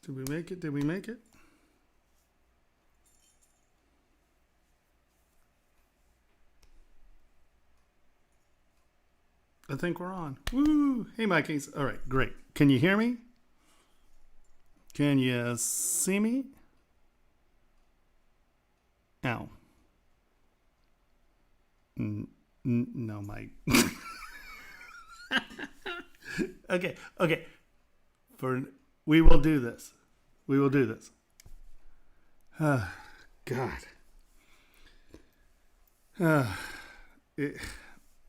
Did we make it? Did we make it? I think we're on. Woo! Hey, Mikeys. All right, great. Can you hear me? Can you see me? Ow. No, Mike. Okay. We will do this. We will do this. God.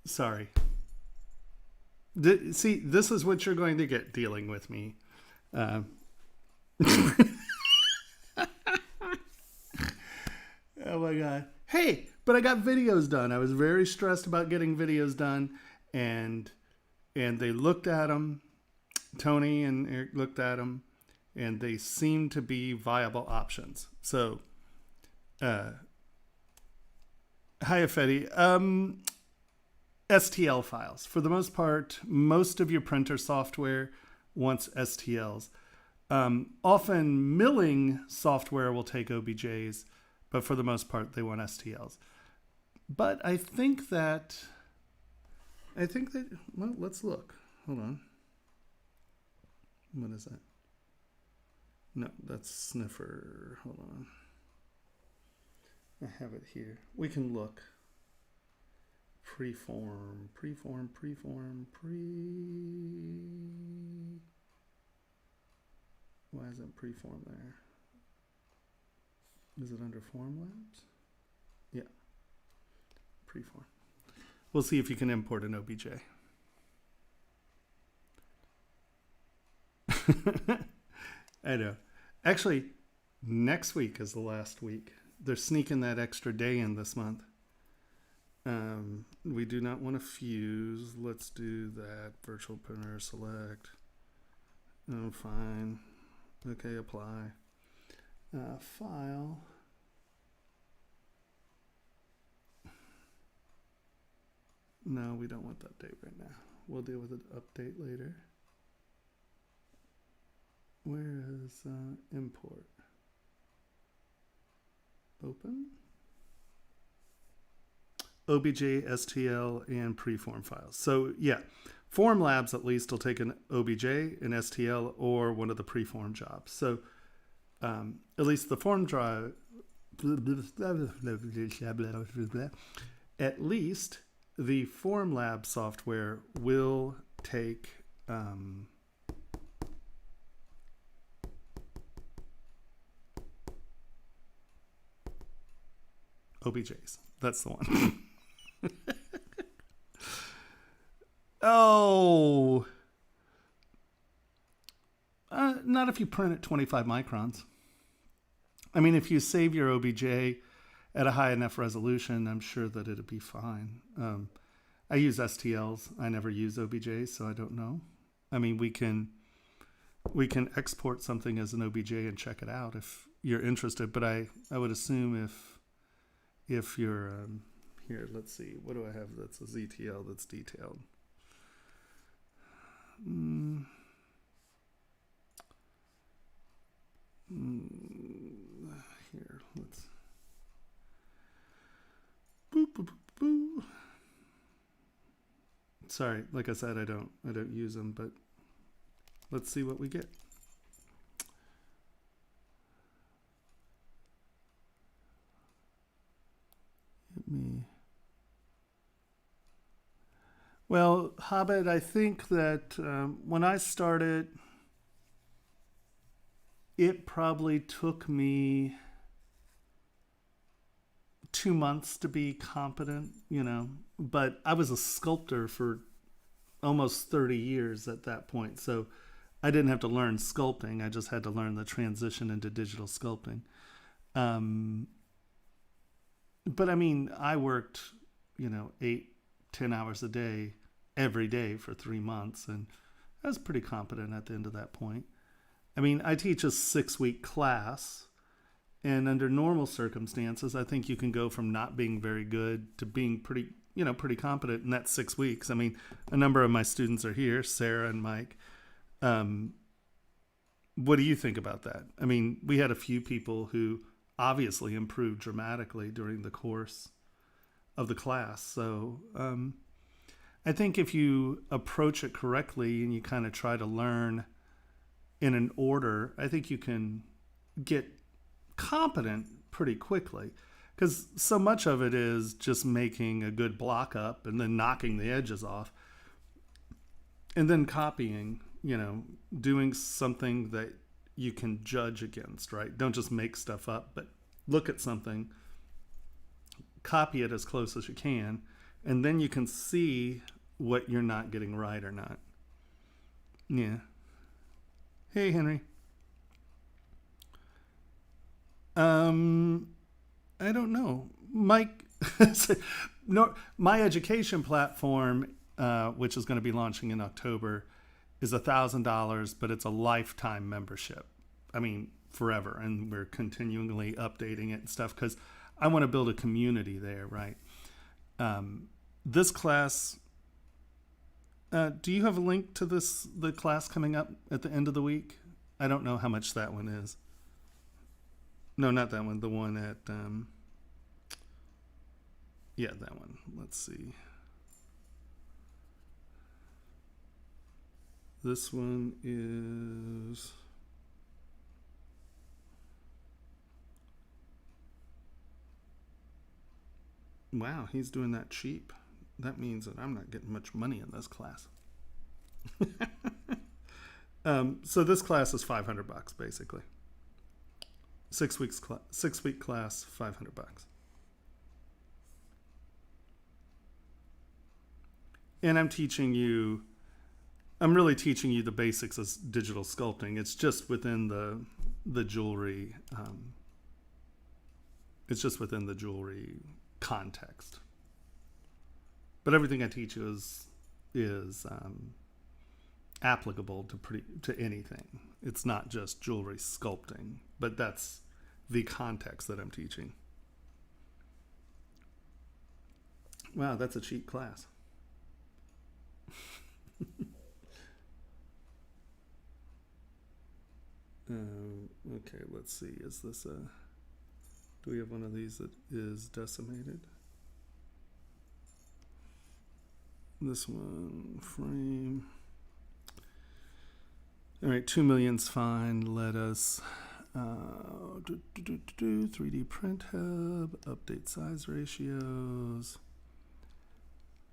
Sorry. See, this is what you're going to get dealing with me. Oh my God. Hey, but I got videos done. I was very stressed about getting videos done, and they looked at them. Tony and Eric looked at them, and they seemed to be viable options. So, hi, Afedi. STL files. For the most part, most of your printer software wants STLs. Often milling software will take OBJs, but for the most part, they want STLs. But I think that, well, let's look. Hold on. What is that? No, that's Sniffer. Hold on. I have it here. We can look. Preform. Why isn't preform there? Is it under Formlabs? Yeah. Preform. We'll see if you can import an OBJ. I know. Actually, next week is the last week. They're sneaking that extra day in this month. We do not want to fuse. Let's do that. Virtual printer select. Oh, fine. Okay, apply. File. No, we don't want that date right now. We'll deal with an update later. Where is import? Open. OBJ, STL, and preform files. So yeah, Formlabs at least will take an OBJ, an STL, or one of the preform jobs. So at least the form drive, at least the Formlabs software will take OBJs. That's the one. Oh, not if you print at 25 microns. I mean, if you save your OBJ at a high enough resolution, I'm sure that it'd be fine. I use STLs. I never use OBJs, so I don't know. I mean, we can export something as an OBJ and check it out if you're interested. But I would assume if you're here, let's see, what do I have that's a ZTL that's detailed? Here, let's boo. Sorry, like I said, I don't use them, but let's see what we get. Well, Hobbit, I think that when I started, it probably took me 2 months to be competent, but I was a sculptor for almost 30 years at that point. So I didn't have to learn sculpting. I just had to learn the transition into digital sculpting. But I mean, I worked, 8-10 hours a day, every day for 3 months. And I was pretty competent at the end of that point. I mean, I teach a 6-week class. And under normal circumstances, I think you can go from not being very good to being pretty competent in that 6 weeks. I mean, a number of my students are here, Sarah and Mike. What do you think about that? I mean, we had a few people who obviously improved dramatically during the course of the class. So I think if you approach it correctly and you kind of try to learn in an order, I think you can get competent pretty quickly. Because so much of it is just making a good block up and then knocking the edges off. And then copying, doing something that you can judge against, right? Don't just make stuff up, but look at something, copy it as close as you can, and then you can see what you're not getting right or not. Yeah. Hey, Henry. I don't know. Mike, no, my education platform, which is going to be launching in October, is $1,000, but it's a lifetime membership. I mean, forever. And we're continually updating it and stuff because I want to build a community there, right? This class, do you have a link to the class coming up at the end of the week? I don't know how much that one is. No, not that one. The one at, yeah, that one. Let's see. This one is, wow, he's doing that cheap. That means that I'm not getting much money in this class. So this class is $500 basically. 6 week class, $500. And I'm really teaching you the basics of digital sculpting. It's just within the jewelry. It's just within the jewelry context. But everything I teach you is applicable to anything. It's not just jewelry sculpting, but that's the context that I'm teaching. Wow, that's a cheap class. Okay, let's see. Is this do we have one of these that is decimated? This one, frame. All right, 2 million's fine. Let us 3D print hub, update size ratios,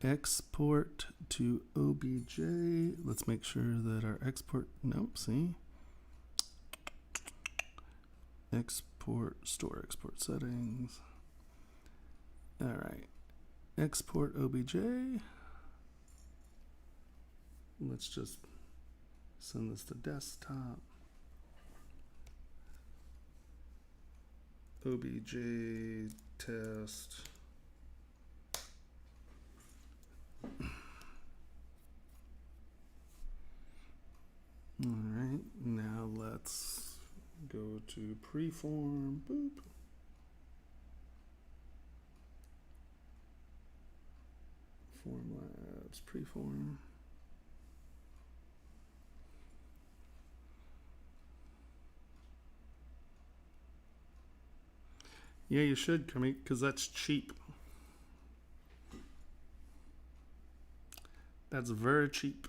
export to OBJ. Let's make sure that our export, nope, see? Export, store export settings. All right, export OBJ. Let's just send this to desktop. OBJ test. All right, now let's go to preform. Boop. Formlabs, preform. Yeah, you should, Kermit, because that's cheap. That's very cheap.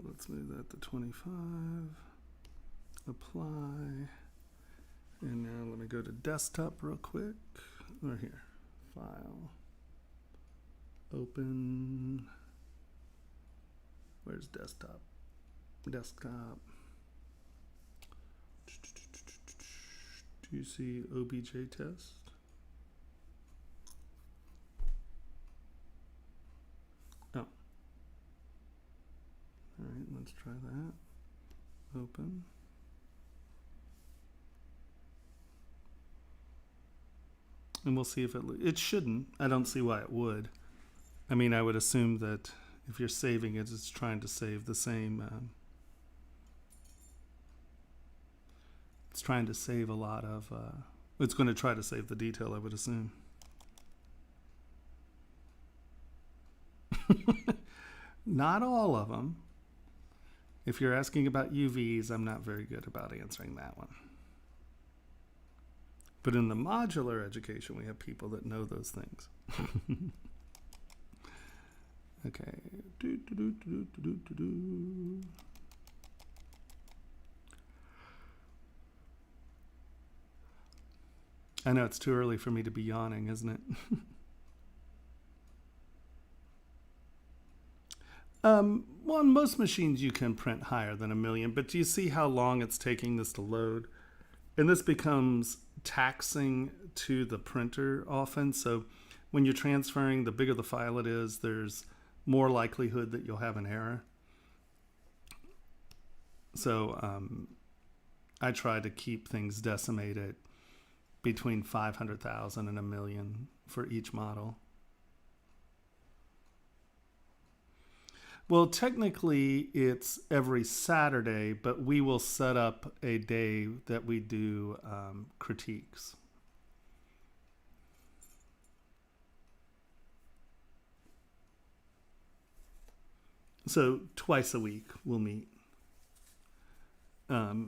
Let's move that to 25. Apply. And now let me go to desktop real quick. Or here. File. Open. Where's desktop? Desktop. Do you see OBJ test? Oh. All right, let's try that. Open. And we'll see if it shouldn't. I don't see why it would. I mean, I would assume that if you're saving it, it's trying to save the same. It's trying to save a lot of. It's going to try to save the detail, I would assume. Not all of them. If you're asking about UVs, I'm not very good about answering that one. But in the modular education, we have people that know those things. Okay. I know it's too early for me to be yawning, isn't it? Well, on most machines you can print higher than 1 million, but do you see how long it's taking this to load? And this becomes taxing to the printer often. So when you're transferring, the bigger the file it is, there's more likelihood that you'll have an error. So I try to keep things decimated between 500,000 and 1 million for each model. Well, technically it's every Saturday, but we will set up a day that we do critiques. So twice a week we'll meet. But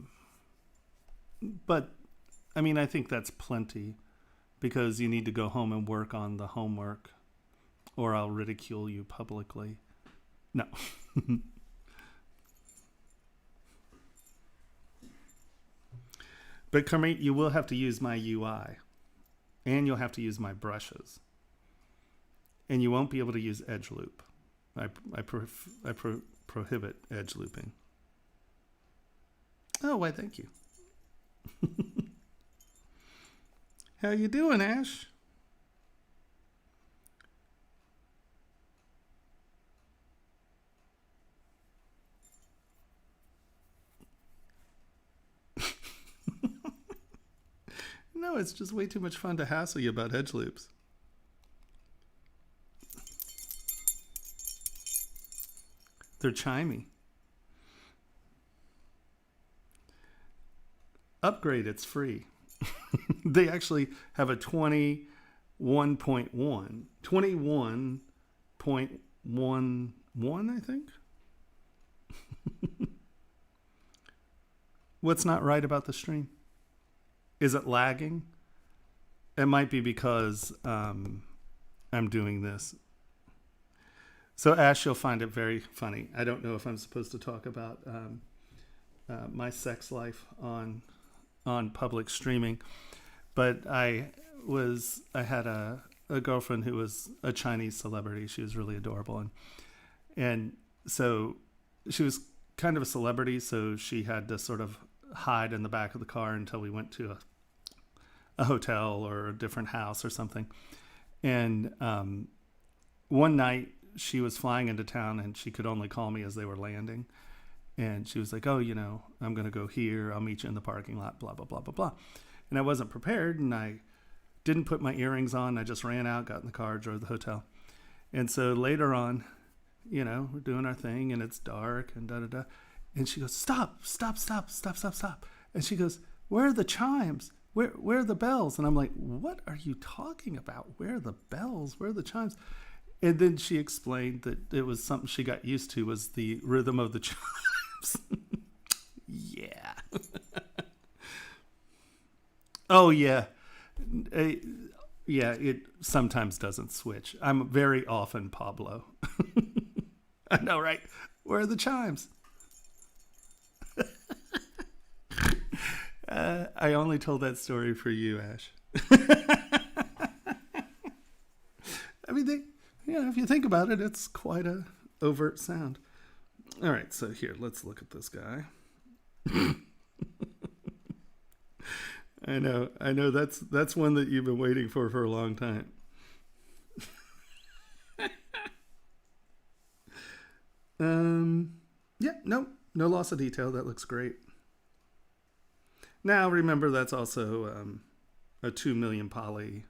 I mean, I think that's plenty because you need to go home and work on the homework or I'll ridicule you publicly. No. But Kermit, you will have to use my UI and you'll have to use my brushes and you won't be able to use edge loop. I prohibit edge looping. Oh, why, thank you. How you doing, Ash? No, it's just way too much fun to hassle you about edge loops. They're chimey. Upgrade, it's free. They actually have a 21.1. 21.11, I think. What's not right about the stream? Is it lagging? It might be because I'm doing this. So Ash, you'll find it very funny. I don't know if I'm supposed to talk about my sex life on public streaming, but I had a girlfriend who was a Chinese celebrity. She was really adorable, and so she was kind of a celebrity. So she had to sort of hide in the back of the car until we went to a hotel or a different house or something. And one night she was flying into town and she could only call me as they were landing. And she was like, oh, you know, I'm going to go here. I'll meet you in the parking lot, blah, blah, blah, blah, blah. And I wasn't prepared and I didn't put my earrings on. I just ran out, got in the car, drove to the hotel. And so later on, you know, we're doing our thing and it's dark and da-da-da. And she goes, stop. And she goes, where are the chimes? Where are the bells? And I'm like, what are you talking about? Where are the bells? Where are the chimes? And then she explained that it was something she got used to, was the rhythm of the chimes. Yeah. Oh, yeah. Yeah, it sometimes doesn't switch. I'm very often Pablo. I know, right? Where are the chimes? I only told that story for you, Ash. I mean, if you think about it, it's quite a overt sound. All right, so here, let's look at this guy. I know. That's one that you've been waiting for a long time. Yeah, no loss of detail. That looks great. Now, remember, that's also a 2 million poly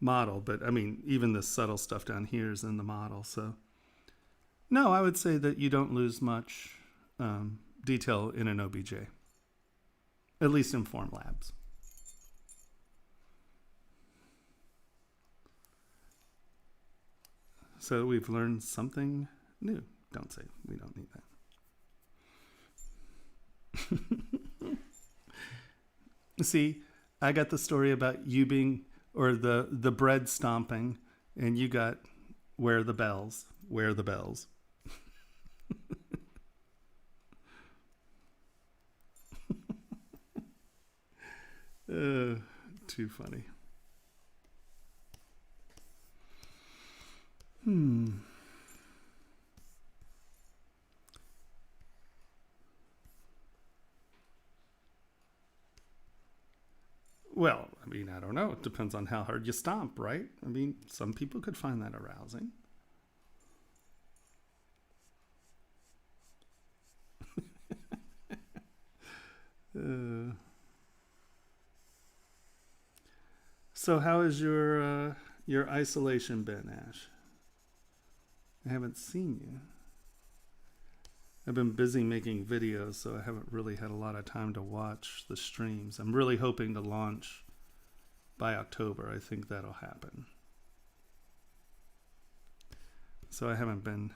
model, but I mean, even the subtle stuff down here is in the model. So, no, I would say that you don't lose much detail in an OBJ, at least in Formlabs. So we've learned something new. Don't say we don't need that. See, I got the story about you being, or the bread stomping, and you got where are the bells? Where are the bells? Too funny. Well, I mean, I don't know. It depends on how hard you stomp, right? I mean, some people could find that arousing. So how has your isolation been, Ash? I haven't seen you. I've been busy making videos, so I haven't really had a lot of time to watch the streams. I'm really hoping to launch by October. I think that'll happen. So I haven't been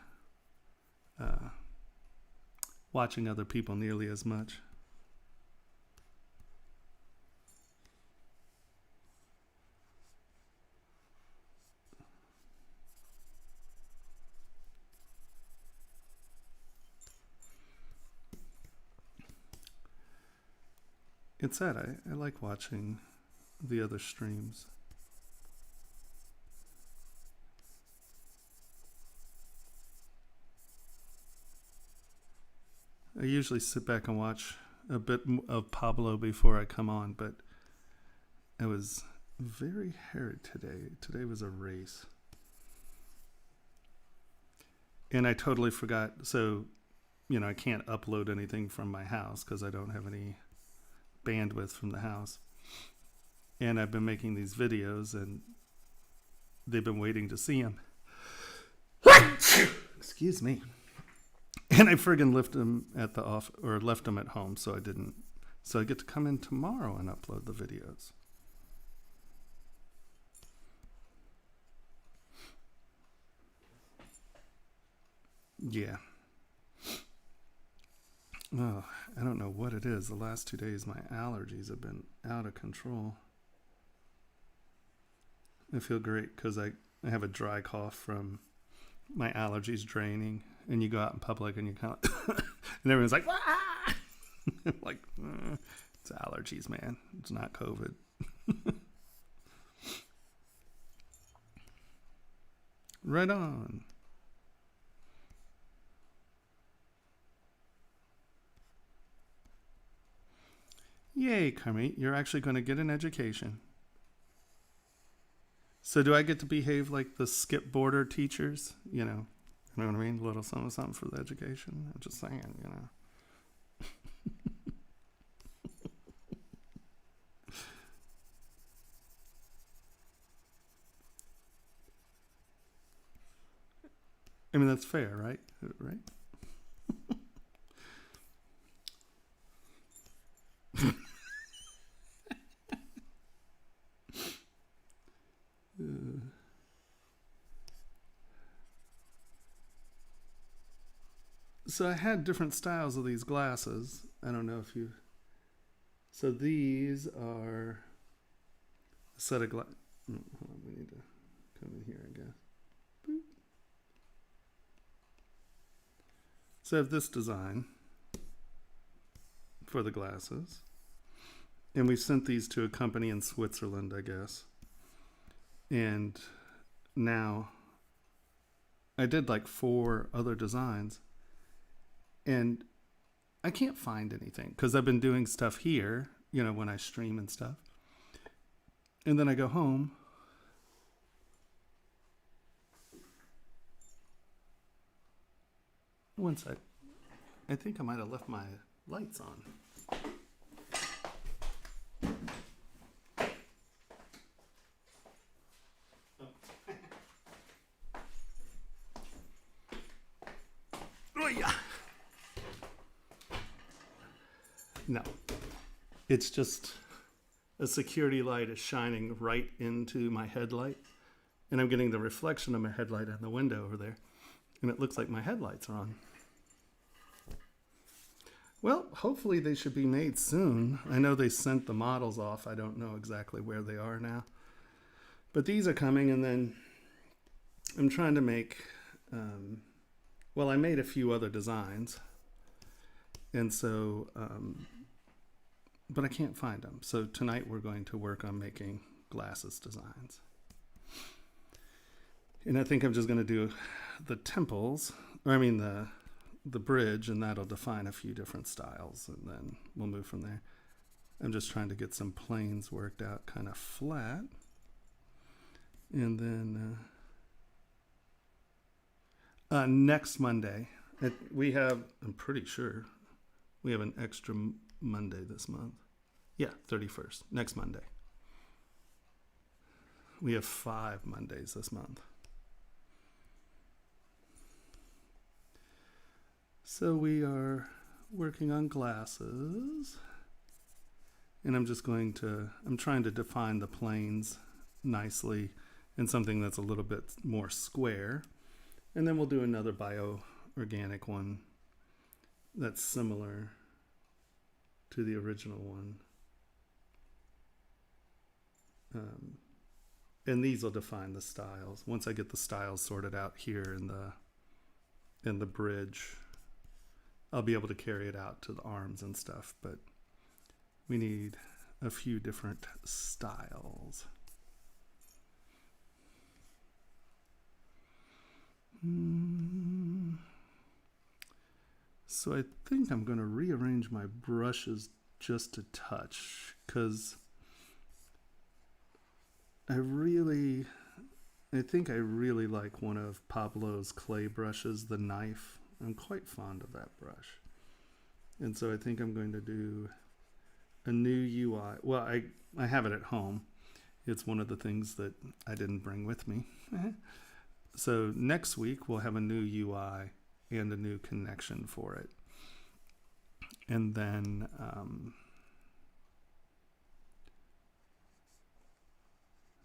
watching other people nearly as much. It's sad. I like watching the other streams. I usually sit back and watch a bit of Pablo before I come on, but I was very harried today. Today was a race. And I totally forgot. So, you know, I can't upload anything from my house because I don't have any bandwidth from the house. And I've been making these videos and they've been waiting to see them. Excuse me. And I friggin' left them at the off, or left them at home, so I didn't. So I get to come in tomorrow and upload the videos. Yeah. Oh, I don't know what it is. The last 2 days, my allergies have been out of control. I feel great because I have a dry cough from my allergies draining. And you go out in public and you kind of, and everyone's like, ah! Like, it's allergies, man. It's not COVID. Right on. Yay, Kermit, you're actually going to get an education. So do I get to behave like the skip border teachers? You know what I mean? A little something, something for the education. I'm just saying, you know. I mean, that's fair, right? Right? So I had different styles of these glasses. I don't know if you... So these are a set of glass... Hold on, we need to come in here, I guess. Boop. So I have this design for the glasses. And we sent these to a company in Switzerland, I guess. And now I did like 4 other designs. And I can't find anything because I've been doing stuff here, you know, when I stream and stuff. And then I go home. One sec. I think I might have left my lights on. Oh, yeah. No, it's just a security light is shining right into my headlight, And I'm getting the reflection of my headlight on the window over there. And it looks like my headlights are on. Well, hopefully they should be made soon. I know they sent the models off. I don't know exactly where they are now. But these are coming, and then I'm trying to make, well, I made a few other designs. And so, but I can't find them. So tonight we're going to work on making glasses designs. And I think I'm just going to do the temples, or I mean the bridge, and that'll define a few different styles, and then we'll move from there. I'm just trying to get some planes worked out kind of flat. And then next Monday, we have, I'm pretty sure, we have an extra Monday this month. Yeah, 31st, next Monday. We have 5 Mondays this month. So we are working on glasses. And I'm trying to define the planes nicely in something that's a little bit more square. And then we'll do another bio-organic one that's similar to the original one. And these will define the styles. Once I get the styles sorted out here in the bridge, I'll be able to carry it out to the arms and stuff, but we need a few different styles. So I think I'm going to rearrange my brushes just a touch, because I think I really like one of Pablo's clay brushes, the knife. I'm quite fond of that brush. And so I think I'm going to do a new UI. Well, I have it at home. It's one of the things that I didn't bring with me. So next week we'll have a new UI and a new connection for it. And then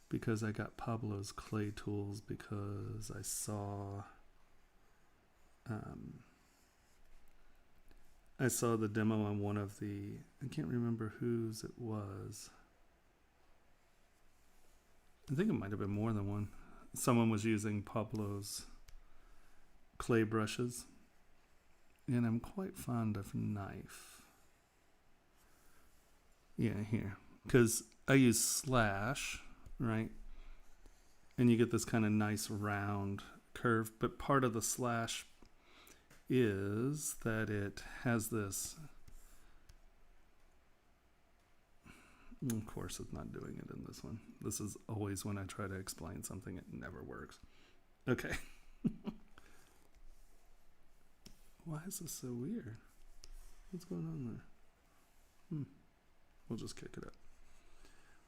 because I got Pablo's clay tools, because I saw the demo on one of the, I can't remember whose it was. I think it might have been more than one. Someone was using Pablo's clay brushes. And I'm quite fond of knife. Yeah, here. Because I use slash, right? And you get this kind of nice round curve. But part of the slash is that it has this, of course it's not doing it in this one. This is always when I try to explain something, it never works. Okay. Why is this so weird? What's going on there? We'll just kick it up.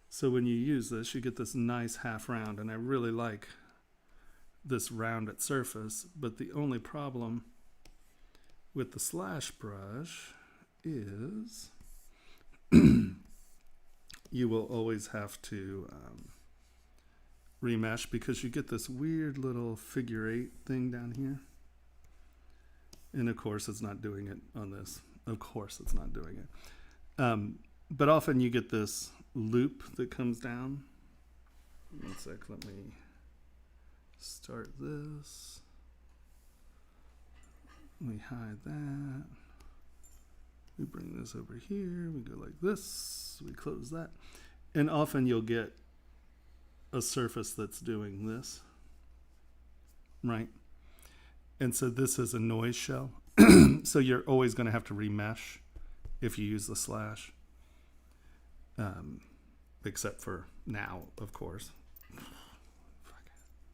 So when you use this, you get this nice half round, and I really like this rounded surface, but the only problem with the slash brush is you will always have to remesh, because you get this weird little figure 8 thing down here. And of course it's not doing it on this. Of course it's not doing it. But often you get this loop that comes down. One sec, let me start this. We hide that. We bring this over here. We go like this. We close that. And often you'll get a surface that's doing this, right? And so this is a noise shell. So you're always going to have to remesh if you use the slash. Except for now, of course.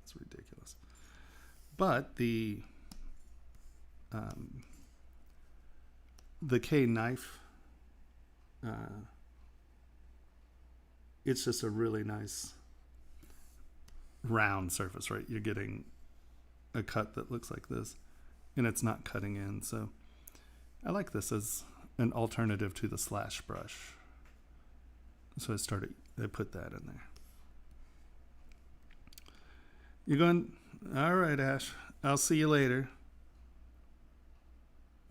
It's ridiculous. But the K knife, it's just a really nice round surface, right? You're getting a cut that looks like this, and it's not cutting in. So I like this as an alternative to the slash brush. So I put that in there. You're going, all right, Ash. I'll see you later.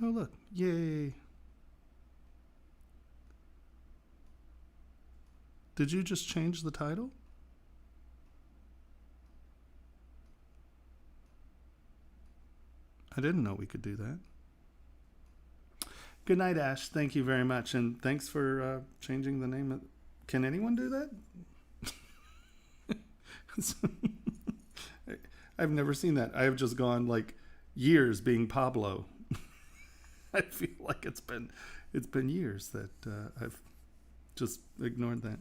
Oh, look. Yay. Did you just change the title? I didn't know we could do that. Good night, Ash. Thank you very much. And thanks for changing the name. Can anyone do that? I've never seen that. I have just gone like years being Pablo. I feel like it's been years that I've just ignored that.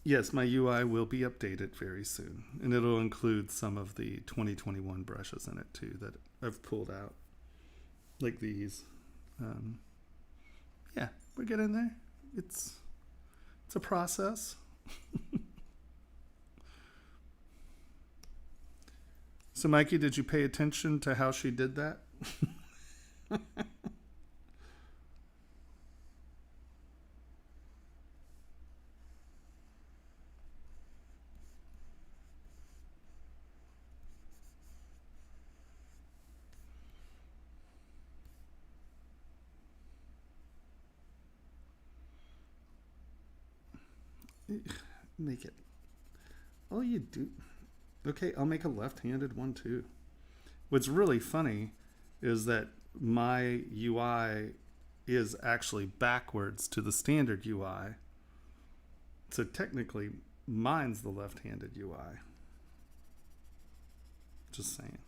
Yes, my UI will be updated very soon, and it'll include some of the 2021 brushes in it too that I've pulled out, like these. Yeah, we're getting there. It's a process. So, Mikey, did you pay attention to how she did that? Make it. Oh, you do. Okay, I'll make a left-handed one too. What's really funny is that my UI is actually backwards to the standard UI. So technically, mine's the left-handed UI. Just saying.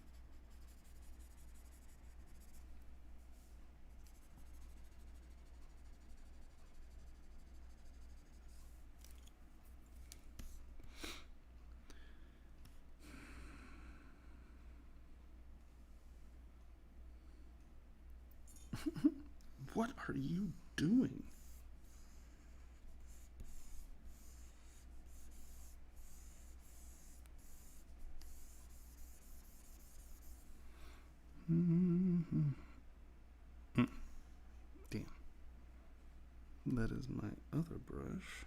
What are you doing? Damn. That is my other brush.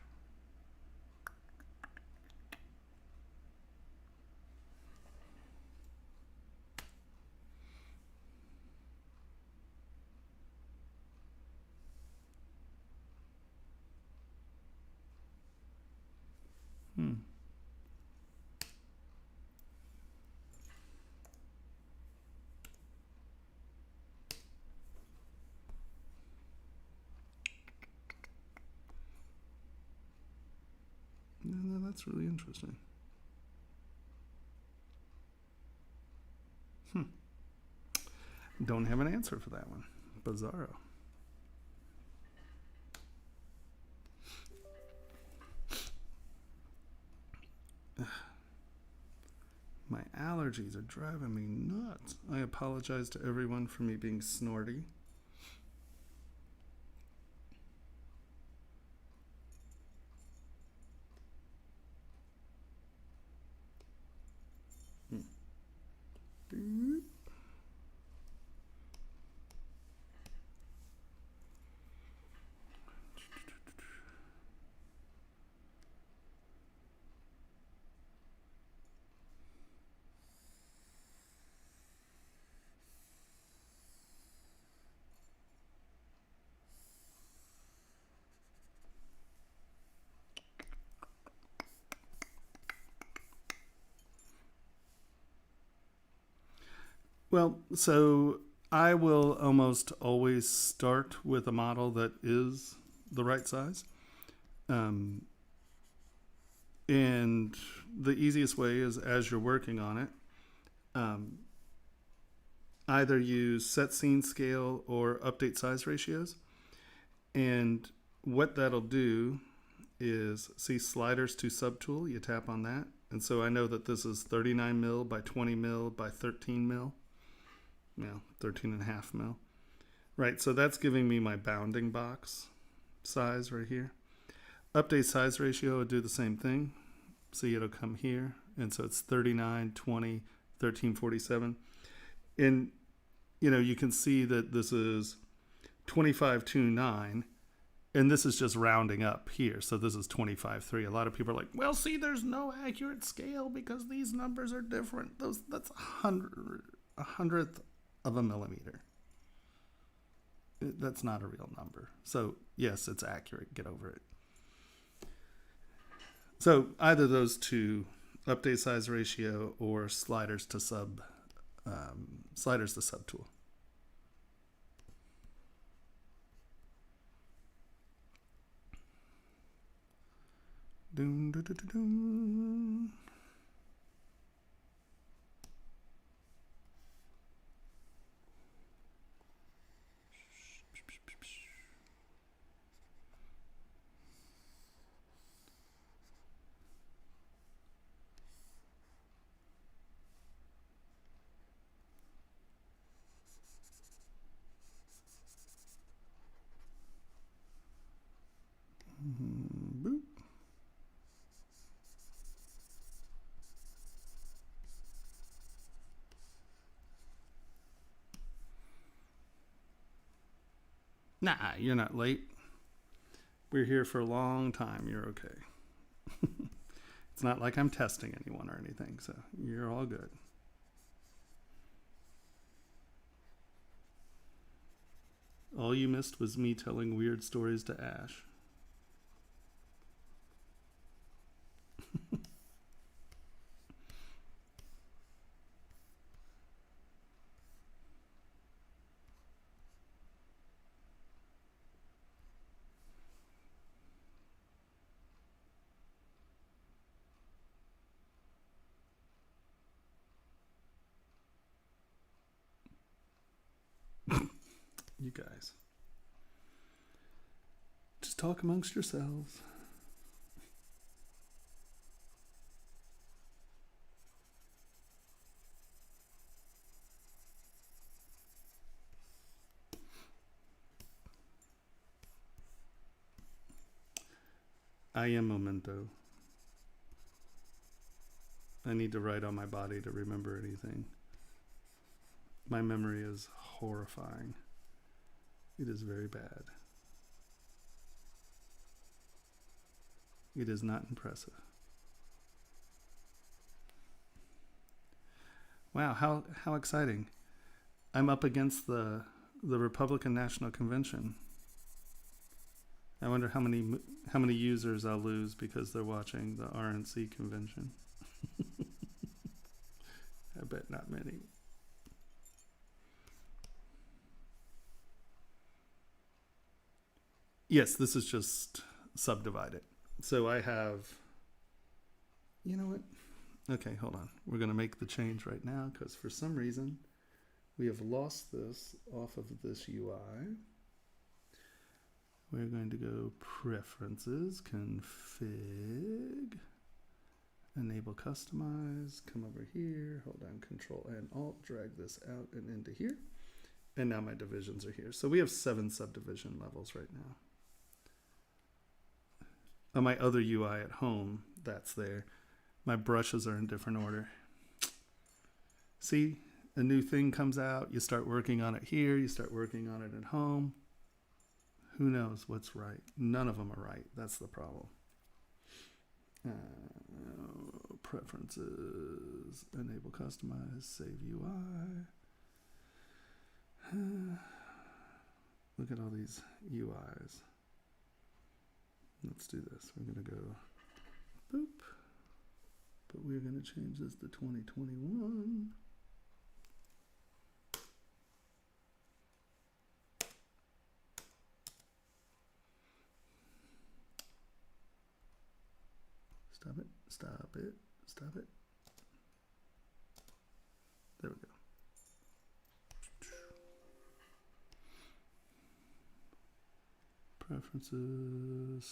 No, that's really interesting. Don't have an answer for that one. Bizarro. My allergies are driving me nuts. I apologize to everyone for me being snorty. Well, so I will almost always start with a model that is the right size. And the easiest way is, as you're working on it, either use set scene scale or update size ratios. And what that'll do is, see sliders to subtool, you tap on that. And so I know that this is 39 mil by 20 mil by 13 mil. 13.5 mil. Right, so that's giving me my bounding box size right here. Update size ratio would do the same thing. See, it'll come here. And so it's 39, 20, 1347. And, you can see that this is 2529. and this is just rounding up here. So this is 25.3. A lot of people are like, well, see, there's no accurate scale because these numbers are different. That's a hundredth of a millimeter. That's not a real number. So yes, it's accurate. Get over it. So either those two, update size ratio or sliders to sub tool. Doom, doo, doo, doo, doom. Boop. Nah, you're not late. We're here for a long time. You're okay. It's not like I'm testing anyone or anything, so you're all good. All you missed was me telling weird stories to Ash. You guys. Just talk amongst yourselves. I am memento. I need to write on my body to remember anything. My memory is horrifying. It is very bad. It is not impressive. Wow, how exciting. I'm up against the Republican National Convention. I wonder how many users I'll lose because they're watching the RNC convention. I bet not many. Yes, this is just subdivided. So I have, you know what? Okay, hold on. We're going to make the change right now because for some reason we have lost this off of this UI. We're going to go Preferences, Config, Enable Customize, come over here, hold down Control and Alt, drag this out and into here. And now my divisions are here. So we have 7 subdivision levels right now. On my other UI at home, that's there. My brushes are in different order. See, a new thing comes out, you start working on it here, you start working on it at home. Who knows what's right? None of them are right. That's the problem. Preferences, enable customize, save UI. Look at all these UIs. Let's do this. We're going to go boop. But we're going to change this to 2021. Stop it, stop it, stop it. There we go. Preferences,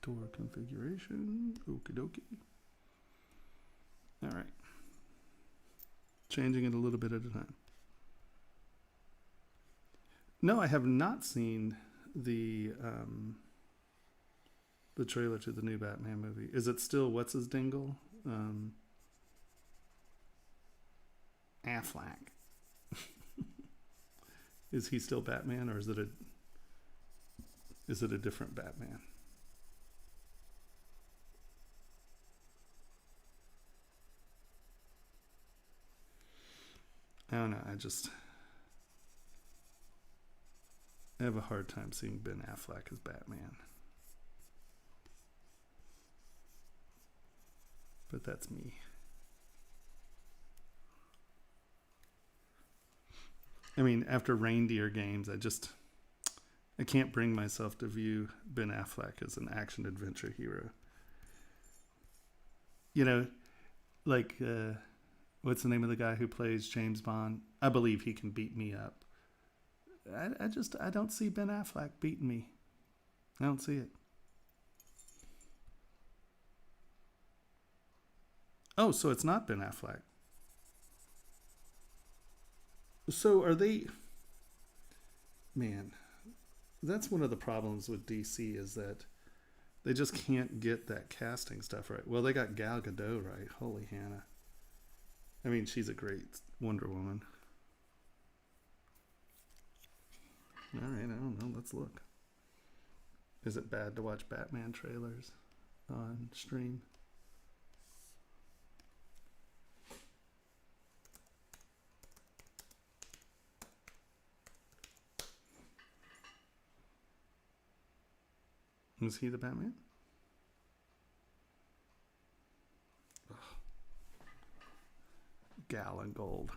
store configuration, okie dokie. All right. Changing it a little bit at a time. No, I have not seen the trailer to the new Batman movie. Is it still what's his dingle? Affleck. Is he still Batman, or is it a Is it a different Batman? I don't know. I have a hard time seeing Ben Affleck as Batman. But that's me. I mean, after Reindeer Games, I can't bring myself to view Ben Affleck as an action adventure hero. You know, like, what's the name of the guy who plays James Bond? I believe he can beat me up. I don't see Ben Affleck beating me. I don't see it. Oh, so it's not Ben Affleck. So are they... Man, that's one of the problems with DC is that they just can't get that casting stuff right. Well, they got Gal Gadot right. Holy Hannah. I mean, she's a great Wonder Woman. All right, I don't know. Let's look. Is it bad to watch Batman trailers on stream? Is he the Batman? Ugh. Gal and gold.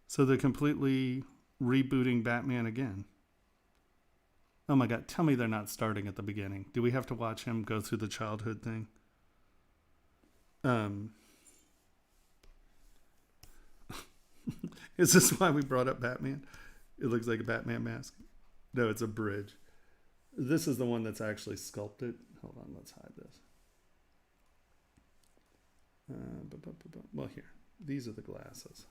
So they're completely rebooting Batman again. Oh my God, tell me they're not starting at the beginning. Do we have to watch him go through the childhood thing? Is this why we brought up Batman? It looks like a Batman mask. No, it's a bridge. This is the one that's actually sculpted. Hold on, let's hide this. Well, here. These are the glasses.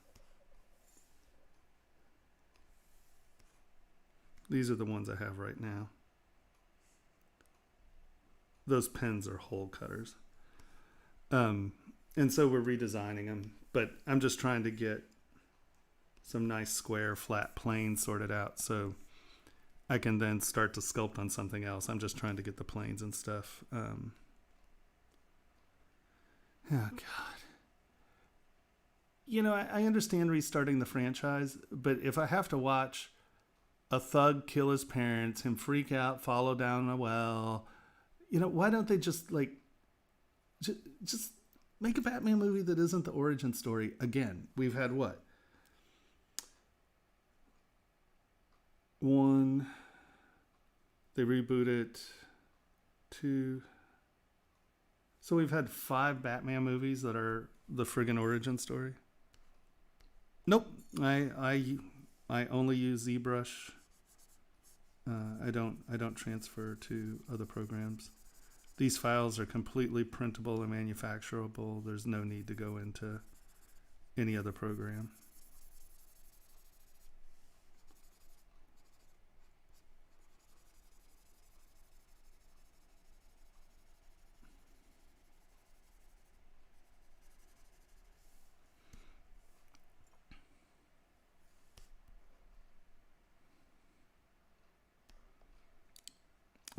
These are the ones I have right now. Those pens are hole cutters. And so we're redesigning them. But I'm just trying to get some nice square flat planes sorted out so I can then start to sculpt on something else. I'm just trying to get the planes and stuff. Oh God. You know, I understand restarting the franchise, but if I have to watch a thug kill his parents, him freak out, follow down a well, you know, why don't they just just make a Batman movie that isn't the origin story again? We've had what? One, they rebooted. Two. So we've had 5 Batman movies that are the friggin' origin story. Nope, I only use ZBrush. I don't transfer to other programs. These files are completely printable and manufacturable. There's no need to go into any other program.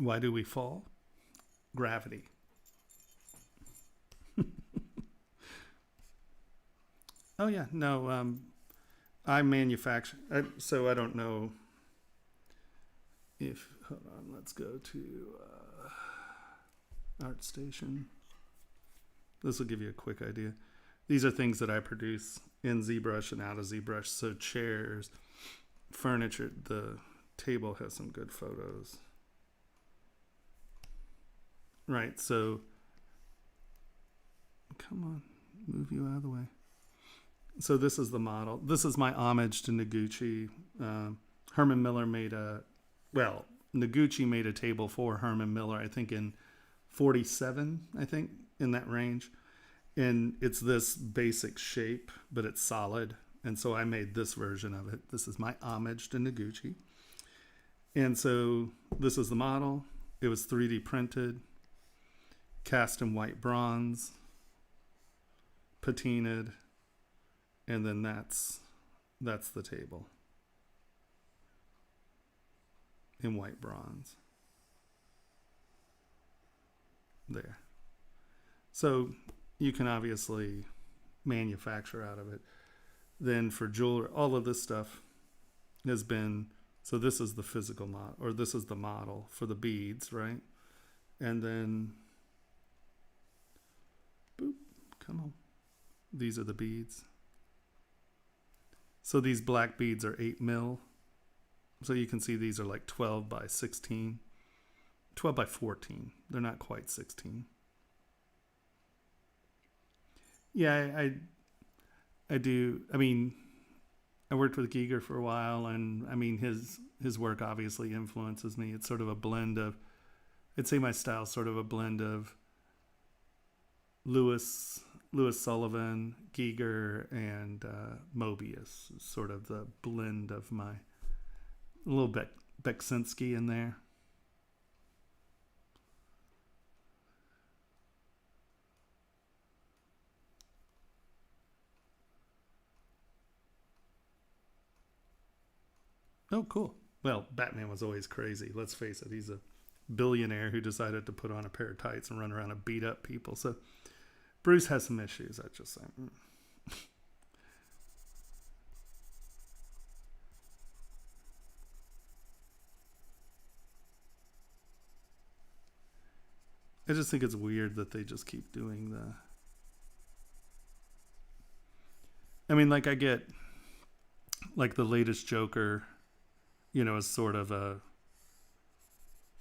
Why do we fall? Gravity. Oh yeah, no. I manufacture, so I don't know if. Hold on, let's go to ArtStation. This will give you a quick idea. These are things that I produce in ZBrush and out of ZBrush. So chairs, furniture. The table has some good photos. Right, so come on, move you out of the way. So this is the model. This is my homage to Noguchi. Herman Miller Noguchi made a table for Herman Miller, I think in 47, I think, in that range. And it's this basic shape, but it's solid. And so I made this version of it. This is my homage to Noguchi. And so this is the model. It was 3D printed. Cast in white bronze, patinaed, and then that's the table in white bronze. There. So you can obviously manufacture out of it. Then for jewelry, all of this stuff has been, so this is the physical model, or this is the model for the beads, right? And then, boop, come on. These are the beads. So these black beads are 8 mil. So you can see these are like 12 by 16, 12 by 14. They're not quite 16. Yeah, I do. I mean, I worked with Giger for a while, and I mean, his work obviously influences me. It's sort of a blend of, I'd say my style's sort of a blend of Louis Sullivan, Giger, and Mobius. Sort of the blend of my, a little bit Beksinski in there. Oh, cool. Well, Batman was always crazy. Let's face it. He's a billionaire who decided to put on a pair of tights and run around and beat up people. So Bruce has some issues, I just say. I just think it's weird that they just keep doing the... I mean, like, I get, like, the latest Joker, you know, is sort of a,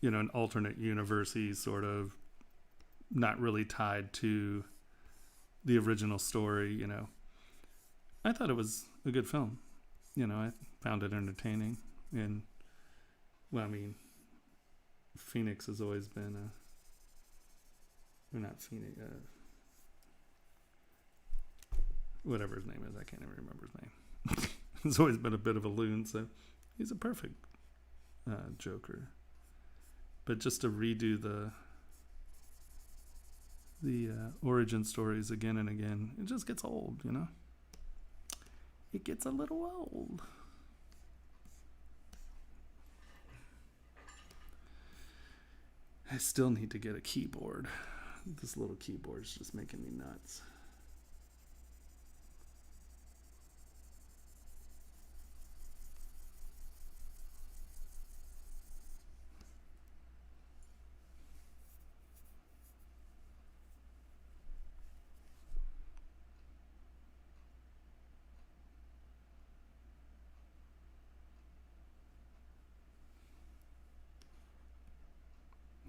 you know, an alternate universe. He's sort of not really tied to the original story, you know. I thought it was a good film. You know, I found it entertaining. And, well, I mean, Phoenix has always been a, or not Phoenix, whatever his name is. I can't even remember his name. He's always been a bit of a loon, so he's a perfect Joker. But just to redo the origin stories again and again, it just gets old, you know? It gets a little old. I still need to get a keyboard. This little keyboard is just making me nuts.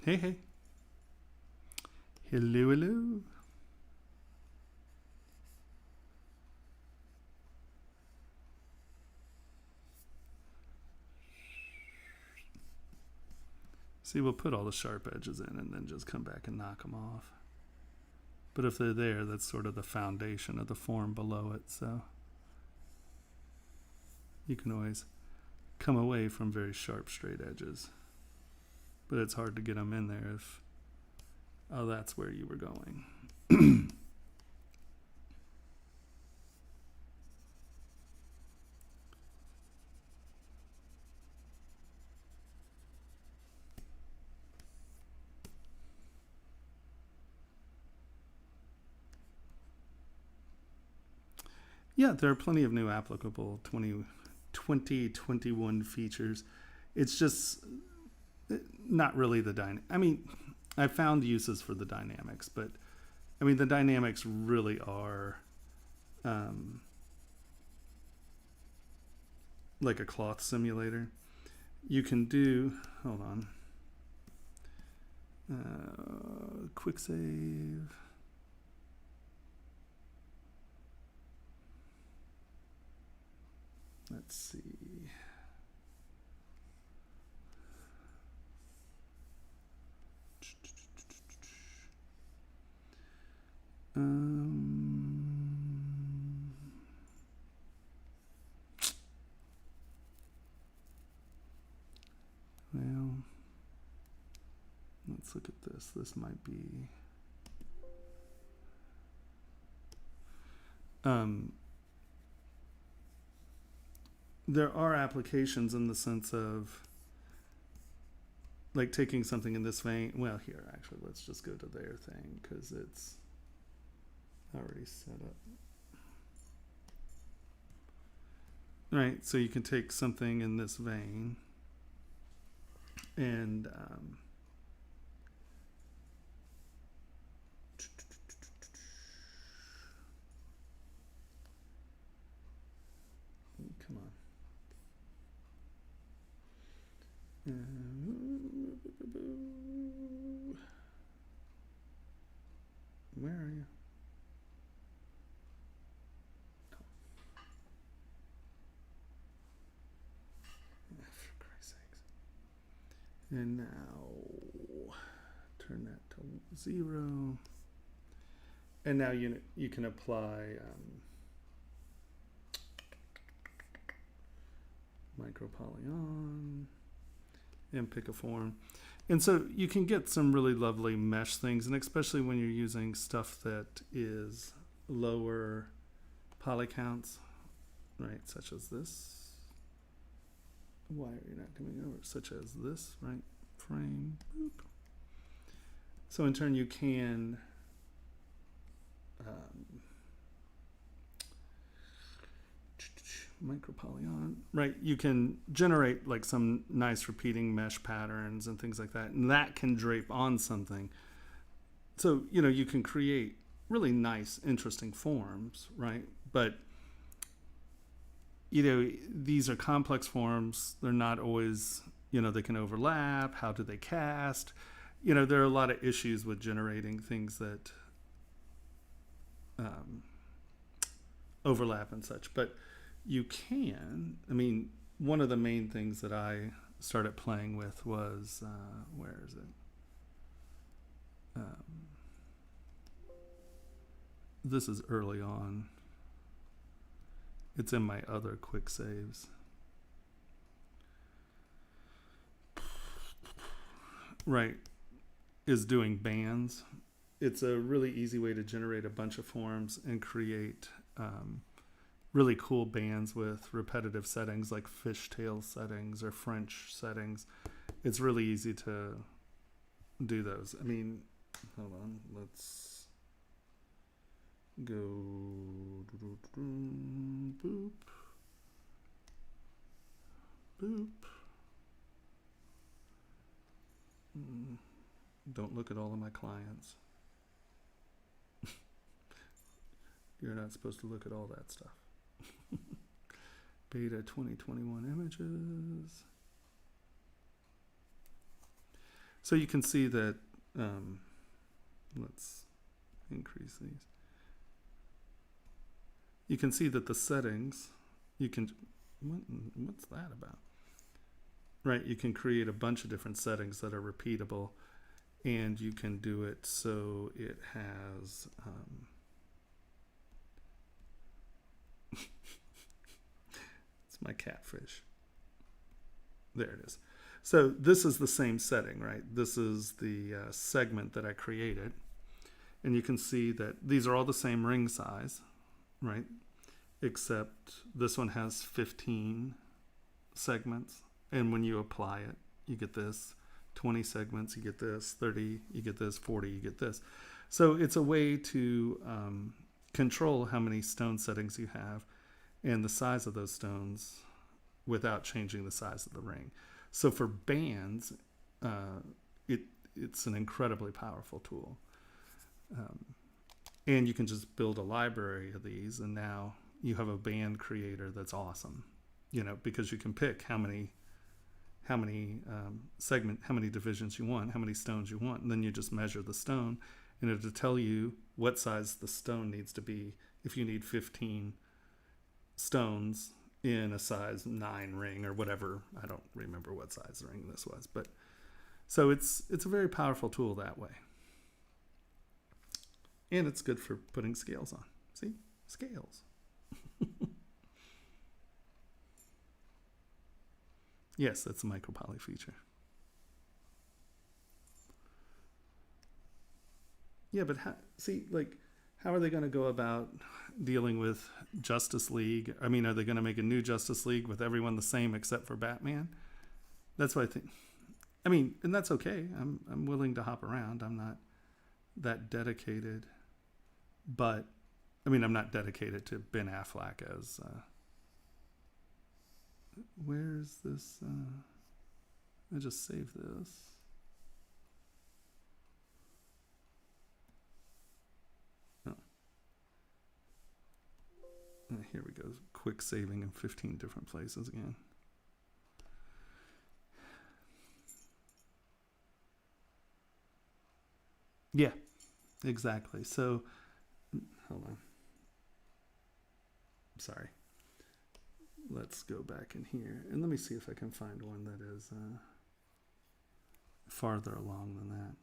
Hey, hey. Hello, hello. See, we'll put all the sharp edges in and then just come back and knock them off. But if they're there, that's sort of the foundation of the form below it, so you can always come away from very sharp, straight edges. But it's hard to get them in there if, oh, that's where you were going. Yeah, there are plenty of new applicable 2021 features. It's just not really the dynamic. I mean, I found uses for the dynamics, but I mean, the dynamics really are like a cloth simulator. You can do, hold on, quick save. Let's see. Well, let's look at this. This might be... there are applications in the sense of like taking something in this vein. Well, here, actually, let's just go to their thing because it's already set up. Right, so you can take something in this vein and come on. Where are you? For Christ's sakes. And now turn that to 0. And now you can apply micropolygon and pick a form. And so you can get some really lovely mesh things, and especially when you're using stuff that is lower poly counts, right? Such as this. Why are you not coming over? Such as this, right? Frame. Boop. So in turn, you can micropolygon, right? You can generate like some nice repeating mesh patterns and things like that, and that can drape on something. So, you know, you can create really nice, interesting forms, right? But, you know, these are complex forms. They're not always, you know, they can overlap. How do they cast? You know, there are a lot of issues with generating things that overlap and such, but you can. I mean, one of the main things that I started playing with was, where is it? This is early on. It's in my other quick saves. Right, is doing bands. It's a really easy way to generate a bunch of forms and create really cool bands with repetitive settings like fishtail settings or French settings. It's really easy to do those. I mean, hold on, let's go boop, boop. Don't look at all of my clients. You're not supposed to look at all that stuff. Beta 2021 images. So you can see that, let's increase these. You can see that the settings, you can, what's that about? Right, you can create a bunch of different settings that are repeatable, and you can do it so it has, it's my catfish. There it is. So this is the same setting, right? This is the segment that I created. And you can see that these are all the same ring size, right? Except this one has 15 segments. And when you apply it, you get this. 20 segments, you get this. 30, you get this. 40, you get this. So it's a way to control how many stone settings you have and the size of those stones without changing the size of the ring. So for bands, it's an incredibly powerful tool. And you can just build a library of these, and now you have a band creator that's awesome, you know, because you can pick how many divisions you want, how many stones you want, and then you just measure the stone, and it'll tell you what size the stone needs to be. If you need 15 stones in a size 9 ring or whatever, I don't remember what size ring this was, but so it's a very powerful tool that way, and it's good for putting scales on. See, scales. Yes, that's a micropoly feature. Yeah, but see, like, how are they going to go about dealing with Justice League? I mean, are they going to make a new Justice League with everyone the same except for Batman? That's what I think. I mean, and that's okay. I'm willing to hop around. I'm not that dedicated. But, I mean, I'm not dedicated to Ben Affleck as... where's this? I just saved this. Oh. Here we go. Quick saving in 15 different places again. Yeah, exactly. So, hold on. Sorry. Let's go back in here and let me see if I can find one that is farther along than that.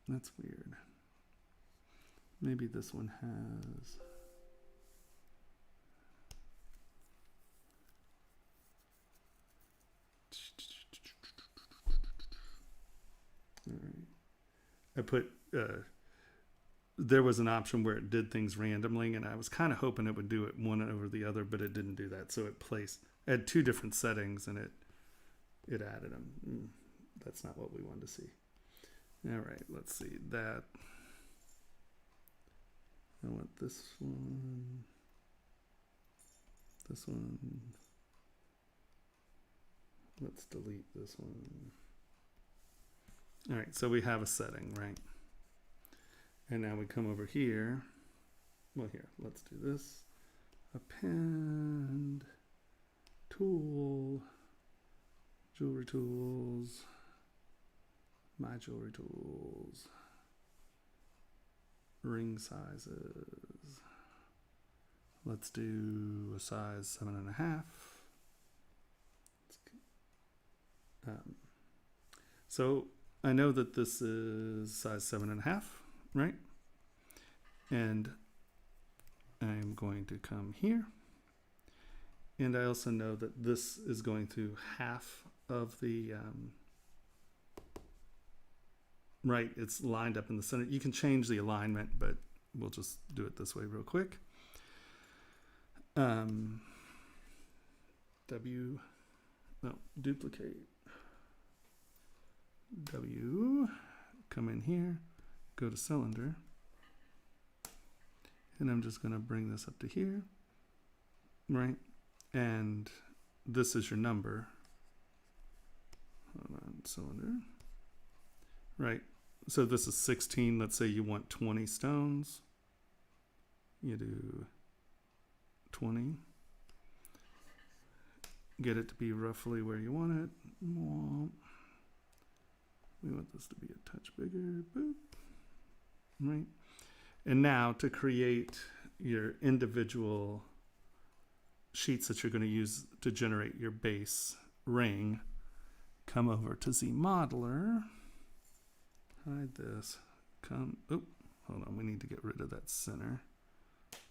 That's weird. Maybe this one has... All right. I put, there was an option where it did things randomly, and I was kind of hoping it would do it one over the other, but it didn't do that. So it had two different settings, and it added them. That's not what we wanted to see. All right, let's see that. I want this one. This one. Let's delete this one. All right, so we have a setting, right? And now we come over here. Well, here, let's do this. Append, tool, jewelry tools, my jewelry tools, ring sizes. Let's do a size 7.5. So I know that this is size 7.5, right? And I'm going to come here. And I also know that this is going through half of the, right, it's lined up in the center. You can change the alignment, but we'll just do it this way real quick. Duplicate. W, come in here, go to cylinder, and I'm just going to bring this up to here, right? And this is your number. Hold on, cylinder, right? So this is 16. Let's say you want 20 stones. You do 20. Get it to be roughly where you want it. We want this to be a touch bigger, boop, right? And now to create your individual sheets that you're going to use to generate your base ring, come over to ZModeler, hide this, hold on, we need to get rid of that center.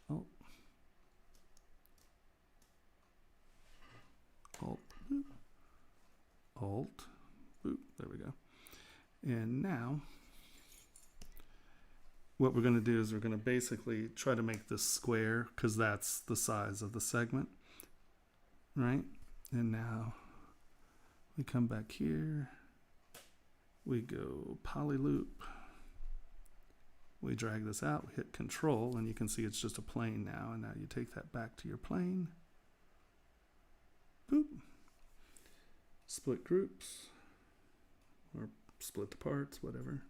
Alt, boop, Alt, boop, there we go. And now, what we're going to do is we're going to basically try to make this square because that's the size of the segment, right? And now we come back here, we go poly loop, we drag this out, we hit Control, and you can see it's just a plane now. And now you take that back to your plane, boop, split groups, or split the parts, whatever.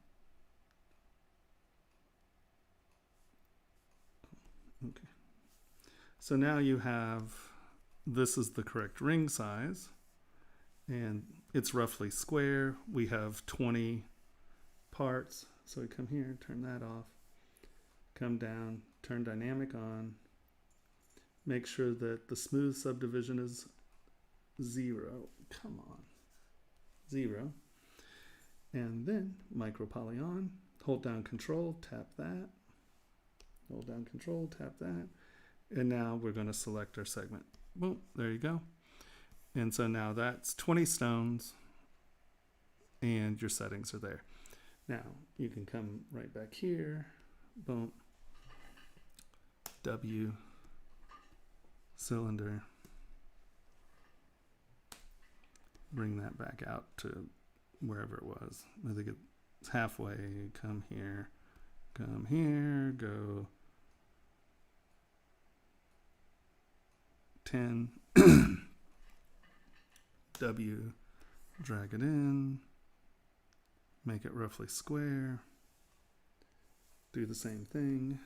Okay. So now you have, this is the correct ring size, and it's roughly square. We have 20 parts. So we come here, turn that off, come down, turn dynamic on, make sure that the smooth subdivision is 0. Come on, 0. And then micro poly on, hold down Control, tap that, hold down Control, tap that, and now we're going to select our segment. Boom, there you go. And so now that's 20 stones and your settings are there. Now you can come right back here, boom, W, cylinder, bring that back out to wherever it was. I think it's halfway, come here, go 10, W, drag it in, make it roughly square, do the same thing,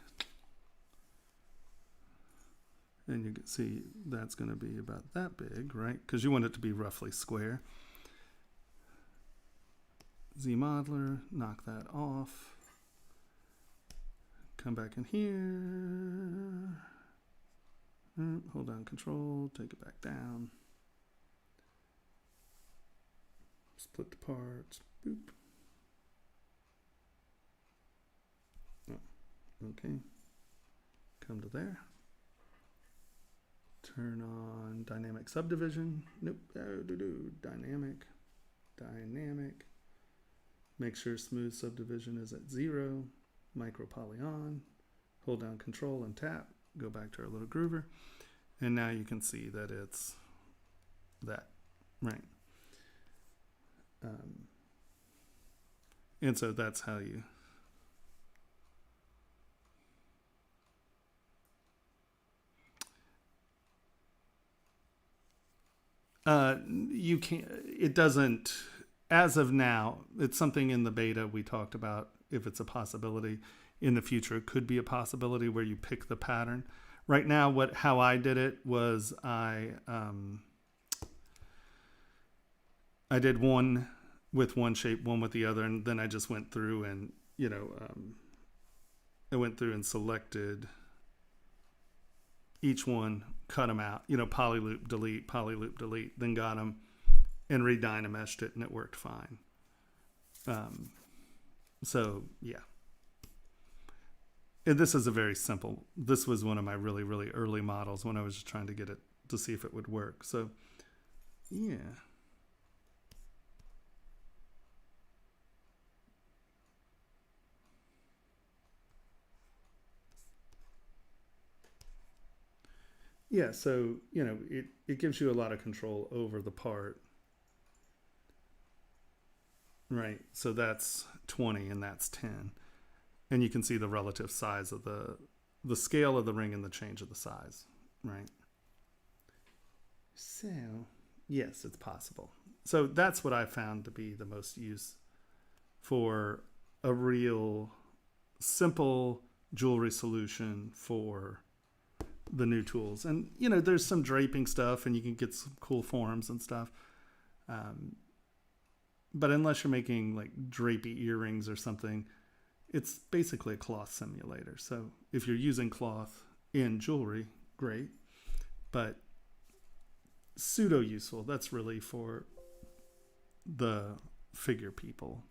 and you can see that's going to be about that big, right? Because you want it to be roughly square. Z modeler, knock that off, come back in here, hold down control, take it back down, split the parts, boop. Oh, okay, come to there, turn on dynamic subdivision, nope, dynamic, make sure smooth subdivision is at 0, micro polygon, hold down control and tap, go back to our little groover, and now you can see that it's that, right? And so that's how you you can't, it doesn't, as of now, it's something in the beta we talked about. If it's a possibility in the future, it could be a possibility where you pick the pattern. Right now, how I did it was I did one with one shape, one with the other, and then I just went through and, I went through and selected each one, cut them out, polyloop, delete, then got them and redynameshed it, and it worked fine. So yeah. And this is a very simple, this was one of my really, really early models when I was just trying to get it to see if it would work. So yeah. Yeah, so, it gives you a lot of control over the part. Right, so that's 20 and that's 10. And you can see the relative size of the scale of the ring and the change of the size, right? So, yes, it's possible. So that's what I found to be the most use for a real simple jewelry solution for the new tools. And, there's some draping stuff and you can get some cool forms and stuff. But unless you're making like drapey earrings or something, it's basically a cloth simulator. So if you're using cloth in jewelry, great. But pseudo useful. That's really for the figure people.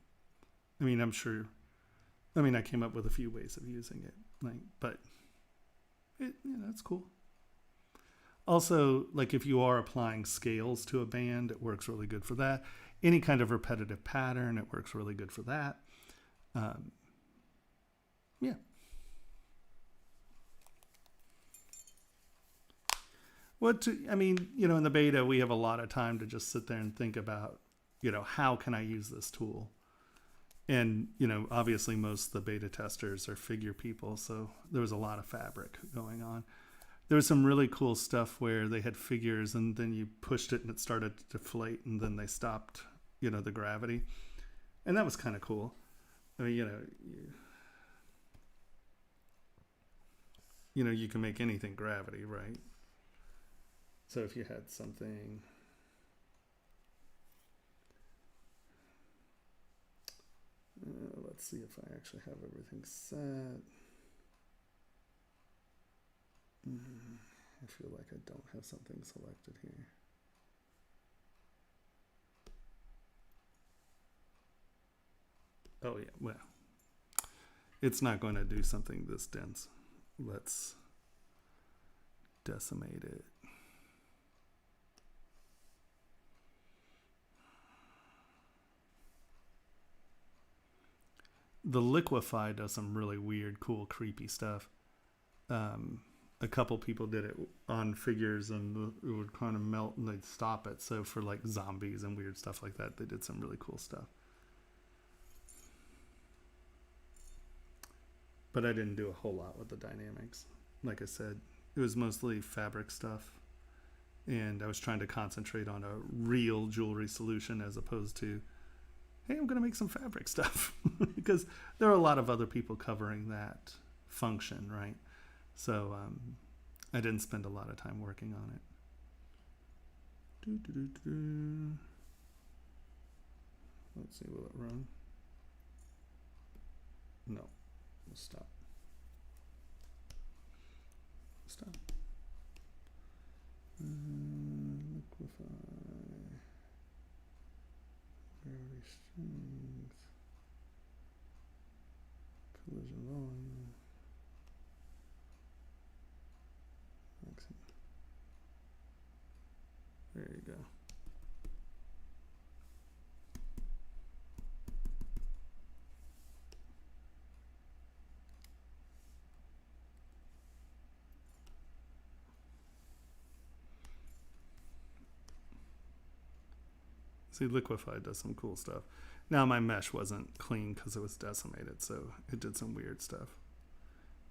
I mean, I came up with a few ways of using it, but it's cool. Also, like if you are applying scales to a band, it works really good for that. Any kind of repetitive pattern, it works really good for that. Yeah. In the beta, we have a lot of time to just sit there and think about, how can I use this tool? And, obviously most of the beta testers are figure people, so there was a lot of fabric going on. There was some really cool stuff where they had figures and then you pushed it and it started to deflate and then they stopped, the gravity. And that was kind of cool. I mean, you can make anything gravity, right? So if you had something, let's see if I actually have everything set. I feel like I don't have something selected here. Oh yeah, well, it's not going to do something this dense. Let's decimate it. the liquefy does some really weird, cool, creepy stuff. A couple people did it on figures, and it would kind of melt and they'd stop it. So for like zombies and weird stuff like that, they did some really cool stuff. But I didn't do a whole lot with the dynamics. Like I said, it was mostly fabric stuff, and I was trying to concentrate on a real jewelry solution as opposed to, hey, I'm going to make some fabric stuff. Because there are a lot of other people covering that function, right? So I didn't spend a lot of time working on it. Let's see, will it run? No. Stop. Stop. Liquefy. Gravity strength. Collision volume. Excellent. There you go. See, liquefy does some cool stuff. Now my mesh wasn't clean because it was decimated, so it did some weird stuff.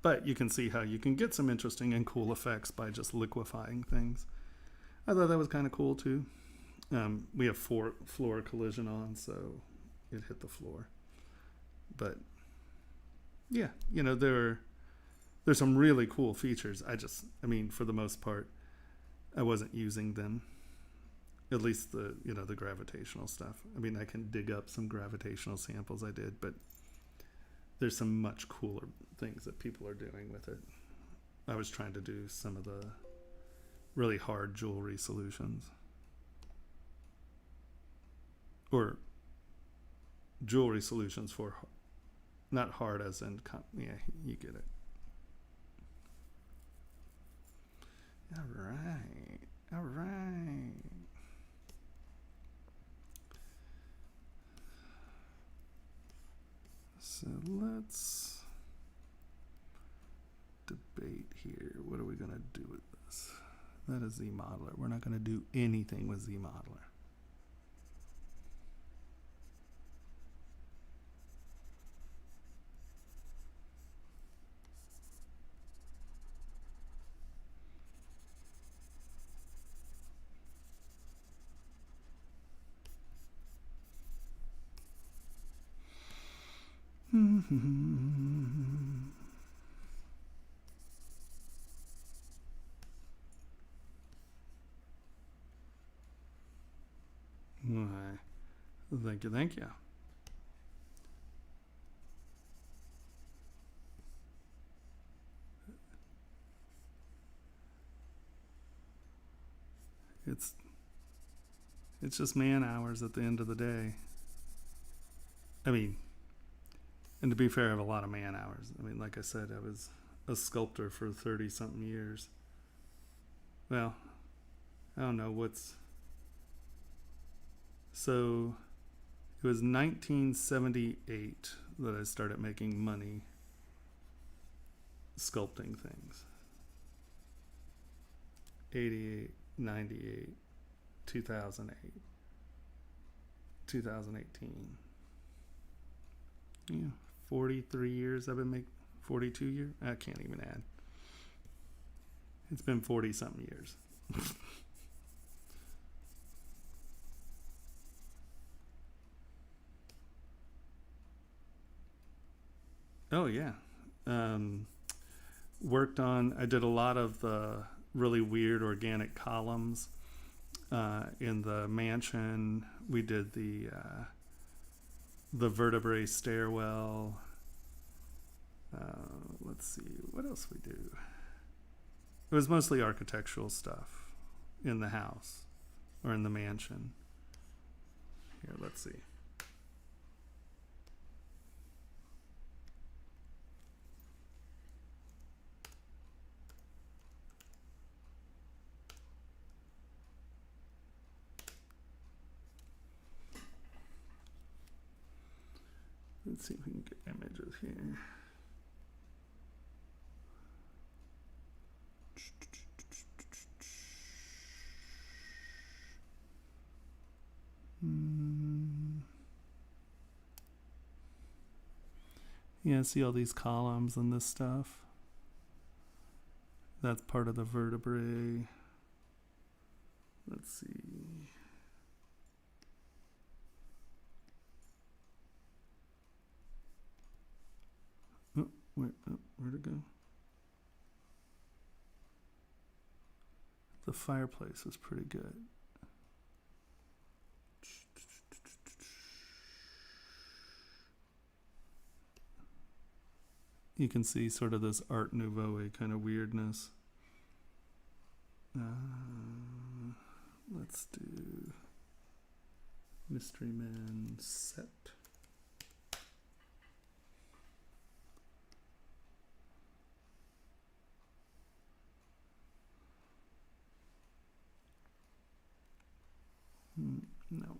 But you can see how you can get some interesting and cool effects by just liquefying things. I thought that was kind of cool too. We have floor collision on, so it hit the floor. But yeah, you know, there's some really cool features. I mean, for the most part, I wasn't using them. At least the gravitational stuff. I mean, I can dig up some gravitational samples I did, but there's some much cooler things that people are doing with it. I was trying to do some of the really hard jewelry solutions. Or jewelry solutions for, not hard as in, yeah, you get it. All right. So let's debate here. What are we going to do with this? That is ZModeler. We're not going to do anything with ZModeler. Thank you. It's just man hours at the end of the day. I mean, and to be fair, I have a lot of man hours. I mean, like I said, I was a sculptor for 30-something years. Well, I don't know so it was 1978 that I started making money sculpting things. 88, 98, 2008, 2018. Yeah, 43 years I've been making, 42 years? I can't even add. It's been 40-something years. Oh, yeah. I did a lot of the really weird organic columns in the mansion. We did the vertebrae stairwell. Let's see, what else we do? It was mostly architectural stuff in the house or in the mansion. Here, let's see. Let's see if we can get images here. Yeah, see all these columns and this stuff. That's part of the vertebrae. Let's see. Oh, wait, where'd it go? The fireplace is pretty good. You can see sort of this Art Nouveau kind of weirdness. Let's do Mystery Man set. No.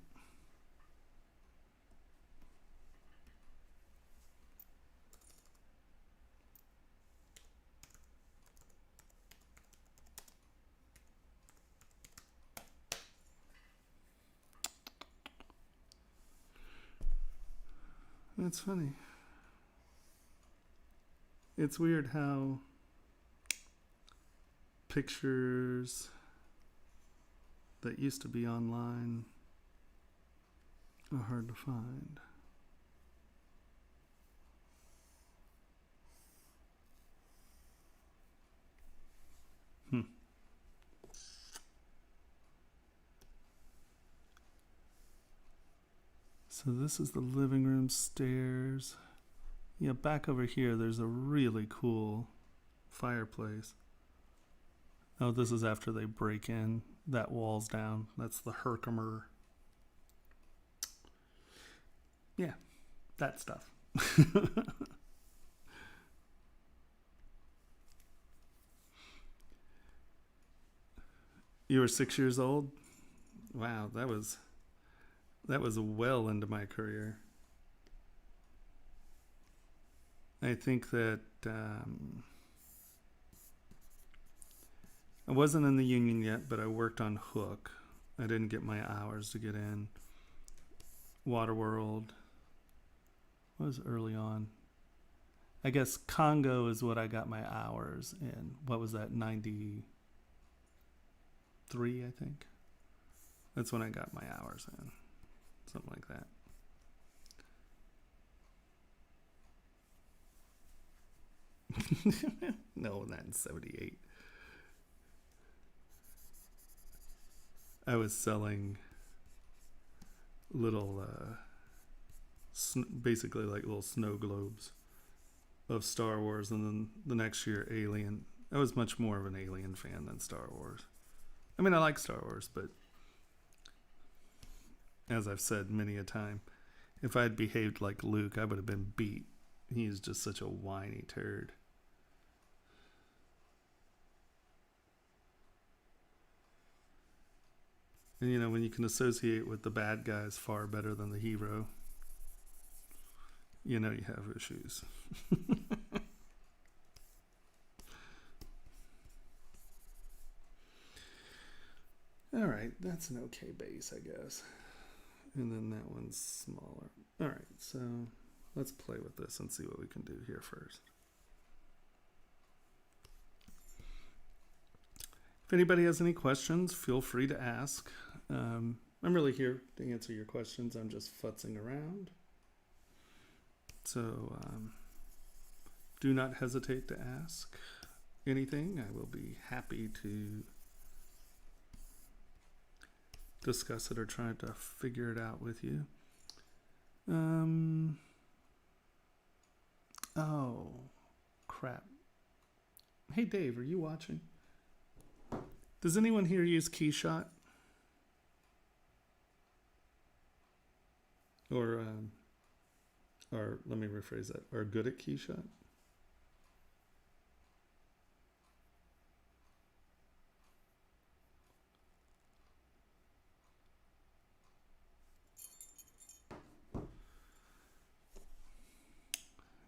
That's funny. It's weird how pictures that used to be online are hard to find. So this is the living room stairs. Yeah, back over here, there's a really cool fireplace. Oh, this is after they break in. That wall's down. That's the Herkimer. Yeah, that stuff. You were 6 years old? Wow, that was well into my career. I think that I wasn't in the union yet, but I worked on Hook. I didn't get my hours to get in. Waterworld was early on. I guess Congo is what I got my hours in. What was that, 93, I think? That's when I got my hours in. Something like that. No, not in 78. I was selling little, basically like little snow globes of Star Wars, and then the next year Alien. I was much more of an Alien fan than Star Wars. I mean, I like Star Wars, but as I've said many a time, if I had behaved like Luke, I would have been beat. He's just such a whiny turd. And you know, when you can associate with the bad guys far better than the hero, you know you have issues. All right, that's an okay base, I guess. And then that one's smaller. All right, so let's play with this and see what we can do here first. If anybody has any questions, feel free to ask. I'm really here to answer your questions. I'm just futzing around. So do not hesitate to ask anything. I will be happy to discuss it or try to figure it out with you. Oh, crap. Hey, Dave, are you watching? Does anyone here use Keyshot? Or let me rephrase that. Are good at Keyshot?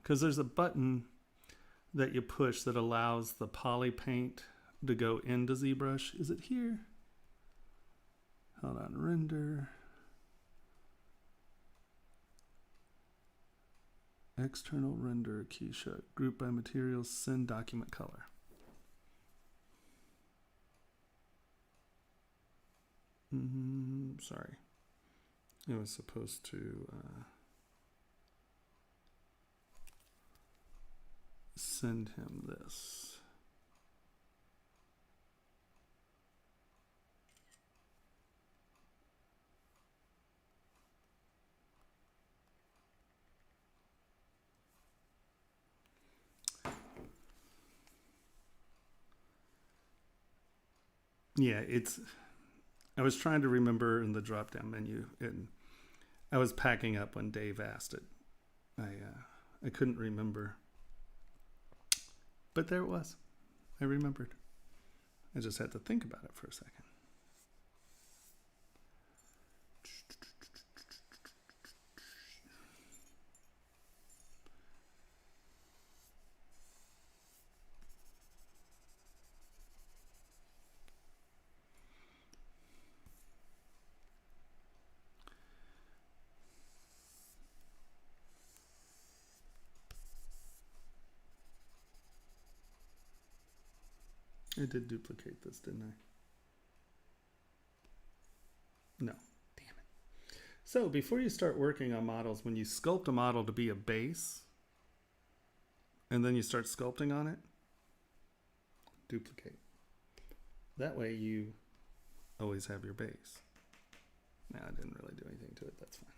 because there's a button that you push that allows the poly paint to go into ZBrush. Is it here? Hold on, render. External render, key shut, group by materials, send document color. Sorry. I was supposed to send him this. Yeah, I was trying to remember in the drop-down menu, and I was packing up when Dave asked it. I couldn't remember. But there it was. I remembered. I just had to think about it for a second. I did duplicate this, didn't I? No. Damn it. So before you start working on models, when you sculpt a model to be a base, and then you start sculpting on it, duplicate. That way you always have your base. Now, I didn't really do anything to it. That's fine.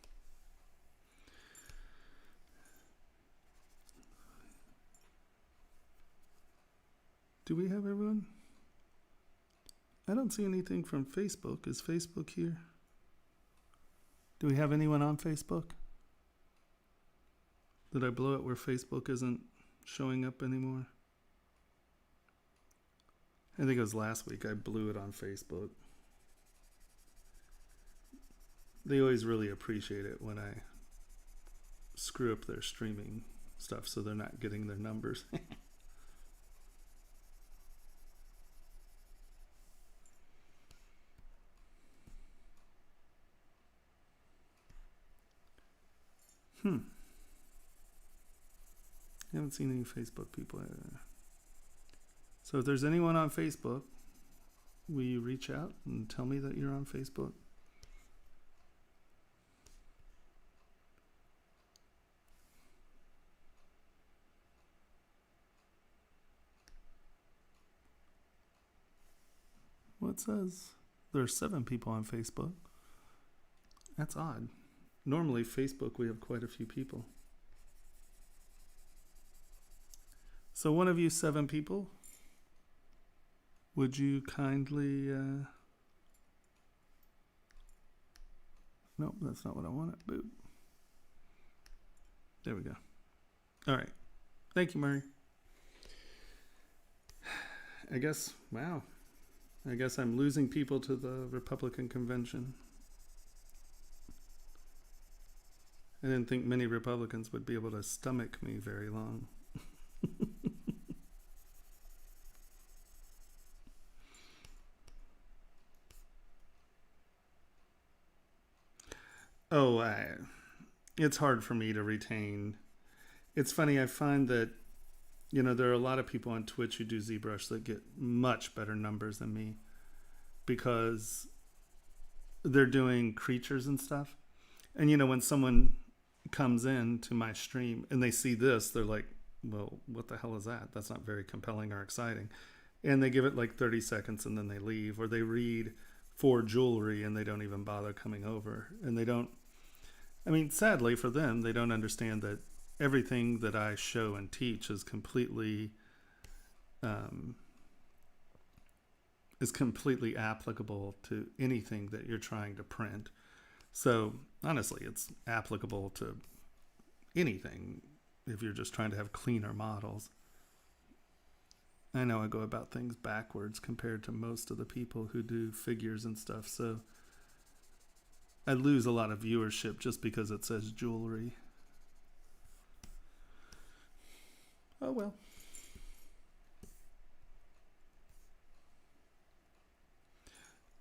Do we have everyone? I don't see anything from Facebook. Is Facebook here? Do we have anyone on Facebook? Did I blow it where Facebook isn't showing up anymore? I think it was last week I blew it on Facebook. They always really appreciate it when I screw up their streaming stuff so they're not getting their numbers. I haven't seen any Facebook people. So if there's anyone on Facebook, will you reach out and tell me that you're on Facebook? Well, it says there are 7 people on Facebook. That's odd. Normally, Facebook, we have quite a few people. So one of you 7 people, would you kindly... Nope, that's not what I wanted. Boop. There we go. All right. Thank you, Murray. I guess, wow. I guess I'm losing people to the Republican convention. I didn't think many Republicans would be able to stomach me very long. It's hard for me to retain. It's funny, I find that, there are a lot of people on Twitch who do ZBrush that get much better numbers than me because they're doing creatures and stuff. And, when someone comes in to my stream and they see this, they're like, well, what the hell is that? That's not very compelling or exciting. And they give it like 30 seconds and then they leave, or they read for jewelry and they don't even bother coming over. And they don't, sadly for them, they don't understand that everything that I show and teach is completely applicable to anything that you're trying to print. So honestly, it's applicable to anything if you're just trying to have cleaner models. I know I go about things backwards compared to most of the people who do figures and stuff, so I lose a lot of viewership just because it says jewelry. Oh, well.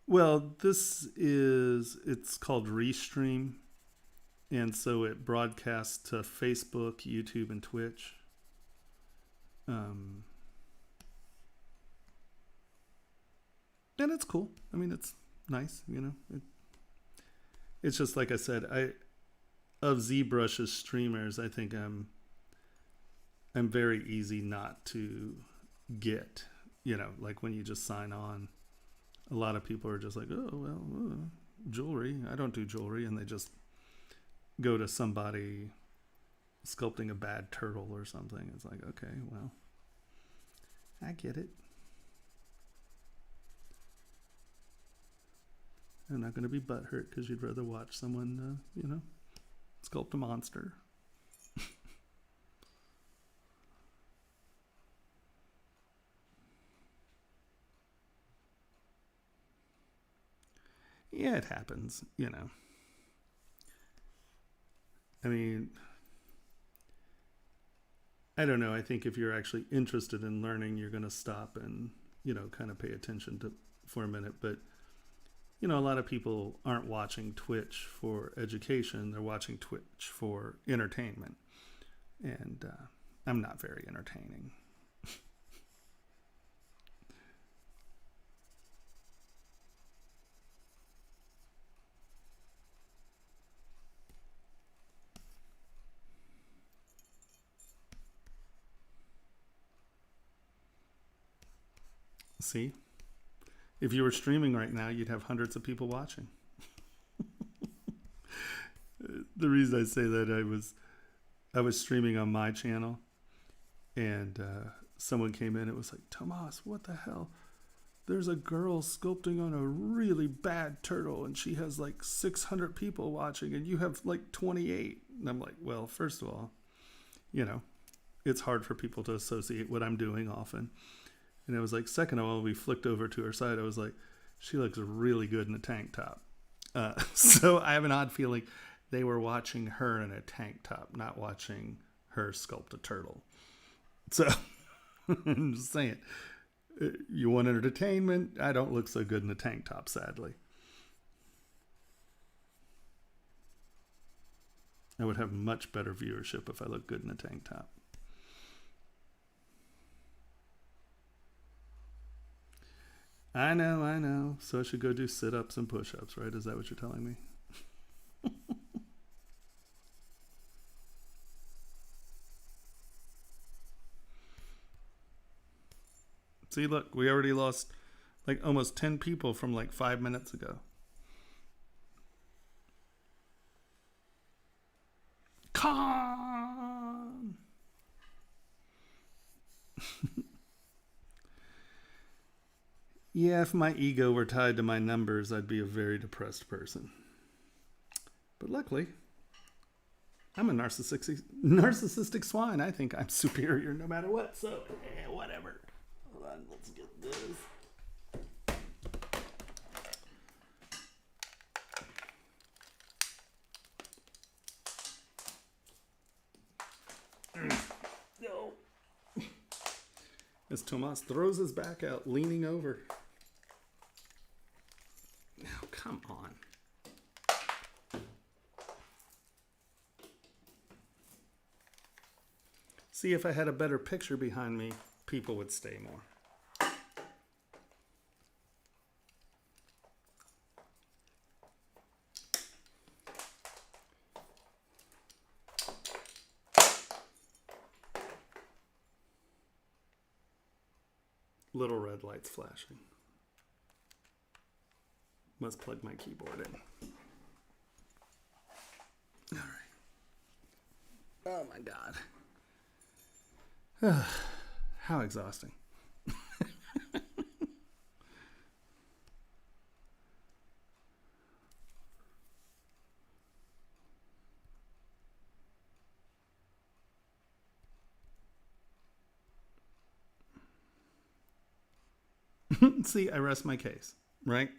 Well, it's called Restream. And so it broadcasts to Facebook, YouTube, and Twitch. And it's cool. I mean, it's nice, you know. It's just like I said, of ZBrush's streamers, I think I'm very easy not to get. You know, like when you just sign on, a lot of people are just like, oh, well, jewelry. I don't do jewelry. And they just go to somebody sculpting a bad turtle or something. It's like, okay, well, I get it. I'm not going to be butthurt because you'd rather watch someone, you know, sculpt a monster. Yeah, it happens, you know. I mean, I don't know. I think if you're actually interested in learning, you're going to stop and, you know, kind of pay attention to for a minute. But, you know, a lot of people aren't watching Twitch for education. They're watching Twitch for entertainment. And I'm not very entertaining. See? If you were streaming right now, you'd have hundreds of people watching. The reason I say that, I was streaming on my channel, and someone came in. It was like, Tomas, what the hell? There's a girl sculpting on a really bad turtle, and she has like 600 people watching, and you have like 28. And I'm like, well, first of all, you know, it's hard for people to associate what I'm doing often. And it was like, second of all, we flicked over to her side. I was like, she looks really good in a tank top. So I have an odd feeling they were watching her in a tank top, not watching her sculpt a turtle. So I'm just saying, you want entertainment? I don't look so good in a tank top, sadly. I would have much better viewership if I looked good in a tank top. I know. So I should go do sit-ups and push-ups, right? Is that what you're telling me? See, look, we already lost like almost 10 people from like 5 minutes ago. Calm. Yeah, if my ego were tied to my numbers, I'd be a very depressed person. But luckily, I'm a narcissistic swine. I think I'm superior no matter what. So, whatever. Hold on, let's get this. No. As Tomas throws his back out, leaning over. Now, come on. See, if I had a better picture behind me, people would stay more. Little red lights flashing. Must plug my keyboard in. All right. Oh my God. How exhausting. See, I rest my case, right?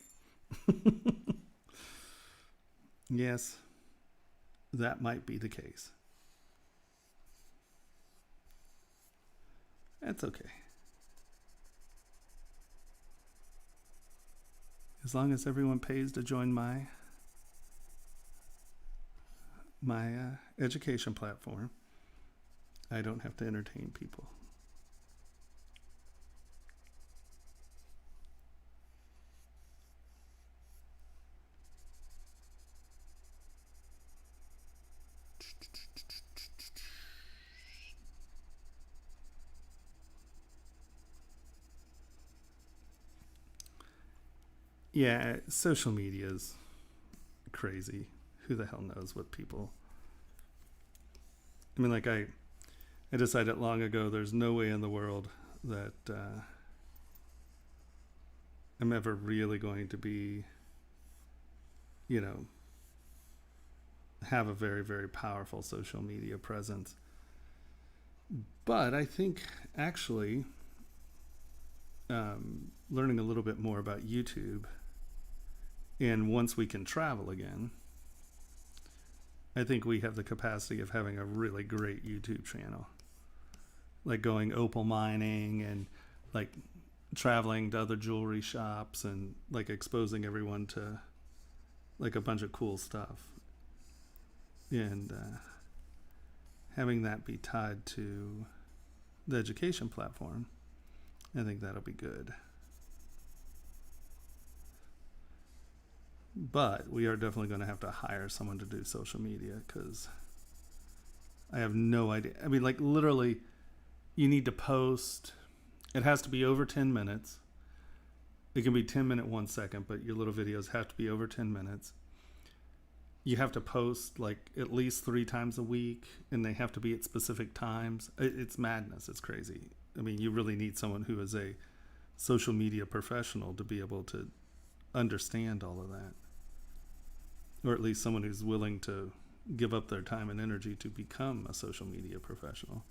Yes, that might be the case. That's okay. As long as everyone pays to join my education platform, I don't have to entertain people. Yeah, social media is crazy. Who the hell knows what people... I mean, like I decided long ago there's no way in the world that I'm ever really going to be, have a very, very powerful social media presence. But I think actually learning a little bit more about YouTube, and once we can travel again, I think we have the capacity of having a really great YouTube channel. Like going opal mining and like traveling to other jewelry shops and like exposing everyone to like a bunch of cool stuff. And having that be tied to the education platform, I think that'll be good. But we are definitely going to have to hire someone to do social media because I have no idea. I mean, like literally, you need to post. It has to be over 10 minutes. It can be 10 minute 1 second, but your little videos have to be over 10 minutes. You have to post like at least 3 times a week, and they have to be at specific times. It's madness. It's crazy. I mean, you really need someone who is a social media professional to be able to understand all of that. Or at least someone who's willing to give up their time and energy to become a social media professional.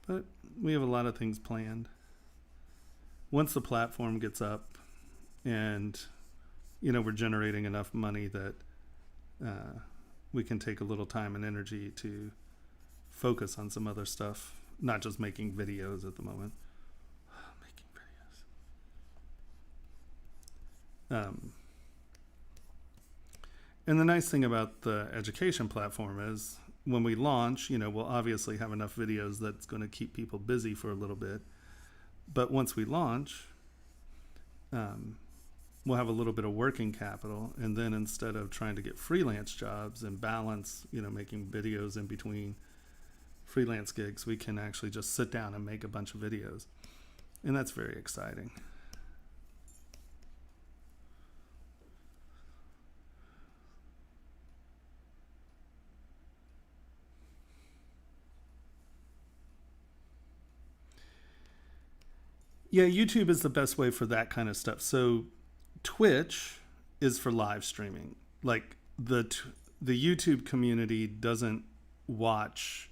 But we have a lot of things planned. Once the platform gets up and, we're generating enough money that we can take a little time and energy to focus on some other stuff, not just making videos at the moment. Making videos. And the nice thing about the education platform is when we launch, we'll obviously have enough videos that's going to keep people busy for a little bit. But once we launch, we'll have a little bit of working capital. And then instead of trying to get freelance jobs and balance, making videos in between freelance gigs, we can actually just sit down and make a bunch of videos. And that's very exciting. Yeah, YouTube is the best way for that kind of stuff. So Twitch is for live streaming. Like the YouTube community doesn't watch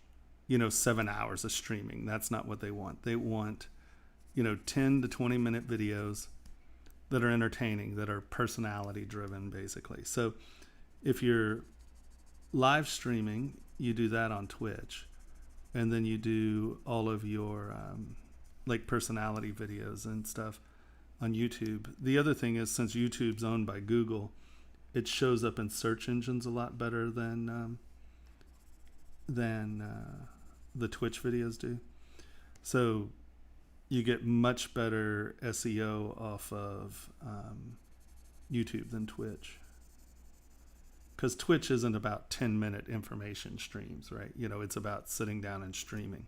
7 hours of streaming. That's not what they want. They want 10 to 20 minute videos that are entertaining, that are personality driven, basically. So if you're live streaming, you do that on Twitch, and then you do all of your like personality videos and stuff on YouTube. The other thing is, since YouTube's owned by Google, it shows up in search engines a lot better than the Twitch videos do. So you get much better SEO off of YouTube than Twitch. Because Twitch isn't about 10-minute information streams, right? It's about sitting down and streaming.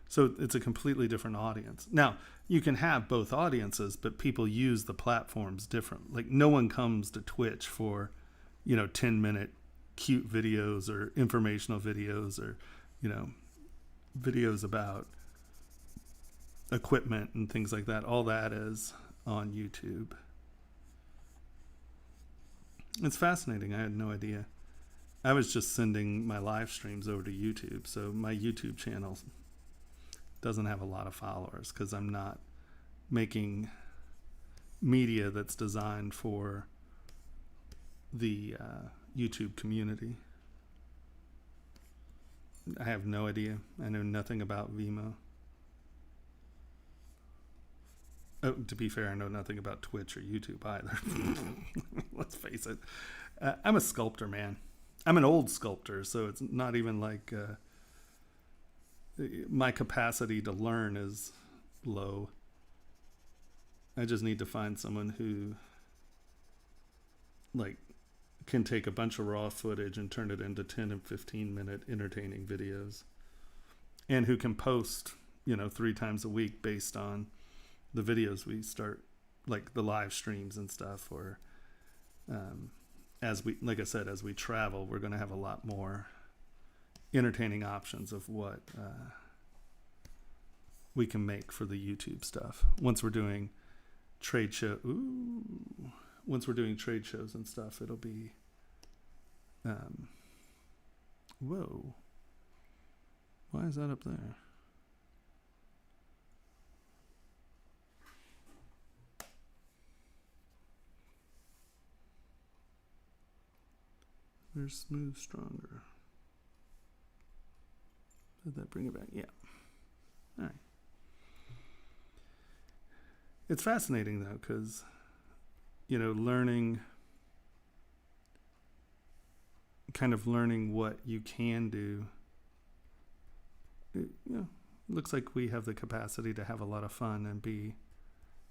So it's a completely different audience. Now, you can have both audiences, but people use the platforms different. Like no one comes to Twitch for, 10-minute cute videos or informational videos or, videos about equipment and things like that. All that is on YouTube. It's fascinating. I had no idea. I was just sending my live streams over to YouTube. So my YouTube channel doesn't have a lot of followers because I'm not making media that's designed for the YouTube community. I have no idea. I know nothing about Vimeo. Oh, to be fair, I know nothing about Twitch or YouTube either. Let's face it. I'm a sculptor, man. I'm an old sculptor, so it's not even like my capacity to learn is low. I just need to find someone who like can take a bunch of raw footage and turn it into 10 and 15 minute entertaining videos, and who can post, 3 times a week based on the videos we start, like the live streams and stuff. Or as we travel, we're going to have a lot more entertaining options of what we can make for the YouTube stuff. Once we're doing trade shows and stuff, it'll be whoa, why is that up there? Where's smooth stronger? Did that bring it back? Yeah. All right. It's fascinating though, because learning what you can do. Looks like we have the capacity to have a lot of fun and be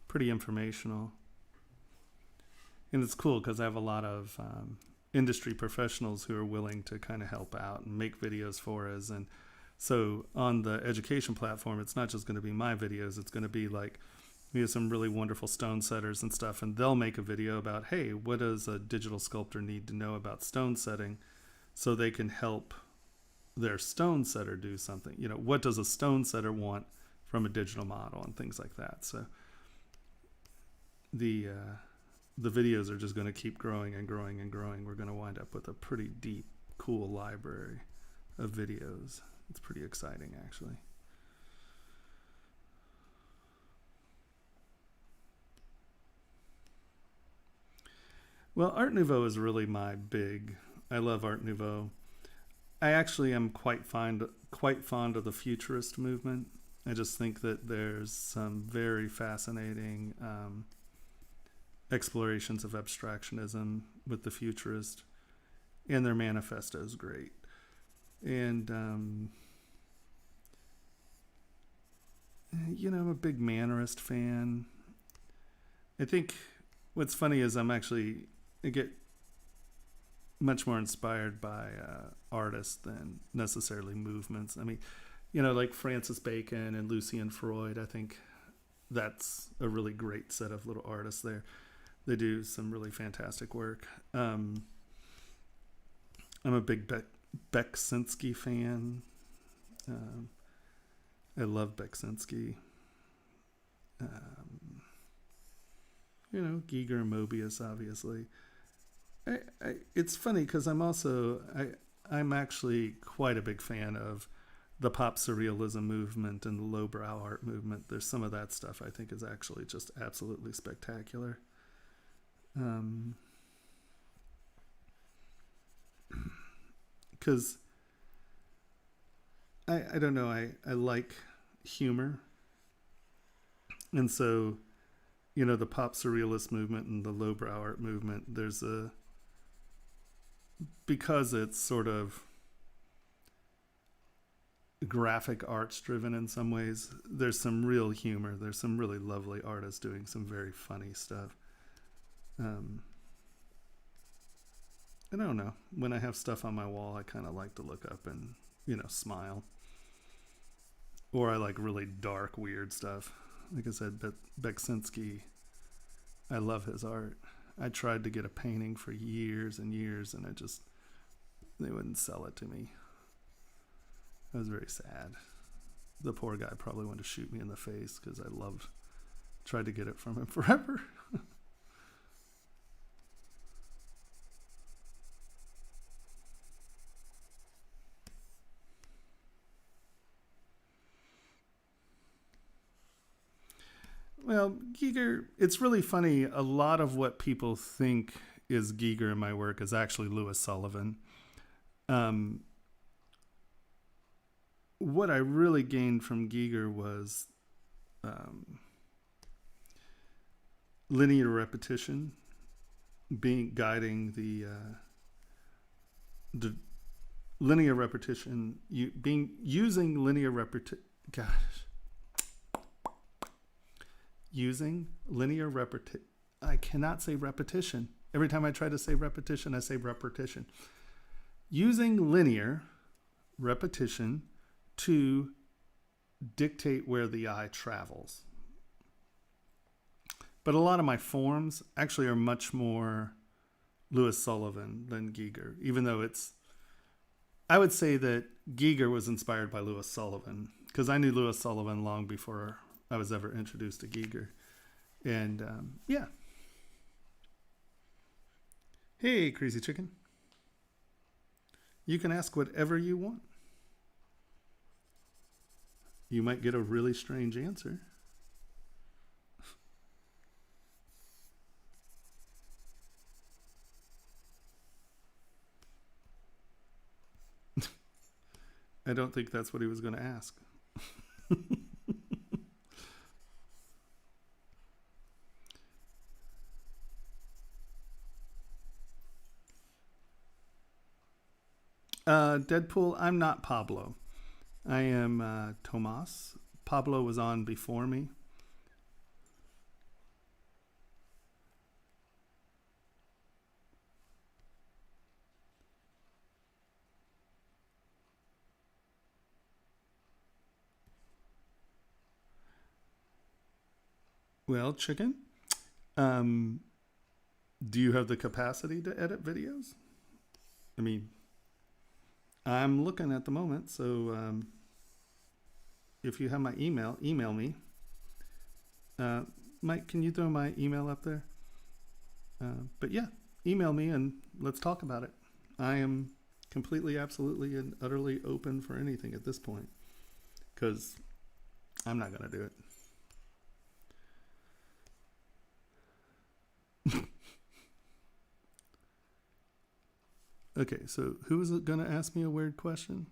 pretty informational. And it's cool because I have a lot of industry professionals who are willing to kind of help out and make videos for us. And so on the education platform, it's not just going to be my videos. It's going to be like, we have some really wonderful stone setters and stuff, and they'll make a video about, hey, what does a digital sculptor need to know about stone setting so they can help their stone setter do something. What does a stone setter want from a digital model and things like that. So the videos are just going to keep growing and growing and growing. We're going to wind up with a pretty deep, cool library of videos. It's pretty exciting, actually. Well, Art Nouveau is really I love Art Nouveau. I actually am quite fond of the futurist movement. I just think that there's some very fascinating explorations of abstractionism with the futurist, and their manifesto is great. And I'm a big Mannerist fan. I think what's funny is I get much more inspired by artists than necessarily movements. I mean, like Francis Bacon and Lucian Freud, I think that's a really great set of little artists there. They do some really fantastic work. I'm a big Beksinski fan. I love Beksinski. Giger and Mobius, obviously. It's funny because I'm actually quite a big fan of the pop surrealism movement and the lowbrow art movement. There's some of that stuff I think is actually just absolutely spectacular. Because I don't know, I like humor, and so the pop surrealist movement and the lowbrow art movement, because it's sort of graphic arts driven in some ways, there's some real humor. There's some really lovely artists doing some very funny stuff. I don't know. When I have stuff on my wall, I kind of like to look up and, smile. Or I like really dark, weird stuff. Like I said, Beksinski, I love his art. I tried to get a painting for years and years, and they wouldn't sell it to me. I was very sad. The poor guy probably wanted to shoot me in the face because tried to get it from him forever. Well, Giger, it's really funny. A lot of what people think is Giger in my work is actually Louis Sullivan. What I really gained from Giger was linear repetition, guiding the linear repetition, using linear repetition. Using linear repetition. I cannot say repetition. Every time I try to say repetition, I say repetition. Using linear repetition to dictate where the eye travels. But a lot of my forms actually are much more Louis Sullivan than Giger, even though I would say that Giger was inspired by Louis Sullivan, because I knew Louis Sullivan long before I was ever introduced to Giger. And yeah. Hey, Crazy Chicken. You can ask whatever you want. You might get a really strange answer. I don't think that's what he was going to ask. Deadpool, I'm not Pablo. I am Tomas. Pablo was on before me. Well, Chicken, do you have the capacity to edit videos? I mean, I'm looking at the moment, so if you have my email me. Mike, can you throw my email up there? But yeah, email me and let's talk about it. I am completely, absolutely, and utterly open for anything at this point, because I'm not going to do it. Okay, so who is going to ask me a weird question?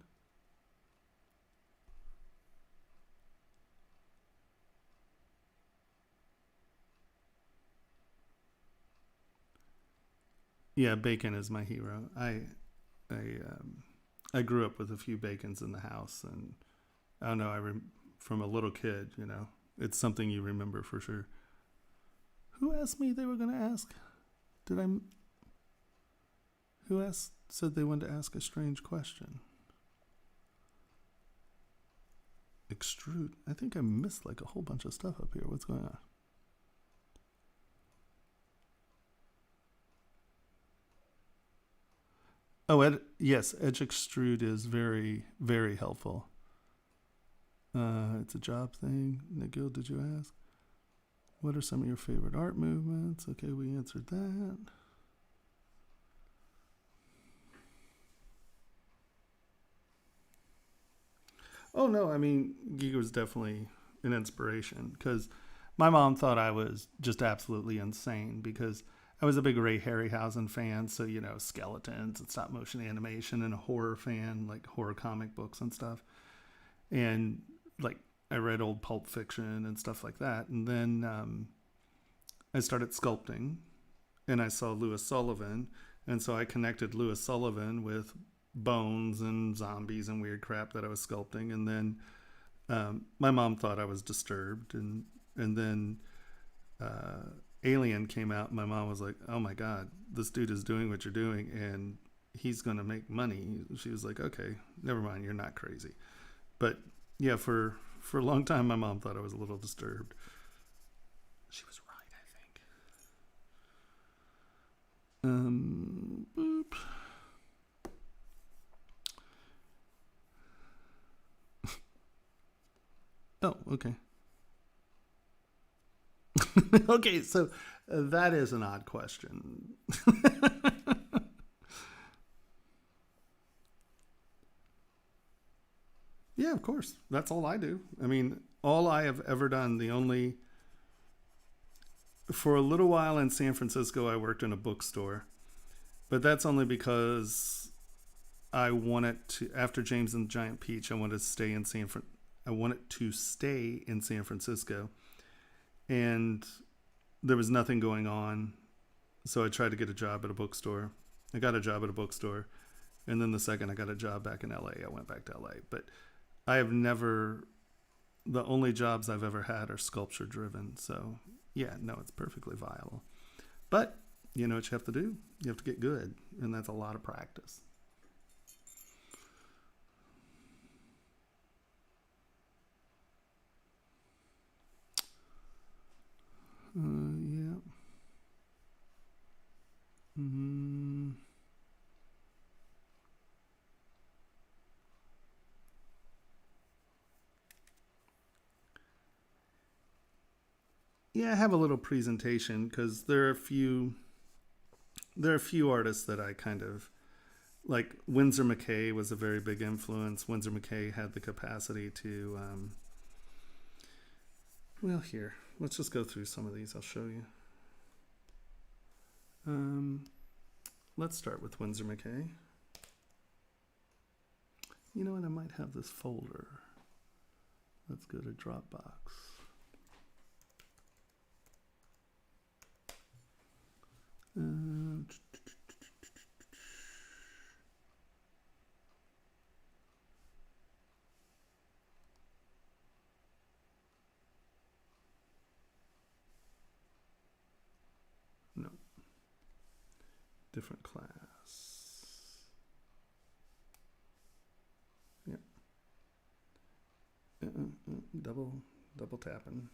Yeah, Bacon is my hero. I grew up with a few Bacons in the house, and I don't know, from a little kid, you know, it's something you remember for sure. Who asked me they were going to ask? Who said they wanted to ask a strange question? Extrude. I think I missed like a whole bunch of stuff up here. What's going on? Oh, yes, edge extrude is very, very helpful. It's a job thing. Nigel, did you ask? What are some of your favorite art movements? Okay, we answered that. Oh, no, I mean, Giga was definitely an inspiration, because my mom thought I was just absolutely insane, because I was a big Ray Harryhausen fan, so, you know, skeletons and stop motion animation, and a horror fan, like horror comic books and stuff. And, like, I read old Pulp Fiction and stuff like that. And then I started sculpting, and I saw Louis Sullivan, and so I connected Louis Sullivan with bones and zombies and weird crap that I was sculpting. And then my mom thought I was disturbed, and then Alien came out, and my mom was like, oh my god, this dude is doing what you're doing and he's gonna make money. She was like, okay, never mind, you're not crazy. But yeah, for a long time my mom thought I was a little disturbed. She was right, I think. Boop. Oh, okay. Okay, so that is an odd question. Yeah, of course. That's all I do. I mean, all I have ever done, the only For a little while in San Francisco, I worked in a bookstore, but that's only because I wanted to. After James and the Giant Peach, I wanted to stay in San Francisco, and there was nothing going on, so I tried to get a job at a bookstore. I got a job at a bookstore, and then the second I got a job back in LA, I went back to LA. But I have never. The only jobs I've ever had are sculpture driven, so yeah, no, it's perfectly viable. But you know what you have to do? You have to get good, and that's a lot of practice. Yeah. Yeah, I have a little presentation because there are a few artists that I kind of like. Winsor McCay was a very big influence. Winsor McCay had the capacity to well, here, let's just go through some of these. I'll show you. Let's start with Winsor McCay. You know what? I might have this folder. Let's go to Dropbox. No. Different class. Yeah. Double tapping.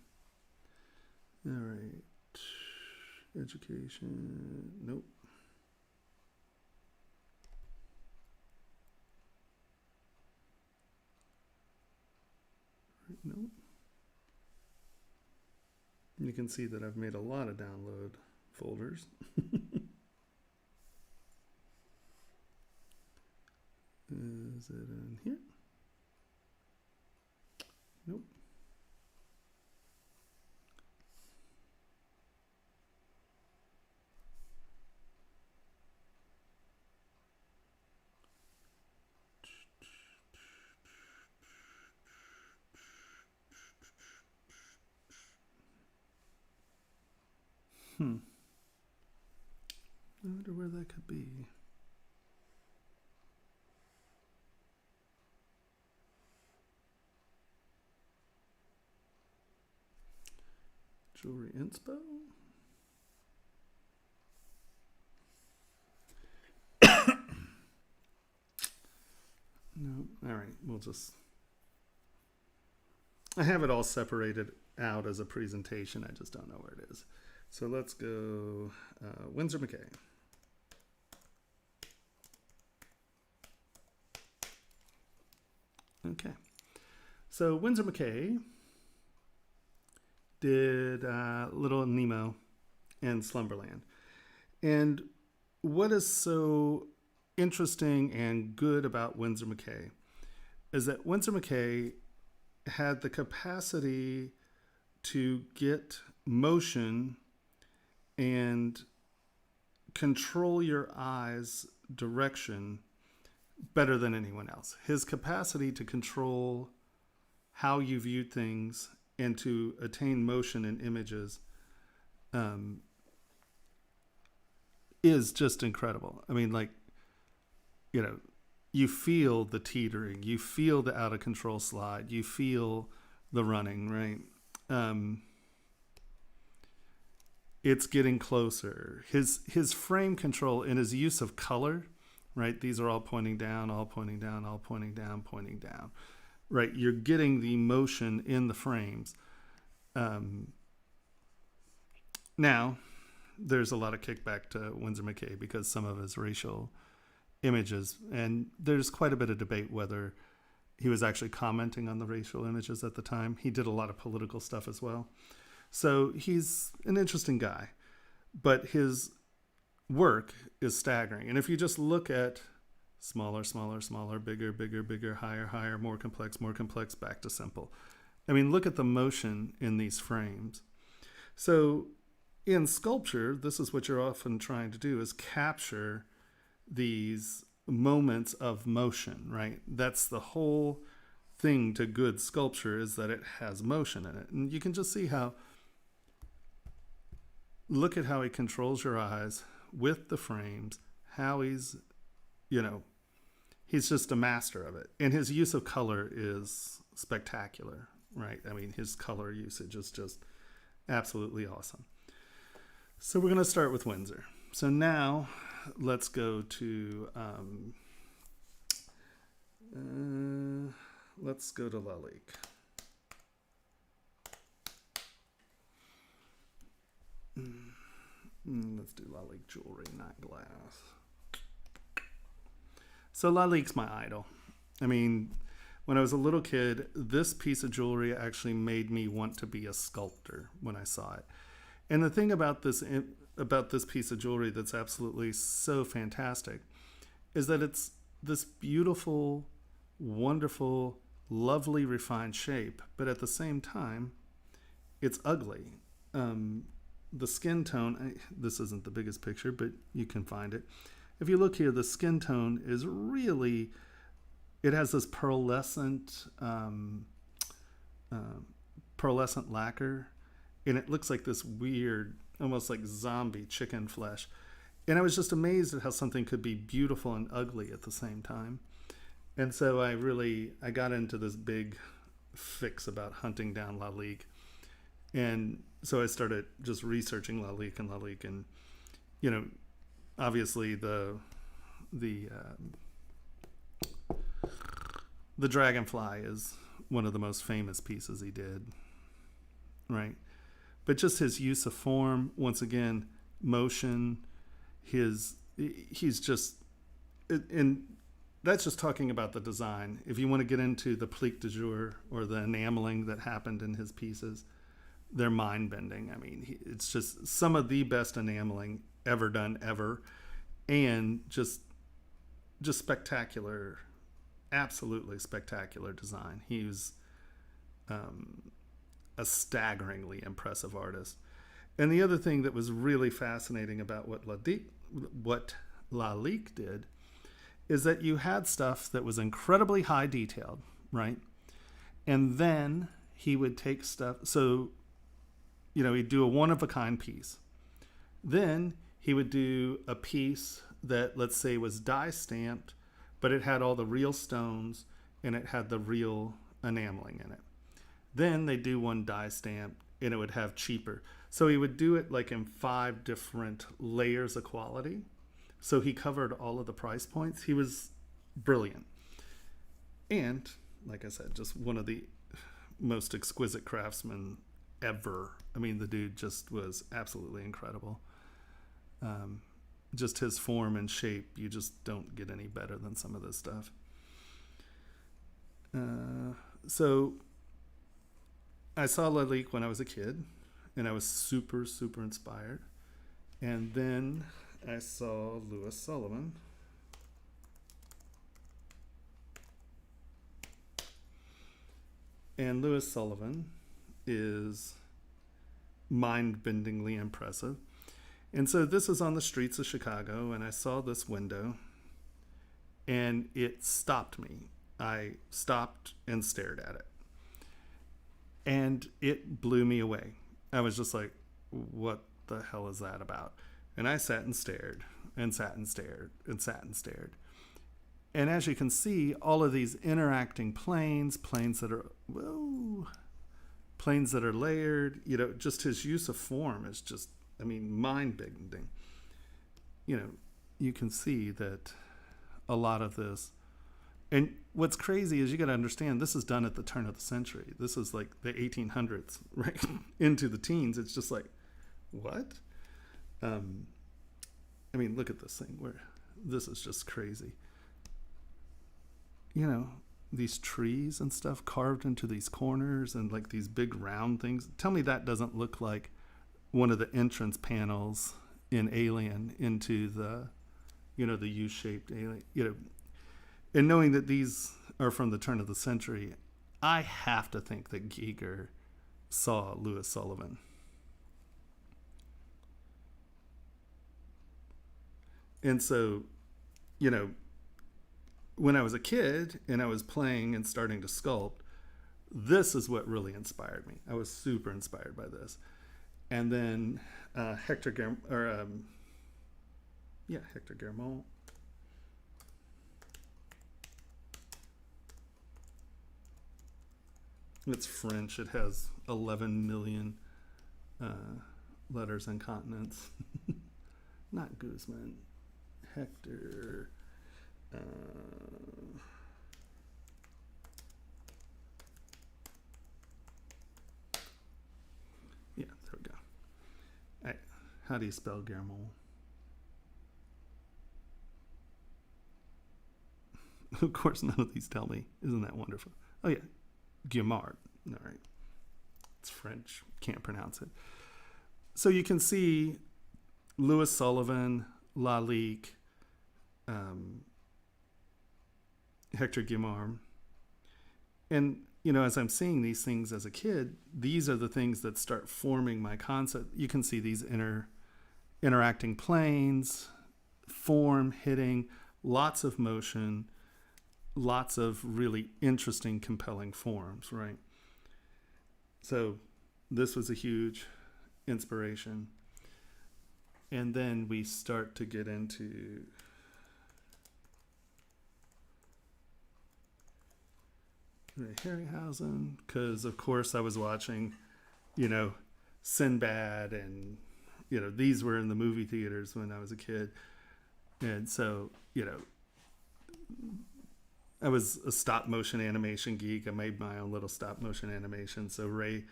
All right. Education. Nope. Nope. You can see that I've made a lot of download folders. Is it in here? Nope. I wonder where that could be. Jewelry inspo? No. All right. We'll just. I have it all separated out as a presentation. I just don't know where it is. So let's go Winsor McCay. Okay. So Winsor McCay did Little Nemo and Slumberland. And what is so interesting and good about Winsor McCay is that Winsor McCay had the capacity to get motion and control your eye's direction better than anyone else. His capacity to control how you viewed things and to attain motion in images is just incredible. I mean, like, you know, you feel the teetering, you feel the out of control slide, you feel the running, right? It's getting closer. His frame control and his use of color, right? These are all pointing down, all pointing down, all pointing down, pointing down, right? You're getting the motion in the frames. Now, there's a lot of kickback to Winsor McCay because some of his racial images, and there's quite a bit of debate whether he was actually commenting on the racial images at the time. He did a lot of political stuff as well. So he's an interesting guy, but his work is staggering. And if you just look at smaller, smaller, smaller, bigger, bigger, bigger, higher, higher, more complex, back to simple. I mean, look at the motion in these frames. So in sculpture, this is what you're often trying to do, is capture these moments of motion, right? That's the whole thing to good sculpture, is that it has motion in it. And you can just see how, look at how he controls your eyes with the frames, how he's, he's just a master of it. And his use of color is spectacular, right? I mean, his color usage is just absolutely awesome. So we're going to start with Windsor. So now let's go to Lalique. Let's do Lalique jewelry, not glass. So Lalique's my idol. I mean, when I was a little kid, this piece of jewelry actually made me want to be a sculptor when I saw it. And the thing about this piece of jewelry that's absolutely so fantastic is that it's this beautiful, wonderful, lovely, refined shape, but at the same time, it's ugly. The skin tone, this isn't the biggest picture, but you can find it. If you look here, the skin tone is really, it has this pearlescent lacquer, and it looks like this weird, almost like zombie chicken flesh. And I was just amazed at how something could be beautiful and ugly at the same time. And so I got into this big fix about hunting down Lalique. And so I started just researching Lalique, and obviously the dragonfly is one of the most famous pieces he did, right? But just his use of form, once again, motion, he's just, and that's just talking about the design. If you want to get into the plique de jour or the enameling that happened in his pieces, they're mind-bending. I mean, it's just some of the best enameling ever done, ever. And just spectacular, absolutely spectacular design. He was a staggeringly impressive artist. And the other thing that was really fascinating about what Lalique did is that you had stuff that was incredibly high detailed, right? And then he would take stuff, so, he'd do a one-of-a-kind piece. Then he would do a piece that, let's say, was die stamped, but it had all the real stones and it had the real enameling in it. Then they do one die stamped and it would have cheaper. So he would do it like in 5 different layers of quality. So he covered all of the price points. He was brilliant. And, like I said, just one of the most exquisite craftsmen ever. I mean, the dude just was absolutely incredible. Just his form and shape, you just don't get any better than some of this stuff. So I saw Lalique when I was a kid, and I was super, super inspired. And then I saw Louis Sullivan. And Louis Sullivan is mind-bendingly impressive. And so this is on the streets of Chicago, and I saw this window, and it stopped me. I stopped and stared at it. And it blew me away. I was just like, what the hell is that about? And I sat and stared, and sat and stared, and sat and stared. And as you can see, all of these interacting planes that are layered, just his use of form is just, mind-bending. You can see that a lot of this, and what's crazy is you got to understand, this is done at the turn of the century. This is like the 1800s, right? Into the teens. It's just like, what? Look at this thing. This is just crazy. These trees and stuff carved into these corners and like these big round things. Tell me that doesn't look like one of the entrance panels in Alien into the, the U-shaped alien, and knowing that these are from the turn of the century, I have to think that Giger saw Louis Sullivan. And so, you know, when I was a kid and I was playing and starting to sculpt, this is what really inspired me. I was super inspired by this. And then Hector Guillemot. It's French. It has 11 million letters and continents. Not Guzman. Hector. Yeah, there we go. All right. How do you spell Guillemot? Of course, none of these tell me. Isn't that wonderful? Oh, yeah. Guillemard. All right. It's French. Can't pronounce it. So you can see Louis Sullivan, Lalique, Hector Guillemard. And, you know, as I'm seeing these things as a kid, these are the things that start forming my concept. You can see these interacting planes, form, hitting, lots of motion, lots of really interesting, compelling forms, right? So this was a huge inspiration. And then we start to get into Harryhausen, because of course I was watching, you know, Sinbad, and, you know, these were in the movie theaters when I was a kid. And so, you know, I was a stop motion animation geek. I made my own little stop motion animation. So Ray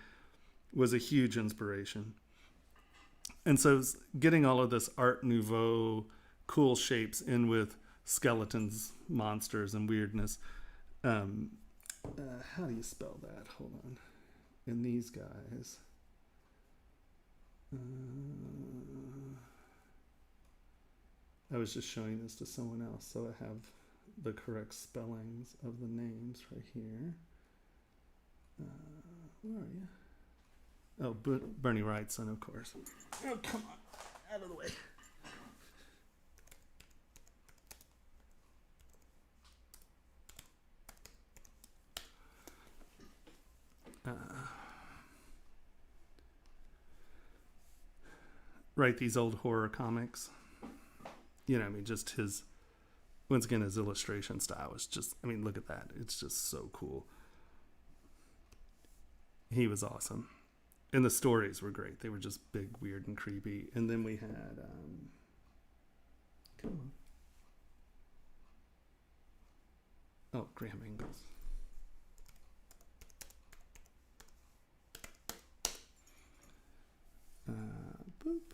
was a huge inspiration. And so getting all of this Art Nouveau cool shapes in with skeletons, monsters, and weirdness. How do you spell that? Hold on. And these guys. I was just showing this to someone else, so I have the correct spellings of the names right here. Where are you? Oh, Bernie Wrightson, of course. Oh, come on. Out of the way. Write these old horror comics. You know, I mean, just his, once again, his illustration style is just, I mean, look at that. It's just so cool. He was awesome. And the stories were great. They were just big, weird, and creepy. And then we had, come on. Oh, Graham Ingalls. Boop.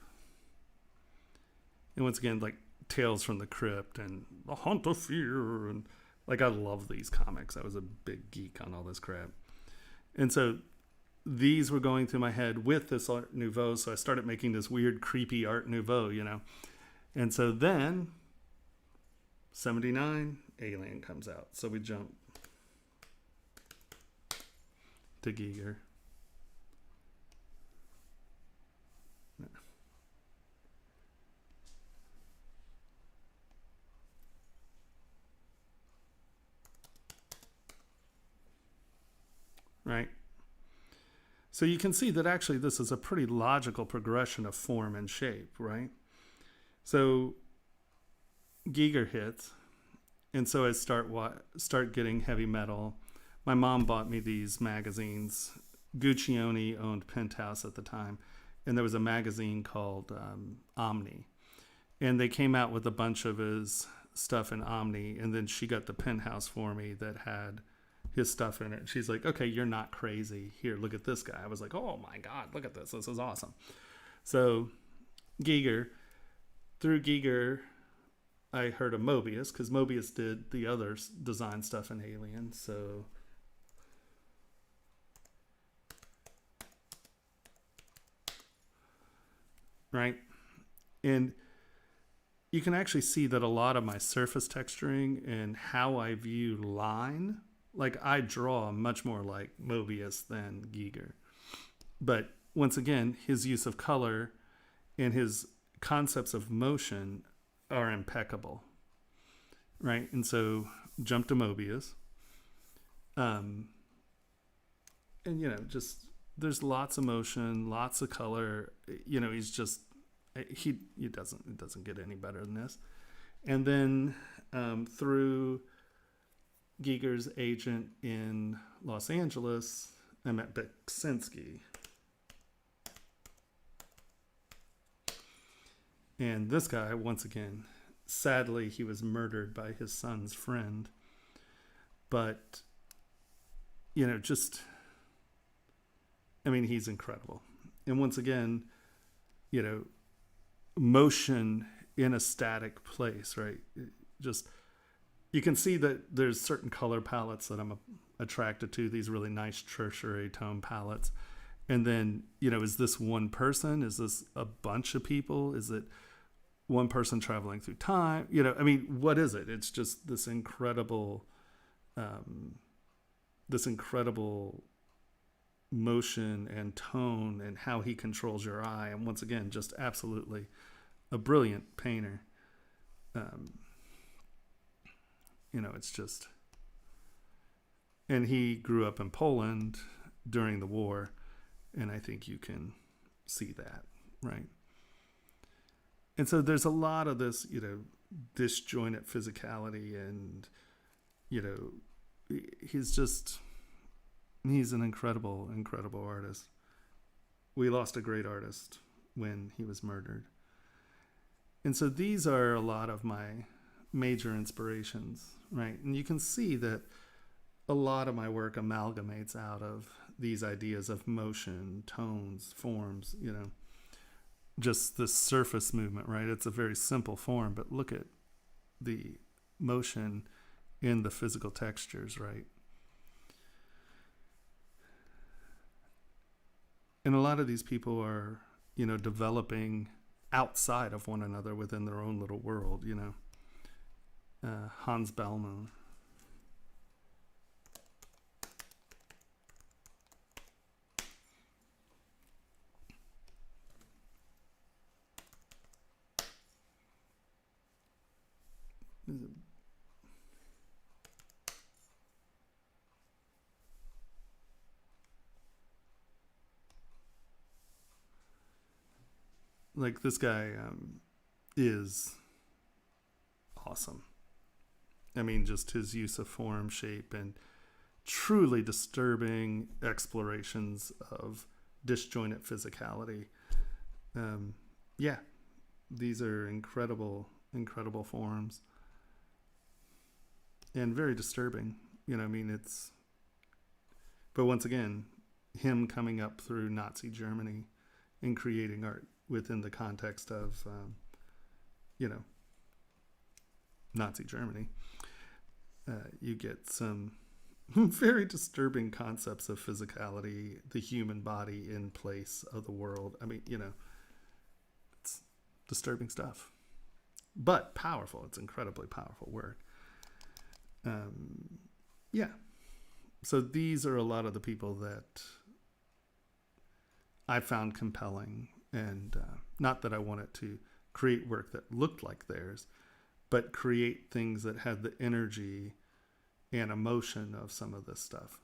And once again, like Tales from the Crypt and The Haunt of Fear. And like, I love these comics. I was a big geek on all this crap. And so these were going through my head with this Art Nouveau. So I started making this weird, creepy Art Nouveau, you know. And so then, 79, Alien comes out. So we jump to Giger. Right? So you can see that actually this is a pretty logical progression of form and shape, right? So Giger hits, and so I start getting heavy metal. My mom bought me these magazines. Guccione owned Penthouse at the time, and there was a magazine called Omni, and they came out with a bunch of his stuff in Omni, and then she got the Penthouse for me that had his stuff in it. She's like, okay, you're not crazy. Here, look at this guy. I was like, oh my God, look at this. This is awesome. So Giger, through Giger, I heard of Mobius, because Mobius did the other design stuff in Alien. So right. And you can actually see that a lot of my surface texturing and how I view line, like I draw much more like Mobius than Giger. But once again, his use of color and his concepts of motion are impeccable, right? And so jump to Mobius. And just there's lots of motion, lots of color. He's just it doesn't get any better than this. And then through Giger's agent in Los Angeles, I met Beksinski. And this guy, once again, sadly, he was murdered by his son's friend. But, he's incredible. And once again, motion in a static place, right? You can see that there's certain color palettes that I'm attracted to, these really nice tertiary tone palettes. And then, is this one person? Is this a bunch of people? Is it one person traveling through time? What is it? It's just this incredible motion and tone and how he controls your eye. And once again, just absolutely a brilliant painter. It's just, and he grew up in Poland during the war, and I think you can see that, right? And so there's a lot of this, disjointed physicality, and, he's an incredible, incredible artist. We lost a great artist when he was murdered. And so these are a lot of my major inspirations, right? And you can see that a lot of my work amalgamates out of these ideas of motion, tones, forms, just the surface movement, right? It's a very simple form, but look at the motion in the physical textures, right? And a lot of these people are, developing outside of one another within their own little world, Hans Bellman. Like this guy is awesome. Just his use of form, shape, and truly disturbing explorations of disjointed physicality. These are incredible, incredible forms. And very disturbing. But once again, him coming up through Nazi Germany and creating art within the context of, Nazi Germany. You get some very disturbing concepts of physicality, the human body in place of the world. It's disturbing stuff, but powerful. It's incredibly powerful work. So these are a lot of the people that I found compelling, and not that I wanted to create work that looked like theirs, but create things that had the energy and emotion of some of this stuff,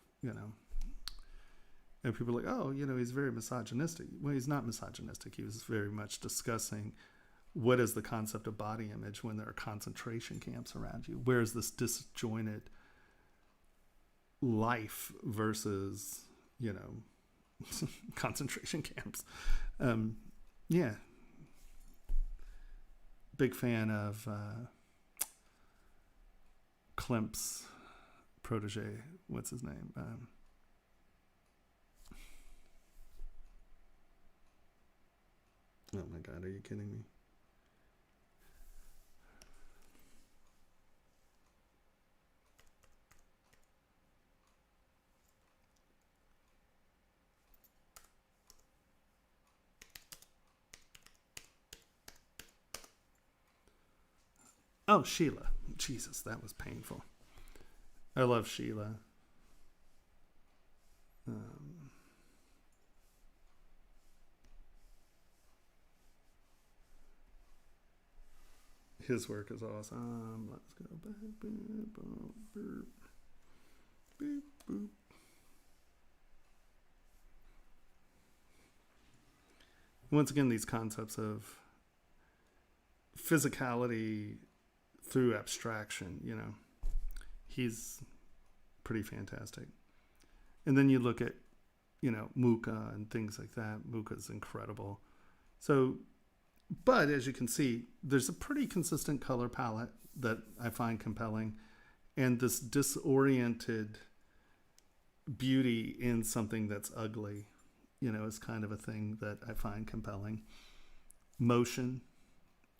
And people are like, oh, he's very misogynistic. Well, he's not misogynistic. He was very much discussing what is the concept of body image when there are concentration camps around you. Where is this disjointed life versus, concentration camps? Big fan of Klimt's protege. What's his name? Oh my God, are you kidding me? Oh, Sheila. Jesus, that was painful. I love Sheila. His work is awesome. Let's go back. Boop, boop, boop, boop. Once again, these concepts of physicality through abstraction, you know, he's pretty fantastic. And then you look at, you know, Muka and things like that. Muka's incredible. So, but as you can see, there's a pretty consistent color palette that I find compelling, and this disoriented beauty in something that's ugly, you know, is kind of a thing that I find compelling. Motion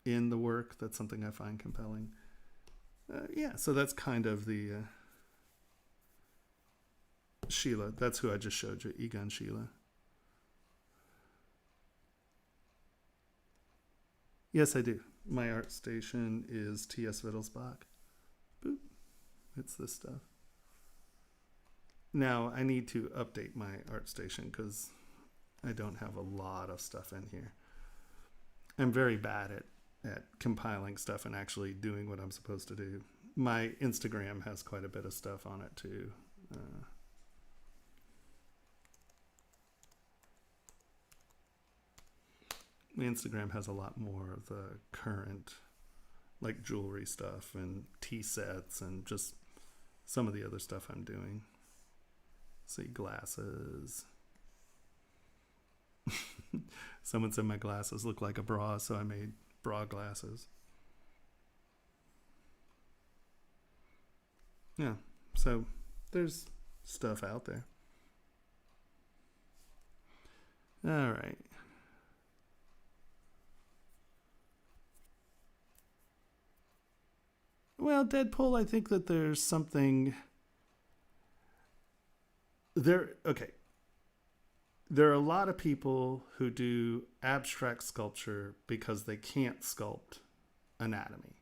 in the work, that's something I find compelling. Yeah, so that's kind of the Sheila. That's who I just showed you, Egon Sheila. Yes, I do. My art station is T.S. Wittelsbach. Boop. It's this stuff. Now, I need to update my art station because I don't have a lot of stuff in here. I'm very bad at compiling stuff and actually doing what I'm supposed to do. My Instagram has quite a bit of stuff on it too. My Instagram has a lot more of the current, like jewelry stuff and tea sets and just some of the other stuff I'm doing. See, glasses. Someone said my glasses look like a bra, so I made bra glasses. Yeah, so there's stuff out there. All right. Well, Deadpool, I think that there's something there. Okay. There are a lot of people who do abstract sculpture because they can't sculpt anatomy,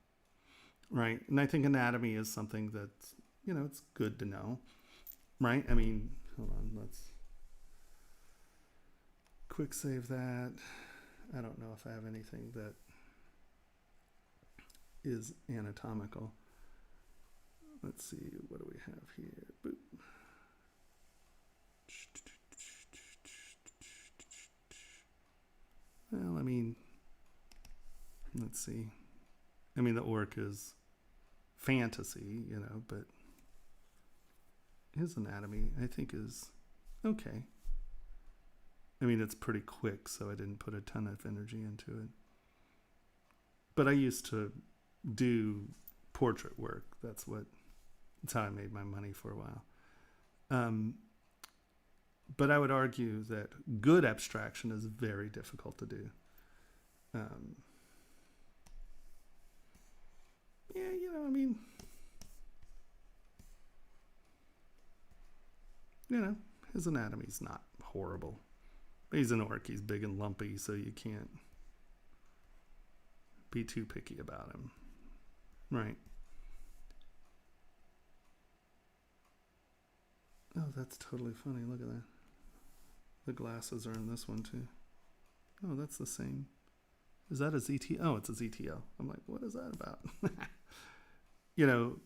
right? And I think anatomy is something that's, you know, it's good to know, right? I mean, hold on, let's quick save that. I don't know if I have anything that is anatomical. Let's see, what do we have here? Boop. Well, I mean, let's see. I mean, the orc is fantasy, you know, but his anatomy, I think, is okay. I mean, it's pretty quick, so I didn't put a ton of energy into it. But I used to do portrait work. That's how I made my money for a while. But I would argue that good abstraction is very difficult to do. Yeah, you know, I mean, you know, his anatomy's not horrible. But he's an orc. He's big and lumpy, so you can't be too picky about him. Right. Oh, that's totally funny. Look at that. The glasses are in this one too. Oh, that's the same. Is that a ZT? Oh, it's a ZTL. I'm like, what is that about? You know,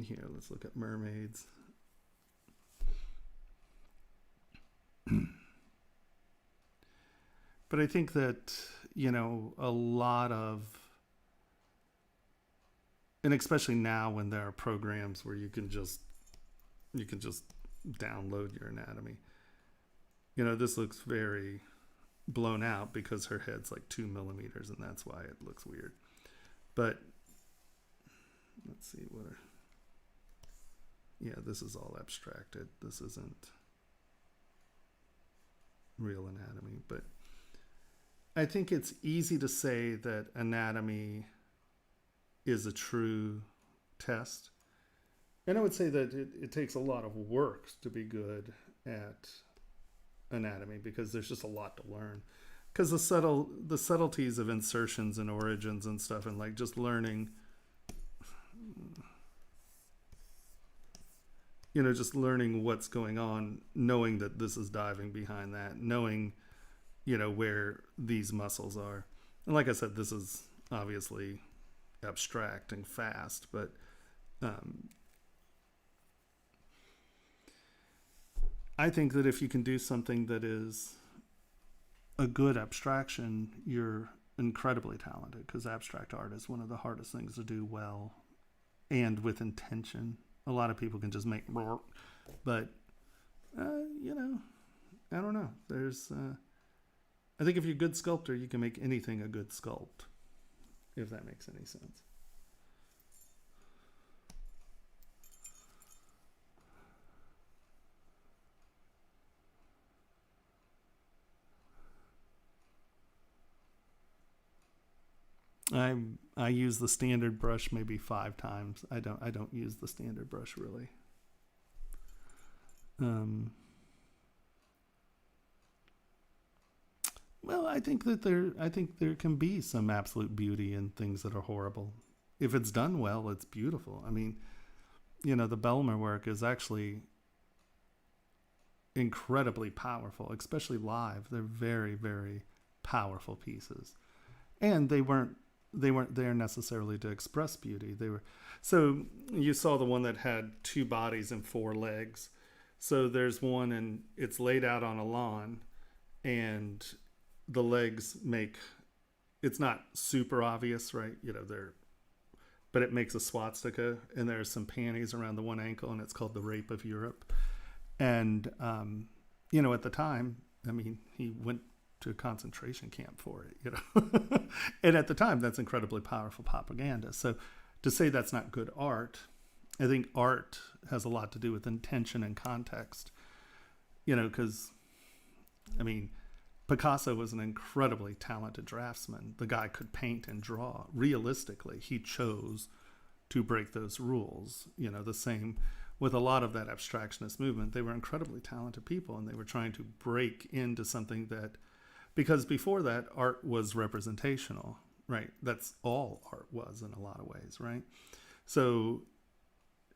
here, let's look at mermaids. But I think that, you know, a lot of, and especially now when there are programs where you can just download your anatomy. You know, this looks very blown out because her head's like 2 millimeters, and that's why it looks weird. But let's see yeah, this is all abstracted. This isn't real anatomy, but I think it's easy to say that anatomy is a true test. And I would say that it takes a lot of work to be good at anatomy because there's just a lot to learn. Because the subtleties of insertions and origins and stuff, and like just learning, you know, just learning what's going on, knowing that this is diving behind that, knowing, you know, where these muscles are. And like I said, this is obviously abstract and fast, but I think that if you can do something that is a good abstraction, you're incredibly talented, because abstract art is one of the hardest things to do well and with intention. A lot of people can just make, but you know, I don't know. There's, I think if you're a good sculptor, you can make anything a good sculpt, if that makes any sense. I use the standard brush maybe 5 times. I don't use the standard brush really. Well, I think there can be some absolute beauty in things that are horrible. If it's done well, it's beautiful. I mean, you know, the Bellmer work is actually incredibly powerful, especially live. They're very, very powerful pieces. And they weren't there necessarily to express beauty. They were, so you saw the one that had 2 bodies and 4 legs. So there's one and it's laid out on a lawn, and the legs make, it's not super obvious, right? You know, but it makes a swastika, and there's some panties around the one ankle, and it's called The Rape of Europe. And you know, at the time, I mean, he went to a concentration camp for it, you know. And at the time, that's incredibly powerful propaganda. So to say that's not good art, I think art has a lot to do with intention and context, you know, because, I mean, Picasso was an incredibly talented draftsman. The guy could paint and draw. Realistically, he chose to break those rules. You know, the same with a lot of that abstractionist movement. They were incredibly talented people, and they were trying to break into something that, because before that, art was representational, right? That's all art was in a lot of ways, right? So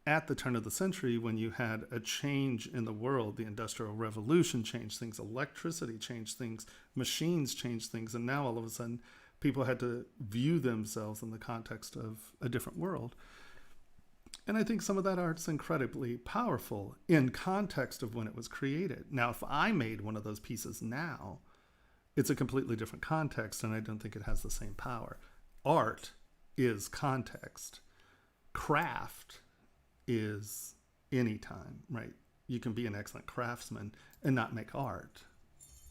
at the turn of the century, when you had a change in the world, the Industrial Revolution changed things, electricity changed things, machines changed things, and now all of a sudden people had to view themselves in the context of a different world. And I think some of that art's incredibly powerful in context of when it was created. Now, if I made one of those pieces now, it's a completely different context, and I don't think it has the same power. Art is context. Craft is anytime, right? You can be an excellent craftsman and not make art,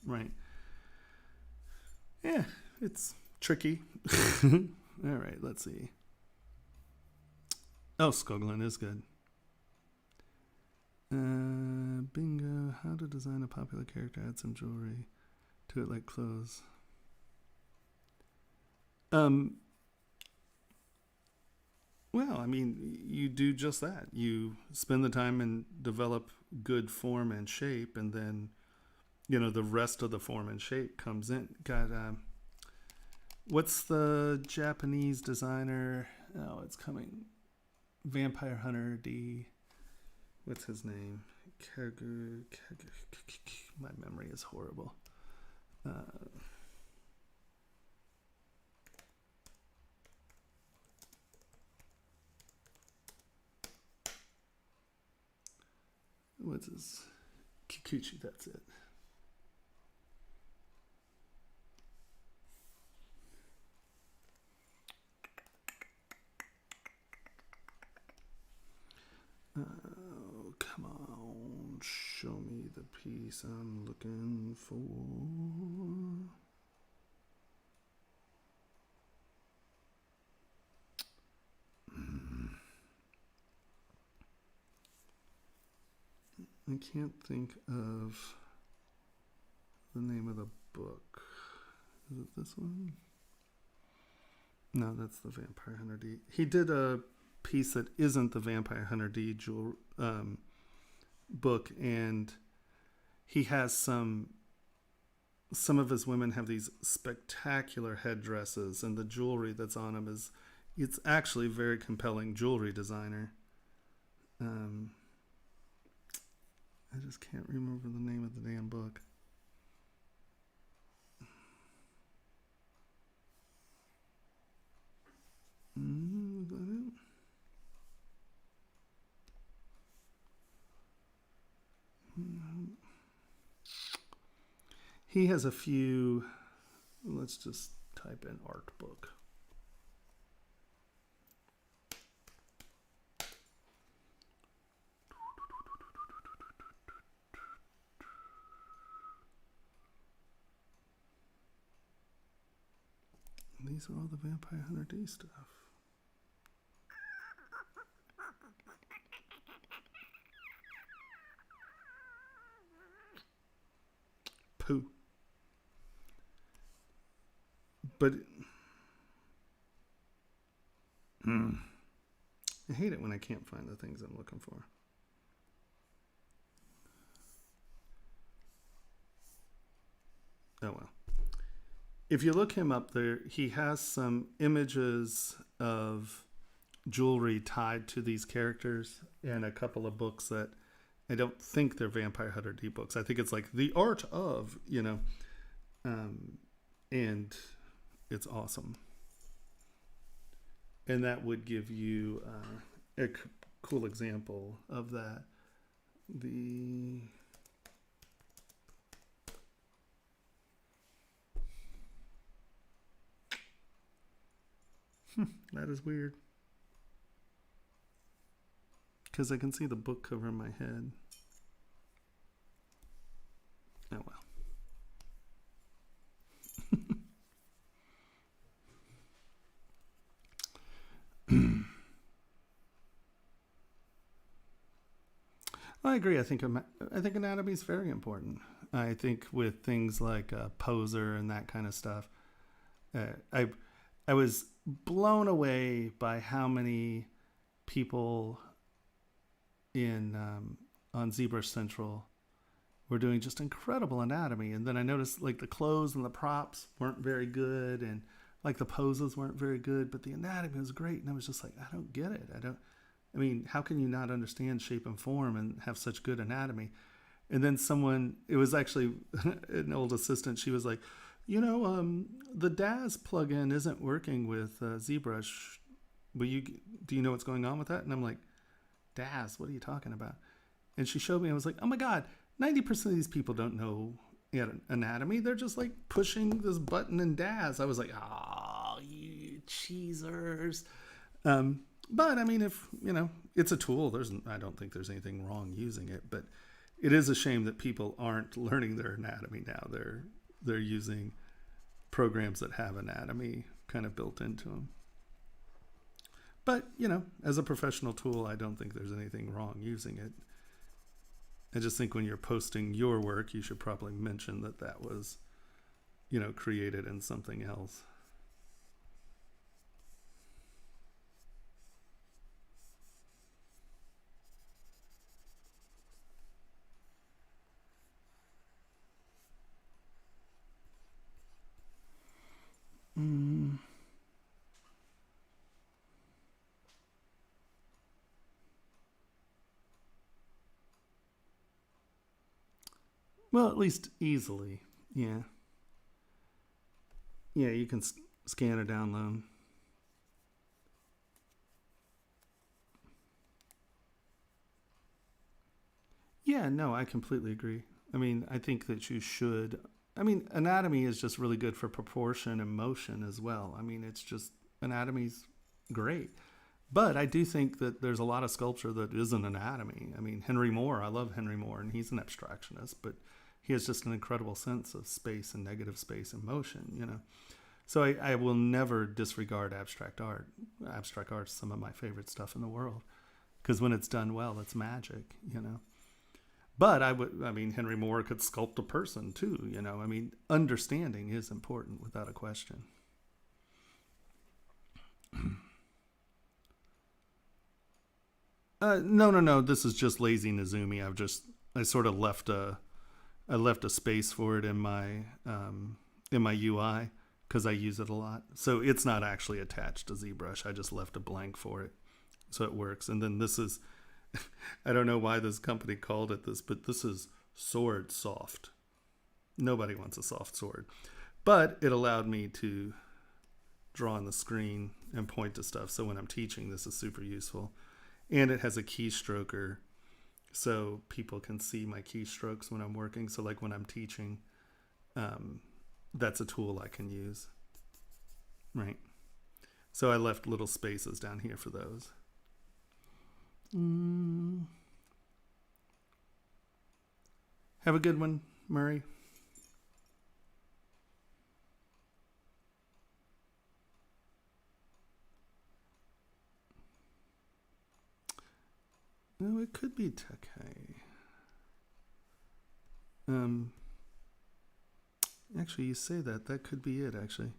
right? Yeah, it's tricky. All right, let's see. Oh, Skoglund is good. Bingo. How to design a popular character, add some jewelry to it like clothes. Well, I mean, you do just that. You spend the time and develop good form and shape, and then, you know, the rest of the form and shape comes in. What's the Japanese designer? Oh, it's coming. Vampire Hunter D. What's his name? My memory is horrible. What's his? Kikuchi, that's it. Oh, come on. Show me the piece I'm looking for. I can't think of the name of the book. Is it this one? No, that's the Vampire Hunter D. He did a piece that isn't the Vampire Hunter D book, and he has some of his women have these spectacular headdresses, and the jewelry that's on them it's actually very compelling jewelry designer. I just can't remember the name of the damn book. He has a few. Let's just type in art book. These are all the Vampire Hunter D stuff. Poo. But I hate it when I can't find the things I'm looking for. Oh well. If you look him up there, he has some images of jewelry tied to these characters and a couple of books that I don't think they're Vampire Hunter D books. I think it's like the art of, and it's awesome. And that would give you a cool example of that. That is weird. Because I can see the book cover in my head. Oh well. I agree. I think anatomy is very important. I think with things like Poser and that kind of stuff, I was blown away by how many people on ZBrush Central were doing just incredible anatomy. And then I noticed like the clothes and the props weren't very good, and like the poses weren't very good, but the anatomy was great. And I was just like, I don't get it. I mean, how can you not understand shape and form and have such good anatomy? And then it was actually an old assistant. She was like, the DAZ plugin isn't working with ZBrush. Do you know what's going on with that? And I'm like, DAZ, what are you talking about? And she showed me. I was like, oh my God, 90% of these people don't know anatomy. They're just like pushing this button in DAZ. I was like, oh, you cheesers. But I mean, if it's a tool, I don't think there's anything wrong using it, but it is a shame that people aren't learning their anatomy now. They're using programs that have anatomy kind of built into them. But, as a professional tool, I don't think there's anything wrong using it. I just think when you're posting your work, you should probably mention that was, created in something else. Well, at least easily. Yeah. Yeah, you can scan or download. Yeah, no, I completely agree. I mean, I think that you should. I mean, anatomy is just really good for proportion and motion as well. I mean, it's just, anatomy's great. But I do think that there's a lot of sculpture that isn't anatomy. I mean, Henry Moore, I love Henry Moore, and he's an abstractionist, but he has just an incredible sense of space and negative space and motion, So I will never disregard abstract art. Abstract art's some of my favorite stuff in the world, because when it's done well, it's magic, But Henry Moore could sculpt a person too, I mean, understanding is important without a question. No. This is just lazy Nezumi. I sort of left a space for it in my UI because I use it a lot. So it's not actually attached to ZBrush. I just left a blank for it, so it works. And then this is, I don't know why this company called it this, but this is sword soft. Nobody wants a soft sword, but it allowed me to draw on the screen and point to stuff. So when I'm teaching, this is super useful. And it has a keystroker so people can see my keystrokes when I'm working. So like when I'm teaching, that's a tool I can use, right? So I left little spaces down here for those. Have a good one, Murray. No, it could be Tekei. Actually, you say that. That could be it, actually.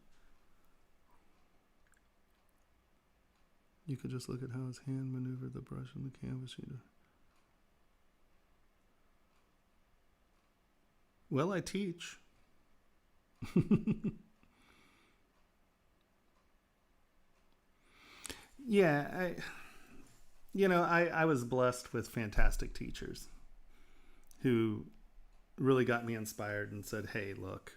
You could just look at how his hand maneuvered the brush on the canvas. Well, I teach. Yeah, I was blessed with fantastic teachers who really got me inspired and said, hey, look,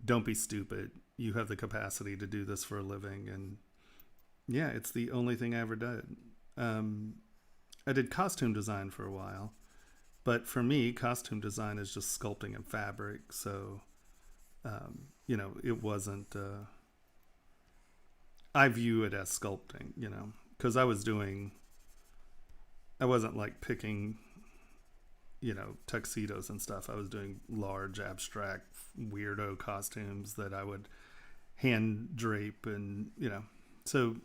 don't be stupid. You have the capacity to do this for a living. And yeah, it's the only thing I ever did. I did costume design for a while, but for me, costume design is just sculpting in fabric. So, it wasn't, I view it as sculpting, because I wasn't like picking, tuxedos and stuff. I was doing large, abstract, weirdo costumes that I would hand drape and, so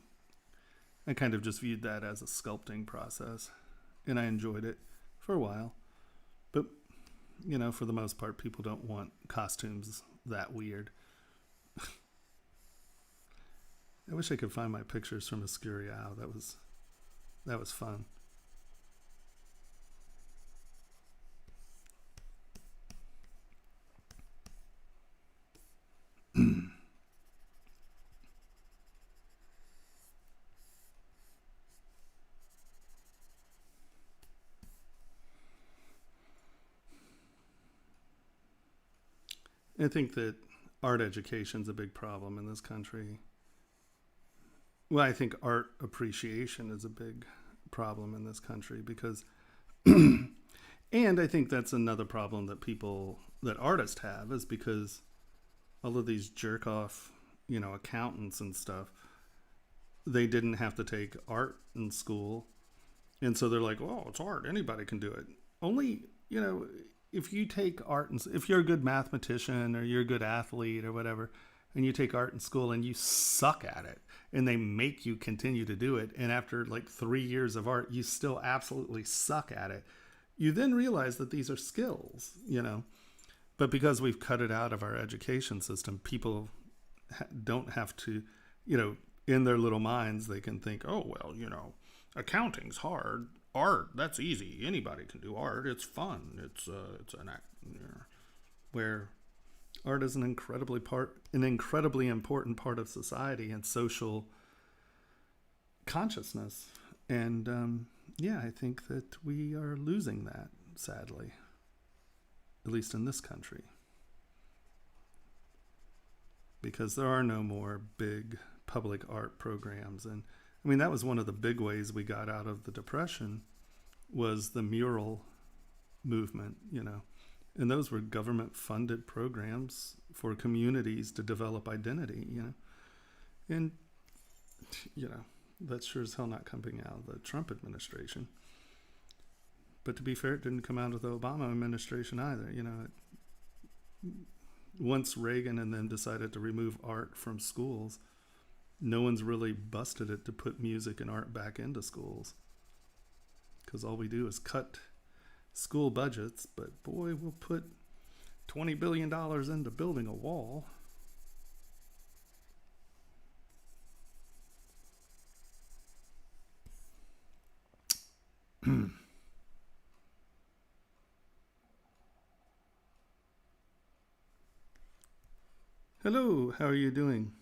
I kind of just viewed that as a sculpting process, and I enjoyed it for a while. But, for the most part, people don't want costumes that weird. I wish I could find my pictures from Escurial. That was fun. I think that art education is a big problem in this country. Well, I think art appreciation is a big problem in this country because, and I think that's another problem that artists have, is because all of these jerk off, accountants and stuff, they didn't have to take art in school. And so they're like, oh, it's art. Anybody can do it. Only, if you take art, and if you're a good mathematician or you're a good athlete or whatever, and you take art in school and you suck at it and they make you continue to do it, and after like 3 years of art, you still absolutely suck at it, you then realize that these are skills, But because we've cut it out of our education system, people don't have to, in their little minds, they can think, oh, well, accounting's hard. Art, that's easy. Anybody can do art. It's fun. It's an act. Where art is an incredibly important part of society and social consciousness. And I think that we are losing that, sadly, at least in this country, because there are no more big public art programs. And I mean, that was one of the big ways we got out of the Depression, was the mural movement, and those were government funded programs for communities to develop identity, and, that's sure as hell not coming out of the Trump administration. But to be fair, it didn't come out of the Obama administration either. Once Reagan and them decided to remove art from schools, no one's really busted it to put music and art back into schools, because all we do is cut school budgets. But boy, we'll put $20 billion into building a wall. Hello, how are you doing?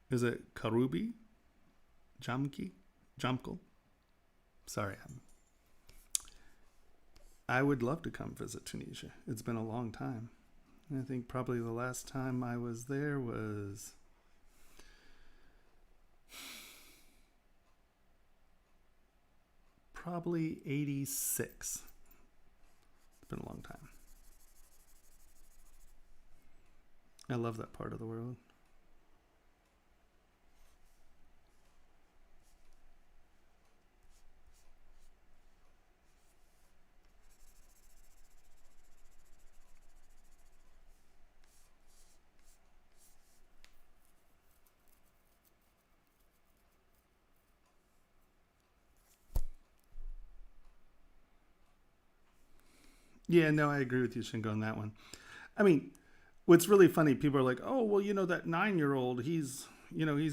Is it Karubi? Jamkal? Sorry. I would love to come visit Tunisia. It's been a long time. I think probably the last time I was there was probably 86. It's been a long time. I love that part of the world. Yeah, no, I agree with you, Shingo, on that one. I mean, what's really funny, people are like, oh, well, that 9-year-old, he's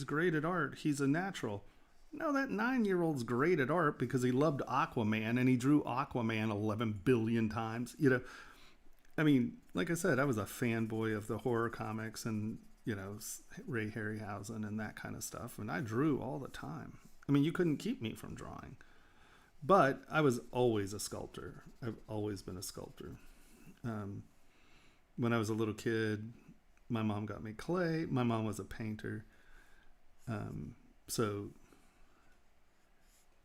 great at art. He's a natural. No, that 9-year-old's great at art because he loved Aquaman and he drew Aquaman 11 billion times. I mean, like I said, I was a fanboy of the horror comics and, Ray Harryhausen and that kind of stuff. And I drew all the time. I mean, you couldn't keep me from drawing. But I was always a sculptor. I've always been a sculptor. When I was a little kid, my mom got me clay. My mom was a painter. So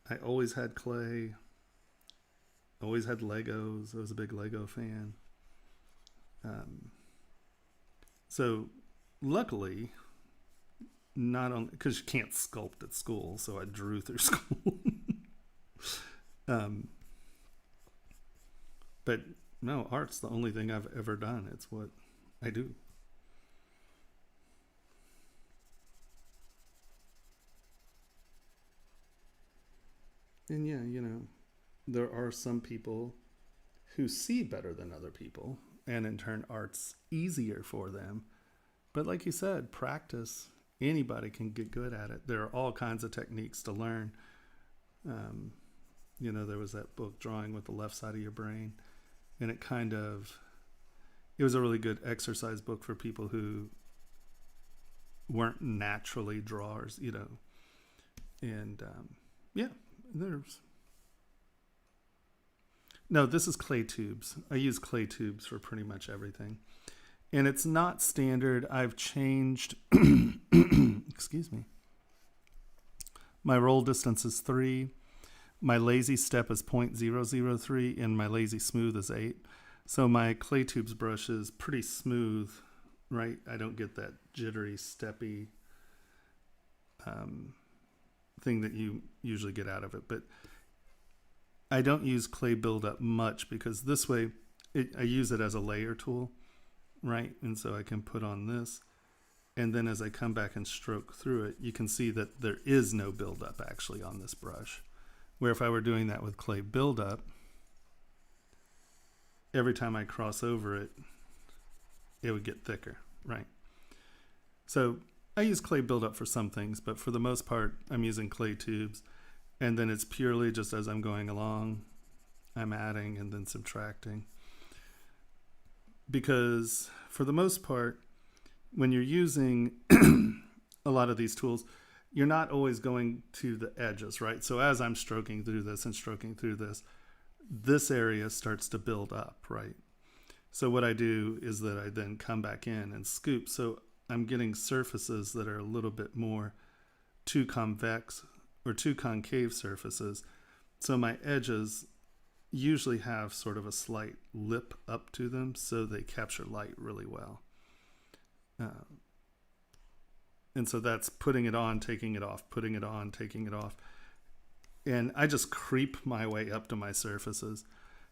I always had clay. Always had Legos. I was a big Lego fan. So luckily, not only because you can't sculpt at school, so I drew through school. But no, art's the only thing I've ever done. It's what I do. And yeah, there are some people who see better than other people, and in turn, art's easier for them. But like you said, practice, anybody can get good at it. There are all kinds of techniques to learn. There was that book, Drawing with the Left Side of Your Brain, and it was a really good exercise book for people who weren't naturally drawers, and yeah, no, this is clay tubes. I use clay tubes for pretty much everything, and it's not standard. I've changed, excuse me. My roll distance is 3. My lazy step is 0.003 and my lazy smooth is 8. So my clay tubes brush is pretty smooth, right? I don't get that jittery, steppy thing that you usually get out of it. But I don't use clay buildup much because this way I use it as a layer tool, right? And so I can put on this. And then as I come back and stroke through it, you can see that there is no buildup actually on this brush. Where if I were doing that with clay buildup, every time I cross over it, it would get thicker, right? So I use clay buildup for some things, but for the most part, I'm using clay tubes. And then it's purely just as I'm going along, I'm adding and then subtracting. Because for the most part, when you're using a lot of these tools, you're not always going to the edges, right? So as I'm stroking through this and stroking through this area starts to build up, right? So what I do is that I then come back in and scoop. So I'm getting surfaces that are a little bit more too convex or too concave surfaces. So my edges usually have sort of a slight lip up to them so they capture light really well. And so that's putting it on, taking it off, putting it on, taking it off. And I just creep my way up to my surfaces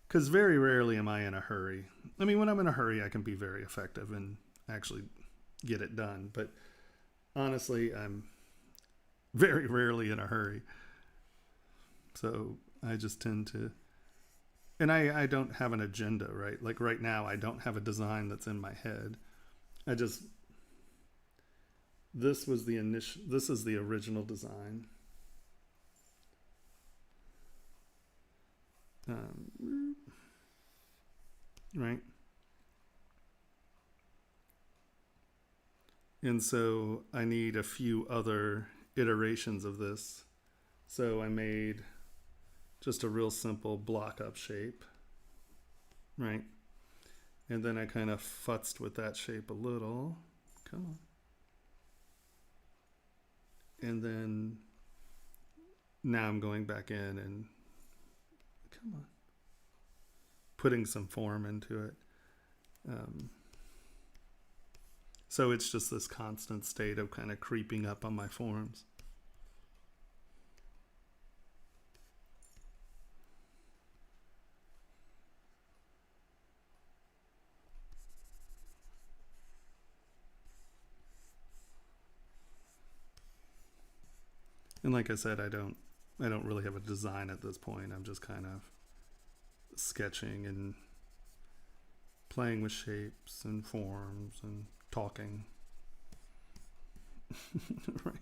because very rarely am I in a hurry. I mean, when I'm in a hurry, I can be very effective and actually get it done. But honestly, I'm very rarely in a hurry. So I just tend to, and I don't have an agenda, right? Like right now, I don't have a design that's in my head. This is the original design. Right? And so I need a few other iterations of this. So I made just a real simple block up shape, right? And then I kind of futzed with that shape a little. Come on. And then now I'm going back in and come on, putting some form into it. So it's just this constant state of kind of creeping up on my forms. And like I said, I don't really have a design at this point. I'm just kind of sketching and playing with shapes and forms and talking. Right.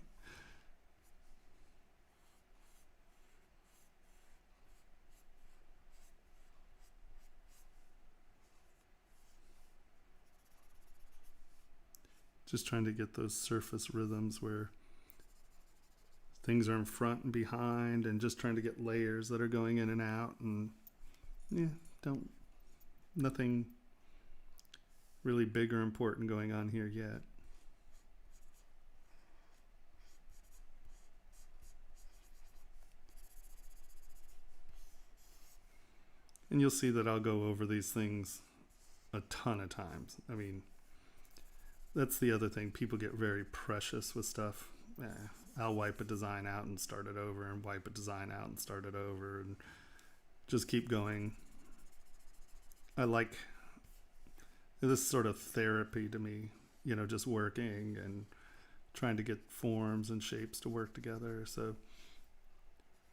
Just trying to get those surface rhythms where things are in front and behind, and just trying to get layers that are going in and out, and nothing really big or important going on here yet. And you'll see that I'll go over these things a ton of times. I mean, that's the other thing. People get very precious with stuff. I'll wipe a design out and start it over, and wipe a design out and start it over, and just keep going. I like this sort of therapy to me, just working and trying to get forms and shapes to work together. So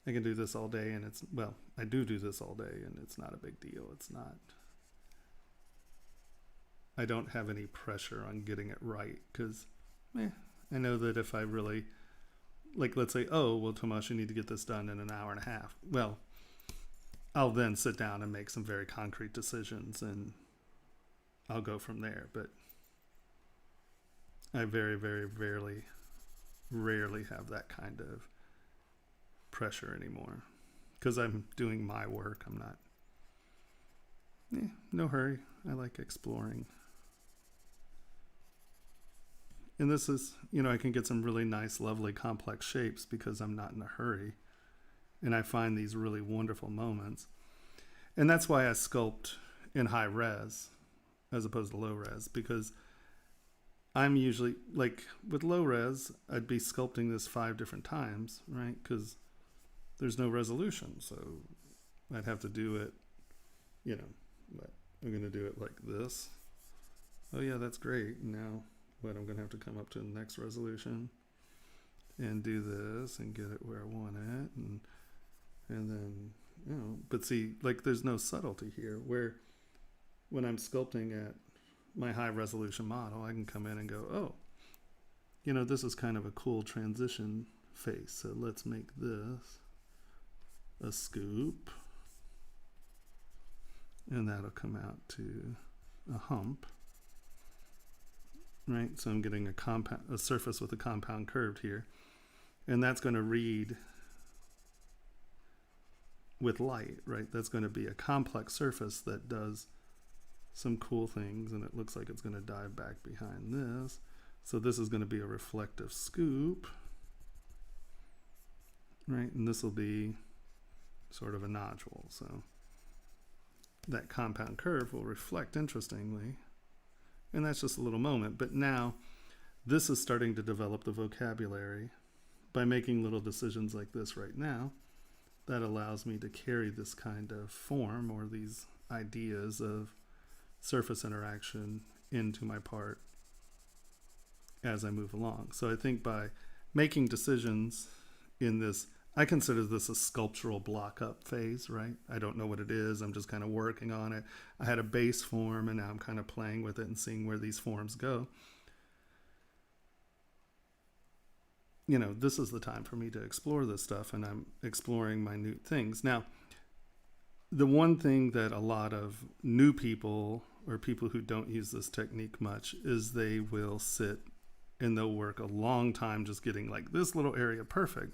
I can do this all day, and I do this all day, and it's not a big deal. I don't have any pressure on getting it right, because I know that if I really, let's say, Tomas, you need to get this done in an hour and a half. Well, I'll then sit down and make some very concrete decisions, and I'll go from there. But I very, very rarely have that kind of pressure anymore, because I'm doing my work. I'm not, no hurry. I like exploring. And this is, I can get some really nice, lovely, complex shapes because I'm not in a hurry. And I find these really wonderful moments. And that's why I sculpt in high res as opposed to low res, because I'm usually, with low res, I'd be sculpting this 5 different times, right? Because there's no resolution. So I'd have to do it, I'm going to do it like this. Oh yeah, that's great. Now what, I'm going to have to come up to the next resolution and do this and get it where I want it. And then, but see, there's no subtlety here, where when I'm sculpting at my high resolution model, I can come in and go, this is kind of a cool transition face. So let's make this a scoop, and that'll come out to a hump. Right, so I'm getting a surface with a compound curved here, and that's going to read with light, right? That's going to be a complex surface that does some cool things, and it looks like it's going to dive back behind this. So this is going to be a reflective scoop, right? And this will be sort of a nodule. So that compound curve will reflect interestingly. And that's just a little moment. But now this is starting to develop the vocabulary by making little decisions like this right now. That allows me to carry this kind of form, or these ideas of surface interaction, into my part as I move along. So I think by making decisions in this, I consider this a sculptural block up phase, right? I don't know what it is. I'm just kind of working on it. I had a base form, and now I'm kind of playing with it and seeing where these forms go. This is the time for me to explore this stuff, and I'm exploring minute things. Now, the one thing that a lot of new people, or people who don't use this technique much, is they will sit and they'll work a long time just getting this little area perfect.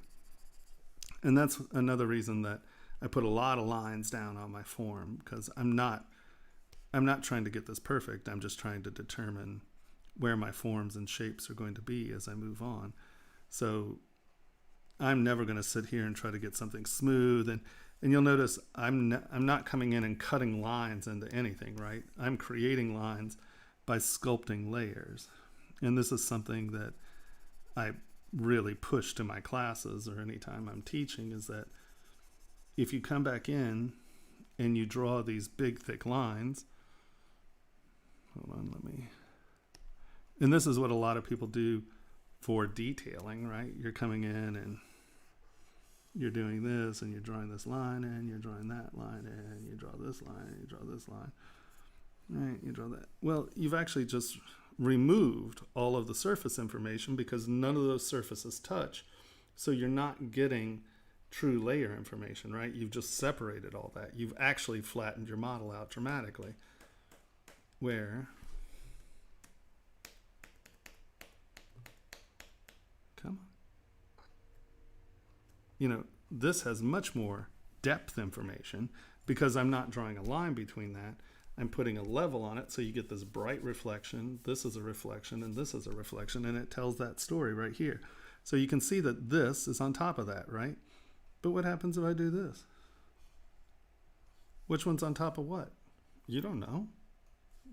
And that's another reason that I put a lot of lines down on my form, because I'm not trying to get this perfect. I'm just trying to determine where my forms and shapes are going to be as I move on. So I'm never going to sit here and try to get something smooth. And you'll notice I'm not coming in and cutting lines into anything, right? I'm creating lines by sculpting layers. And this is something that I really push to my classes or anytime I'm teaching, is that if you come back in and you draw these big thick lines, hold on, and this is what a lot of people do for detailing, right? You're coming in and you're doing this and you're drawing this line and you're drawing that line and you draw this line and you draw this line, right? You draw that. Well, you've actually just removed all of the surface information because none of those surfaces touch. So you're not getting true layer information, right? You've just separated all that. You've actually flattened your model out dramatically. Where, come on. You know, this has much more depth information because I'm not drawing a line between that. I'm putting a level on it, so you get this bright reflection. This is a reflection, and this is a reflection, and it tells that story right here. So you can see that this is on top of that, right? But what happens if I do this? Which one's on top of what? You don't know,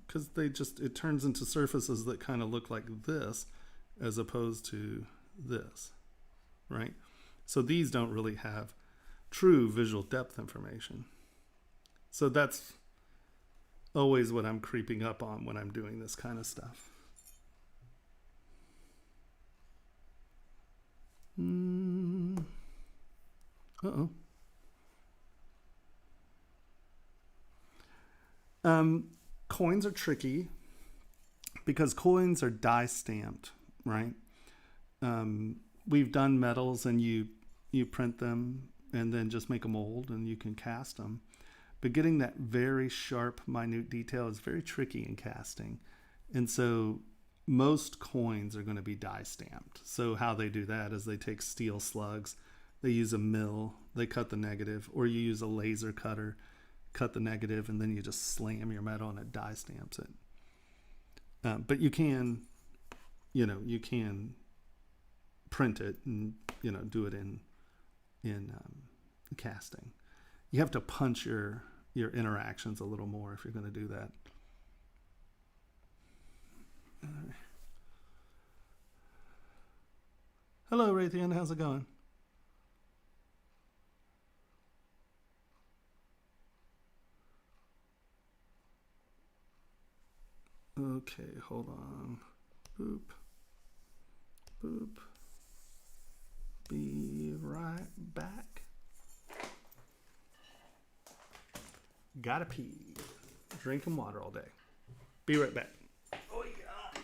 because it turns into surfaces that kind of look like this as opposed to this, right? So these don't really have true visual depth information. So that's always what I'm creeping up on when I'm doing this kind of stuff. Uh-oh. Coins are tricky because coins are die stamped, right? We've done metals and you print them and then just make a mold and you can cast them. But getting that very sharp, minute detail is very tricky in casting. And so most coins are going to be die stamped. So how they do that is they take steel slugs, they use a mill, they cut the negative, or you use a laser cutter, cut the negative, and then you just slam your metal and it die stamps it. But you can print it and, do it in casting. You have to punch your interactions a little more if you're going to do that. Hello, Raytheon. How's it going? Okay, hold on. Boop. Boop. Be right back. Gotta pee. Drinking water all day. Be right back. Oh, yeah.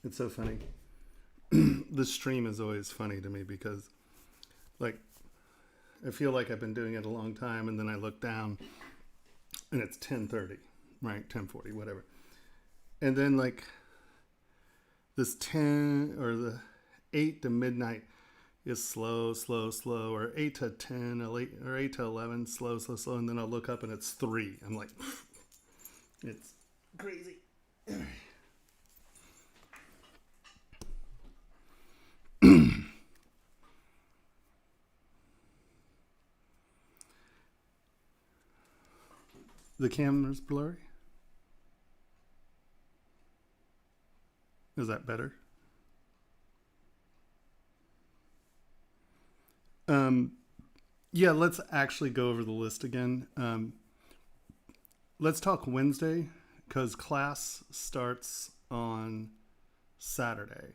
It's so funny. The stream is always funny to me because, like, I feel like I've been doing it a long time, and then I look down, and it's 10:30, right? 10:40, whatever. And then, like, this 10 or the 8 to midnight is slow, slow, slow, or 8 to 10 or 8 to 11, slow, slow, slow, and then I'll look up and it's 3. I'm like, it's crazy. The camera's blurry. Is that better? Yeah, let's actually go over the list again. Let's talk Wednesday because class starts on Saturday.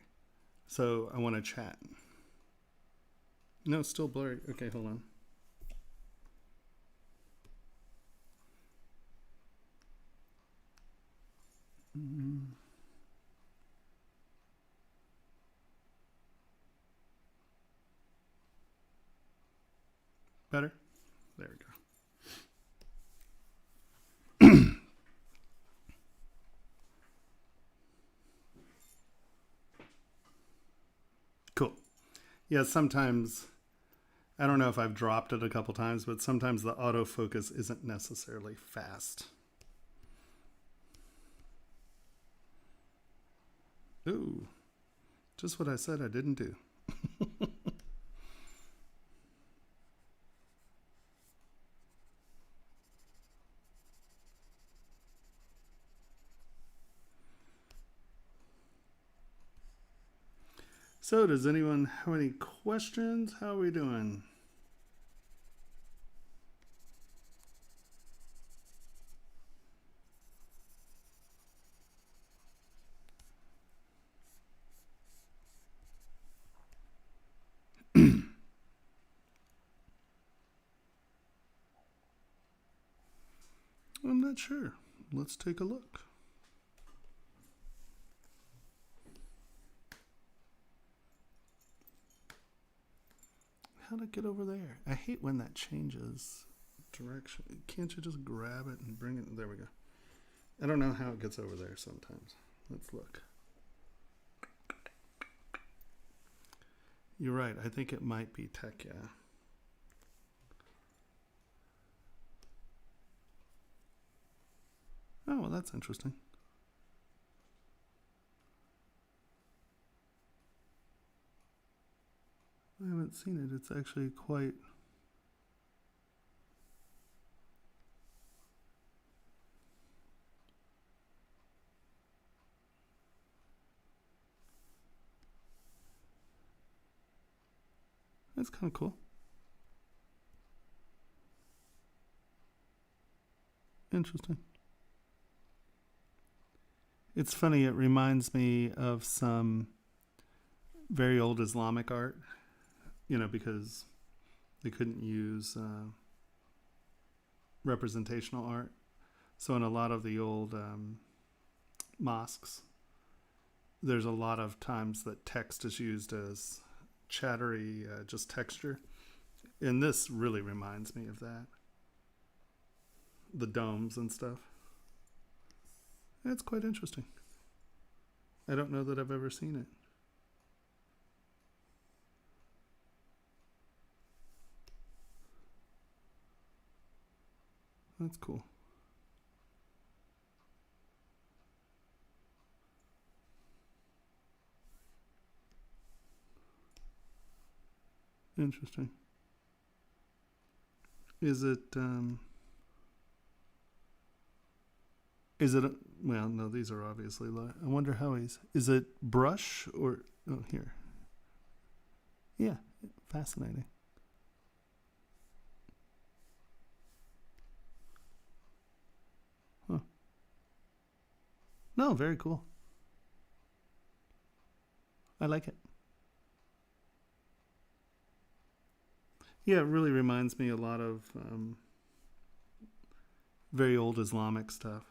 So I want to chat. No, it's still blurry. Okay, hold on. Better? There we go. Cool. Yeah, sometimes, I don't know if I've dropped it a couple times, but sometimes the autofocus isn't necessarily fast. Ooh, just what I said I didn't do. So does anyone have any questions? How are we doing? I'm not sure. Let's take a look. How to get over there? I hate when that changes direction. Can't you just grab it and bring it? There we go. I don't know how it gets over there sometimes. Let's look. You're right. I think it might be tech, yeah. Oh, well, that's interesting. I haven't seen it. It's actually quite... That's kind of cool. Interesting. It's funny. It reminds me of some very old Islamic art, you know, because they couldn't use representational art. So in a lot of the old mosques, there's a lot of times that text is used as chattery, just texture. And this really reminds me of that. The domes and stuff. It's quite interesting. I don't know that I've ever seen it. That's cool. Interesting. Is it, well, no, these are obviously low. I wonder how is it brush or, oh, here. Yeah, fascinating. Huh. No, very cool. I like it. Yeah, it really reminds me a lot of very old Islamic stuff.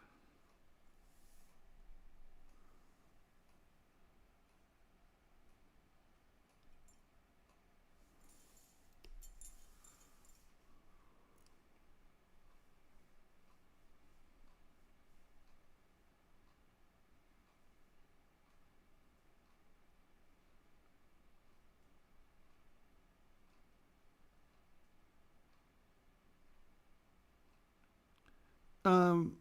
Um,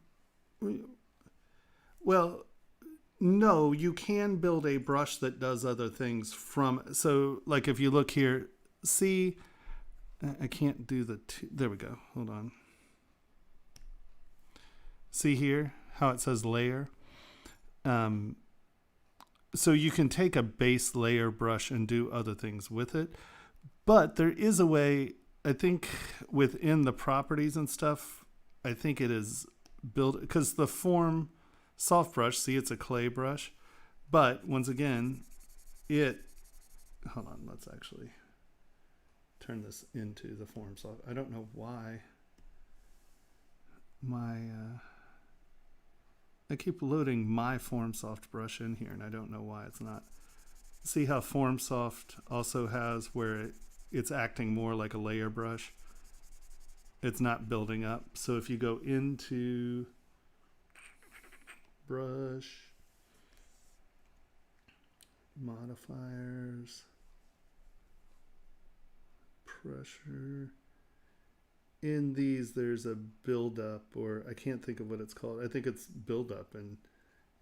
well, no, you can build a brush that does other things from. So, like if you look here, see, I can't do the. There we go. Hold on. See here how it says layer. So you can take a base layer brush and do other things with it, but there is a way. I think within the properties and stuff, I think it is built because the form soft brush, see it's a clay brush, but once again, hold on, let's actually turn this into the form soft. I don't know why I keep loading my form soft brush in here and I don't know why it's not. See how form soft also has where it's acting more like a layer brush. It's not building up. So if you go into brush, modifiers, pressure, in these there's a build up, or I can't think of what it's called. I think it's build up, and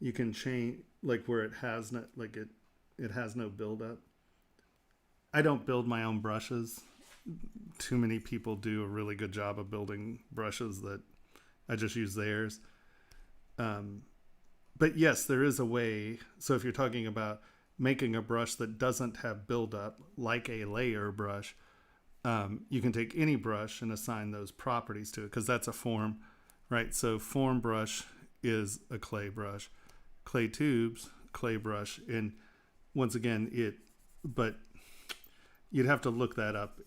you can change like where it has not, like it has no build up. I don't build my own brushes. Too many people do a really good job of building brushes that I just use theirs. But yes, there is a way. So if you're talking about making a brush that doesn't have buildup, like a layer brush, you can take any brush and assign those properties to it because that's a form, right? So form brush is a clay brush, clay tubes, clay brush. And once again, but you'd have to look that up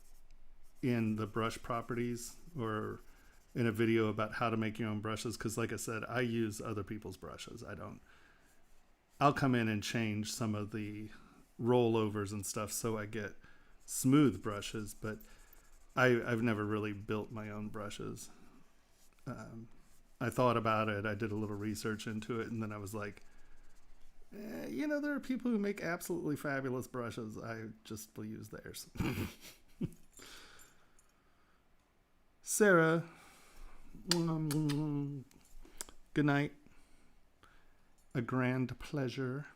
in the brush properties or in a video about how to make your own brushes. Because like I said, I use other people's brushes. I'll come in and change some of the rollovers and stuff so I get smooth brushes, but I've never really built my own brushes. I thought about it. I did a little research into it, and then I was like, there are people who make absolutely fabulous brushes. I just will use theirs. Sarah, good night. A grand pleasure.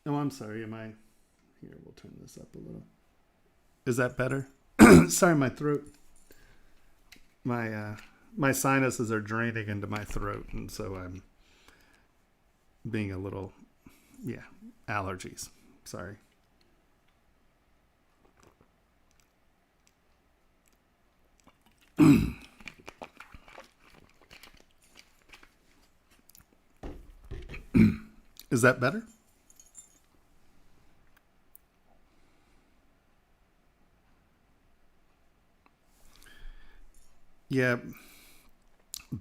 Oh, I'm sorry. Here, we'll turn this up a little. Is that better? Sorry, my throat. My sinuses are draining into my throat, and so I'm being a little, allergies. Sorry. Is that better? Yeah.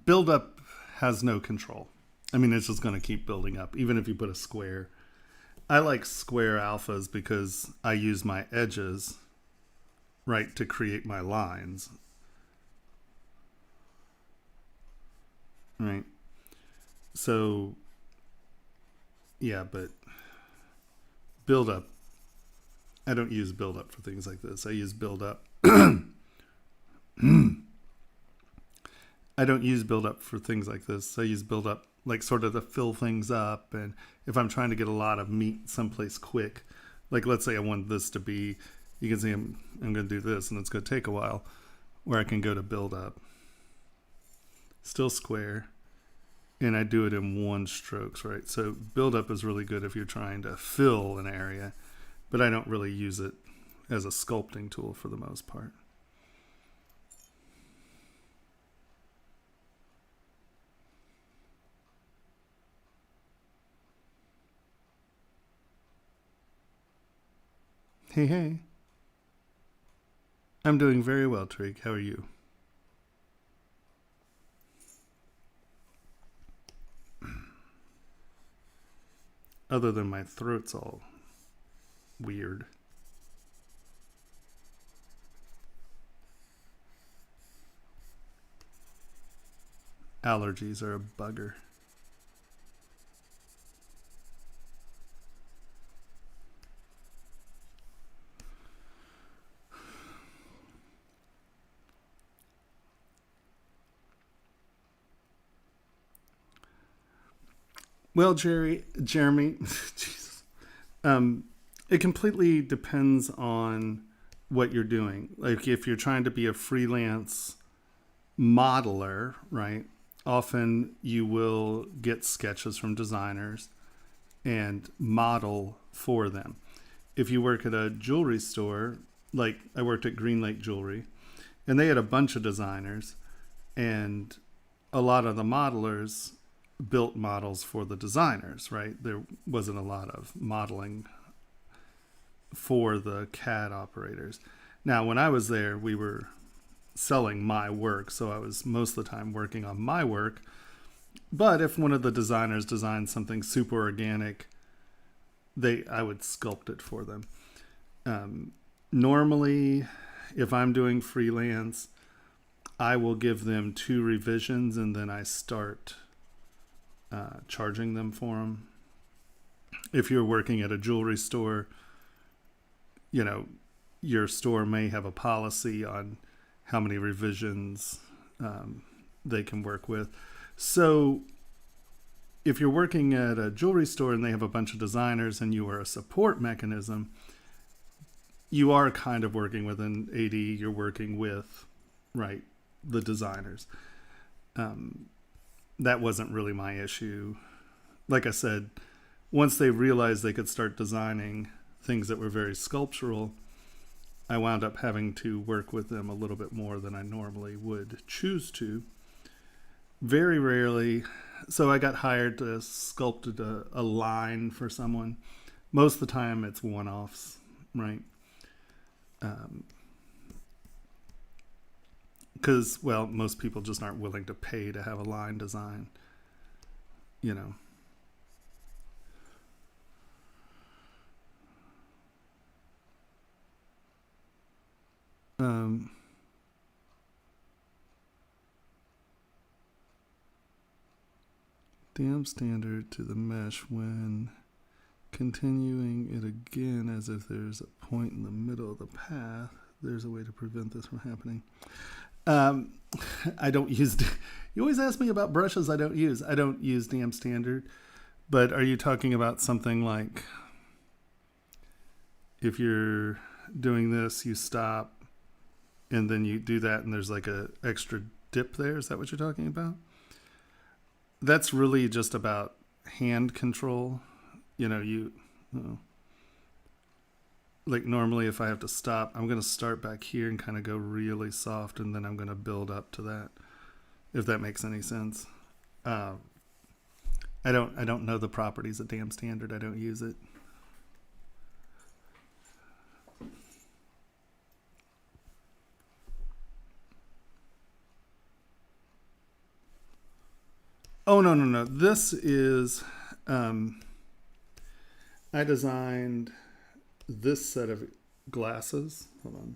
Buildup has no control. I mean, it's just going to keep building up, even if you put a square. I like square alphas because I use my edges, right, to create my lines. Right. So, yeah, but buildup, I don't use buildup for things like this. I use buildup. I don't use buildup for things like this. I use buildup like sort of to fill things up. And if I'm trying to get a lot of meat someplace quick, like let's say I want this to be, you can see I'm going to do this and it's going to take a while, where I can go to buildup. Still square. And I do it in one strokes, right? So buildup is really good if you're trying to fill an area, but I don't really use it as a sculpting tool for the most part. Hey. I'm doing very well, Tariq. How are you? Other than my throat's all weird. Allergies are a bugger. Well, Jeremy, Jesus. It completely depends on what you're doing. Like if you're trying to be a freelance modeler, right? Often you will get sketches from designers and model for them. If you work at a jewelry store, like I worked at Green Lake Jewelry, and they had a bunch of designers, and a lot of the modelers built models for the designers, right? There wasn't a lot of modeling for the CAD operators. Now, when I was there, we were selling my work, so I was most of the time working on my work. But if one of the designers designed something super organic, I would sculpt it for them. Normally, if I'm doing freelance, I will give them 2 revisions and then I start charging them for them. If you're working at a jewelry store, you know, your store may have a policy on how many revisions they can work with. So if you're working at a jewelry store and they have a bunch of designers and you are a support mechanism, you are kind of working with an AD. You're working with, right, the designers. That wasn't really my issue. Like I said, once they realized they could start designing things that were very sculptural, I wound up having to work with them a little bit more than I normally would choose to. Very rarely. So I got hired to sculpt a line for someone. Most of the time it's one-offs, right? Because, well, most people just aren't willing to pay to have a line design, you know. Damp standard to the mesh when continuing it again as if there's a point in the middle of the path. There's a way to prevent this from happening. I don't use... You always ask me about brushes I don't use. I don't use damp standard. But are you talking about something like if you're doing this, you stop, and then you do that, and there's like a extra dip there? Is that what you're talking about? That's really just about hand control. You know, like normally if I have to stop, I'm going to start back here and kind of go really soft, and then I'm going to build up to that, if that makes any sense. I don't know the properties of damp standard. I don't use it. Oh, no. This is, I designed this set of glasses. Hold on.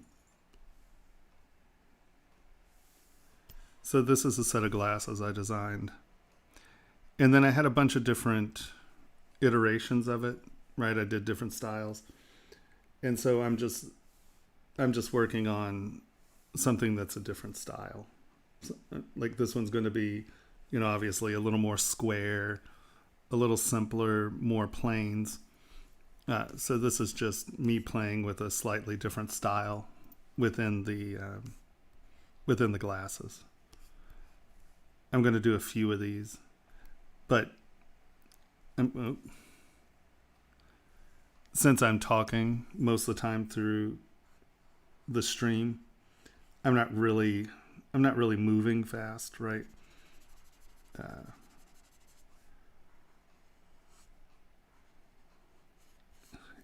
So this is a set of glasses I designed. And then I had a bunch of different iterations of it, right? I did different styles. And so I'm just working on something that's a different style. So, like this one's going to be, you know, obviously a little more square, a little simpler, more planes. So this is just me playing with a slightly different style within the glasses. I'm going to do a few of these, but since I'm talking most of the time through the stream, I'm not really moving fast, right?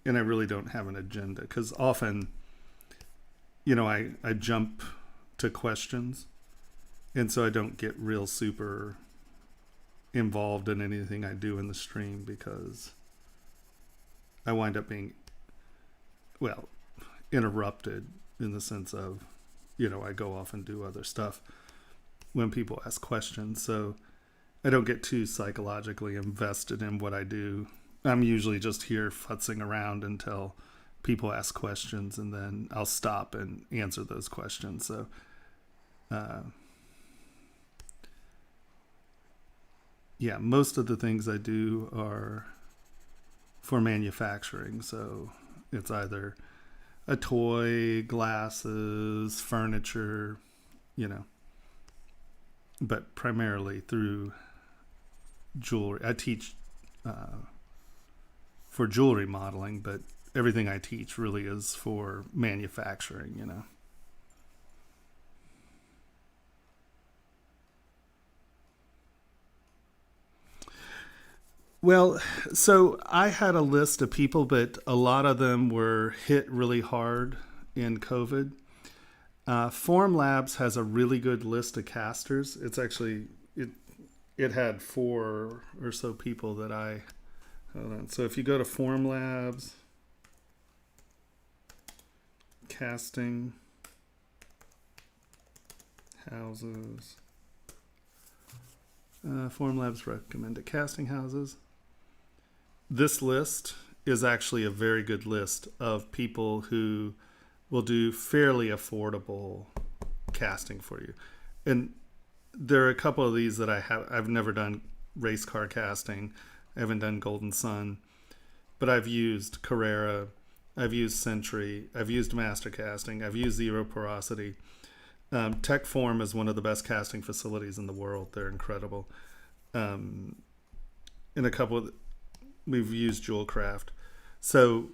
And I really don't have an agenda, because often, you know, I jump to questions, and so I don't get real super involved in anything I do in the stream, because I wind up being, well, interrupted in the sense of, you know, I go off and do other stuff when people ask questions. So I don't get too psychologically invested in what I do. I'm usually just here futzing around until people ask questions, and then I'll stop and answer those questions. So yeah, most of the things I do are for manufacturing. So it's either a toy, glasses, furniture, you know, but primarily through jewelry. I teach for jewelry modeling, but everything I teach really is for manufacturing, you know. Well, so I had a list of people, but a lot of them were hit really hard in COVID. Form Labs has a really good list of casters. It's actually it had 4 or so people that I hold on. So if you go to Form Labs, casting houses, Form Labs recommended casting houses. This list is actually a very good list of people who will do fairly affordable casting for you. And there are a couple of these that I've never done race car casting. I haven't done Golden Sun, but I've used Carrera, I've used Century, I've used Master Casting, I've used Zero Porosity. Techform is one of the best casting facilities in the world. They're incredible. In a couple of, we've used Jewelcraft. So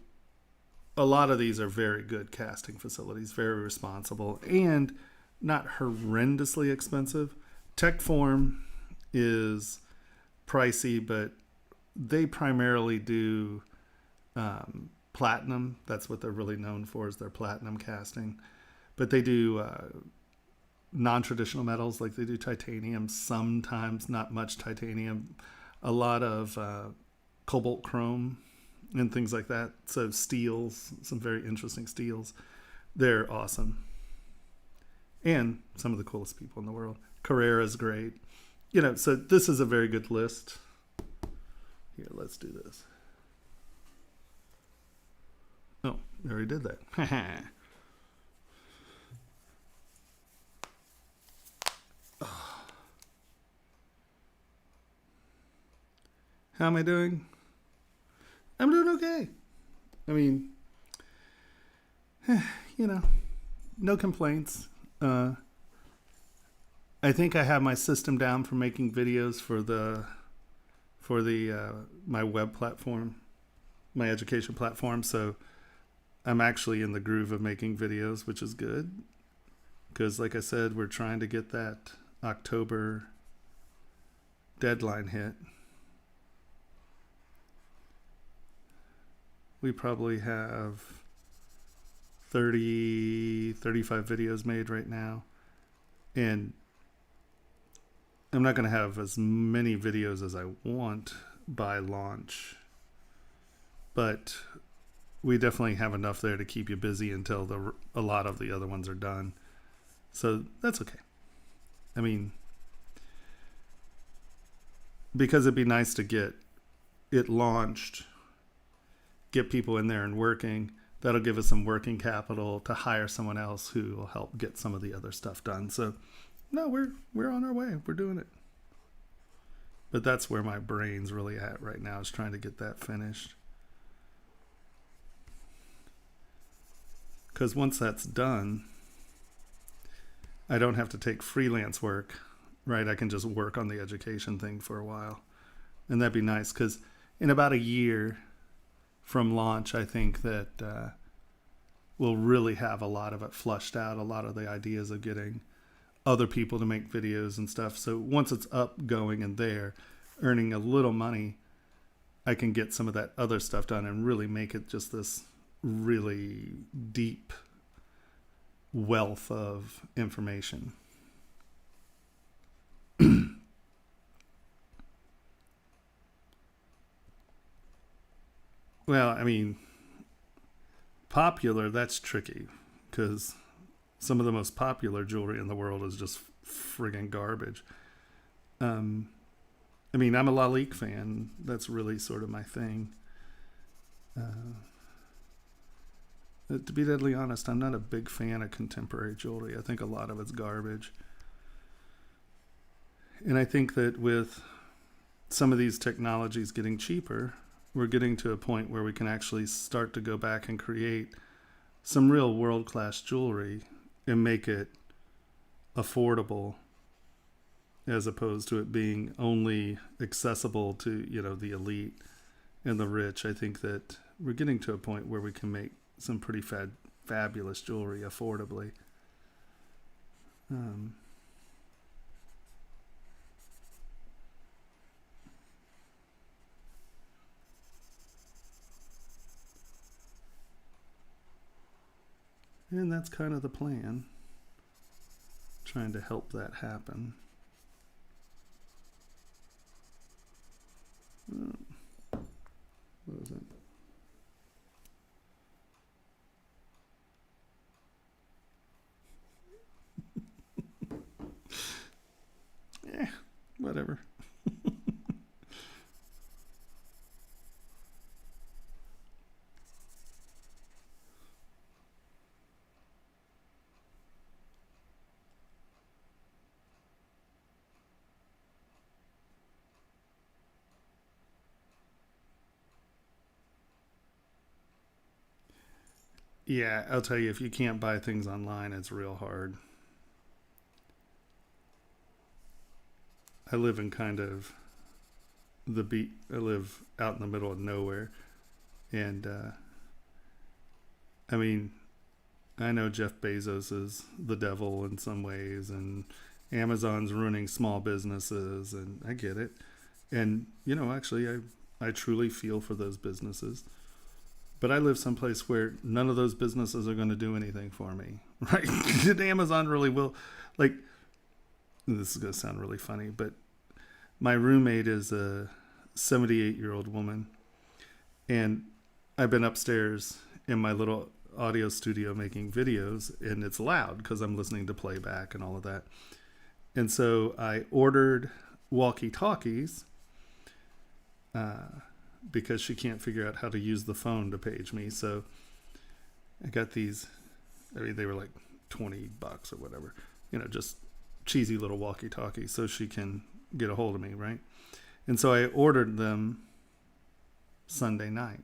a lot of these are very good casting facilities, very responsible, and not horrendously expensive. Techform is pricey, but they primarily do platinum. That's what they're really known for, is their platinum casting. But they do non-traditional metals, like they do titanium, sometimes not much titanium, a lot of cobalt chrome and things like that. So steels, some very interesting steels. They're awesome. And some of the coolest people in the world. Carrera's great. You know, so this is a very good list. Here, let's do this. Oh, I already did that. How am I doing? I'm doing okay. I mean, you know, no complaints. I think I have my system down for making videos for the my web platform, my education platform. So I'm actually in the groove of making videos, which is good. Because like I said, we're trying to get that October deadline hit. We probably have 35 videos made right now. And I'm not going to have as many videos as I want by launch. But we definitely have enough there to keep you busy until a lot of the other ones are done. So that's okay. I mean, because it'd be nice to get it launched, get people in there and working. That'll give us some working capital to hire someone else who will help get some of the other stuff done. So no, we're on our way. We're doing it. But that's where my brain's really at right now, is trying to get that finished. Because once that's done, I don't have to take freelance work, right? I can just work on the education thing for a while. And that'd be nice, because in about a year from launch, I think that we'll really have a lot of it flushed out, a lot of the ideas of getting other people to make videos and stuff. So once it's up, going, and there, earning a little money, I can get some of that other stuff done and really make it just this really deep wealth of information. Well, I mean, popular, that's tricky, because some of the most popular jewelry in the world is just friggin' garbage. I mean, I'm a Lalique fan. That's really sort of my thing. To be deadly honest, I'm not a big fan of contemporary jewelry. I think a lot of it's garbage. And I think that with some of these technologies getting cheaper, we're getting to a point where we can actually start to go back and create some real world-class jewelry and make it affordable, as opposed to it being only accessible to, the elite and the rich. I think that we're getting to a point where we can make some pretty fabulous jewelry affordably. And that's kind of the plan, trying to help that happen. What was it? Whatever. Yeah, I'll tell you, if you can't buy things online, it's real hard. I live in kind of I live out in the middle of nowhere. And, I mean, I know Jeff Bezos is the devil in some ways, and Amazon's ruining small businesses, and I get it. And, actually, I truly feel for those businesses. But I live someplace where none of those businesses are going to do anything for me, right? And Amazon really will. Like, this is going to sound really funny, but my roommate is a 78-year-old woman, and I've been upstairs in my little audio studio making videos, and it's loud because I'm listening to playback and all of that. And so I ordered walkie-talkies because she can't figure out how to use the phone to page me. So I got these, they were like $20 or whatever, just cheesy little walkie-talkies so she can get a hold of me, right? And so I ordered them Sunday night.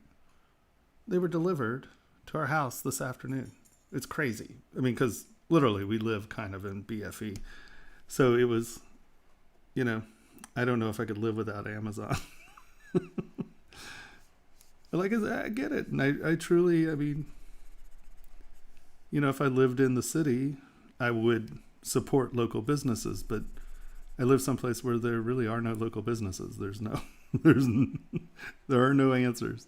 They were delivered to our house this afternoon. It's crazy. Because literally we live kind of in BFE. So it was, I don't know if I could live without Amazon. Like, I get it. And I truly, if I lived in the city, I would support local businesses, but I live someplace where there really are no local businesses. There are no answers.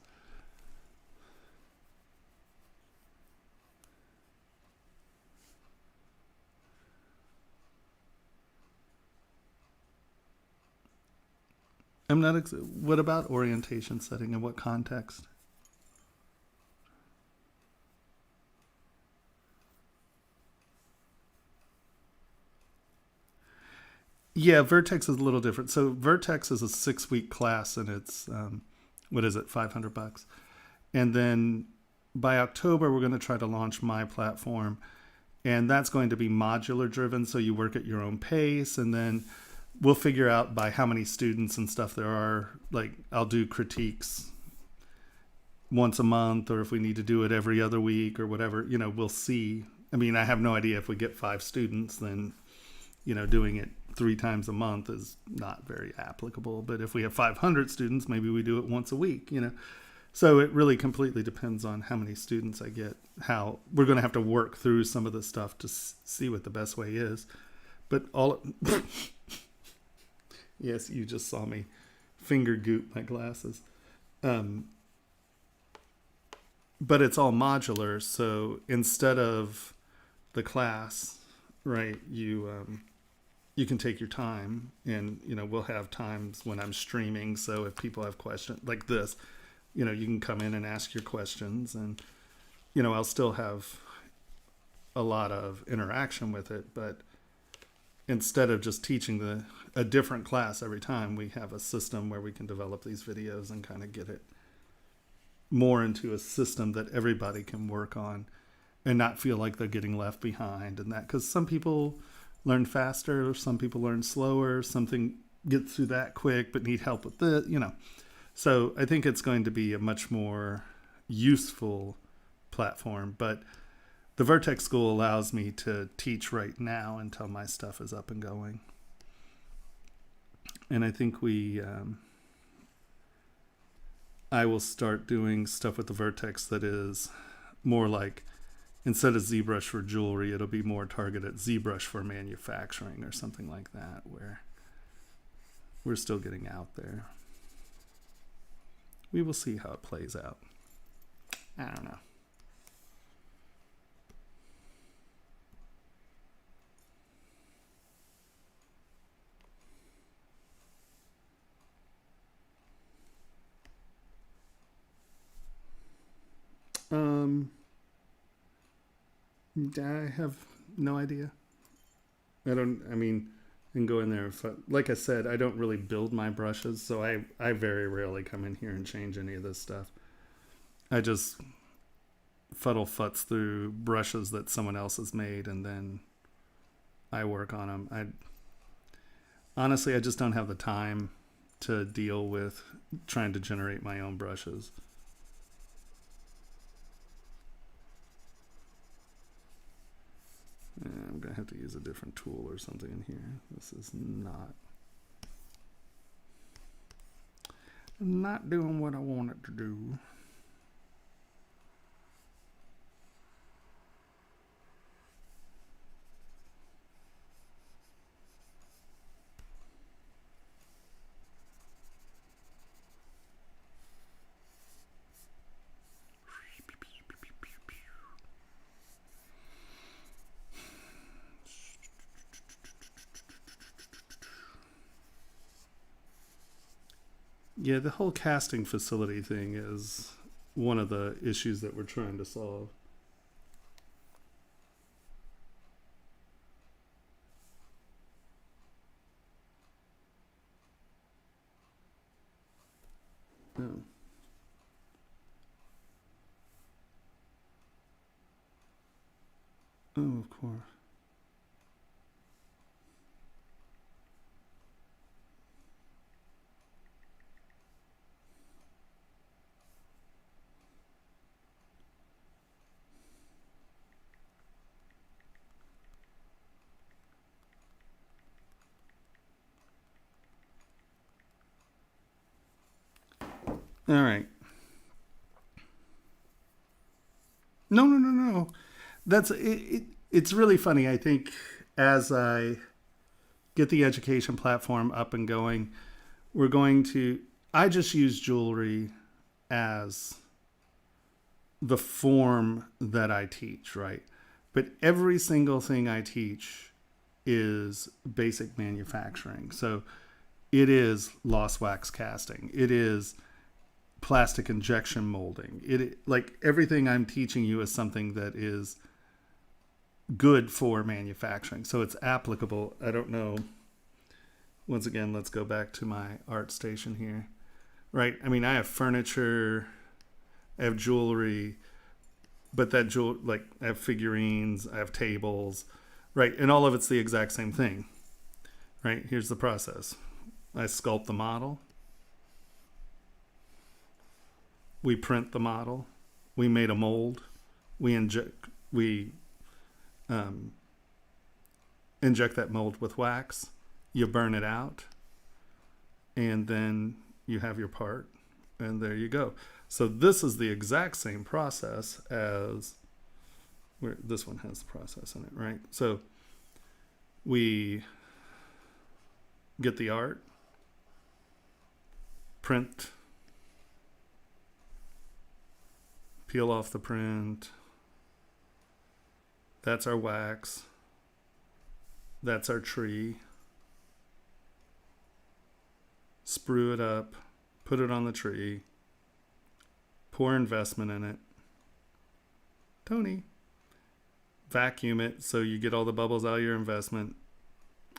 What about orientation setting and what context? Yeah, Vertex is a little different. So Vertex is a 6-week class, and it's, $500. And then by October, we're going to try to launch my platform, and that's going to be modular driven. So you work at your own pace, and then we'll figure out by how many students and stuff there are. Like, I'll do critiques once a month, or if we need to do it every other week or whatever, we'll see. I have no idea if we get 5 students, then, doing it 3 times a month is not very applicable. But if we have 500 students, maybe we do it once a week, So it really completely depends on how many students I get, how we're going to have to work through some of the stuff to see what the best way is. But yes, you just saw me finger goop my glasses. But it's all modular. So instead of the class, right, you can take your time, and, we'll have times when I'm streaming. So if people have questions like this, you can come in and ask your questions, and, I'll still have a lot of interaction with it. But instead of just teaching a different class every time, we have a system where we can develop these videos and kind of get it more into a system that everybody can work on and not feel like they're getting left behind. And that, because some people learn faster, some people learn slower, something get through that quick, but need help with the, So I think it's going to be a much more useful platform. But the Vertex School allows me to teach right now until my stuff is up and going. And I think I will start doing stuff with the Vertex that is more like, instead of ZBrush for jewelry, it'll be more targeted ZBrush for manufacturing or something like that, where we're still getting out there. We will see how it plays out. I don't know. I have no idea. I can go in there. Like I said, I don't really build my brushes, so I very rarely come in here and change any of this stuff. I just fuddle futz through brushes that someone else has made, and then I work on them. Honestly, I just don't have the time to deal with trying to generate my own brushes. I'm going to have to use a different tool or something in here. This is not doing what I want it to do. Yeah, the whole casting facility thing is one of the issues that we're trying to solve. Oh. Oh, of course. All right. No. That's it. It's really funny. I think as I get the education platform up and going, I just use jewelry as the form that I teach, right? But every single thing I teach is basic manufacturing. So it is lost wax casting. It is plastic injection molding. Like everything I'm teaching you is something that is good for manufacturing. So it's applicable. I don't know. Once again, let's go back to my art station here. Right? I mean, I have furniture, I have jewelry, but I have figurines, I have tables, right? And all of it's the exact same thing, right? Here's the process. I sculpt the model. We print the model. We made a mold. We inject that mold with wax. You burn it out, and then you have your part, and there you go. So this is the exact same process as where this one has the process in it, right? So we get the art, print, peel off the print. That's our wax. That's our tree. Sprue it up, put it on the tree, pour investment in it. Tony. Vacuum it so you get all the bubbles out of your investment.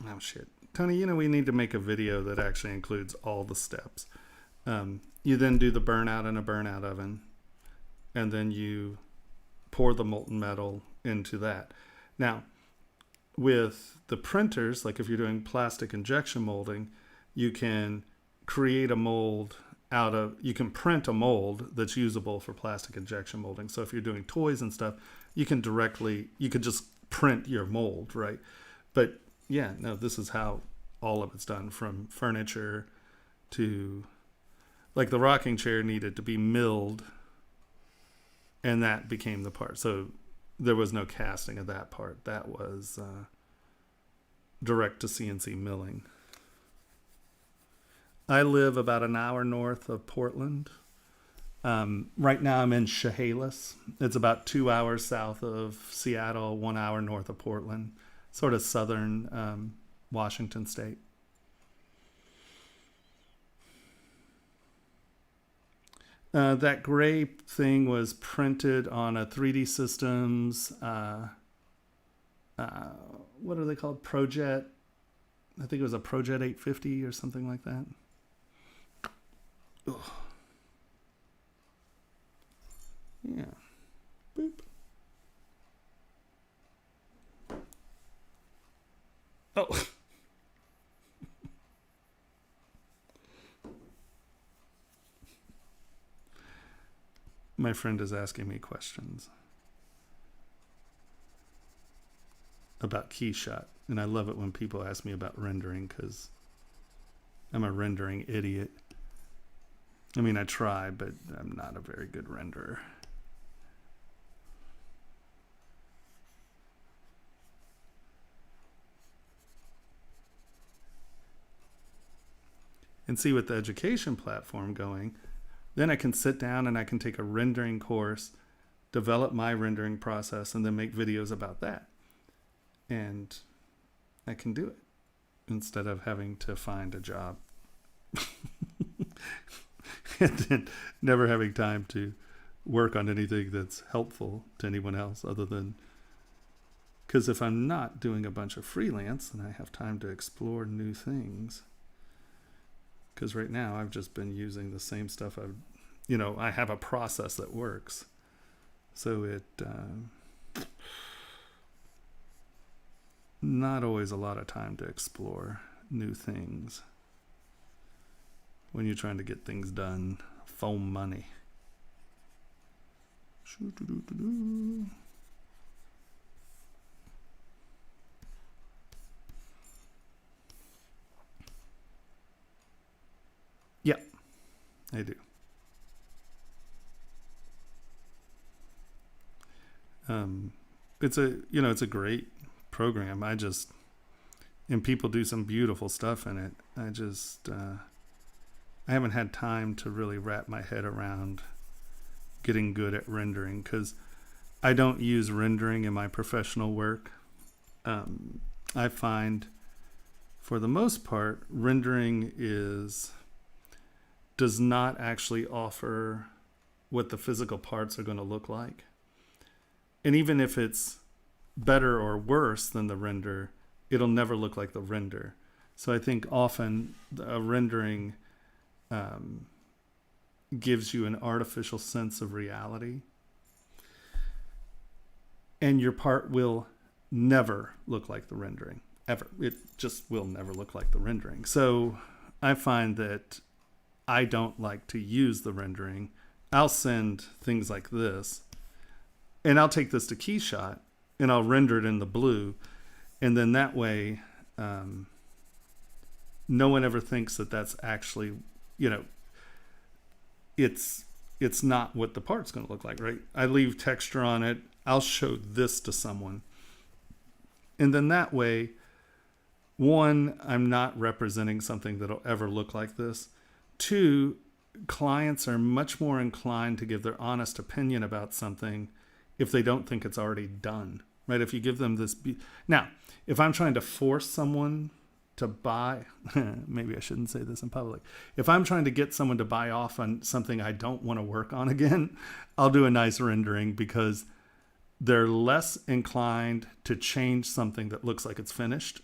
Oh shit. Tony, we need to make a video that actually includes all the steps. You then do the burnout in a burnout oven, and then you pour the molten metal into that. Now, with the printers, like if you're doing plastic injection molding, you can create a mold you can print a mold that's usable for plastic injection molding. So if you're doing toys and stuff, you could just print your mold, right? But yeah, no, this is how all of it's done, from furniture to, like, the rocking chair needed to be milled, and that became the part. So there was no casting of that part. That was direct to CNC milling. I live about an hour north of Portland. Right now I'm in Chehalis. It's about 2 hours south of Seattle, 1 hour north of Portland, sort of southern Washington state. That gray thing was printed on a 3D Systems, what are they called? Projet. I think it was a Projet 850 or something like that. Ugh. Yeah. Boop. Oh. My friend is asking me questions about KeyShot, and I love it when people ask me about rendering, because I'm a rendering idiot. I mean, I try, but I'm not a very good renderer. And see, with the education platform going, then I can sit down and I can take a rendering course, develop my rendering process, and then make videos about that. And I can do it instead of having to find a job and then never having time to work on anything that's helpful to anyone else, other than, because if I'm not doing a bunch of freelance, then I have time to explore new things. Because right now I've just been using the same stuff. I have a process that works. So it, not always a lot of time to explore new things when you're trying to get things done for money. Yeah, I do. It's a great program. And people do some beautiful stuff in it. I haven't had time to really wrap my head around getting good at rendering, because I don't use rendering in my professional work. I find, for the most part, rendering does not actually offer what the physical parts are going to look like. And even if it's better or worse than the render, it'll never look like the render. So I think often a rendering gives you an artificial sense of reality. And your part will never look like the rendering, ever. It just will never look like the rendering. So I find that I don't like to use the rendering. I'll send things like this, and I'll take this to KeyShot, and I'll render it in the blue. And then that way, no one ever thinks that that's actually, it's not what the part's going to look like, right? I leave texture on it. I'll show this to someone. And then that way, one, I'm not representing something that'll ever look like this. Two, clients are much more inclined to give their honest opinion about something if they don't think it's already done, right? If you give them this... Now, if I'm trying to force someone to buy... maybe I shouldn't say this in public. If I'm trying to get someone to buy off on something I don't want to work on again, I'll do a nice rendering, because they're less inclined to change something that looks like it's finished.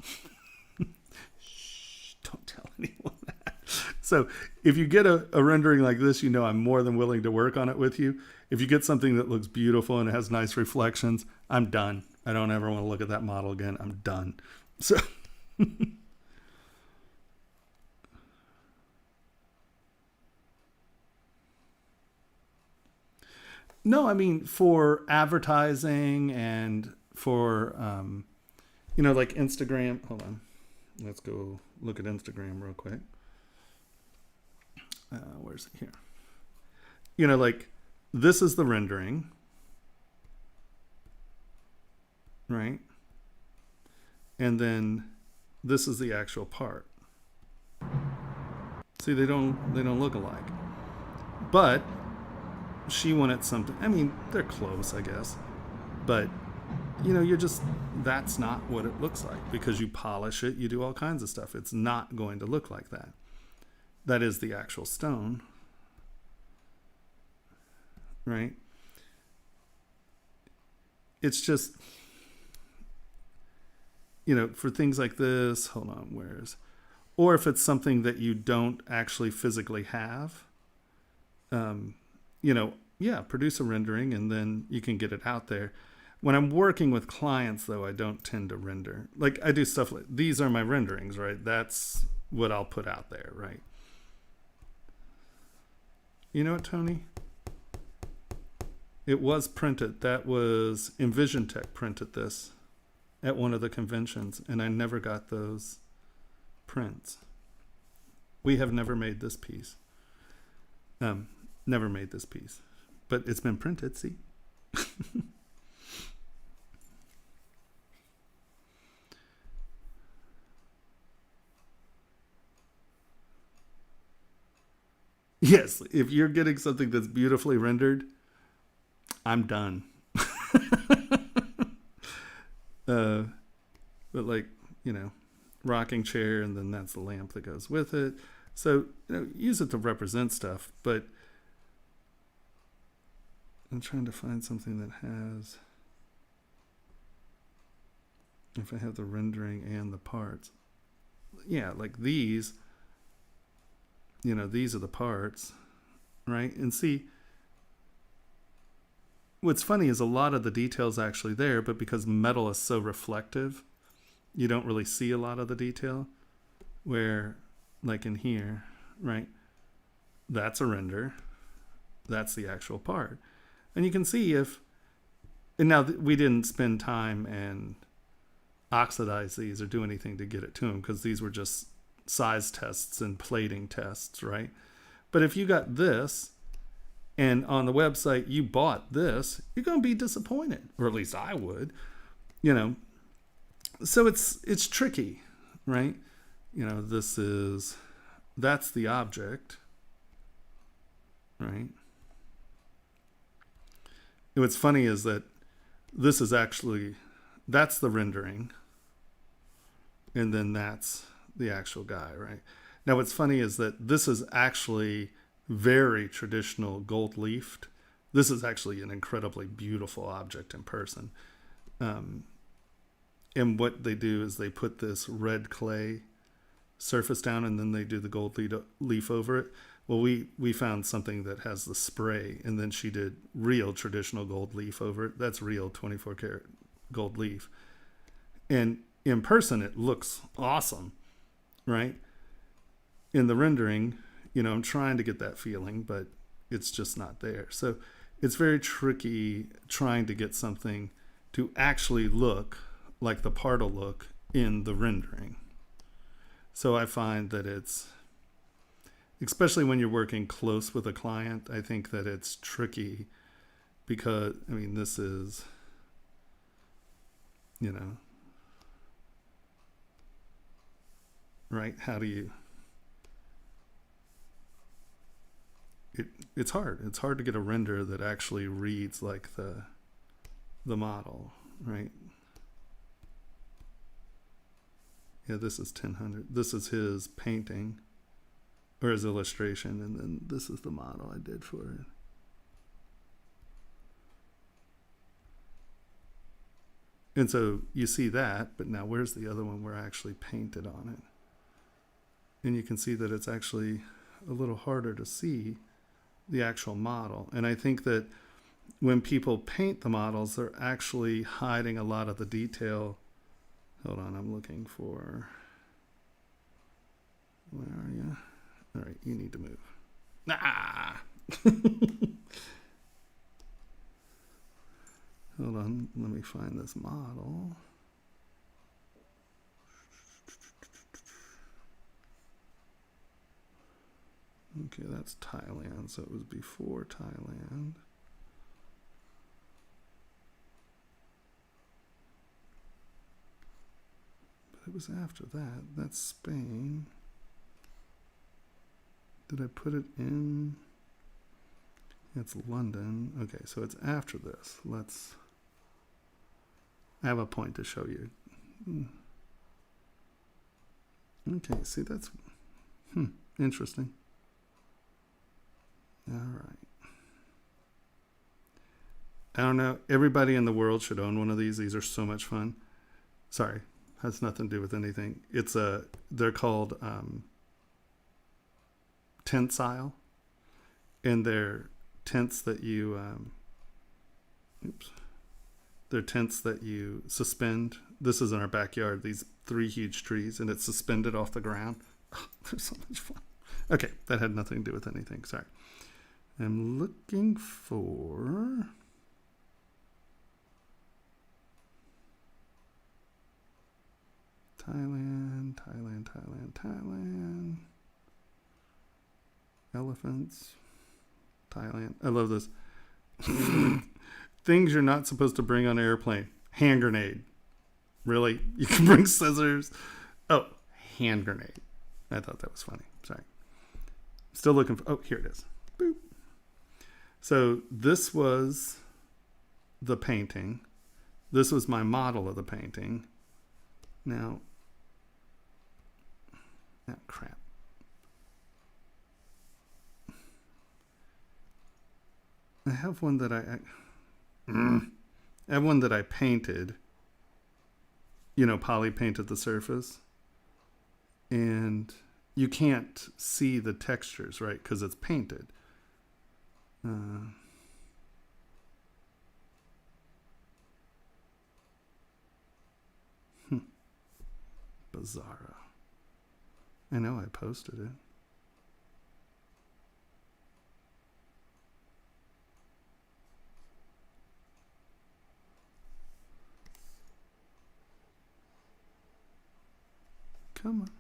Shh, don't tell anyone that. So if you get a rendering like this, I'm more than willing to work on it with you. If you get something that looks beautiful and it has nice reflections, I'm done. I don't ever want to look at that model again. I'm done. So No, I mean for advertising and for like Instagram. Hold on, let's go look at Instagram real quick. Where's it here? Like this is the rendering, right? And then this is the actual part. See, they don't look alike. But she wanted something. I mean, they're close, I guess. But that's not what it looks like, because you polish it, you do all kinds of stuff. It's not going to look like that. That is the actual stone, right? It's just, for things like this, hold on, or if it's something that you don't actually physically have, produce a rendering and then you can get it out there. When I'm working with clients, though, I don't tend to render. Like, I do stuff like, these are my renderings, right? That's what I'll put out there, right? You know what, Tony? It was printed. That was EnvisionTech printed this at one of the conventions, and I never got those prints. We have never made this piece. Never made this piece. But it's been printed, see? Yes, if you're getting something that's beautifully rendered, I'm done. But like, rocking chair, and then that's the lamp that goes with it. So, use it to represent stuff, but I'm trying to find something that has, if I have the rendering and the parts. Yeah, like these, these are the parts, right? And see, what's funny is a lot of the detail's actually there, but because metal is so reflective, you don't really see a lot of the detail. Where, like in here, right? That's a render. That's the actual part. And you can see if, and now we didn't spend time and oxidize these or do anything to get it to them, because these were just size tests and plating tests, right? But if you got this, and on the website you bought this, you're going to be disappointed, or at least I would, So it's tricky, right? That's the object, right? And what's funny is that this is actually, that's the rendering, and then that's the actual guy, right? Now what's funny is that this is actually very traditional gold leafed. This is actually an incredibly beautiful object in person. And what they do is they put this red clay surface down, and then they do the gold leaf over it. Well, we found something that has the spray, and then she did real traditional gold leaf over it. That's real 24 karat gold leaf. And in person, it looks awesome, right? In the rendering, I'm trying to get that feeling, but it's just not there. So it's very tricky trying to get something to actually look like the part will look in the rendering. So I find that it's, especially when you're working close with a client, I think that it's tricky, because, this is, right? How do you, it's hard. It's hard to get a render that actually reads like the model, right? Yeah, this is 1000. This is his painting, or his illustration, and then this is the model I did for it. And so you see that, but now where's the other one where I actually painted on it? And you can see that it's actually a little harder to see the actual model. And I think that when people paint the models, they're actually hiding a lot of the detail. Hold on, I'm looking for, where are you? All right, you need to move. Ah! find this model. Okay, that's Thailand, so it was before Thailand. But it was after that. That's Spain. Did I put it in? It's London. Okay, so it's after this. I have a point to show you. Okay, see, that's interesting. All right. I don't know. Everybody in the world should own one of these. These are so much fun. Sorry, has nothing to do with anything. They're called tensile, and they're tents that you they're tents that you suspend. This is in our backyard, these 3 huge trees, and it's suspended off the ground. Oh, they're so much fun. Okay, that had nothing to do with anything. Sorry. I'm looking for Thailand. Elephants. Thailand. I love this. Things you're not supposed to bring on an airplane. Hand grenade. Really? You can bring scissors. Oh, hand grenade. I thought that was funny. Sorry. Still looking for... Oh, here it is. Boop. So this was the painting. This was my model of the painting. Now... Oh, crap. I have one that I have one that I painted. You know, poly painted the surface. And you can't see the textures, right? Because it's painted. Bizarro. I know I posted it. Come on.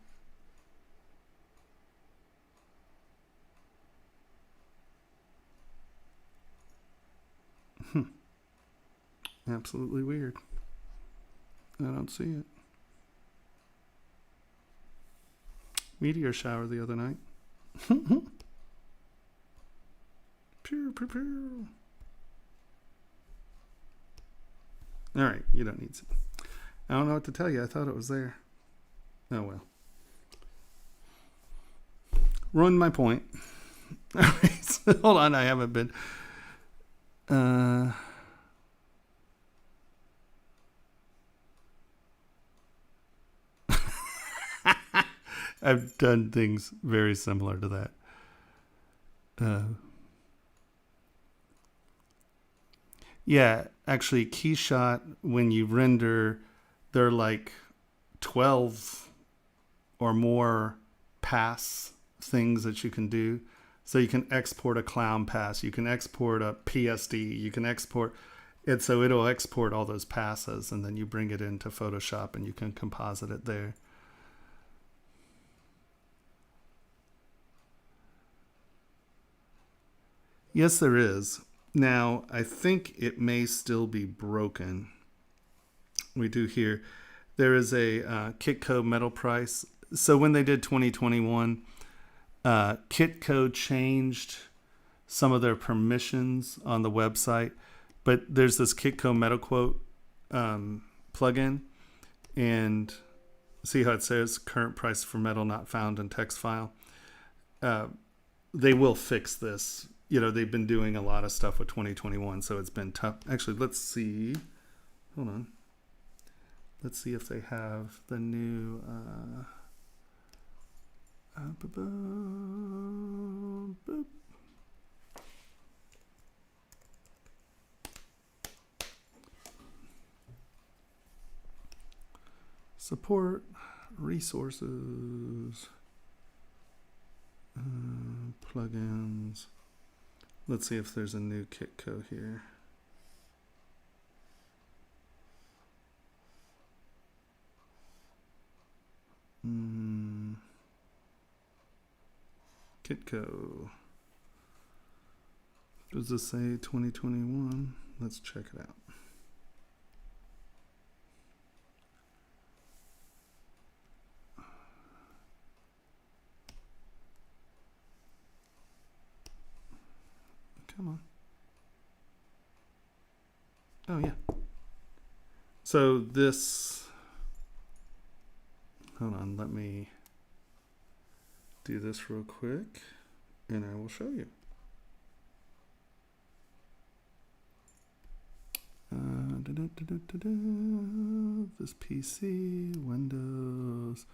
Absolutely weird. I don't see it. Meteor shower the other night. Pew, pew, pew. All right, you don't need it. I don't know what to tell you. I thought it was there. Oh well. Ruined my point. All right, so hold on. I haven't been. I've done things very similar to that. Yeah, actually, Keyshot, when you render, there are like 12 or more pass things that you can do. So you can export a clown pass, you can export a PSD, you can export it. So it'll export all those passes, and then you bring it into Photoshop and you can composite it there. Yes, there is. Now, I think it may still be broken. We do here. There is a Kitco metal price. So when they did 2021, Kitco changed some of their permissions on the website. But there's this Kitco metal quote plugin. And see how it says current price for metal not found in text file. They will fix this. You know, they've been doing a lot of stuff with 2021, so it's been tough. Actually, let's see. Hold on. Let's see if they have the new... Support, resources, plugins. Let's see if there's a new Kitco here. Kitco. Does this say 2021? Let's check it out. Come on. Oh, yeah. So this, hold on, let me do this real quick and I will show you. This PC, Windows,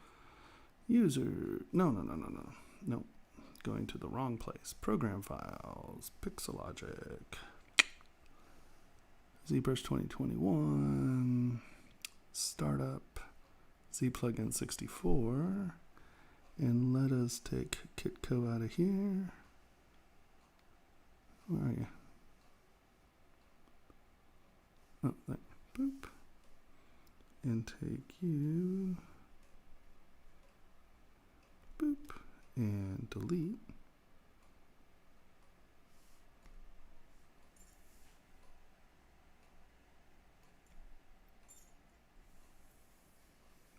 user, no. Going to the wrong place. Program files, Pixologic, ZBrush 2021, startup, Z plugin 64, and let us take Kitco out of here. Where are you? Oh, there. Boop. And take you. Boop. And delete.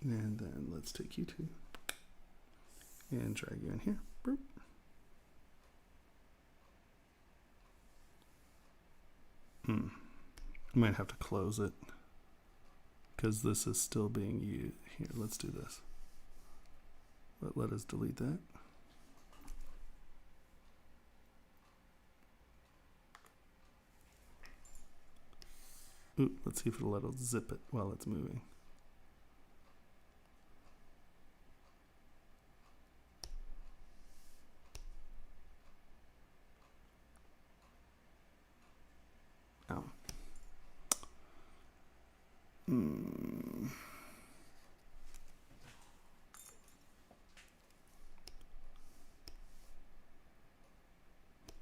And then let's take you two and drag you in here. Boop. I might have to close it because this is still being used. Here, let's do this. But let us delete that. Ooh, let's see if it'll let us zip it while it's moving. Oh.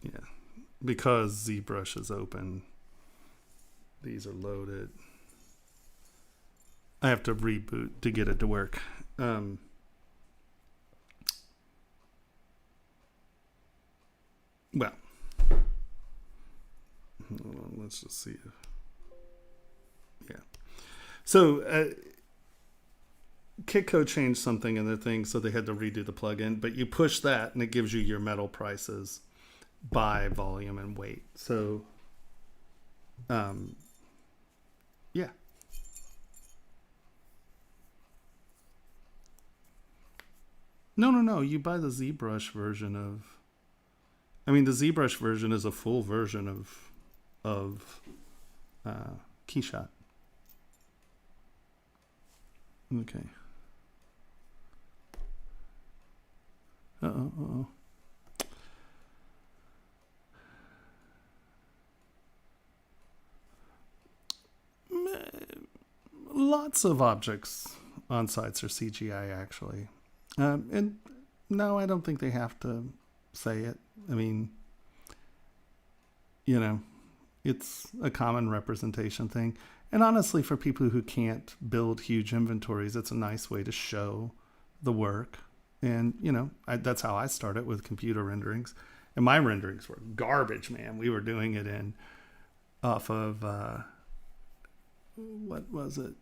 Yeah, because ZBrush is open. These are loaded. I have to reboot to get it to work. Well, hold on, let's just see. Yeah. So Kitco changed something in their thing, so they had to redo the plugin. But you push that, and it gives you your metal prices by volume and weight. So, yeah. No. You buy the ZBrush version of. I mean, the ZBrush version is a full version of Keyshot. Okay. Uh-oh. Lots of objects on sites are CGI, actually. And no, I don't think they have to say it. I mean, you know, it's a common representation thing. And honestly, for people who can't build huge inventories, it's a nice way to show the work. And, you know, that's how I started with computer renderings. And my renderings were garbage, man. We were doing it off of, what was it?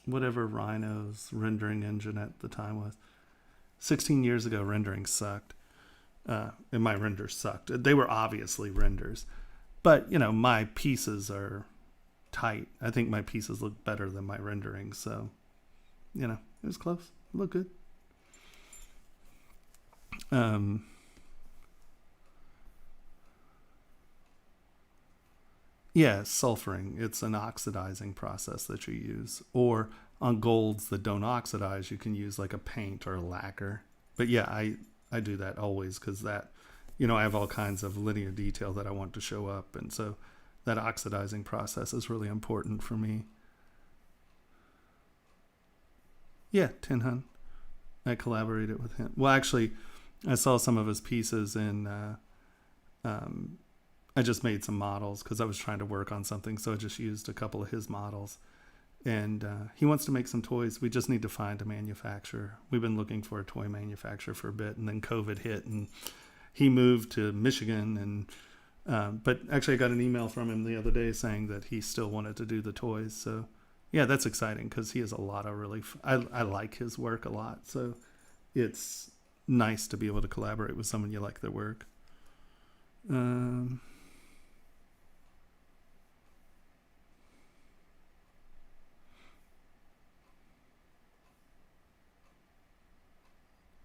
Whatever Rhino's rendering engine at the time was. 16 years ago, rendering sucked. And my renders sucked. They were obviously renders. But, you know, my pieces are tight. I think my pieces look better than my rendering. So, you know, it was close. It looked good. Yeah, sulfuring. It's an oxidizing process that you use. Or on golds that don't oxidize, you can use like a paint or a lacquer. But yeah, I do that always because that, you know, I have all kinds of linear detail that I want to show up. And so that oxidizing process is really important for me. Yeah, Tin Hun. I collaborated with him. Well, actually, I saw some of his pieces and I just made some models because I was trying to work on something. So I just used a couple of his models. And he wants to make some toys. We just need to find a manufacturer. We've been looking for a toy manufacturer for a bit, and then COVID hit, and he moved to Michigan. And but actually, I got an email from him the other day saying that he still wanted to do the toys. So yeah, that's exciting because he has a lot of really. I like his work a lot, so it's nice to be able to collaborate with someone you like their work.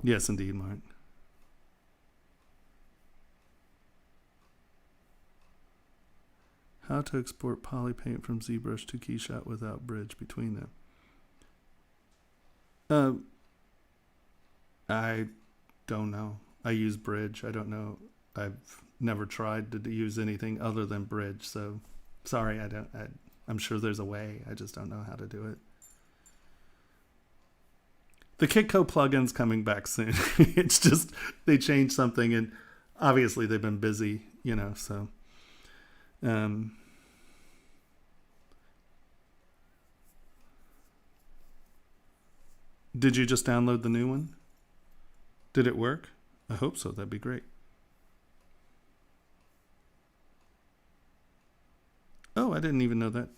Yes, indeed, Mark. How to export polypaint from ZBrush to KeyShot without bridge between them. I don't know. I use bridge. I don't know. I've never tried to use anything other than bridge. So sorry, I'm sure there's a way. I just don't know how to do it. The Kitco plugin's coming back soon. It's just they changed something, and obviously they've been busy, so did you just download the new one? Did it work? I hope so. That'd be great. Oh, I didn't even know that.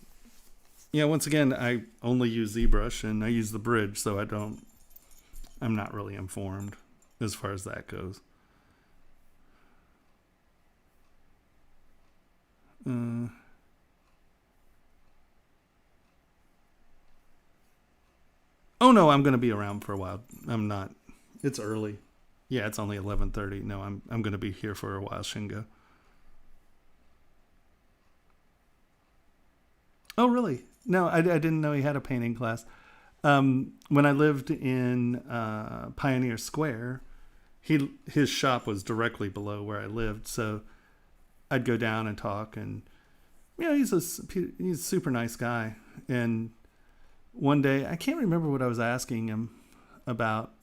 Yeah, once again, I only use ZBrush and I use the bridge, so I'm not really informed as far as that goes. Oh no, I'm going to be around for a while. I'm not. It's early. Yeah, it's only 11:30. No, I'm going to be here for a while, Shingo. Oh, really? No, I didn't know he had a painting class. When I lived in Pioneer Square, his shop was directly below where I lived, so I'd go down and talk, and he's a super nice guy. And one day, I can't remember what I was asking him about,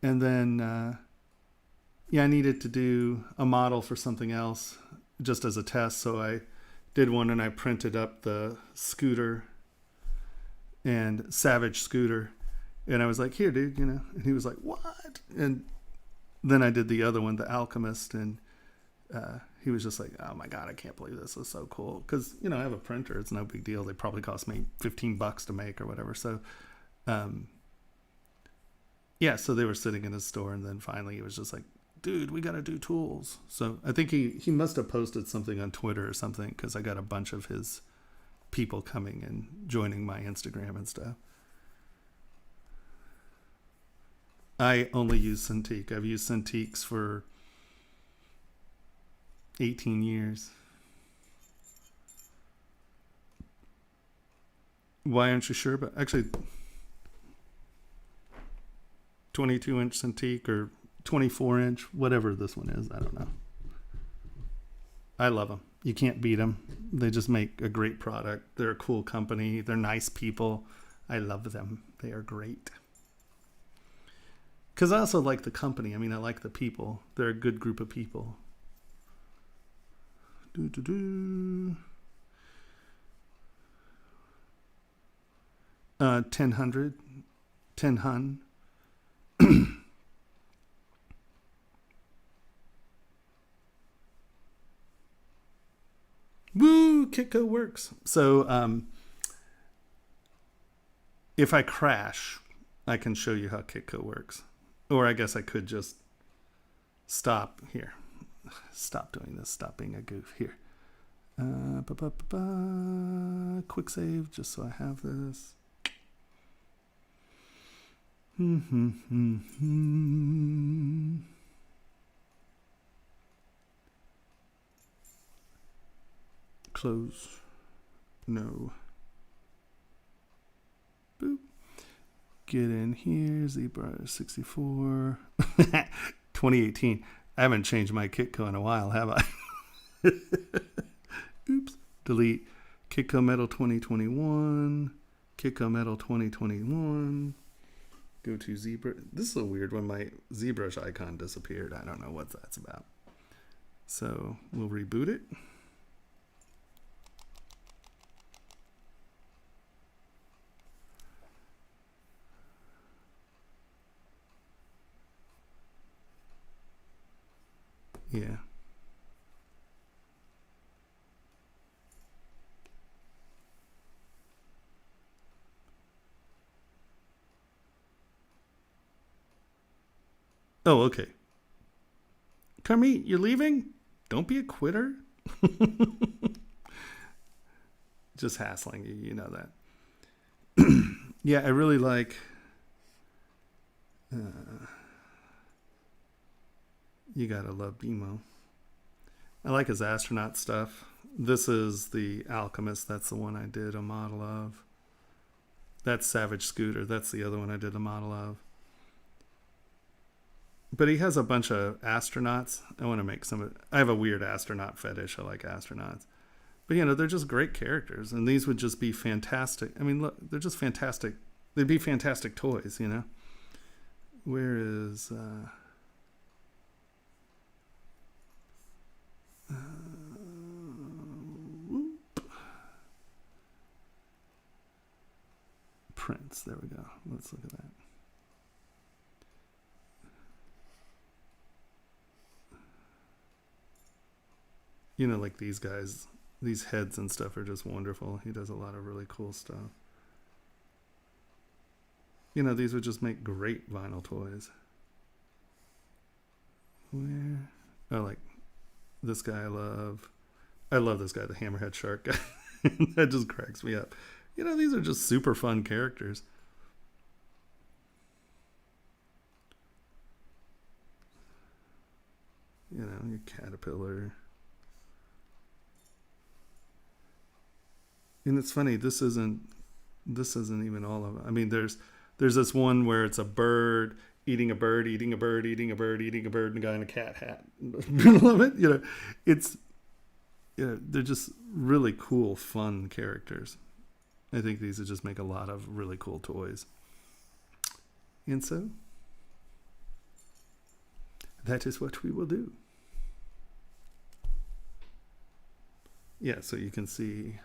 and then I needed to do a model for something else just as a test, so I did one and I printed up the scooter and Savage scooter, and I was like, here dude, and he was like, what? And then I did the other one, the Alchemist, and he was just like, oh my god, I can't believe this is so cool, because I have a printer, it's no big deal, they probably cost me $15 to make or whatever. So so they were sitting in his store, and then finally he was just like, dude, we got to do tools. So I think he must have posted something on Twitter or something, because I got a bunch of his people coming and joining my Instagram and stuff. I only use Cintiq. I've used Cintiqs for 18 years. Why aren't you sure? But actually, 22-inch Cintiq or 24-inch, whatever this one is, I don't know. I love them. You can't beat them. They just make a great product. They're a cool company. They're nice people. I love them. They are great. Because I also like the company. I mean, I like the people. They're a good group of people. 1000. 10 hun. Woo, Kitco works. So if I crash, I can show you how Kitco works. Or I guess I could just stop here. Stop doing this. Stop being a goof here. Quick save, just so I have this. Close. No. Boop. Get in here. ZBrush 64. 2018. I haven't changed my Kitco in a while, have I? Oops. Delete. Kitco Metal 2021. Kitco Metal 2021. Go to ZBrush. This is a weird one. My ZBrush icon disappeared. I don't know what that's about. So we'll reboot it. Yeah. Oh, okay. Carmeet, you're leaving? Don't be a quitter. Just hassling you, you know that. Yeah, I really like. You gotta love Bimo. I like his astronaut stuff. This is the Alchemist. That's the one I did a model of. That's Savage Scooter. That's the other one I did a model of. But he has a bunch of astronauts. I want to make some of. I have a weird astronaut fetish. I like astronauts. But, you know, they're just great characters. And these would just be fantastic. I mean, look, they're just fantastic. They'd be fantastic toys, you know? Where is... Prince. There we go. Let's look at that. You know, like these guys, these heads and stuff are just wonderful. He does a lot of really cool stuff. You know, these would just make great vinyl toys. Where? Oh, like this guy I love. I love this guy, the Hammerhead Shark guy. That just cracks me up. You know, these are just super fun characters. You know, your caterpillar. And it's funny, this isn't even all of it. I mean, there's this one where it's a bird eating a bird, eating a bird, eating a bird, eating a bird, and a guy in a cat hat. Love it. You know, it's, you know, they're just really cool, fun characters. I think these would just make a lot of really cool toys. And so, that is what we will do. Yeah, so you can see,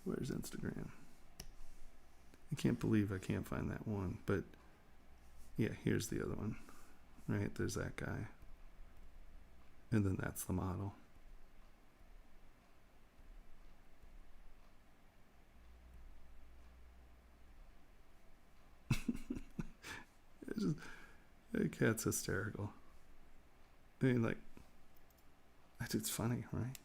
where's Instagram? I can't believe I can't find that one, but yeah, here's the other one. Right, there's that guy. And then that's the model. Just, that cat's hysterical. I mean, like, that dude's funny, right?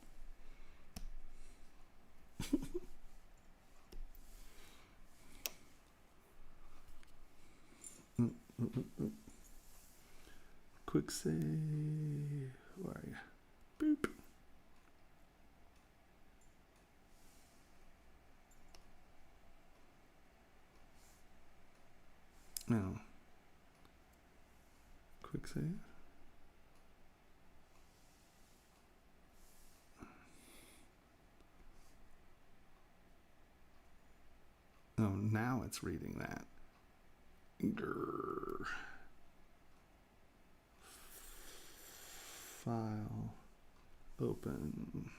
Quick save. Where are you? Boop. No. Quick save. Oh, now it's reading that. Grr. File. Open.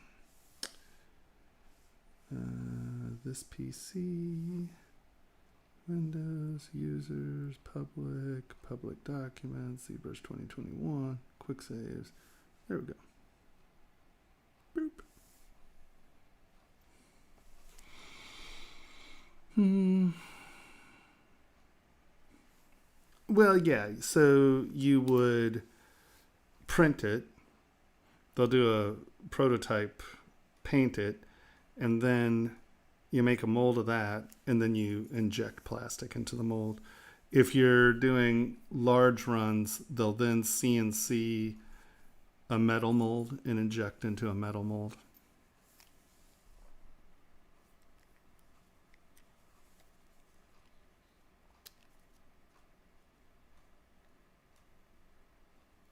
This PC. Windows, users, public documents, ZBrush 2021, quick saves. There we go. Boop. Well, yeah, so you would print it. They'll do a prototype, paint it, and then you make a mold of that, and then you inject plastic into the mold. If you're doing large runs, they'll then CNC a metal mold and inject into a metal mold.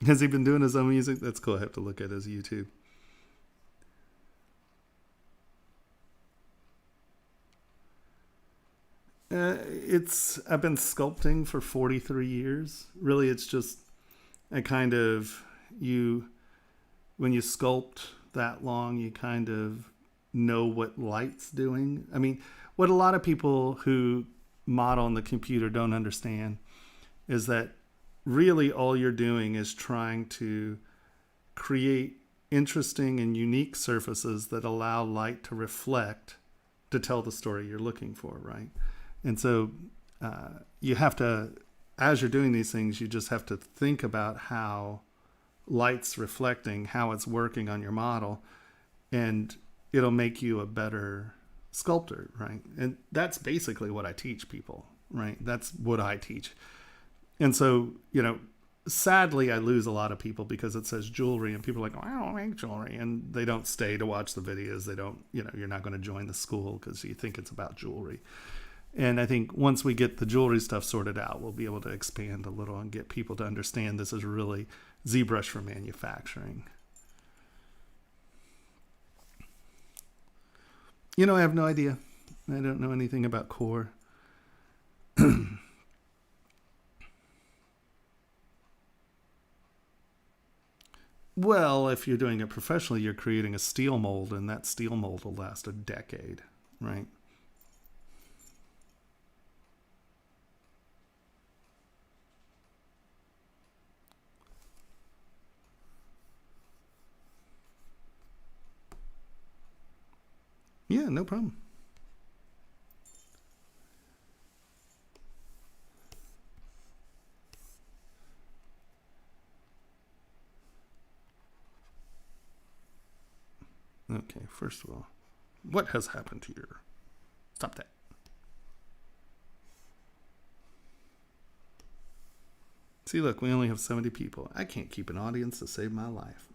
Has he been doing his own music? That's cool. I have to look at his YouTube. I've been sculpting for 43 years. Really, it's just when you sculpt that long, you kind of know what light's doing. I mean, what a lot of people who model on the computer don't understand is that really all you're doing is trying to create interesting and unique surfaces that allow light to reflect to tell the story you're looking for, right? And so you have to, as you're doing these things, you just have to think about how light's reflecting, how it's working on your model, and it'll make you a better sculptor, right? And that's basically what I teach people, right? That's what I teach. And so, sadly, I lose a lot of people because it says jewelry, and people are like, oh, I don't make jewelry. And they don't stay to watch the videos. They don't, you're not going to join the school because you think it's about jewelry. And I think once we get the jewelry stuff sorted out, we'll be able to expand a little and get people to understand this is really ZBrush for manufacturing. I have no idea. I don't know anything about core. Well, if you're doing it professionally, you're creating a steel mold, and that steel mold will last a decade, right? Yeah, no problem. Okay, first of all, what has happened here? Stop that. See, look, we only have 70 people. I can't keep an audience to save my life.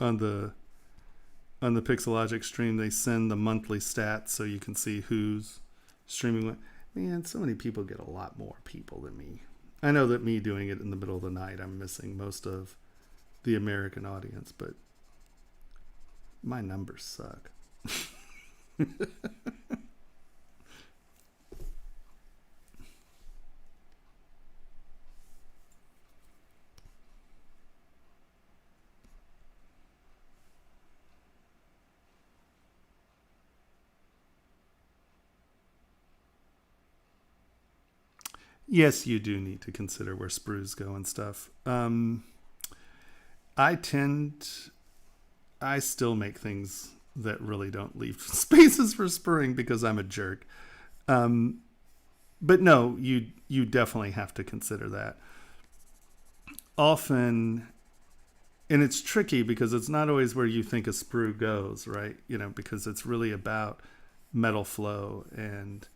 On the Pixologic stream, they send the monthly stats so you can see who's streaming. Man, so many people get a lot more people than me. I know that me doing it in the middle of the night, I'm missing most of the American audience, but my numbers suck. Yes, you do need to consider where sprues go and stuff. I still make things that really don't leave spaces for spruing because I'm a jerk. But no, you definitely have to consider that. Often, and it's tricky because it's not always where you think a sprue goes, right? Because it's really about metal flow and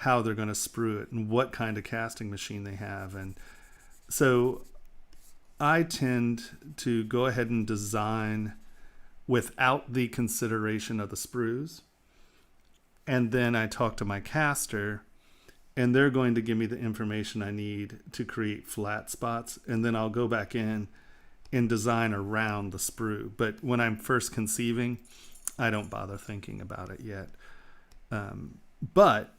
how they're going to sprue it and what kind of casting machine they have. And so I tend to go ahead and design without the consideration of the sprues. And then I talk to my caster, and they're going to give me the information I need to create flat spots. And then I'll go back in and design around the sprue. But when I'm first conceiving, I don't bother thinking about it yet. But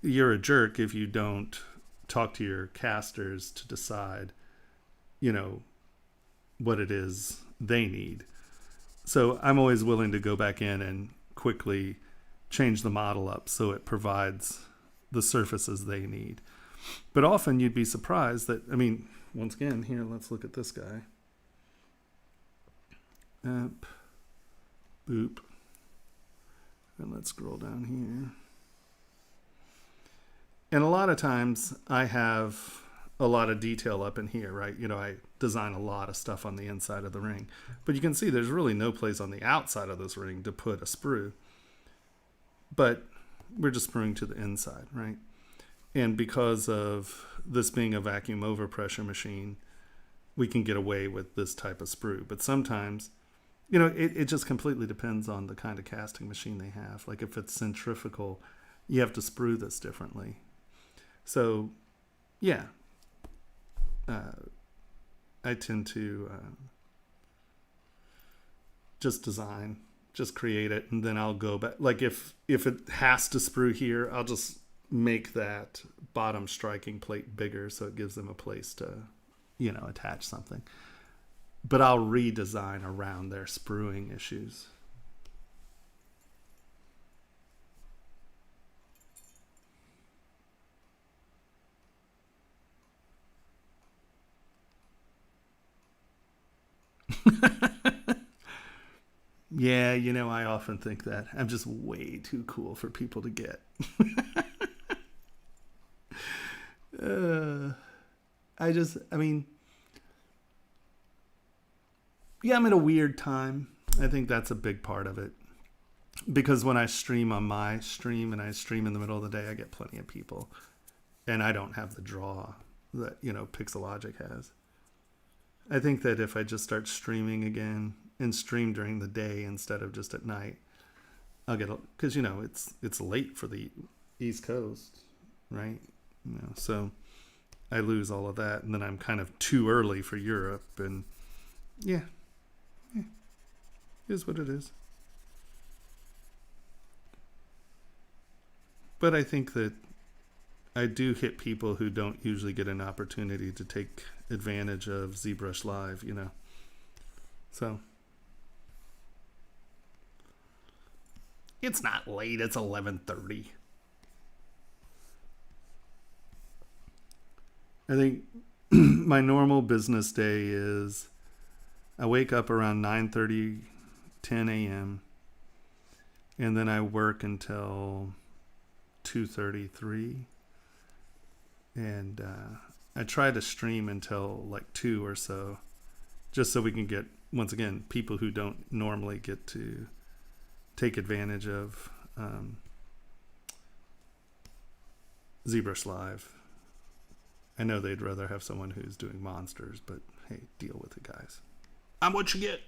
you're a jerk if you don't talk to your casters to decide, what it is they need. So I'm always willing to go back in and quickly change the model up so it provides the surfaces they need. But often you'd be surprised that, once again, here, let's look at this guy. Up, boop. And let's scroll down here. And a lot of times I have a lot of detail up in here, right? I design a lot of stuff on the inside of the ring. But you can see there's really no place on the outside of this ring to put a sprue. But we're just spruing to the inside, right? And because of this being a vacuum overpressure machine, we can get away with this type of sprue. But sometimes, it just completely depends on the kind of casting machine they have. Like if it's centrifugal, you have to sprue this differently. So, yeah, I tend to just design, just create it, and then I'll go back. Like if it has to sprue here, I'll just make that bottom striking plate bigger so it gives them a place to, attach something. but I'll redesign around their spruing issues. Yeah, you know, I often think that. I'm just way too cool for people to get. I mean, yeah, I'm in a weird time. I think that's a big part of it. Because when I stream on my stream and I stream in the middle of the day, I get plenty of people. And I don't have the draw that, you know, Pixologic has. I think that if I just start streaming again and stream during the day instead of just at night, I'll get, because, you know, it's late for the East Coast, right? You know, so I lose all of that, and then I'm kind of too early for Europe, and yeah, it is what it is. But I think that I do hit people who don't usually get an opportunity to take advantage of ZBrush Live, you know. So it's not late, it's 11:30. I think my normal business day is I wake up around 9:30, 10 a.m. and then I work until 2:33, and I try to stream until like 2 or so, just so we can get, once again, people who don't normally get to take advantage of ZBrush Live. I know they'd rather have someone who's doing monsters, but hey, deal with it, guys. I'm what you get.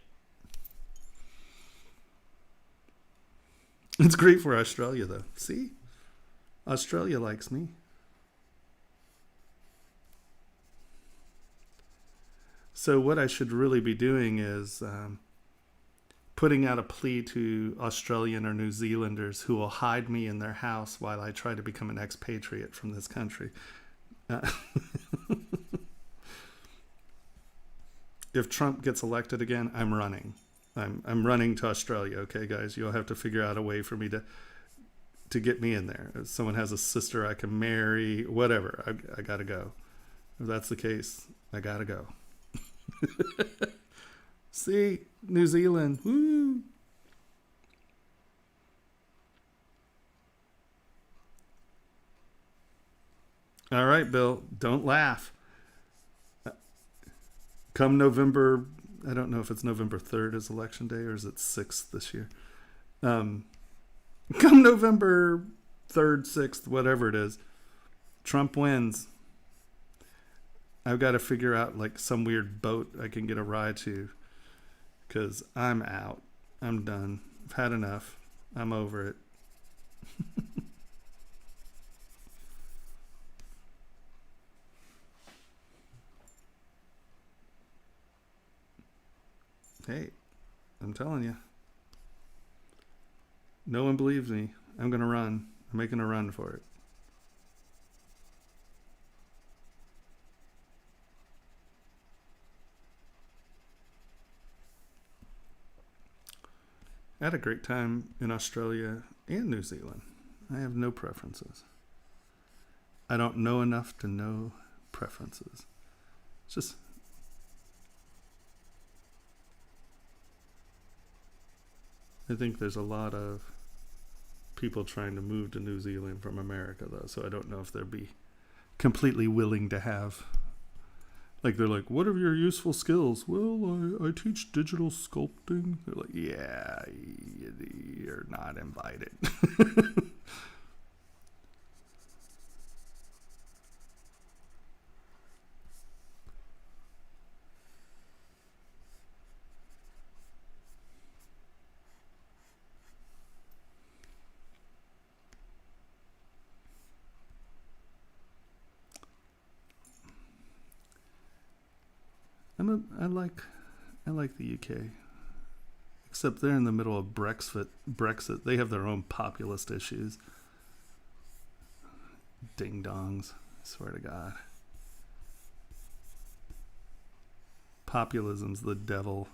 It's great for Australia, though. See? Australia likes me. So what I should really be doing is putting out a plea to Australian or New Zealanders who will hide me in their house while I try to become an expatriate from this country. If Trump gets elected again, I'm running. I'm running to Australia. Okay, guys, you'll have to figure out a way for me to get me in there. If someone has a sister I can marry, whatever, I gotta go. If that's the case, I gotta go. See, New Zealand, woo! All right, Bill, don't laugh. Come November, I don't know if it's November 3rd is election day or is it 6th this year. Come November 3rd, 6th, whatever it is, Trump wins. I've got to figure out like some weird boat I can get a ride to, because I'm out. I'm done. I've had enough. I'm over it. Hey, I'm telling you. No one believes me. I'm going to run. I'm making a run for it. I had a great time in Australia and New Zealand. I have no preferences. I don't know enough to know preferences. It's just... I think there's a lot of people trying to move to New Zealand from America, though, so I don't know if they'd be completely willing to have... Like, they're like, what are your useful skills? Well, I teach digital sculpting. They're like, yeah, you're not invited. I like the UK, except they're in the middle of Brexit. They have their own populist issues. Ding dongs, I swear to God. Populism's the devil.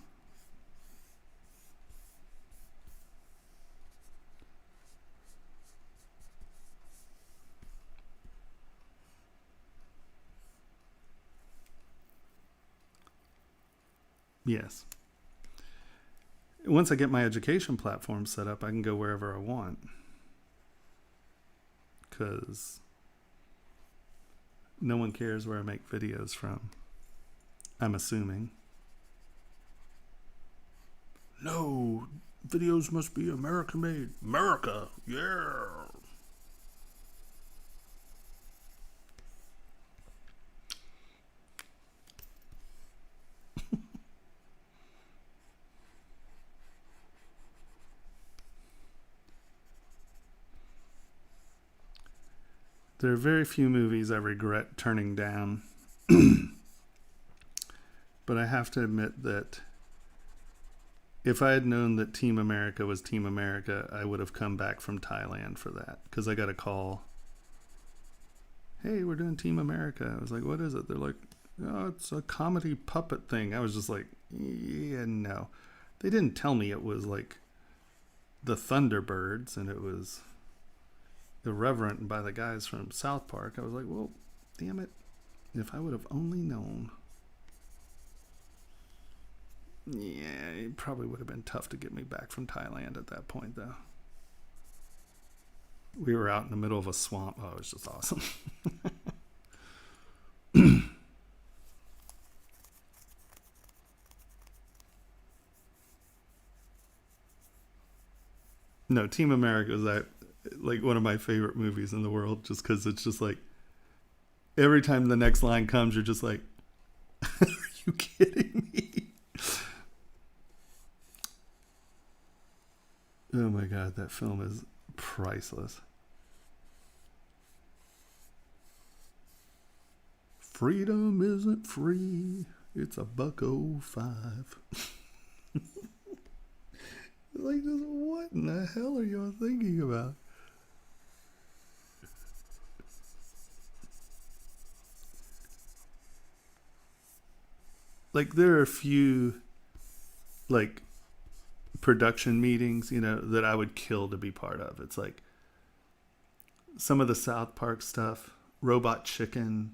Yes. Once I get my education platform set up, I can go wherever I want. Because no one cares where I make videos from. I'm assuming. No, videos must be American made. America, yeah. There are very few movies I regret turning down. But I have to admit that if I had known that Team America was Team America, I would have come back from Thailand for that. Because I got a call. Hey, we're doing Team America. I was like, what is it? They're like, oh, it's a comedy puppet thing. I was just like, yeah, no. They didn't tell me it was like the Thunderbirds and it was irreverent by the guys from South Park. I was like, well, damn it. If I would have only known. Yeah, it probably would have been tough to get me back from Thailand at that point, though. We were out in the middle of a swamp. Oh, it was just awesome. No, Team America is like one of my favorite movies in the world, just because it's just like every time the next line comes, you're just like, are you kidding me? Oh my God, that film is priceless. Freedom isn't free. It's $1.05. Like, just what in the hell are y'all thinking about? Like, there are a few, like, production meetings, that I would kill to be part of. It's like some of the South Park stuff, Robot Chicken,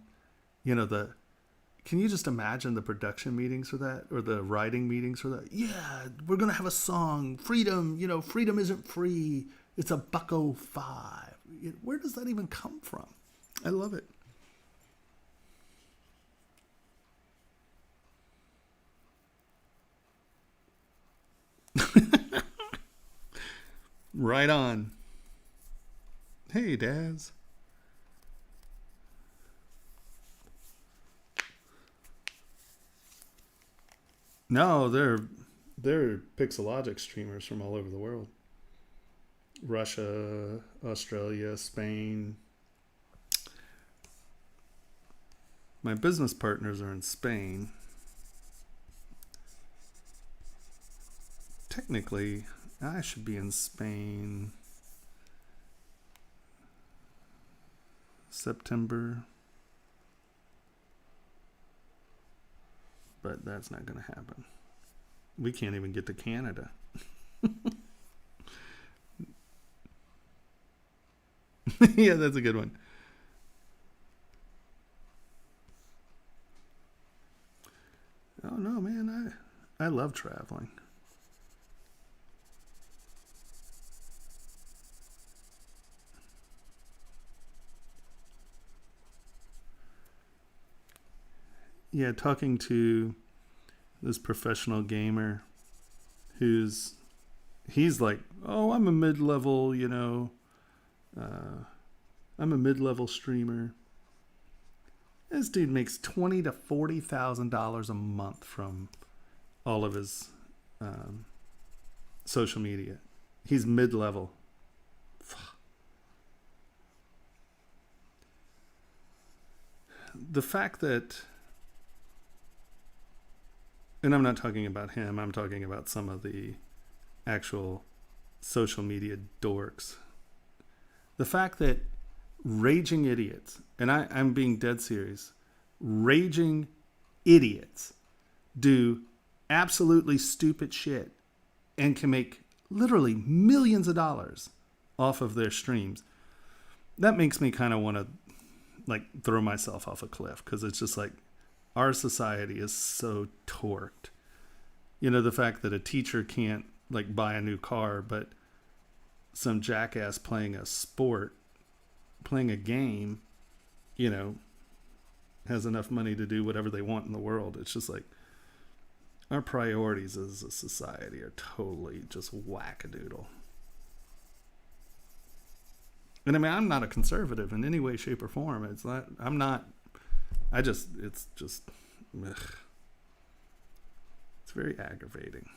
can you just imagine the production meetings for that or the writing meetings for that? Yeah, we're going to have a song, freedom, freedom isn't free. It's $1.05. Where does that even come from? I love it. Right on. Hey, Daz. No, they're Pixologic streamers from all over the world. Russia, Australia, Spain. My business partners are in Spain. Technically, I should be in Spain September, but that's not going to happen. We can't even get to Canada. Yeah, that's a good one. Oh no, man, I love traveling. Yeah, talking to this professional gamer he's like, oh, I'm a mid-level, I'm a mid-level streamer. This dude makes $20,000 to $40,000 a month from all of his social media. He's mid-level. The fact that, and I'm not talking about him, I'm talking about some of the actual social media dorks. The fact that raging idiots, and I'm being dead serious, raging idiots do absolutely stupid shit and can make literally millions of dollars off of their streams. That makes me kind of want to like throw myself off a cliff, because it's just like our society is so torqued. You know, the fact that a teacher can't like buy a new car, but some jackass playing a sport, playing a game, you know, has enough money to do whatever they want in the world. It's just like our priorities as a society are totally just wackadoodle. And I mean, I'm not a conservative in any way, shape, or form. It's not, I'm not, it's just, ugh. It's very aggravating.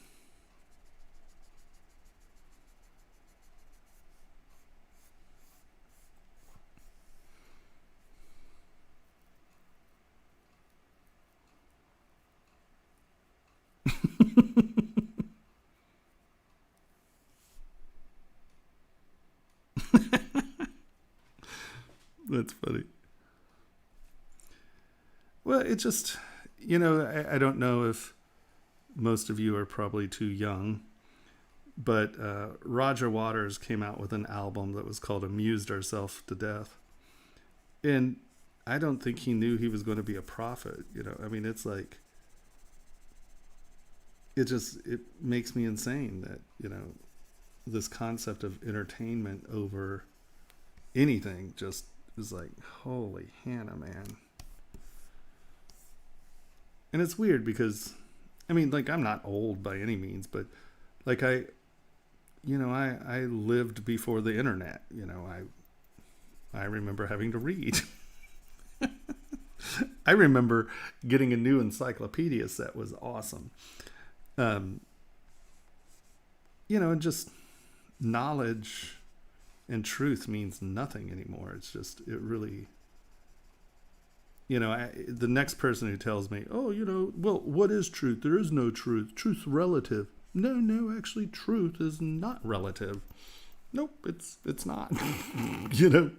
That's funny. Well, it just, you know, I don't know if most of you are probably too young, but Roger Waters came out with an album that was called Amused Ourselves to Death. And I don't think he knew he was going to be a prophet. You know, I mean, it's like, it makes me insane that, you know, this concept of entertainment over anything just is like, holy Hannah, man. And it's weird because, I mean, like, I'm not old by any means, but like I lived before the internet. You know, I remember having to read. I remember getting a new encyclopedia set was awesome. You know, and just knowledge and truth means nothing anymore. It's just, it really, you know, the next person who tells me, oh, you know, well, what is truth? There is no truth. Truth's relative. No, actually, truth is not relative. Nope, it's not. You know?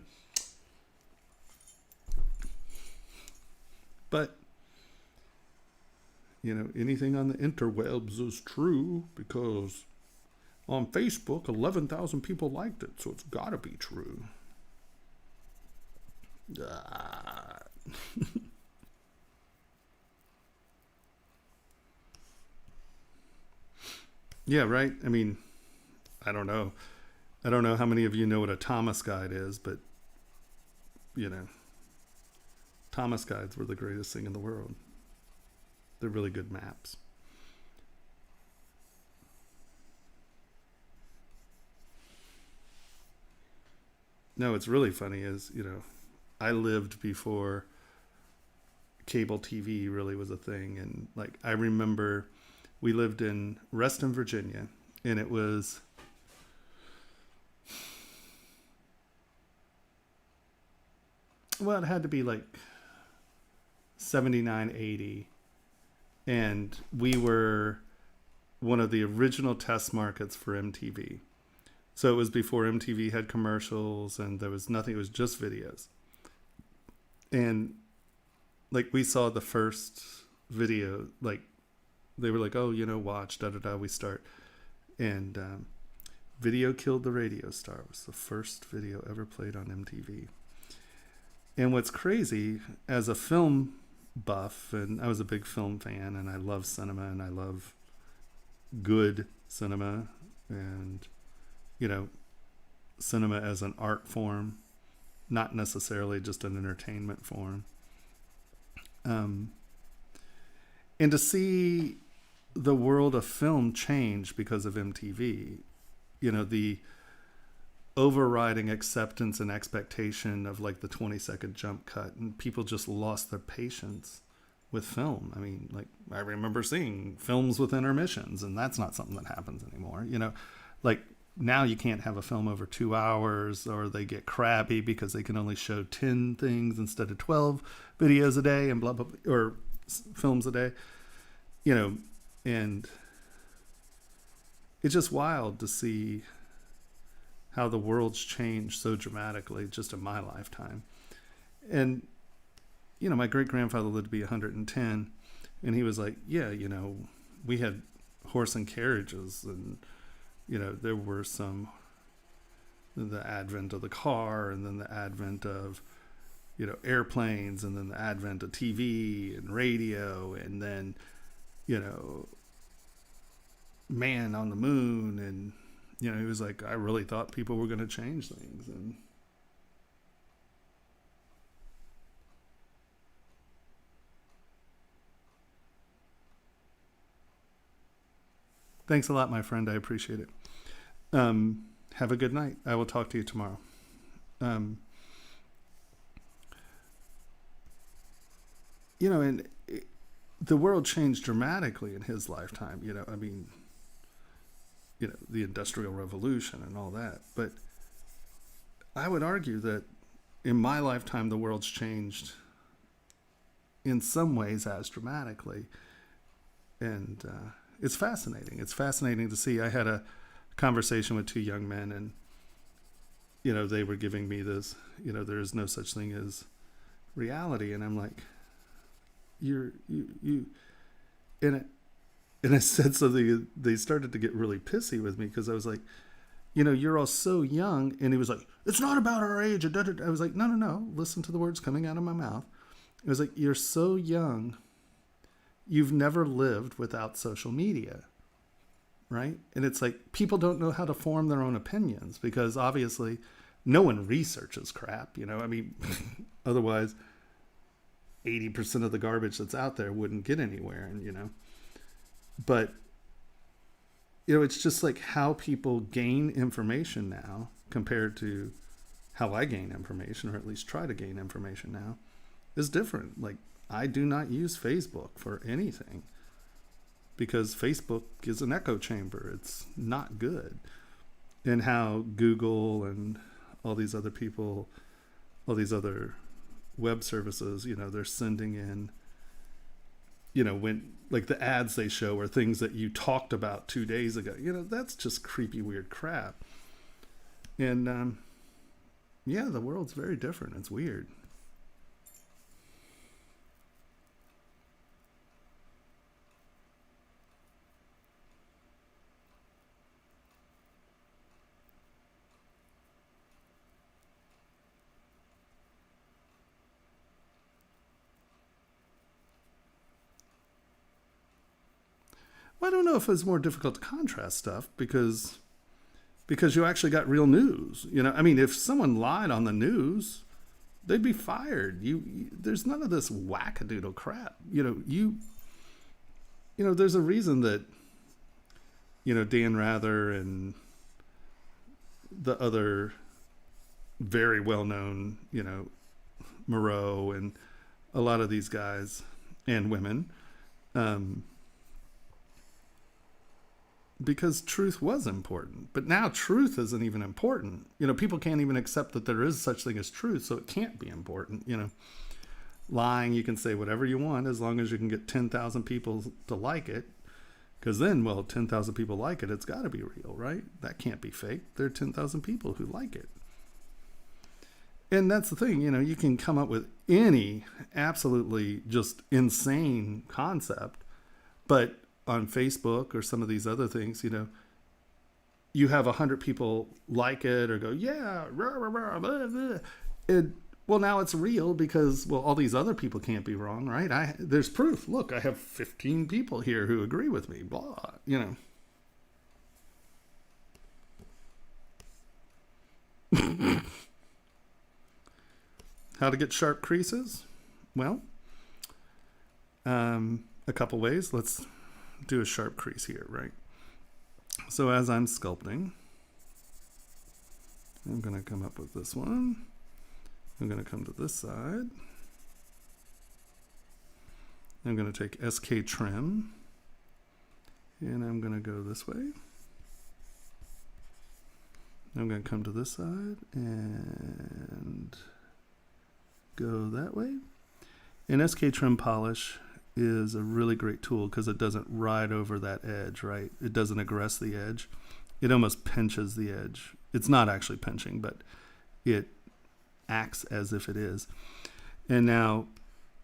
But, you know, anything on the interwebs is true because on Facebook, 11,000 people liked it, so it's got to be true. Yeah, right? I mean, I don't know. I don't know how many of you know what a Tomas guide is, but, you know, Tomas guides were the greatest thing in the world. They're really good maps. No, what's really funny is, you know, I lived before cable TV really was a thing. And like, I remember we lived in Reston, Virginia, and it was, well, it had to be like 79, 80. And we were one of the original test markets for MTV. So it was before MTV had commercials and there was nothing. It was just videos. And like, we saw the first video, like they were like, oh, you know, watch, we start. And Video Killed the Radio Star was the first video ever played on MTV. And what's crazy, as a film buff, and I was a big film fan, and I love cinema, and I love good cinema, and, you know, cinema as an art form, not necessarily just an entertainment form. And to see the world of film change because of MTV, you know, the overriding acceptance and expectation of like the 20-second jump cut, and people just lost their patience with film. I mean, like, I remember seeing films with intermissions, and that's not something that happens anymore. You know, like, now you can't have a film over 2 hours, or they get crabby because they can only show 10 things instead of 12 videos a day and blah, blah, blah, or films a day, you know. And it's just wild to see how the world's changed so dramatically just in my lifetime. And, you know, my great-grandfather lived to be 110, And he was like, yeah, we had horse and carriages, and, there were the advent of the car, and then the advent of, airplanes, and then the advent of TV and radio, and then, man on the moon. And, he was like, I really thought people were going to change things. And thanks a lot, my friend. I appreciate it. Have a good night. I will talk to you tomorrow. And the world changed dramatically in his lifetime. The Industrial Revolution and all that. But I would argue that in my lifetime, the world's changed in some ways as dramatically. And it's fascinating. It's fascinating to see. I had a conversation with two young men, and, they were giving me this, there is no such thing as reality. And I'm like, you and I said something, they started to get really pissy with me, because I was like, you're all so young. And he was like, it's not about our age. I was like, no. Listen to the words coming out of my mouth. It was like, you're so young. You've never lived without social media, right? And it's like, people don't know how to form their own opinions, because obviously no one researches crap, otherwise 80% of the garbage that's out there wouldn't get anywhere. And, but, it's just like how people gain information now compared to how I gain information, or at least try to gain information now, is different. Like, I do not use Facebook for anything, because Facebook is an echo chamber. It's not good. And how Google and all these other people, all these other web services, they're sending in, when like the ads they show are things that you talked about 2 days ago, that's just creepy, weird crap. And the world's very different. It's weird. I don't know if it's more difficult to contrast stuff, because you actually got real news. If someone lied on the news, they'd be fired. There's none of this wackadoodle crap. There's a reason that, Dan Rather and the other very well-known, Moreau and a lot of these guys and women, because truth was important. But now truth isn't even important. People can't even accept that there is such thing as truth, so it can't be important. Lying, you can say whatever you want as long as you can get 10,000 people to like it. Because then, 10,000 people like it, it's got to be real, right? That can't be fake. There are 10,000 people who like it. And that's the thing, you can come up with any absolutely just insane concept, but on Facebook or some of these other things, you have 100 people like it or go, yeah, rah, rah, rah, blah, blah. And, now it's real because, all these other people can't be wrong, right? There's proof. Look, I have 15 people here who agree with me, blah, How to get sharp creases? A couple ways. Let's do a sharp crease here, right? So as I'm sculpting, I'm going to come up with this one. I'm going to come to this side. I'm going to take SK trim, and I'm going to go this way. I'm going to come to this side and go that way. And SK trim polish is a really great tool because it doesn't ride over that edge, right? It doesn't aggress the edge. It almost pinches the edge. It's not actually pinching, but it acts as if it is. And now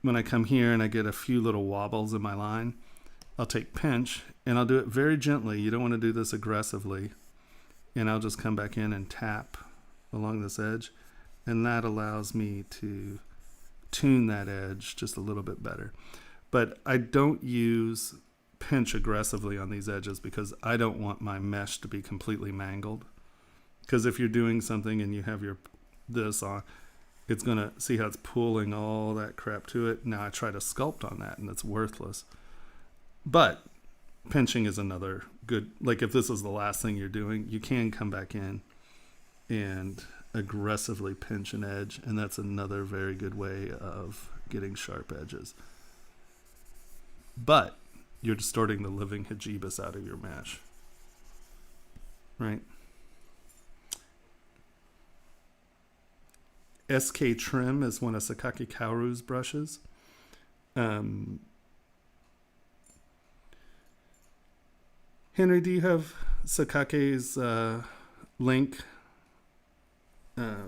when I come here and I get a few little wobbles in my line, I'll take pinch and I'll do it very gently. You don't want to do this aggressively. And I'll just come back in and tap along this edge. And that allows me to tune that edge just a little bit better. But I don't use pinch aggressively on these edges because I don't want my mesh to be completely mangled. Because if you're doing something and you have this on, it's going to see how it's pulling all that crap to it. Now I try to sculpt on that and it's worthless. But pinching is another good, like if this is the last thing you're doing, you can come back in and aggressively pinch an edge, and that's another very good way of getting sharp edges. But you're distorting the living hijibis out of your mesh, right? SK Trim is one of Sakaki Kauru's brushes. Henry, do you have Sakake's link? Here.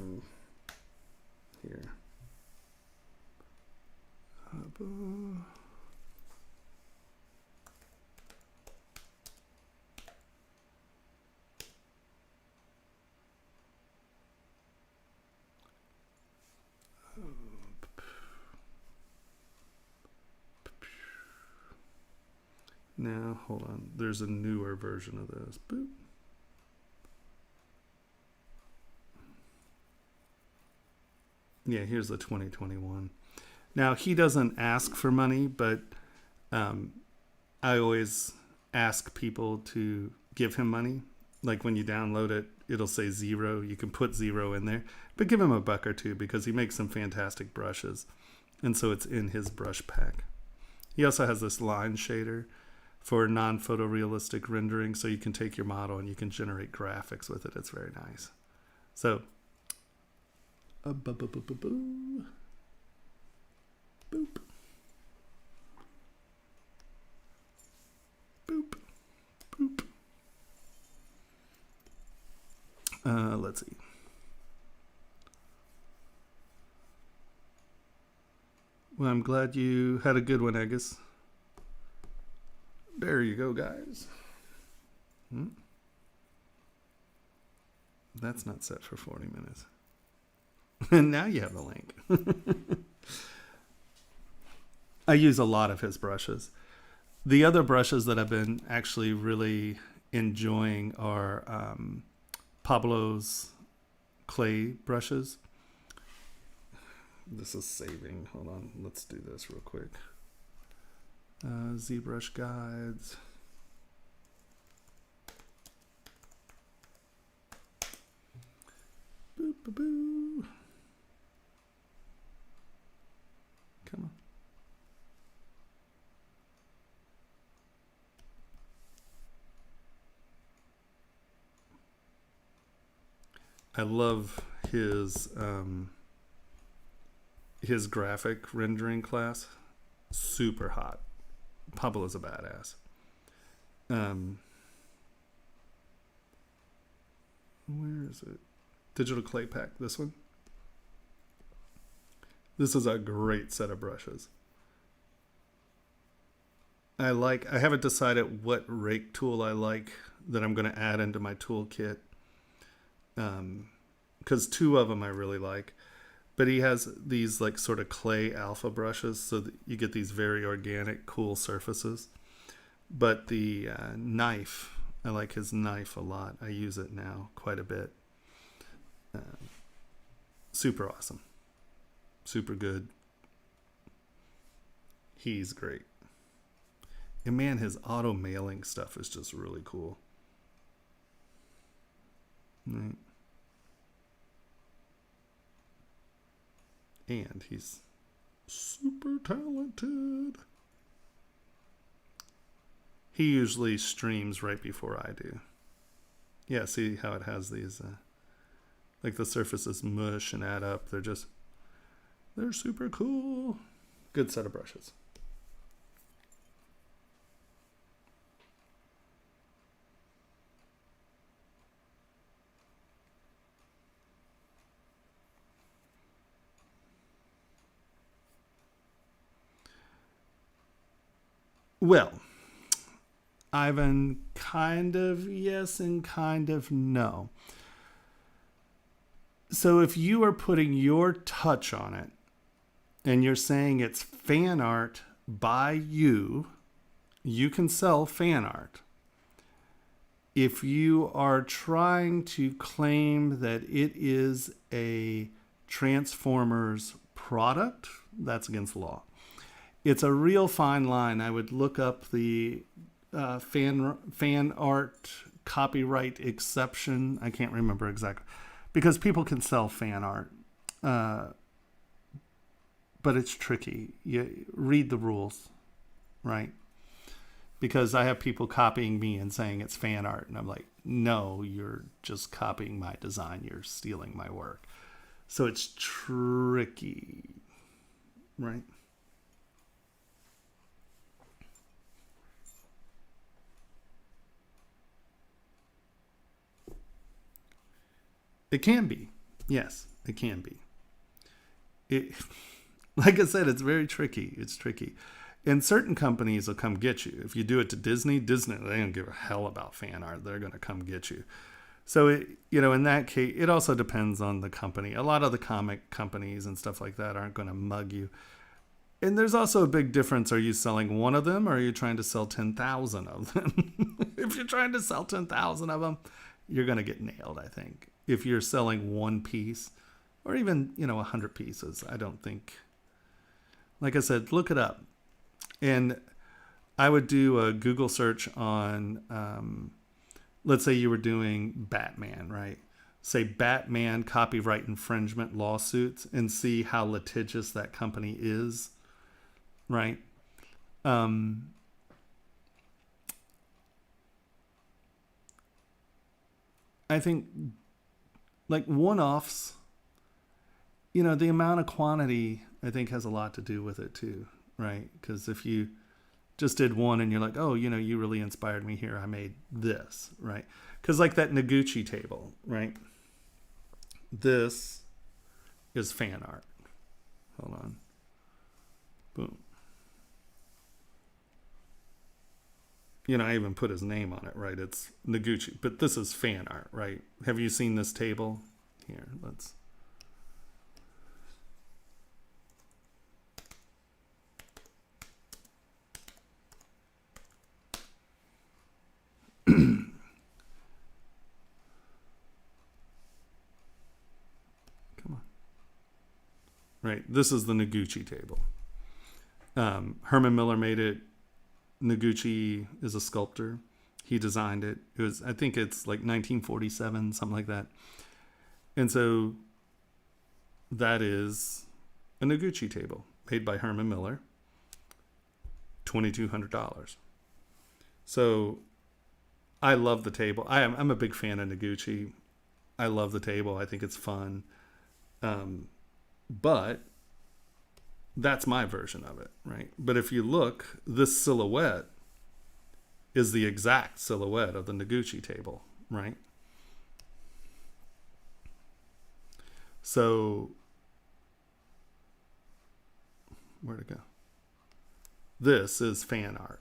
Now, hold on. There's a newer version of this. Boop. Yeah, here's the 2021. Now, he doesn't ask for money, but I always ask people to give him money. Like when you download it, it'll say 0. You can put 0 in there, but give him a buck or two because he makes some fantastic brushes. And so it's in his brush pack. He also has this line shader for non-photorealistic rendering, so you can take your model and you can generate graphics with it. It's very nice. So, boop. Boop. Boop. Let's see. Well, I'm glad you had a good one, Agus. There you go, guys. That's not set for 40 minutes. And now you have the link. I use a lot of his brushes. The other brushes that I've been actually really enjoying are Pablo's clay brushes. This is saving. Hold on. Let's do this real quick. ZBrush guides. Boop, boop, boop. Come on. I love his graphic rendering class. Super hot. Pablo's a badass. Where is it? Digital Clay Pack, this one. This is a great set of brushes. I haven't decided what rake tool I like that I'm going to add into my toolkit. Because 2 of them I really like. But he has these like sort of clay alpha brushes so that you get these very organic, cool surfaces. But the knife, I like his knife a lot. I use it now quite a bit. Super awesome. Super good. He's great. And man, his auto mailing stuff is just really cool. Right. And he's super talented. He usually streams right before I do. Yeah, see how it has these, like the surfaces mush and add up. They're super cool. Good set of brushes. Well, Ivan, kind of yes and kind of no. So if you are putting your touch on it and you're saying it's fan art by you, you can sell fan art. If you are trying to claim that it is a Transformers product, that's against the law. It's a real fine line. I would look up the fan art copyright exception. I can't remember exactly, because people can sell fan art, but it's tricky. You read the rules, right? Because I have people copying me and saying it's fan art, and I'm like, no, you're just copying my design. You're stealing my work. So it's tricky, right? It can be. Yes, it can be. It, like I said, it's very tricky. It's tricky. And certain companies will come get you. If you do it to Disney, they don't give a hell about fan art. They're going to come get you. So, in that case, it also depends on the company. A lot of the comic companies and stuff like that aren't going to mug you. And there's also a big difference. Are you selling one of them, or are you trying to sell 10,000 of them? If you're trying to sell 10,000 of them, you're going to get nailed, I think. If you're selling one piece, or even, 100 pieces, I don't think. Like I said, look it up. And I would do a Google search on, let's say you were doing Batman, right? Say Batman copyright infringement lawsuits, and see how litigious that company is, right? I think like one-offs, the amount of quantity, I think, has a lot to do with it too, right? Because if you just did one and you're like, oh, you really inspired me here, I made this, right? Because like that Noguchi table, right? This is fan art. Hold on. Boom. I even put his name on it, right? It's Noguchi, but this is fan art, right? Have you seen this table? Here, let's. Come on. Right, this is the Noguchi table. Herman Miller made it. Noguchi is a sculptor. He designed it. I think it's like 1947, something like that. And so that is a Noguchi table made by Herman Miller. $2,200. So I love the table. I'm a big fan of Noguchi. I love the table. I think it's fun. But that's my version of it, right? But if you look, this silhouette is the exact silhouette of the Noguchi table, right? So, where'd it go? This is fan art,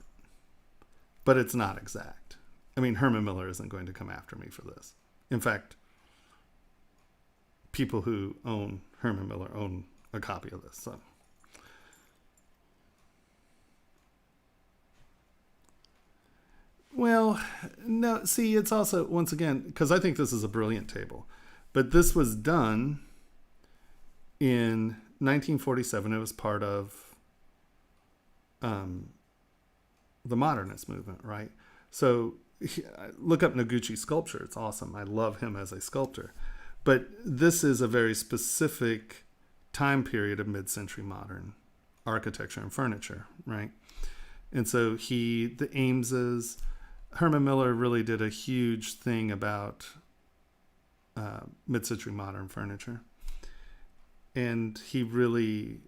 but it's not exact. I mean, Herman Miller isn't going to come after me for this. In fact, people who own Herman Miller own a copy of this, so. Well, no, see, it's also, once again, because I think this is a brilliant table, but this was done in 1947. It was part of the modernist movement, right? So look up Noguchi sculpture. It's awesome. I love him as a sculptor. But this is a very specific time period of mid-century modern architecture and furniture, right? And so the Ameses, Herman Miller really did a huge thing about mid-century modern furniture, and he really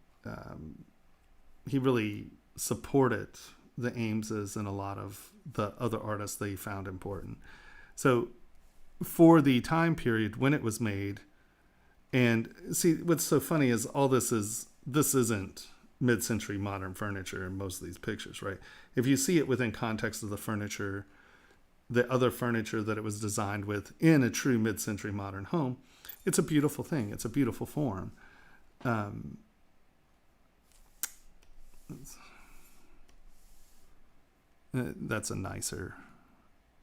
supported the Ameses and a lot of the other artists that he found important. So for the time period when it was made, and see, what's so funny is this isn't mid-century modern furniture in most of these pictures, right? If you see it within context of the furniture, the other furniture that it was designed with in a true mid-century modern home, it's a beautiful thing. It's a beautiful form. That's a nicer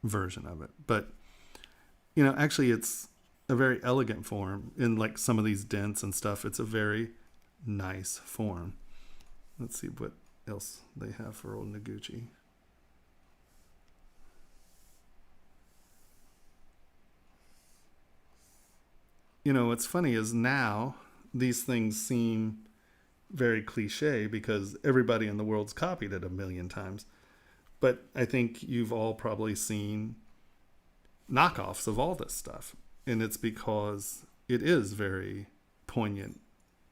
version of it. But, actually it's a very elegant form in like some of these dents and stuff. It's a very nice form. Let's see what else they have for old Noguchi. What's funny is now these things seem very cliche because everybody in the world's copied it a million times. But I think you've all probably seen knockoffs of all this stuff. And it's because it is very poignant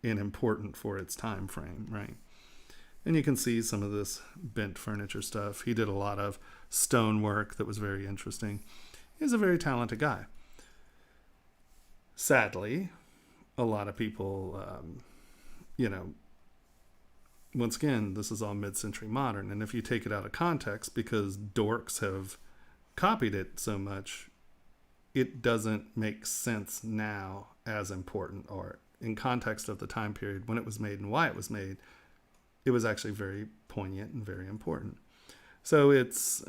and important for its time frame, right? And you can see some of this bent furniture stuff. He did a lot of stone work that was very interesting. He's a very talented guy. Sadly, a lot of people, once again, this is all mid-century modern. And if you take it out of context, because dorks have copied it so much, it doesn't make sense now as important art. In context of the time period when it was made and why it was made, it was actually very poignant and very important. So it's...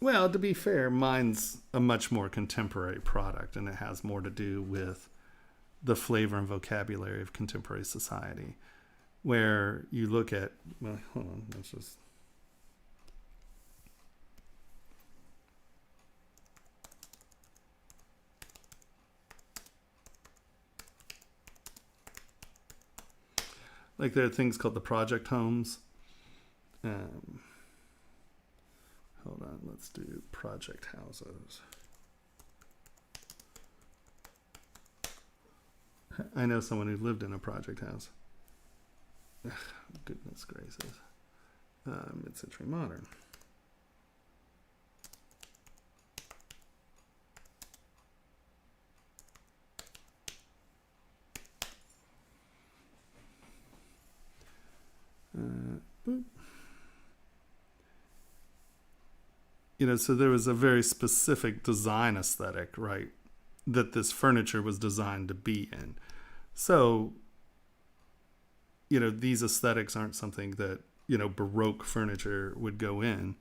Well, to be fair, mine's a much more contemporary product, and it has more to do with the flavor and vocabulary of contemporary society, where you look at, well, hold on, let's just... Like there are things called the project homes. Hold on, let's do project houses. I know someone who lived in a project house. Ugh, goodness gracious. Mid-century modern. Boop. So there was a very specific design aesthetic, right, that this furniture was designed to be in. So, these aesthetics aren't something that, Baroque furniture would go in.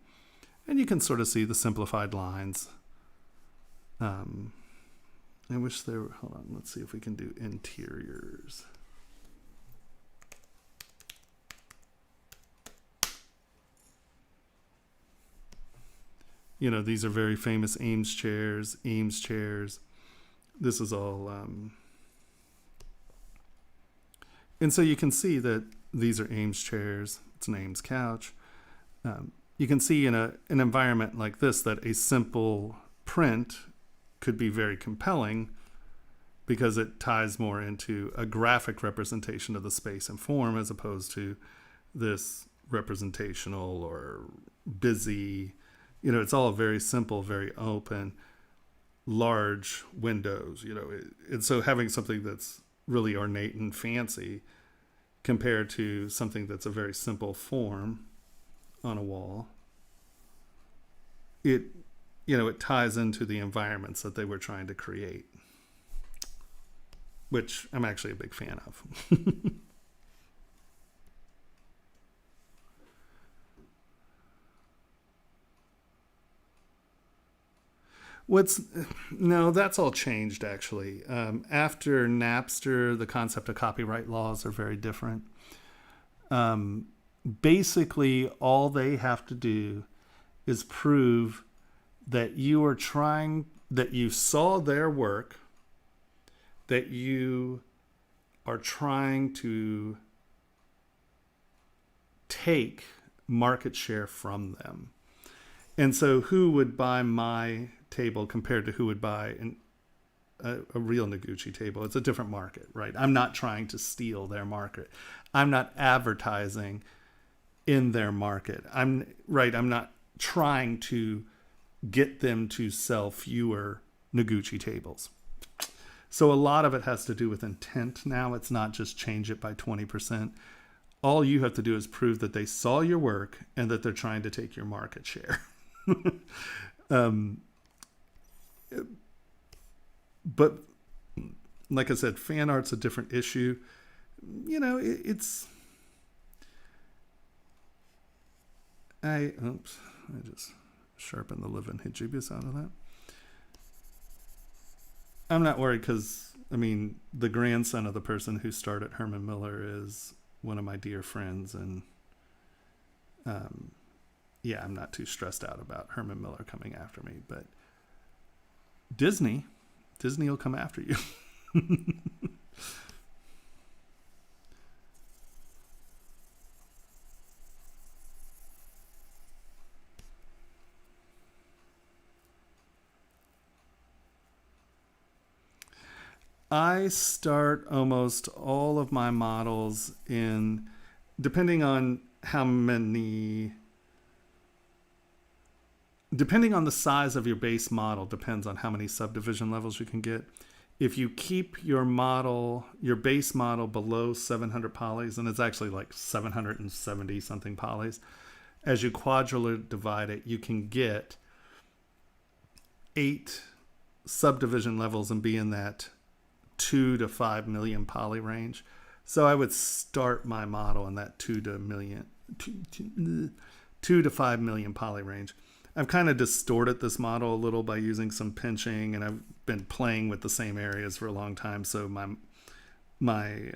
And you can sort of see the simplified lines. I wish there were, hold on, let's see if we can do interiors. These are very famous Eames chairs. This is all... and so you can see that these are Eames chairs. It's an Eames couch. You can see in an environment like this that a simple print could be very compelling because it ties more into a graphic representation of the space and form as opposed to this representational or busy... it's all very simple, very open, large windows, and so having something that's really ornate and fancy compared to something that's a very simple form on a wall, it ties into the environments that they were trying to create, which I'm actually a big fan of. No, that's all changed actually. After Napster, the concept of copyright laws are very different. Basically, all they have to do is prove that that you saw their work, that you are trying to take market share from them. And so who would buy my table compared to who would buy a real Noguchi table? It's a different market, right? I'm not trying to steal their market. I'm not advertising in their market. I'm not trying to get them to sell fewer Noguchi tables. So a lot of it has to do with intent now. It's not just change it by 20%. All you have to do is prove that they saw your work and that they're trying to take your market share. But like I said, fan art's a different issue. You know, I just sharpened the living hijibis out of that. I'm not worried because, I mean, the grandson of the person who started Herman Miller is one of my dear friends. And yeah, I'm not too stressed out about Herman Miller coming after me. But Disney will come after you. I start almost all of my models in, depending on the size of your base model, depends on how many subdivision levels you can get. If you keep your base model below 700 polys, and it's actually like 770 something polys, as you quadrilateral divide it, you can get 8 subdivision levels and be in that 2 to 5 million poly range. So I would start my model in that 2 to 5 million poly range. I've kind of distorted this model a little by using some pinching, and I've been playing with the same areas for a long time. So my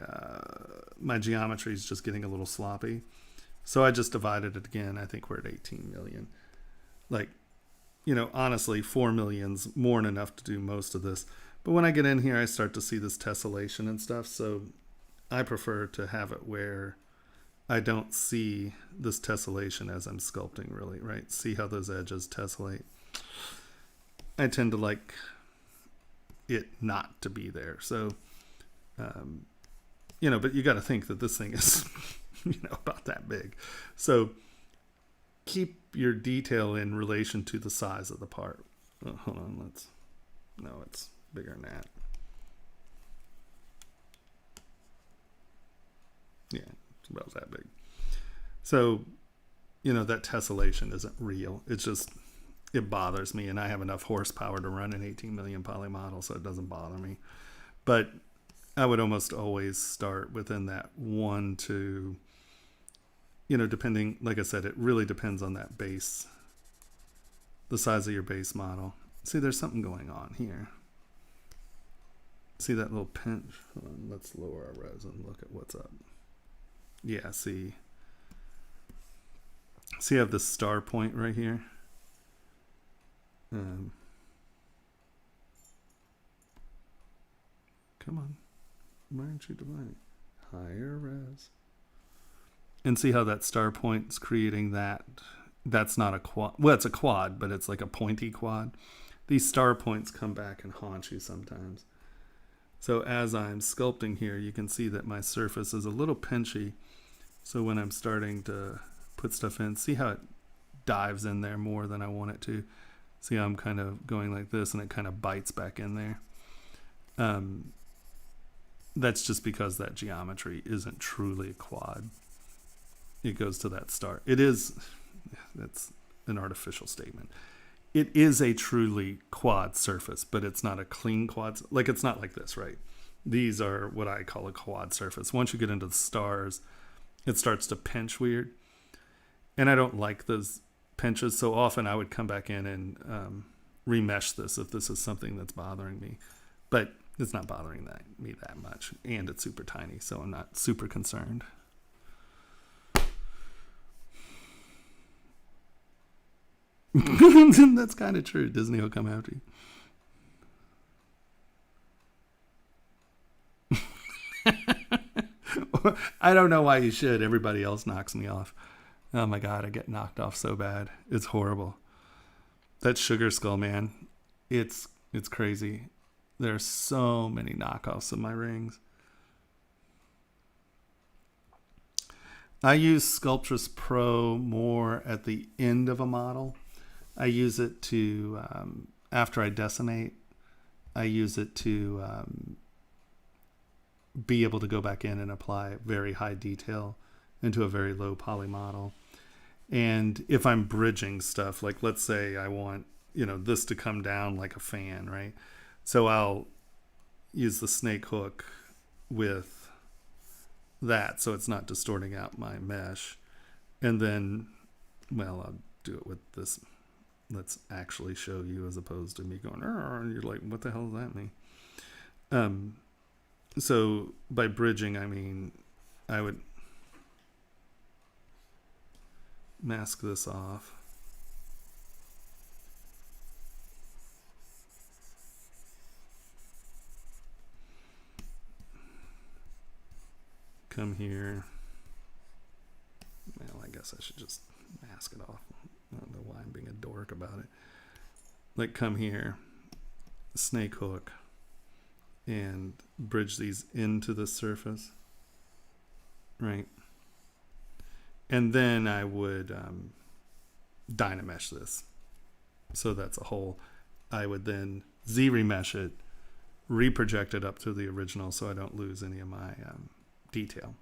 geometry is just getting a little sloppy. So I just divided it again. I think we're at 18 million. Like, you know, honestly, 4 million's more than enough to do most of this. But when I get in here, I start to see this tessellation and stuff. So I prefer to have it where I don't see this tessellation as I'm sculpting, really, right? See how those edges tessellate. I tend to like it not to be there. So, you know, but you got to think that this thing is, you know, about that big. So keep your detail in relation to the size of the part. Oh, hold on, no, it's bigger than that. Yeah, it's about that big. So, you know, that tessellation isn't real. It's just, it bothers me, and I have enough horsepower to run an 18 million poly model, so it doesn't bother me. But I would almost always start within that 1 to, you know, depending, like I said, it really depends on that base, the size of your base model. See, there's something going on here. See that little pinch? Hold on, let's lower our res and look at what's up. Yeah, see I have this star point right here. Come on, why aren't you dividing? Higher res. And see how that star point's creating that. That's not a quad. Well, it's a quad, but it's like a pointy quad. These star points come back and haunt you sometimes. So as I'm sculpting here, you can see that my surface is a little pinchy. So when I'm starting to put stuff in, see how it dives in there more than I want it to. See how I'm kind of going like this and it kind of bites back in there. That's just because that geometry isn't truly a quad. It goes to that star. It is, that's an artificial statement. It is a truly quad surface, but it's not a clean quad. Like, it's not like this, right? These are what I call a quad surface. Once you get into the stars, it starts to pinch weird. And I don't like those pinches. So often I would come back in and remesh this if this is something that's bothering me. But it's not bothering me that much. And it's super tiny, so I'm not super concerned. That's kind of true. Disney will come after you. I don't know why you should. Everybody else knocks me off. Oh my God, I get knocked off so bad. It's horrible. That Sugar Skull, man. It's crazy. There's so many knockoffs of my rings. I use Sculptress Pro more at the end of a model. I use it to, after I decimate, I use it to be able to go back in and apply very high detail into a very low poly model. And if I'm bridging stuff, like let's say I want, this to come down like a fan, right? So I'll use the snake hook with that so it's not distorting out my mesh. And then, well, I'll do it with this. Let's actually show you as opposed to me going, and you're like, what the hell does that mean? So by bridging, I mean, I would mask this off. Come here. Well, I guess I should just mask it off. I don't know why I'm being a dork about it. Like, come here, snake hook, and bridge these into the surface, right? And then I would dynamesh this. So that's a hole. I would then Z-remesh it, reproject it up to the original so I don't lose any of my detail.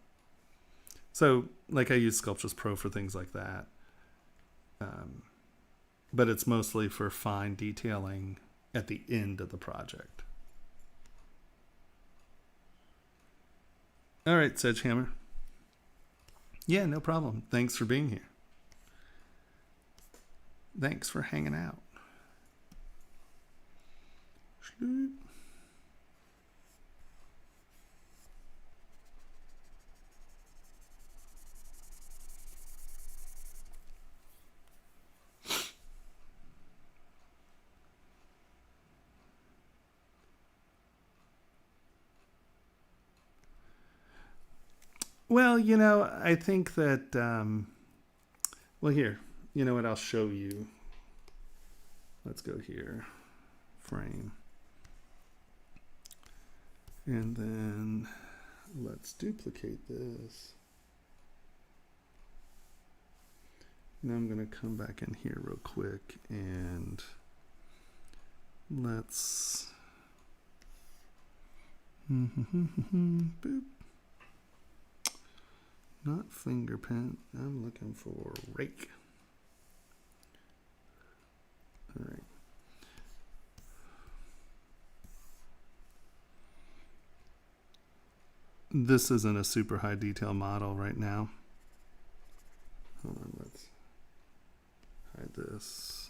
So, like, I use Sculptris Pro for things like that. But it's mostly for fine detailing at the end of the project. All right, Sedgehammer. Yeah, no problem. Thanks for being here. Thanks for hanging out. Well, I think that, well, here, you know what, I'll show you. Let's go here, frame. And then let's duplicate this. Now I'm going to come back in here real quick and let's, boop. Not finger paint. I'm looking for rake. All right. This isn't a super high detail model right now. Hold on, let's hide this.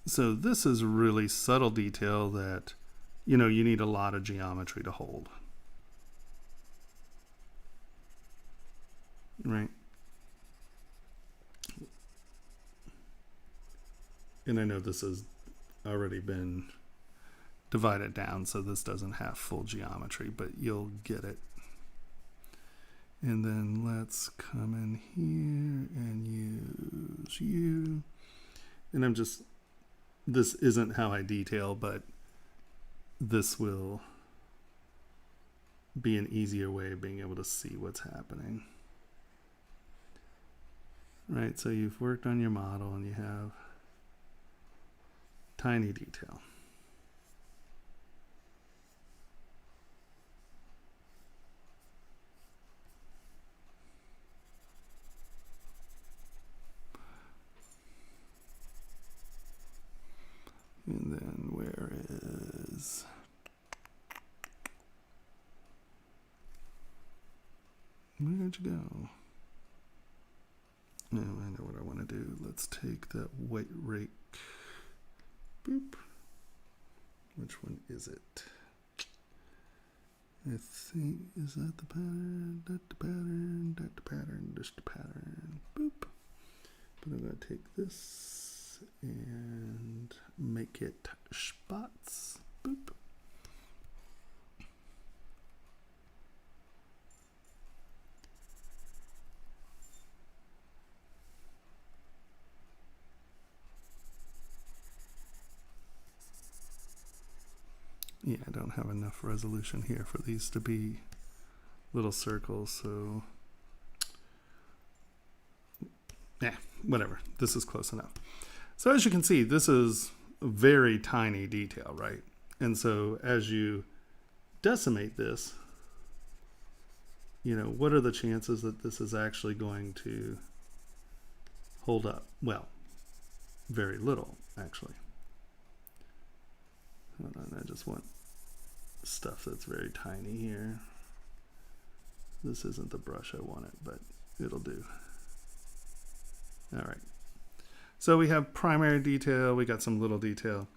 So this is really subtle detail that, you need a lot of geometry to hold. Right? And I know this has already been divided down, so this doesn't have full geometry, but you'll get it. And then let's come in here and use you. And I'm just, this isn't how I detail, but this will be an easier way of being able to see what's happening. Right, so you've worked on your model and you have tiny detail. And then where'd you go? No, I know what I want to do. Let's take that white rake. Boop. Which one is it? I think, is that the pattern? That the pattern? That the pattern? This the pattern? Boop. But I'm going to take this and make it spots. Boop. Yeah, I don't have enough resolution here for these to be little circles, so yeah, whatever. This is close enough. So as you can see, this is a very tiny detail, right? And so as you decimate this, you know, what are the chances that this is actually going to hold up? Well, very little, actually. Hold on, I just want stuff that's very tiny here. This isn't the brush I wanted, but it'll do. All right. So we have primary detail, we got some little detail.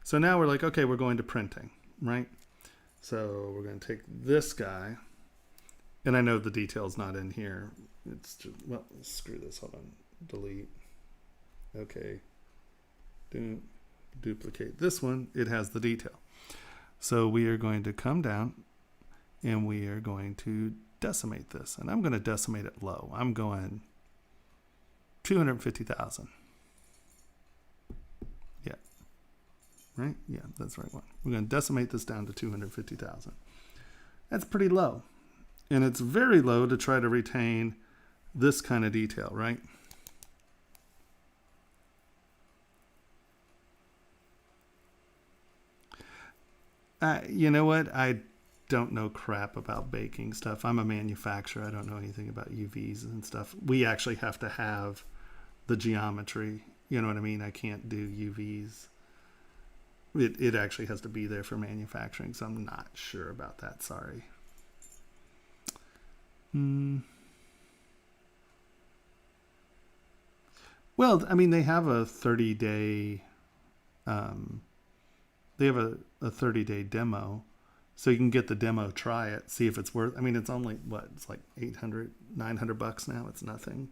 So now we're like, okay, we're going to printing, right? So we're going to take this guy, and I know the detail's not in here. It's just, well, screw this, hold on, delete. Okay, duplicate this one, it has the detail. So we are going to come down and we are going to decimate this, and I'm going to decimate it low. I'm going 250,000. Yeah, right? Yeah, that's the right one. We're going to decimate this down to 250,000. That's pretty low. And it's very low to try to retain this kind of detail, right? You know what? I don't know crap about baking stuff. I'm a manufacturer. I don't know anything about UVs and stuff. We actually have to have the geometry. You know what I mean? I can't do UVs. It actually has to be there for manufacturing, so I'm not sure about that. Sorry. Well, I mean, they have a 30-day they have a 30-day demo, so you can get the demo, try it, see if it's worth. I mean, it's only what, it's like $800, $900 now. It's nothing.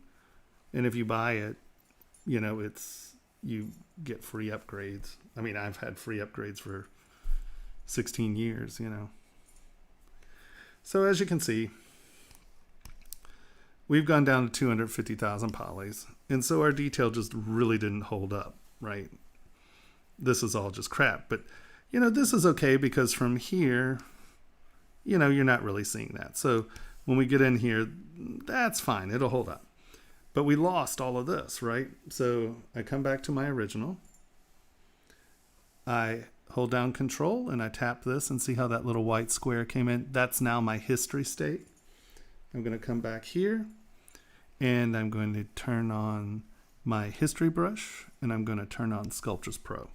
And if you buy it, you know, it's, you get free upgrades. I mean, I've had free upgrades for 16 years, you know. So as you can see, we've gone down to 250,000 polys. And so our detail just really didn't hold up, right? This is all just crap. But, you know, this is okay because from here, you know, you're not really seeing that. So when we get in here, that's fine. It'll hold up. But we lost all of this, right? So I come back to my original. I hold down Control and I tap this and see how that little white square came in. That's now my history state. I'm going to come back here and I'm going to turn on my history brush and I'm going to turn on Sculptris Pro.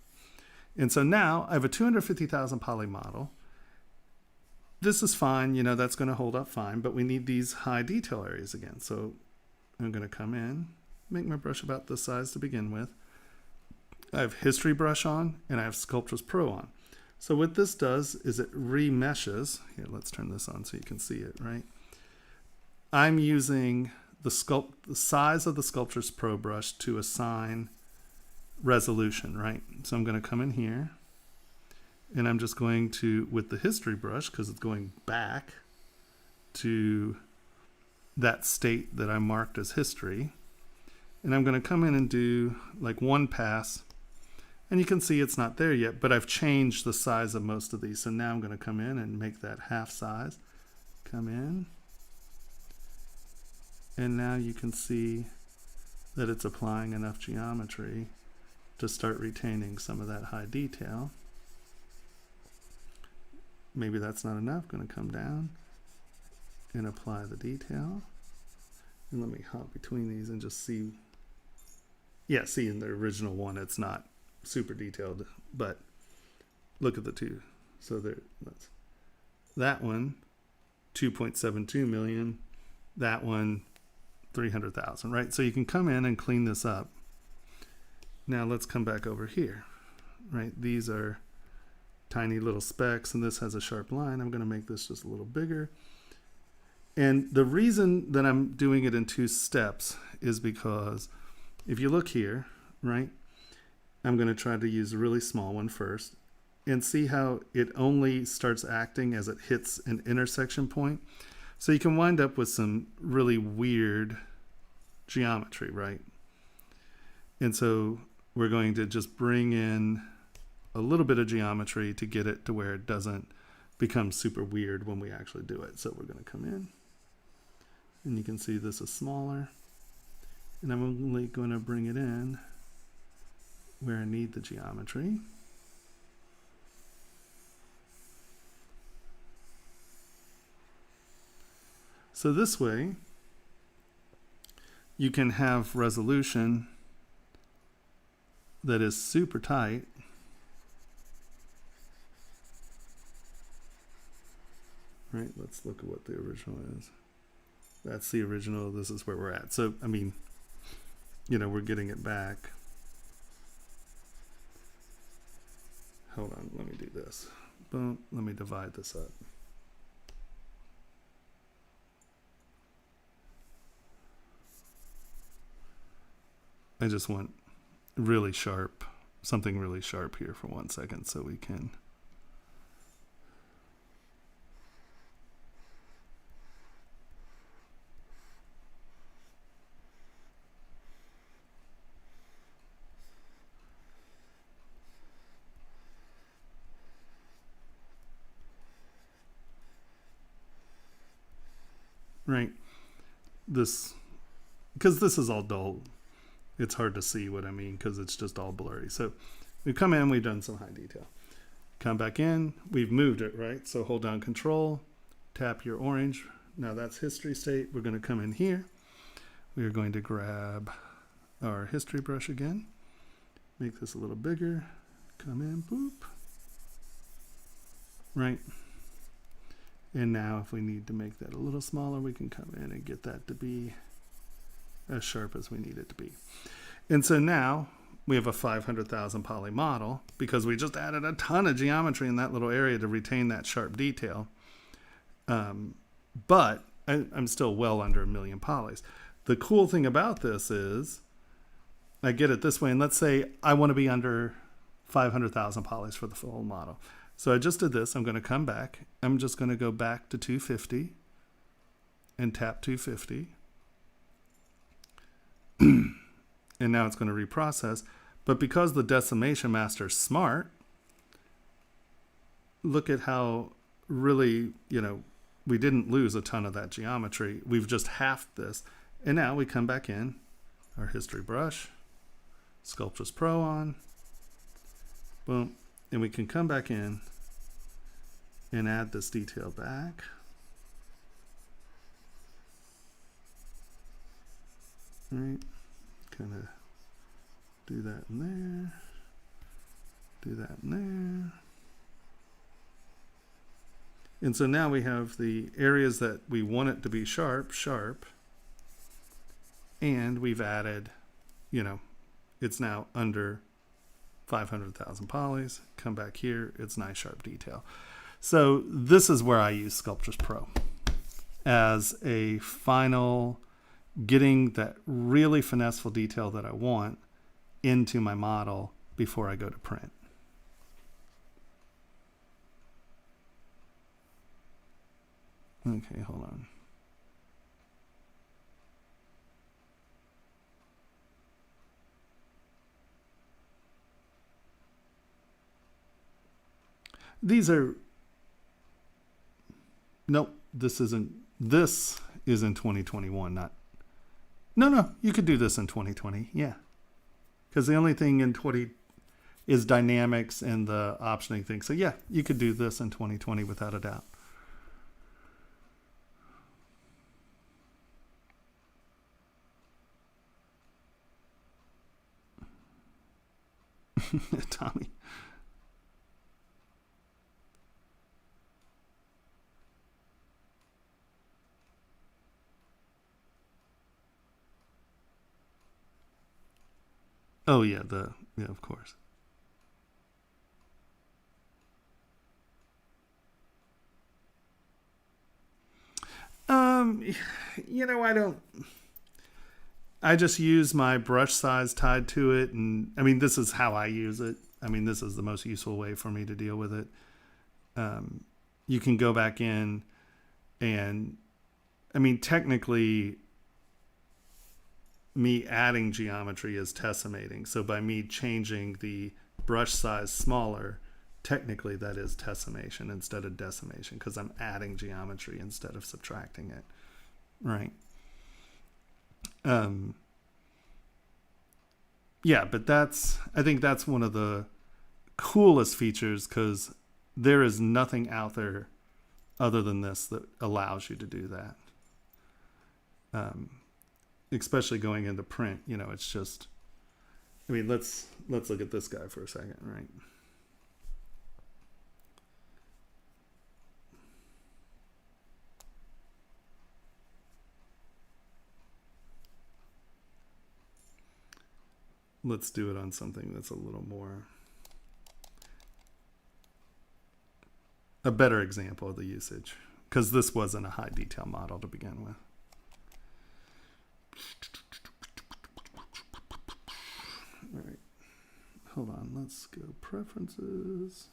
And so now I have a 250,000 poly model. This is fine, you know, that's going to hold up fine, but we need these high detail areas again. So I'm going to come in, make my brush about this size to begin with. I have history brush on and I have Sculptris Pro on. So what this does is it remeshes. Here, let's turn this on so you can see it, right? I'm using the size of the Sculptris Pro brush to assign resolution, right? So I'm going to come in here and I'm just going to, with the history brush, because it's going back to that state that I marked as history, and I'm going to come in and do like one pass, and you can see it's not there yet, but I've changed the size of most of these. So now I'm going to come in and make that half size, come in, and now you can see that it's applying enough geometry to start retaining some of that high detail. Maybe that's not enough. Going to come down and apply the detail. And let me hop between these and just see. Yeah, see, in the original one, it's not super detailed, but look at the two. So there, that one, 2.72 million. That one, 300,000, right? So you can come in and clean this up. Now let's come back over here, right? These are tiny little specks and this has a sharp line. I'm going to make this just a little bigger. And the reason that I'm doing it in two steps is because if you look here, right, I'm going to try to use a really small one first and see how it only starts acting as it hits an intersection point. So you can wind up with some really weird geometry, right? And so we're going to just bring in a little bit of geometry to get it to where it doesn't become super weird when we actually do it. So we're going to come in, and you can see this is smaller, and I'm only going to bring it in where I need the geometry. So this way, you can have resolution that is super tight. Right, let's look at what the original is. That's the original, this is where we're at. So, I mean, you know, we're getting it back. Hold on, let me do this. Boom, let me divide this up. I just want really sharp, something really sharp here for 1 second so we can. Right, this, because this is all dull. It's hard to see what I mean because it's just all blurry. So we come in, we've done some high detail. Come back in, we've moved it, right? So hold down Control, tap your orange. Now that's history state. We're going to come in here. We are going to grab our history brush again. Make this a little bigger. Come in, boop. Right. And now if we need to make that a little smaller, we can come in and get that to be as sharp as we need it to be. And so now we have a 500,000 poly model because we just added a ton of geometry in that little area to retain that sharp detail. But I'm still well under 1 million polys. The cool thing about this is I get it this way. And let's say I want to be under 500,000 polys for the full model. So I just did this. I'm going to come back. I'm just going to go back to 250 and tap 250. And now it's going to reprocess. But because the decimation master is smart, look at how really, you know, we didn't lose a ton of that geometry. We've just halved this. And now we come back in, our history brush, Sculptress Pro on, boom, and we can come back in and add this detail back. Right, kind of do that in there, do that in there. And so now we have the areas that we want it to be sharp, and we've added, you know, it's now under 500,000 polys. Come back here, it's nice sharp detail. So this is where I use Sculptress Pro as a final getting that really finesseful detail that I want into my model before I go to print. Okay, hold on. These are, nope, this is in 2021, not, no, you could do this in 2020, yeah. Because the only thing in 20 is dynamics and the optioning thing. So yeah, you could do this in 2020 without a doubt. Tommy. Oh yeah, yeah, of course. You know, I just use my brush size tied to it, and I mean, this is how I use it. I mean, this is the most useful way for me to deal with it. You can go back in and, I mean, technically, me adding geometry is tessimating. So by me changing the brush size smaller, technically that is tessellation instead of decimation, because I'm adding geometry instead of subtracting it, right? Yeah, but I think that's one of the coolest features, because there is nothing out there other than this that allows you to do that. Especially going into print, it's just, I mean, let's look at this guy for a second, right? Let's do it on something that's a little more, a better example of the usage, because this wasn't a high detail model to begin with. All right, hold on, let's go preferences,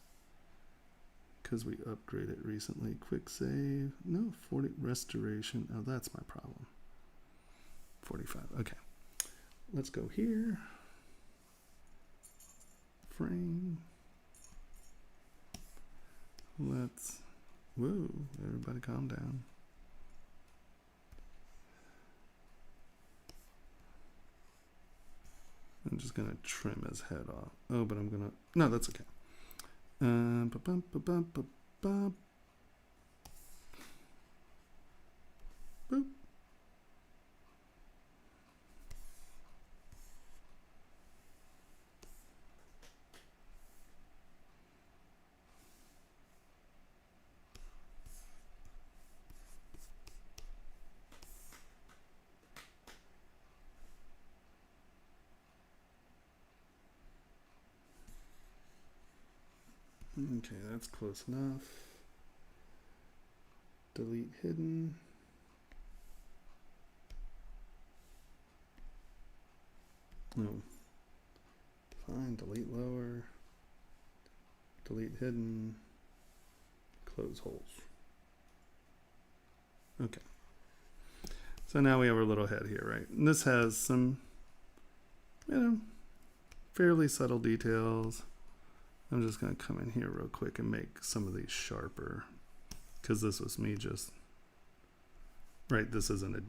because we upgraded recently. Quick save, no, 40 restoration. Oh, that's my problem. 45, okay. Let's go here. Frame. Whoa, everybody calm down. I'm just gonna trim his head off. Oh, but no, that's okay. Boop. Okay, that's close enough. Delete hidden. No. Fine, delete lower. Delete hidden. Close holes. Okay. So now we have our little head here, right? And this has some, fairly subtle details. I'm just going to come in here real quick and make some of these sharper, because this was me just, right, this isn't a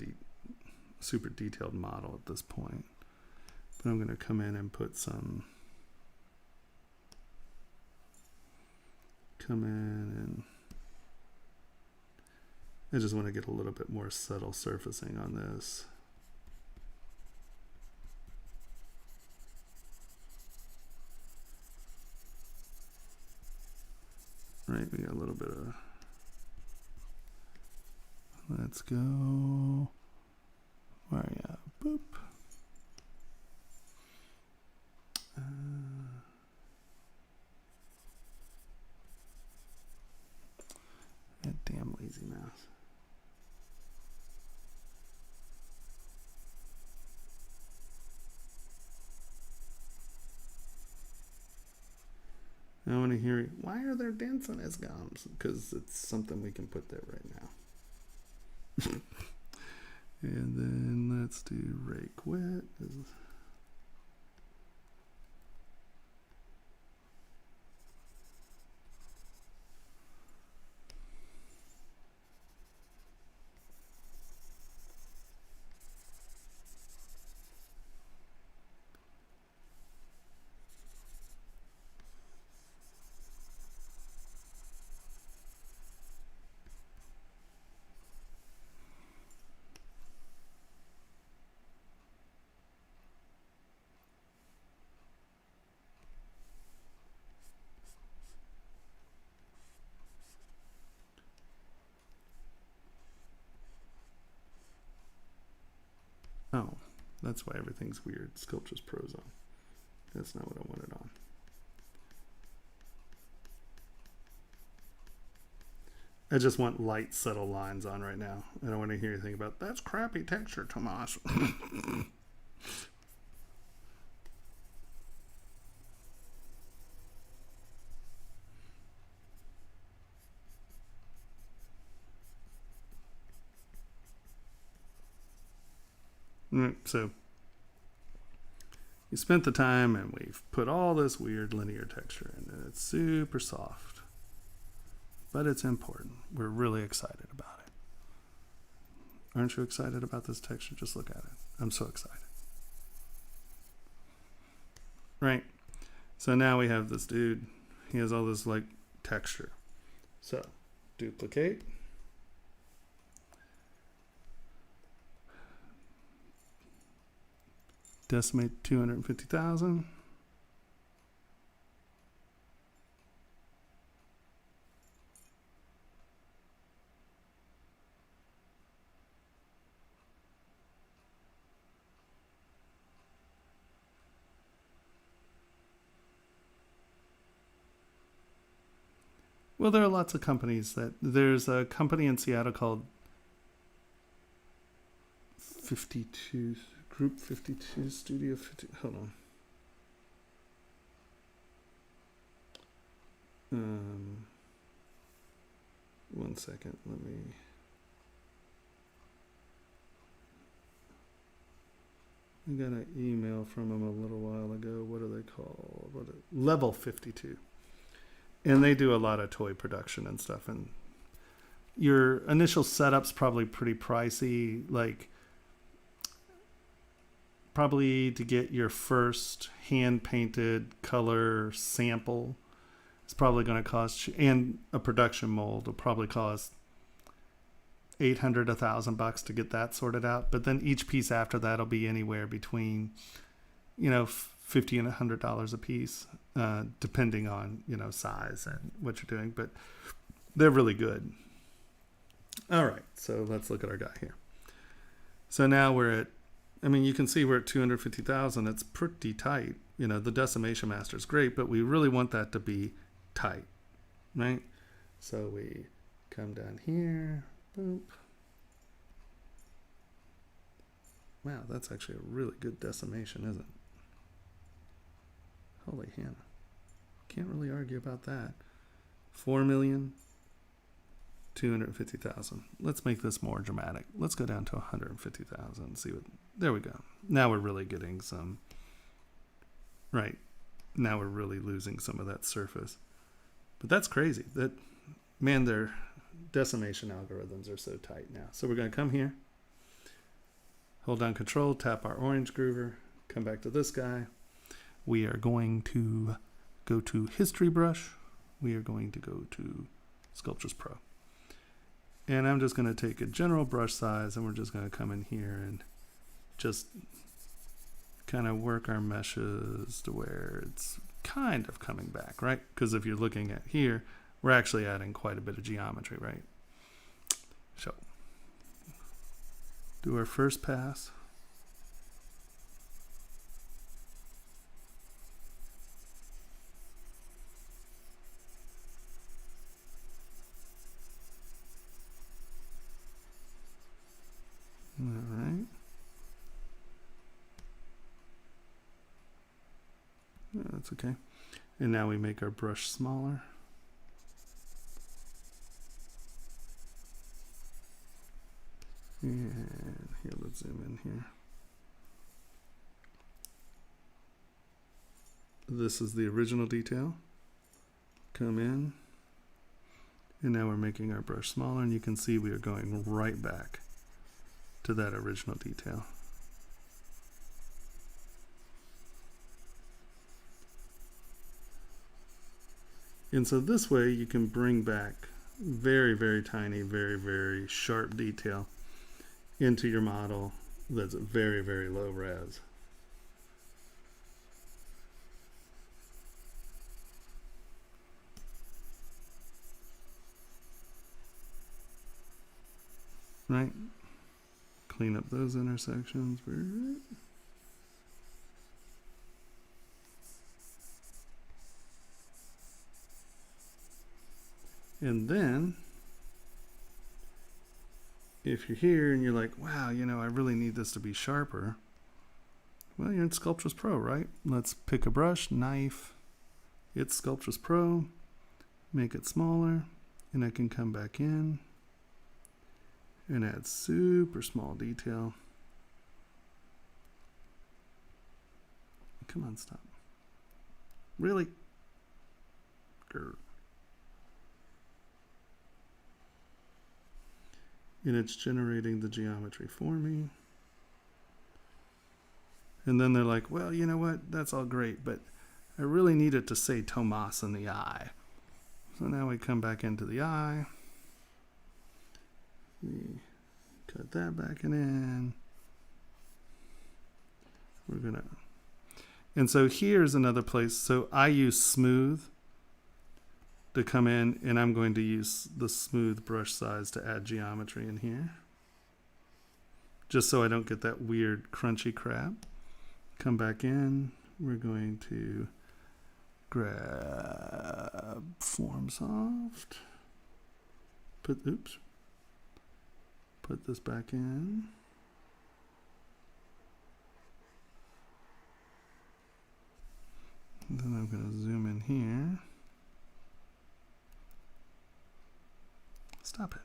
super detailed model at this point. But I'm going to come in and put some, I just want to get a little bit more subtle surfacing on this. Right, we got a little bit of, let's go, where are you at? Boop. That damn lazy mouse. I want to hear, why are there dents in his gums? Because it's something we can put there right now. And then let's do rake wet. Oh, that's why everything's weird. Sculpture's Pro Zone. That's not what I wanted on. I just want light, subtle lines on right now. I don't want to hear anything about, that's crappy texture, Tomas. So You spent the time and we've put all this weird linear texture in and it's super soft. But it's important. We're really excited about it. Aren't you excited about this texture? Just look at it. I'm so excited. Right. So now we have this dude. He has all this like texture. So duplicate. Decimate 250,000. Well, there are lots of companies there's a company in Seattle called 52 Group 52 Studio 50. Hold on. 1 second. Let me. I got an email from them a little while ago. What are they called? Level 52. And they do a lot of toy production and stuff. And your initial setup's probably pretty pricey. Like, probably to get your first hand-painted color sample, it's probably going to cost you, and a production mold will probably cost $800 to $1,000 to get that sorted out. But then each piece after that will be anywhere between, $50 and $100 a piece, depending on size and what you're doing. But they're really good. All right, so let's look at our guy here. So now you can see we're at 250,000. It's pretty tight. The decimation master is great, but we really want that to be tight, right? So we come down here. Boop. Wow, that's actually a really good decimation, isn't it? Holy Hannah. Can't really argue about that. 4,250,000. Let's make this more dramatic. Let's go down to 150,000 and see what. There we go. Now we're really getting some. Right. Now we're really losing some of that surface. But that's crazy. Their decimation algorithms are so tight now. So we're going to come here. Hold down Control, tap our orange groover, come back to this guy. We are going to go to History Brush. We are going to go to Sculptures Pro. And I'm just going to take a general brush size and we're just going to come in here and just kind of work our meshes to where it's kind of coming back, right? Because if you're looking at here, we're actually adding quite a bit of geometry, right? So, do our first pass. All right. Yeah, that's okay. And now we make our brush smaller. And here, let's zoom in here. This is the original detail. Come in. And now we're making our brush smaller, and you can see we are going right back to that original detail. And so this way you can bring back very, very tiny, very, very sharp detail into your model that's very, very low res. Right? Clean up those intersections. And then, if you're here and you're like, wow, I really need this to be sharper. Well, you're in Sculptures Pro, right? Let's pick a brush, knife. It's Sculptures Pro. Make it smaller. And I can come back in and add super small detail. Come on, stop. Really? Grr. And it's generating the geometry for me. And then they're like, well, you know what? That's all great, but I really need it to say Tomas in the eye. So now we come back into the eye. We cut that back in. We're gonna, and so here's another place. So I use smooth to come in, and I'm going to use the smooth brush size to add geometry in here, just so I don't get that weird crunchy crap. Come back in. We're going to grab Form Soft. Put this back in. And then I'm going to zoom in here. Stop it.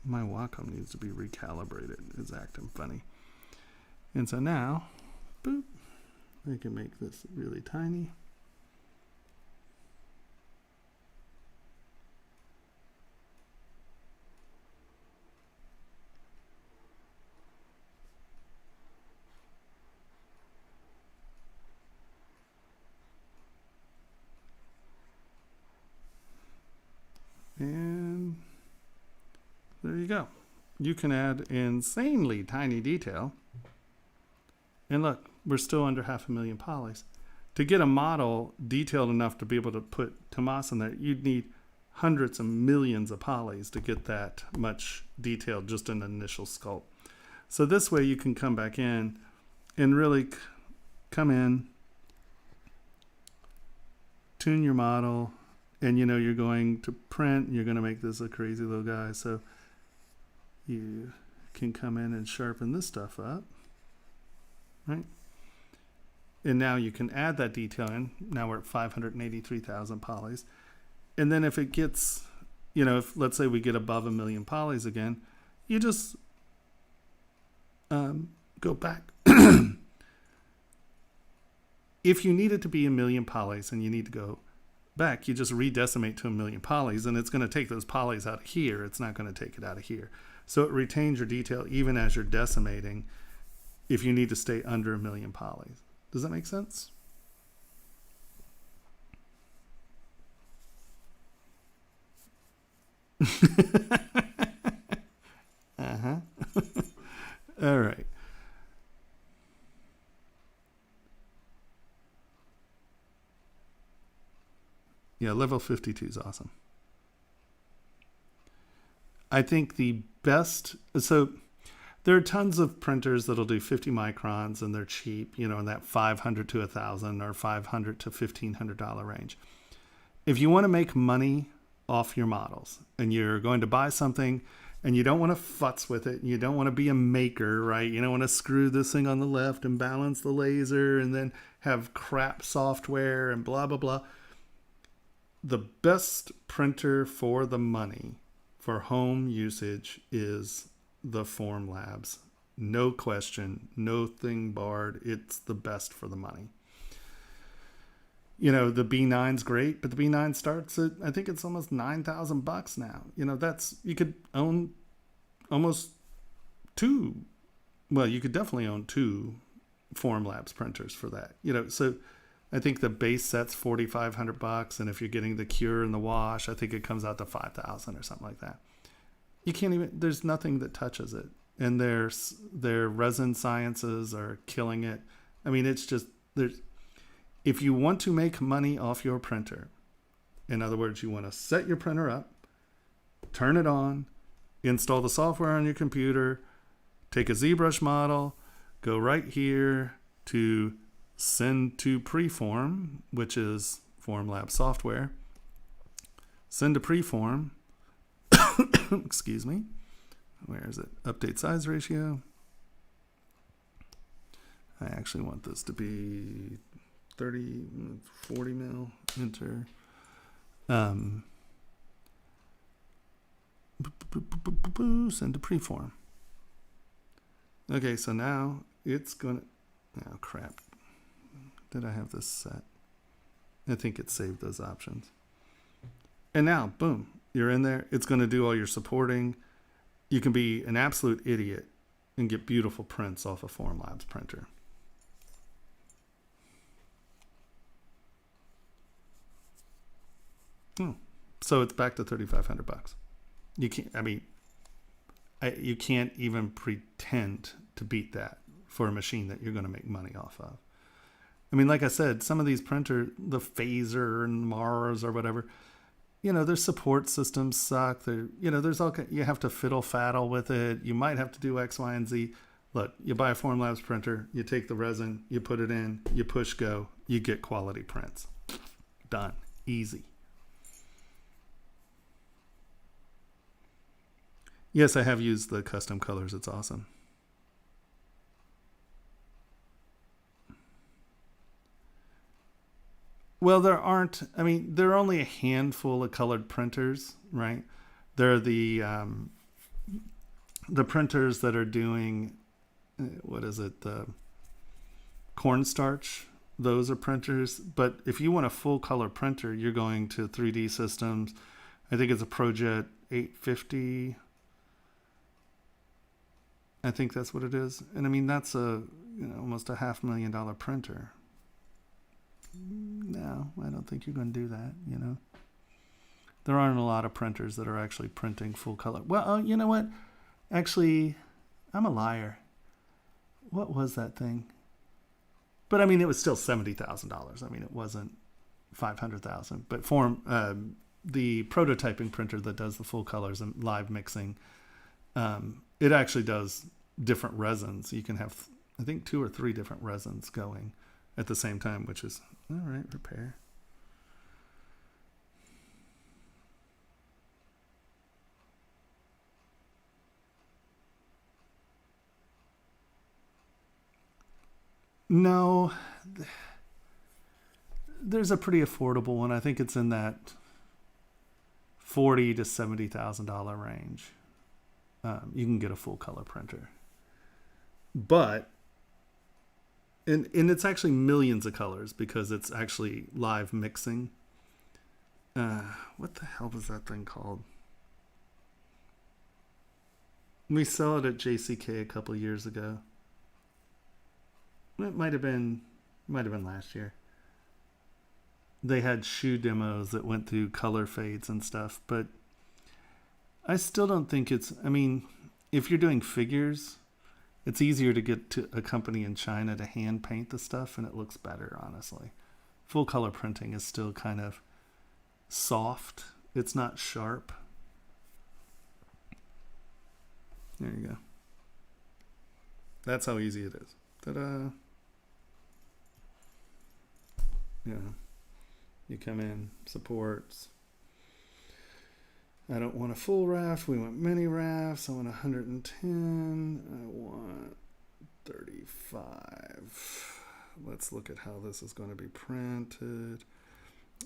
My Wacom needs to be recalibrated. It's acting funny. And so now, boop, I can make this really tiny. And there you go. You can add insanely tiny detail. And look, we're still under 500,000 polys. To get a model detailed enough to be able to put Tomas in there, you'd need hundreds of millions of polys to get that much detail just in an initial sculpt. So this way you can come back in and really come in, tune your model, and you know you're going to print, you're going to make this a crazy little guy. So you can come in and sharpen this stuff up, right? And now you can add that detail in. Now we're at 583,000 polys. And then if it gets, you know, if let's say we get above 1 million polys again, you just go back. If you need it to be 1 million polys and you need to go back, you just redecimate to 1 million polys, and it's going to take those polys out of here. It's not going to take it out of here. So it retains your detail even as you're decimating if you need to stay under 1 million polys. Does that make sense? Uh-huh. All right. Yeah, level 52 is awesome. I think the best, so there are tons of printers that'll do 50 microns and they're cheap, you know, in that $500 to $1,000 or $500 to $1,500 range. If you want to make money off your models and you're going to buy something and you don't want to futz with it, and you don't want to be a maker, right? You don't want to screw this thing on the left and balance the laser and then have crap software and blah, blah, blah. The best printer for the money for home usage is the Formlabs. No question, no thing barred. It's the best for the money. You know, the B9's great, but the B9 starts at, I think it's almost $9,000 now. You know, that's, you could own almost two. Well, you could definitely own two Formlabs printers for that. You know, so I think the base set's $4,500, and if you're getting the cure and the wash, I think it comes out to $5,000 or something like that. You can't even, there's nothing that touches it. And their resin sciences are killing it. I mean, it's just, if you want to make money off your printer, in other words, you want to set your printer up, turn it on, install the software on your computer, take a ZBrush model, go right here to send to preform, which is Formlabs software. Send to preform. Excuse me. Where is it? Update size ratio. I actually want this to be 30, 40 mil. Enter. Send to preform. Okay, so now it's going to, Oh, crap. Did I have this set? I think it saved those options. And now, boom, you're in there. It's going to do all your supporting. You can be an absolute idiot and get beautiful prints off a Formlabs printer. So it's back to $3,500. You can't. I mean, you can't even pretend to beat that for a machine that you're going to make money off of. I mean, like I said, some of these printers, the Phaser and Mars or whatever, their support systems suck. There's all, you have to fiddle-faddle with it. You might have to do X, Y, and Z. Look, you buy a Formlabs printer, you take the resin, you put it in, you push go, you get quality prints. Done. Easy. Yes, I have used the custom colors. It's awesome. Well, there are only a handful of colored printers, right? There are the printers that are doing, the cornstarch. Those are printers. But if you want a full color printer, you're going to 3D Systems. I think it's a ProJet 850. I think that's what it is. And I mean, that's almost a $500,000 printer. No, I don't think you're going to do that, There aren't a lot of printers that are actually printing full color. Well, you know what? Actually, I'm a liar. What was that thing? But I mean, it was still $70,000. I mean, it wasn't $500,000. But the prototyping printer that does the full colors and live mixing, it actually does different resins. You can have, I think, 2 or 3 different resins going at the same time, which is all right. Repair. No, there's a pretty affordable one. I think it's in that $40,000 to $70,000 range. You can get a full color printer, but and it's actually millions of colors because it's actually live mixing. What the hell was that thing called? We saw it at JCK a couple years ago. It might have been last year. They had shoe demos that went through color fades and stuff, but I still don't think if you're doing figures, it's easier to get to a company in China to hand paint the stuff, and it looks better, honestly. Full color printing is still kind of soft. It's not sharp. There you go. That's how easy it is. Ta-da. You come in, supports. I don't want a full raft. We want mini rafts. I want 110. I want 35. Let's look at how this is going to be printed.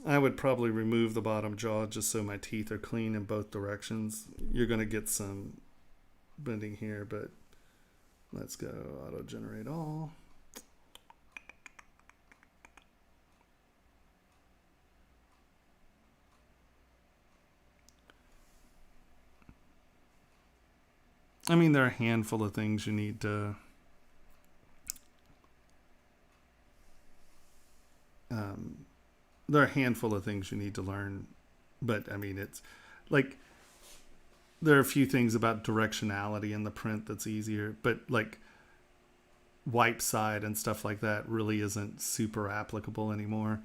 I would probably remove the bottom jaw just so my teeth are clean in both directions. You're going to get some bending here, but let's go auto generate all. I mean, there are a handful of things you need to learn, but I mean, it's like there are a few things about directionality in the print that's easier, but like wipe side and stuff like that really isn't super applicable anymore.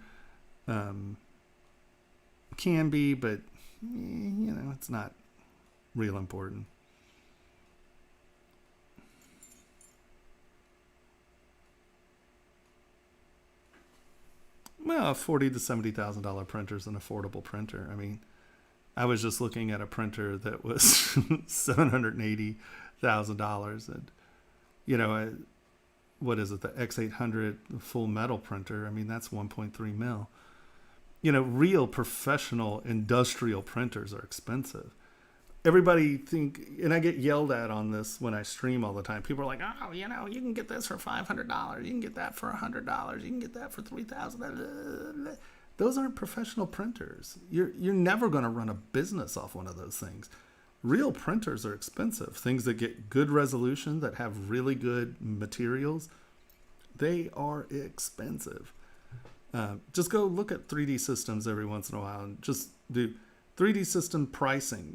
Can be, but it's not real important. Well, $40,000 to $70,000 printer is an affordable printer. I mean, I was just looking at a printer that was $780,000, and what is it? The X800 full metal printer. I mean, that's 1.3 mil. Real professional industrial printers are expensive. everybody and I get yelled at on this when I stream all the time. People are like, oh, you can get this for $500. You can get that for $100. You can get that for $3,000. Those aren't professional printers. You're never going to run a business off one of those things. Real printers are expensive. Things that get good resolution, that have really good materials, they are expensive. Just go look at 3D systems every once in a while and just do 3D system pricing.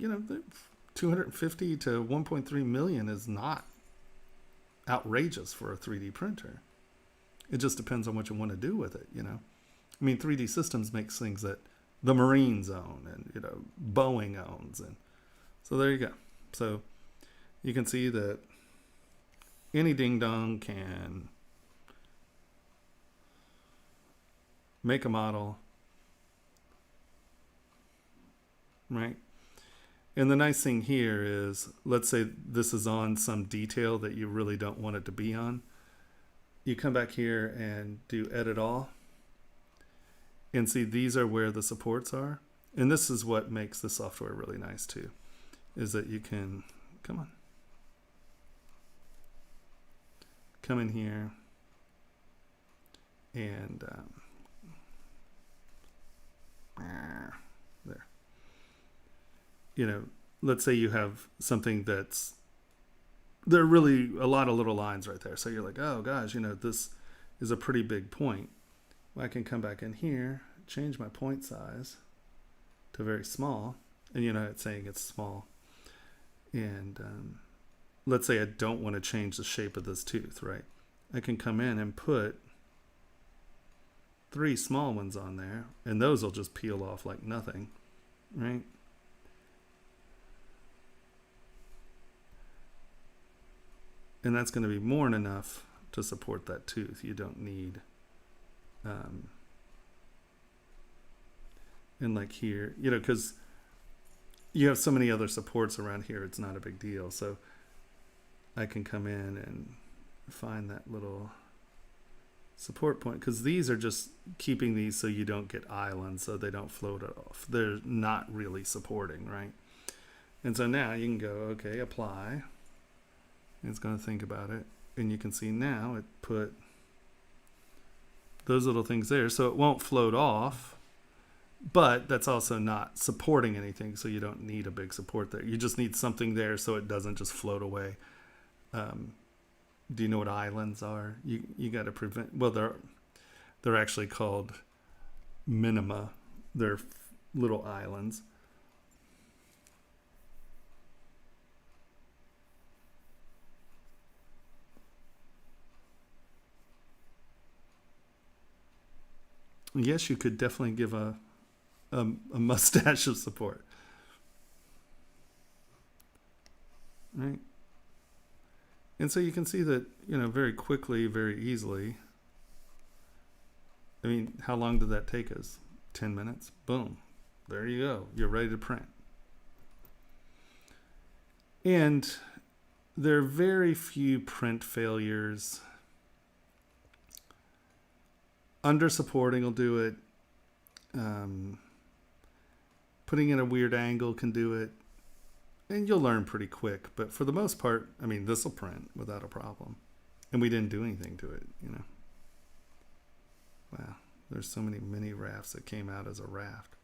250 to 1.3 million is not outrageous for a 3D printer. It just depends on what you want to do with it, I mean, 3D systems makes things that the Marines own and, Boeing owns. And so there you go. So you can see that any ding-dong can make a model, right? And the nice thing here is, let's say this is on some detail that you really don't want it to be on. You come back here and do edit all. And see, these are where the supports are. And this is what makes the software really nice too, is that you can, come in here and there. Let's say you have something there are really a lot of little lines right there. So you're like, oh gosh, this is a pretty big point. I can come back in here, change my point size to very small, and it's saying it's small. And let's say I don't want to change the shape of this tooth, right? I can come in and put 3 small ones on there, and those will just peel off like nothing, right? And that's going to be more than enough to support that tooth. You don't need and like here, because you have so many other supports around here, it's not a big deal. So I can come in and find that little support point, because these are just keeping these so you don't get islands, so they don't float off. They're not really supporting, right? And so now you can go, okay, apply. And it's going to think about it. And you can see now it put those little things there, so it won't float off, but that's also not supporting anything, so you don't need a big support there. You just need something there so it doesn't just float away. Do you know what islands are? You got to prevent, well, they're actually called minima. They're little islands. Yes, you could definitely give a mustache of support. Right? And so you can see that, very quickly, very easily. I mean, how long did that take us? 10 minutes? Boom. There you go. You're ready to print. And there are very few print failures. Under supporting will do it. Putting in a weird angle can do it. And you'll learn pretty quick. But for the most part, I mean, this will print without a problem. And we didn't do anything to it, Wow. There's so many mini rafts that came out as a raft.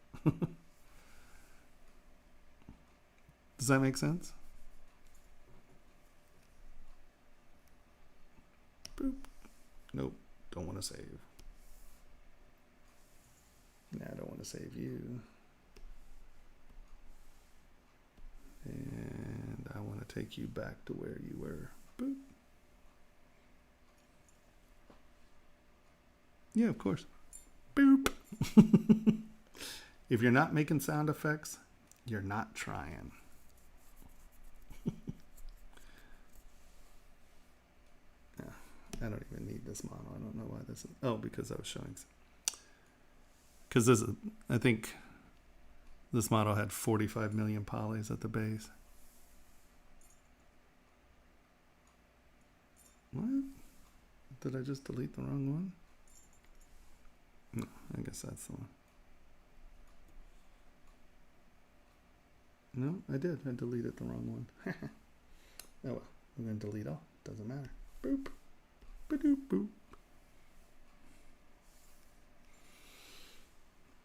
Does that make sense? Boop. Nope. Don't want to save. Nah, I don't want to save you. And I want to take you back to where you were. Boop. Yeah, of course. Boop. If you're not making sound effects, you're not trying. Yeah, I don't even need this model. I don't know why this is. Oh, because I was showing. Because this is, I think this model had 45 million polys at the base. What? Did I just delete the wrong one? No, I guess that's the one. No, I did. I deleted the wrong one. Oh well. I'm going to delete all. Doesn't matter. Boop. Ba-doop boop.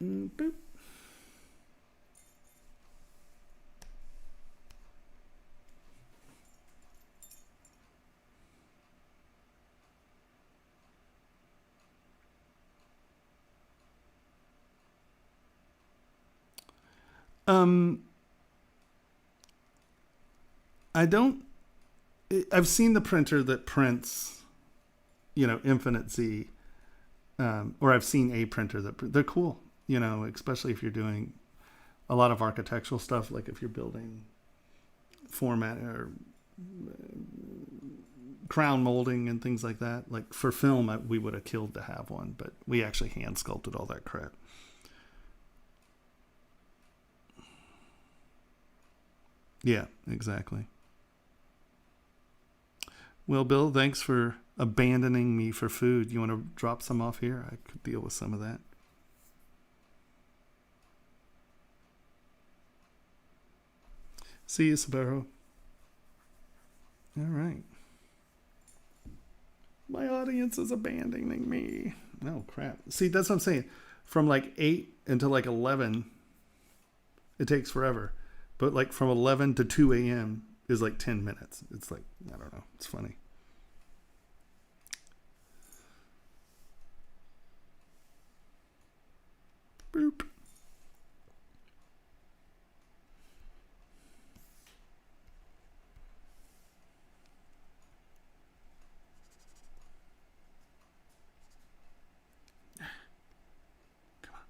Boop. I don't. I've seen the printer that prints, Infinite Z, or I've seen a printer they're cool. Especially if you're doing a lot of architectural stuff, like if you're building format or crown molding and things like that. Like for film, we would have killed to have one, but we actually hand sculpted all that crap. Yeah, exactly. Well, Bill, thanks for abandoning me for food. You want to drop some off here? I could deal with some of that. See you, Sabero. All right. My audience is abandoning me. Oh, crap. See, that's what I'm saying. From like 8 until like 11, it takes forever. But like from 11 to 2 a.m. is like 10 minutes. It's like, I don't know. It's funny. Boop. Come on.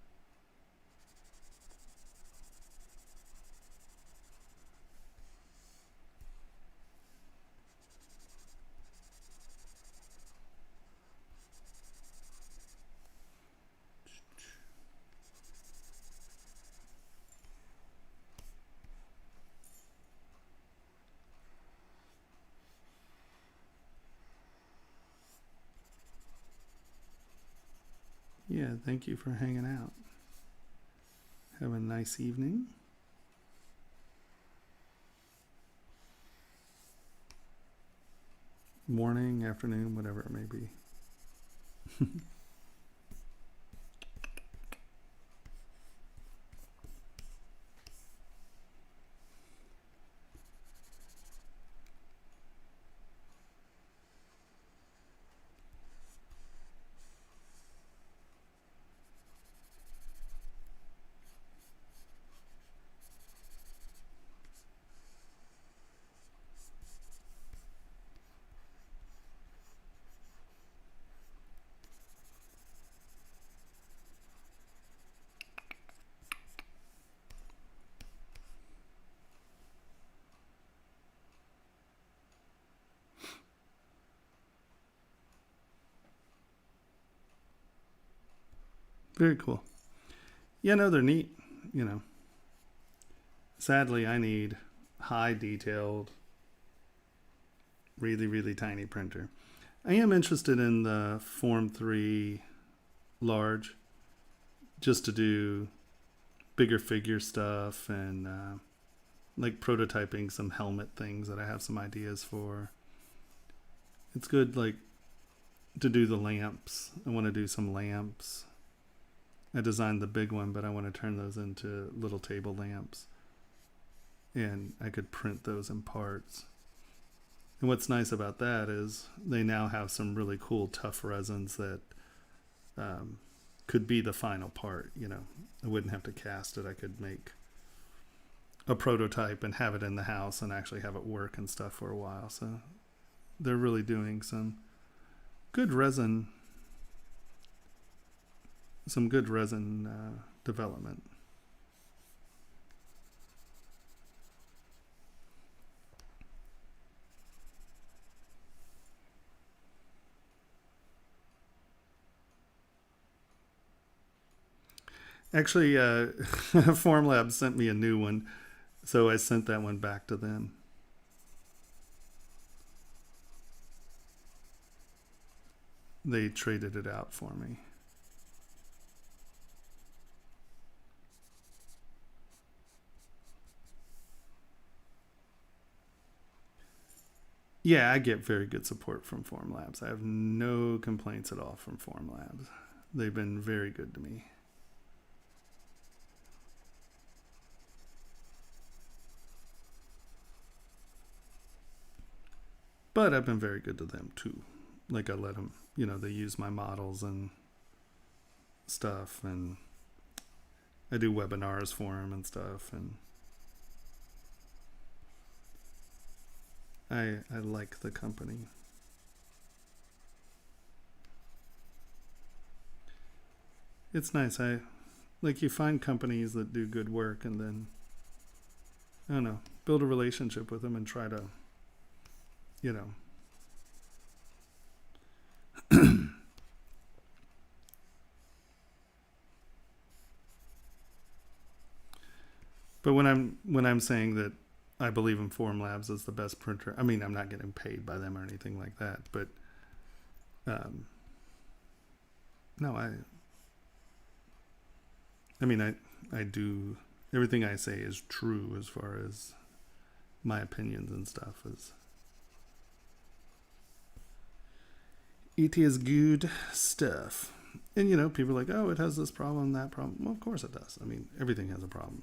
Yeah, thank you for hanging out. Have a nice evening. Morning, afternoon, whatever it may be. Very cool. Yeah, no, they're neat. Sadly, I need high detailed, really, really tiny printer. I am interested in the Form 3 large, just to do bigger figure stuff and like prototyping some helmet things that I have some ideas for. It's good, like, to do the lamps. I want to do some lamps. I designed the big one, but I want to turn those into little table lamps. And I could print those in parts. And what's nice about that is they now have some really cool tough resins that could be the final part. I wouldn't have to cast it. I could make a prototype and have it in the house and actually have it work and stuff for a while. So they're really doing some good resin development. Actually, Formlab sent me a new one, so I sent that one back to them. They traded it out for me. Yeah, I get very good support from Formlabs. I have no complaints at all from Formlabs. They've been very good to me. But I've been very good to them too. Like I let them, they use my models and stuff, and I do webinars for them and stuff, and I like the company. It's nice. You find companies that do good work, and then I don't know, build a relationship with them and try to, But when I'm saying that I believe in Formlabs as the best printer, I mean, I'm not getting paid by them or anything like that, but no, I do, everything I say is true as far as my opinions and stuff is. It is good stuff. And, people are like, oh, it has this problem, that problem. Well, of course it does. I mean, everything has a problem,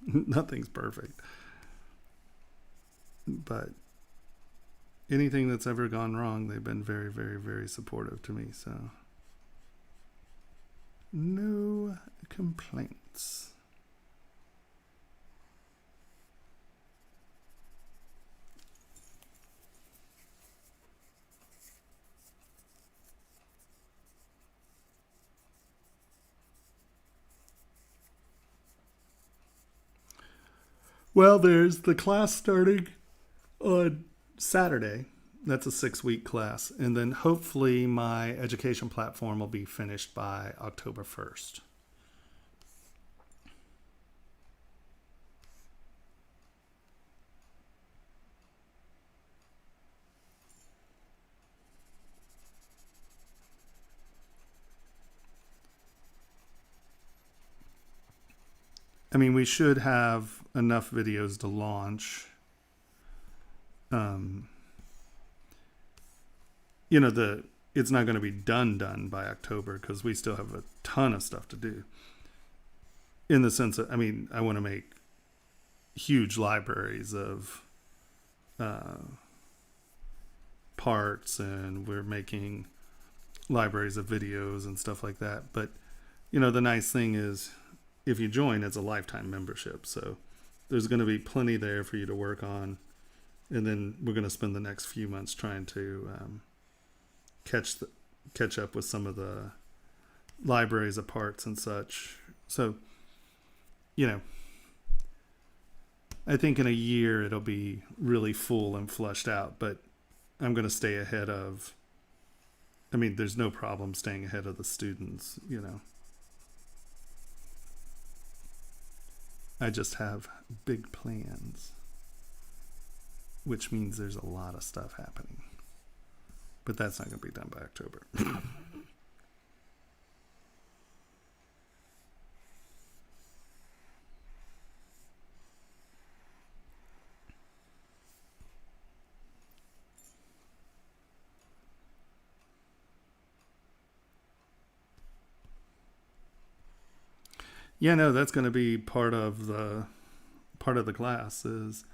Nothing's perfect. But anything that's ever gone wrong, they've been very, very, very supportive to me. So no complaints. Well, there's the class starting on Saturday. That's a 6-week class. And then hopefully my education platform will be finished by October 1st. I mean, we should have enough videos to launch. It's not going to be done by October because we still have a ton of stuff to do. In the sense that, I want to make huge libraries of parts, and we're making libraries of videos and stuff like that. But, the nice thing is, if you join, it's a lifetime membership. So there's going to be plenty there for you to work on. And then we're going to spend the next few months trying to catch up with some of the libraries of parts and such. So, I think in a year it'll be really full and flushed out. But I'm going to stay ahead of, there's no problem staying ahead of the students, I just have big plans, which means there's a lot of stuff happening. But that's not going to be done by October. Yeah, no, that's going to be part of the class is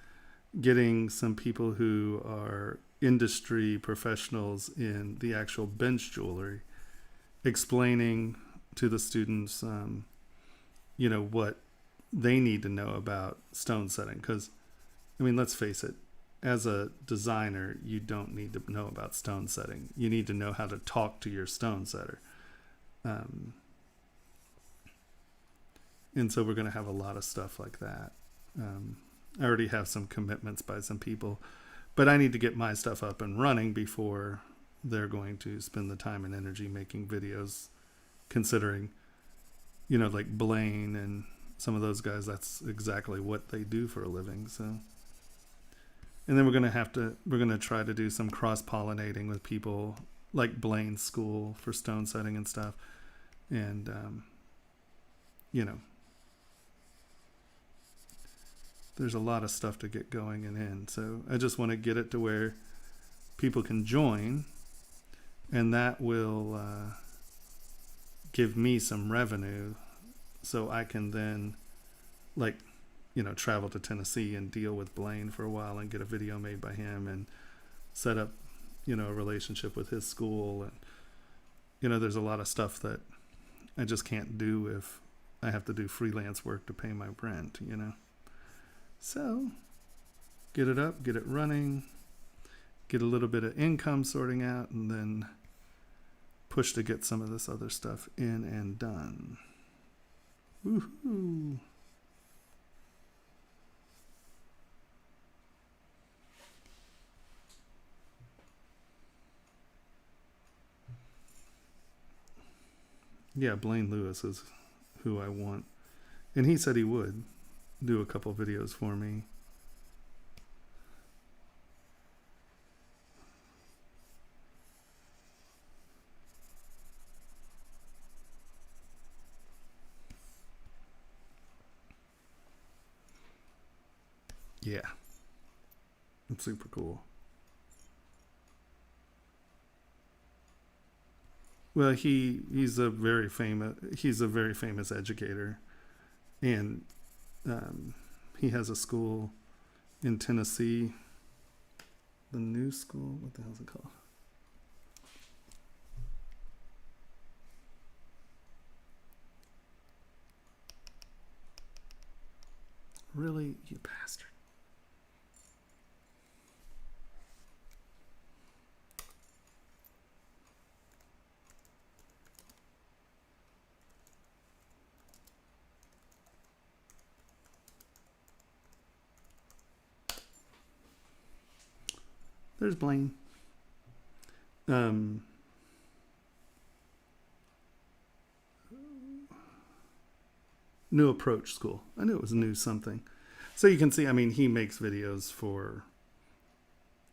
getting some people who are industry professionals in the actual bench jewelry, explaining to the students, what they need to know about stone setting. Because, let's face it, as a designer, you don't need to know about stone setting. You need to know how to talk to your stone setter. And so we're going to have a lot of stuff like that. I already have some commitments by some people, but I need to get my stuff up and running before they're going to spend the time and energy making videos, considering, like Blaine and some of those guys, that's exactly what they do for a living. So, and then we're going to try to do some cross-pollinating with people like Blaine's school for stone setting and stuff. And, there's a lot of stuff to get going and in. So I just want to get it to where people can join, and that will give me some revenue, so I can then, like, travel to Tennessee and deal with Blaine for a while and get a video made by him and set up, a relationship with his school. And, there's a lot of stuff that I just can't do if I have to do freelance work to pay my rent, So, get it up, get it running, get a little bit of income sorting out, and then push to get some of this other stuff in and done. Woohoo! Yeah, Blaine Lewis is who I want. And he said he would do a couple videos for me. Yeah. It's super cool. Well, he's a very famous educator, and he has a school in Tennessee. The new school, what the hell is it called? Really, you bastard. There's Blaine. New Approach School. I knew it was new something. So you can see, he makes videos for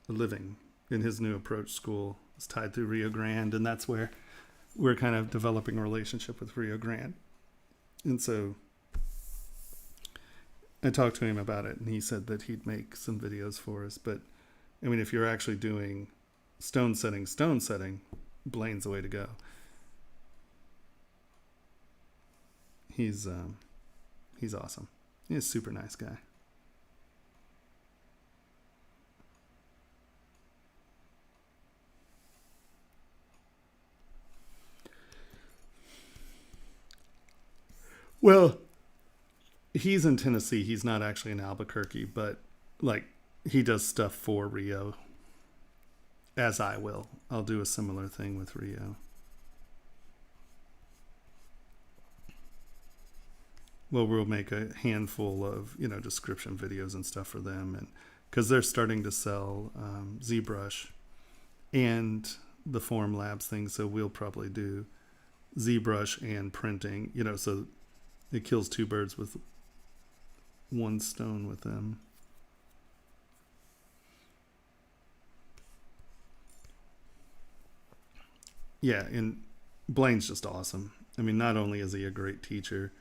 a living. In his New Approach School, it's tied to Rio Grande, and that's where we're kind of developing a relationship with Rio Grande. And so I talked to him about it, and he said that he'd make some videos for us. But if you're actually doing stone setting, Blaine's the way to go. He's awesome. He's a super nice guy. Well, he's in Tennessee. He's not actually in Albuquerque, but he does stuff for Rio, as I will. I'll do a similar thing with Rio. Well, we'll make a handful of, description videos and stuff for them, and because they're starting to sell ZBrush and the Form Labs thing, so we'll probably do ZBrush and printing, so it kills two birds with one stone with them. Yeah, and Blaine's just awesome. Not only is he a great teacher,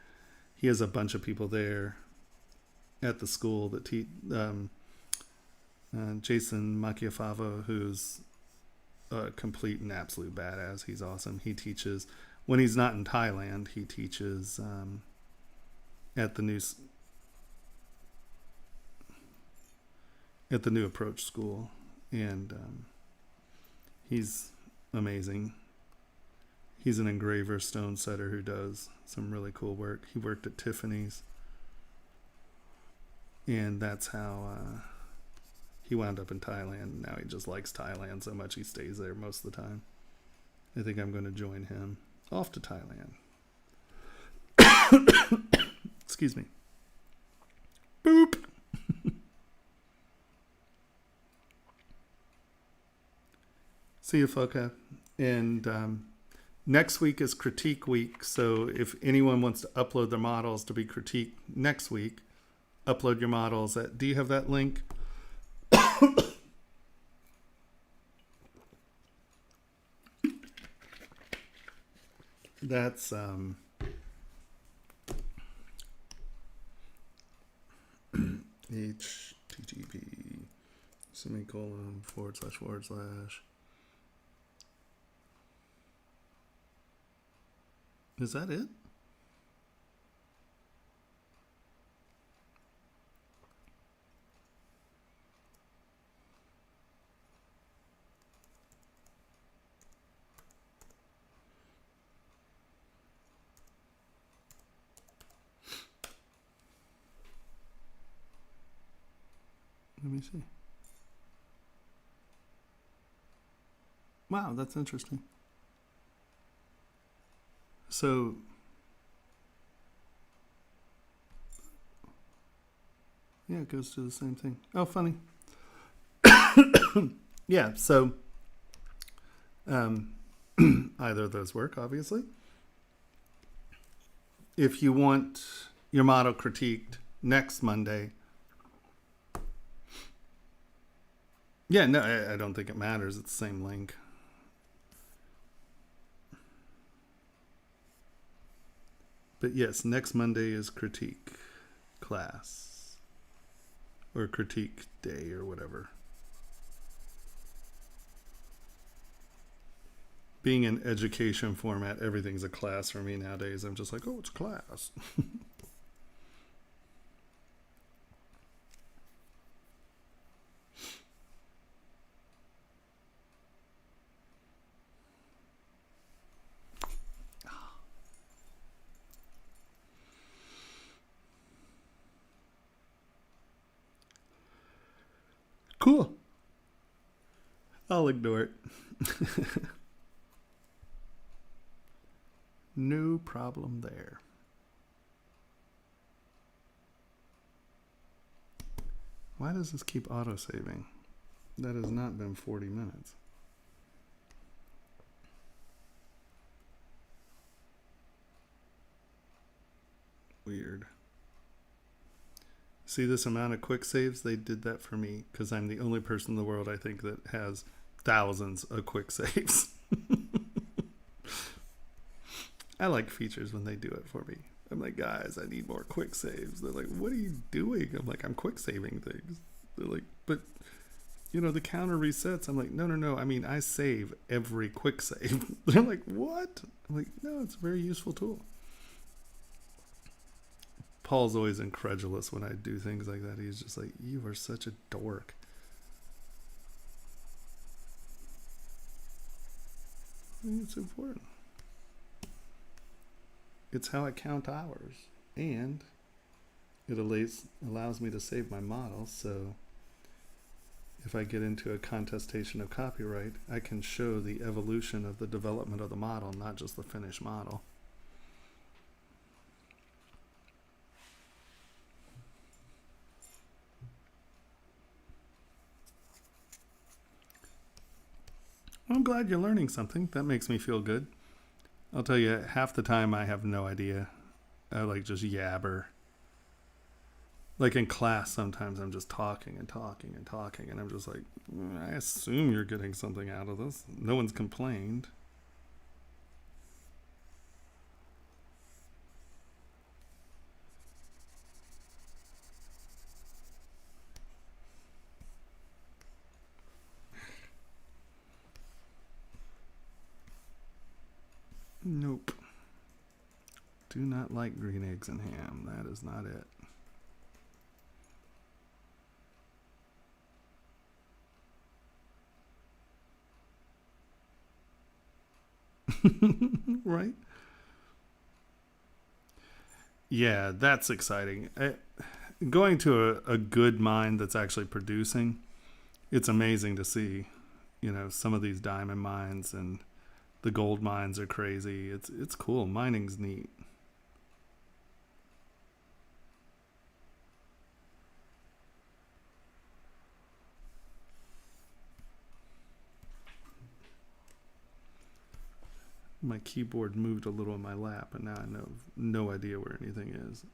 he has a bunch of people there at the school that Jason Macchiafava, who's a complete and absolute badass. He's awesome. He teaches, when he's not in Thailand, he teaches at the New Approach School, and he's amazing. He's an engraver, stone setter who does some really cool work. He worked at Tiffany's, and that's how he wound up in Thailand. Now he just likes Thailand so much he stays there most of the time. I think I'm going to join him. Off to Thailand. Excuse me. Boop. See you, Foka. And next week is critique week. So if anyone wants to upload their models to be critiqued next week, upload your models at, do you have that link? That's http semicolon, forward slash, forward slash. Is that it? Let me see. Wow, that's interesting. So, yeah, it goes to the same thing. Oh, funny. Yeah, so either of those work, obviously. If you want your model critiqued next Monday, yeah, no, I don't think it matters. It's the same link. But yes, next Monday is critique class. Or critique day or whatever. Being in education format, everything's a class for me nowadays. I'm just like, oh, it's class. Cool. I'll ignore it. No problem there. Why does this keep auto-saving? That has not been 40 minutes. Weird. See this amount of quick saves? They did that for me because I'm the only person in the world, I think, that has thousands of quick saves. I like features when they do it for me. I'm like, guys, I need more quick saves. They're like, what are you doing? I'm like, I'm quick saving things. They're like, but, you know, the counter resets. I'm like, no. I mean, I save every quick save. They're like, what? I'm like, no, it's a very useful tool. Paul's always incredulous when I do things like that. He's just like, you are such a dork. It's important. It's how I count hours. And it allows me to save my model. So if I get into a contestation of copyright, I can show the evolution of the development of the model, not just the finished model. I'm glad you're learning something. That makes me feel good. I'll tell you, half the time I have no idea. I like just yabber. Like in class, sometimes I'm just talking, and I'm just like, I assume you're getting something out of this. No one's complained. Nope. Do not like green eggs and ham. That is not it. Right? Yeah, that's exciting. Going to a good mine that's actually producing, it's amazing to see, you know, some of these diamond mines and the gold mines are crazy. It's cool. Mining's neat. My keyboard moved a little in my lap, and now I know no idea where anything is.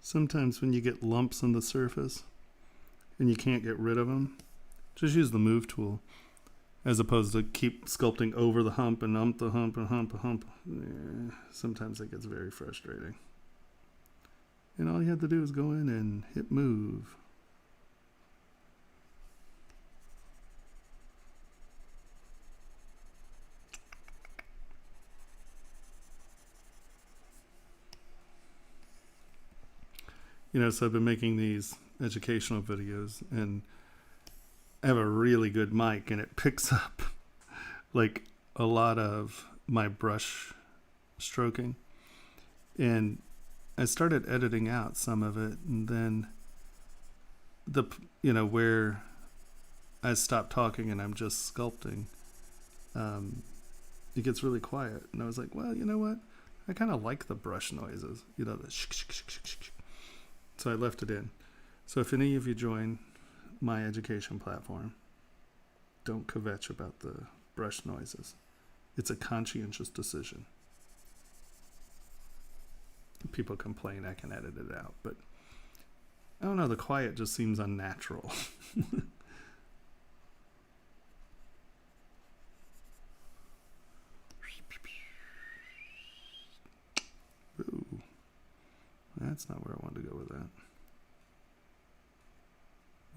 Sometimes when you get lumps on the surface and you can't get rid of them, just use the move tool as opposed to keep sculpting over the hump and ump the hump and hump a hump. Sometimes it gets very frustrating. And all you have to do is go in and hit move. So I've been making these educational videos, and I have a really good mic, and it picks up like a lot of my brush stroking. And I started editing out some of it, and then where I stop talking and I'm just sculpting, it gets really quiet. And I was like, well, you know what? I kind of like the brush noises, the shk, shk, shk, shk, shk. So I left it in. So if any of you join my education platform, don't kvetch about the brush noises. It's a conscientious decision. People complain I can edit it out, but I don't know, the quiet just seems unnatural. Ooh, that's not where I wanted to go with that.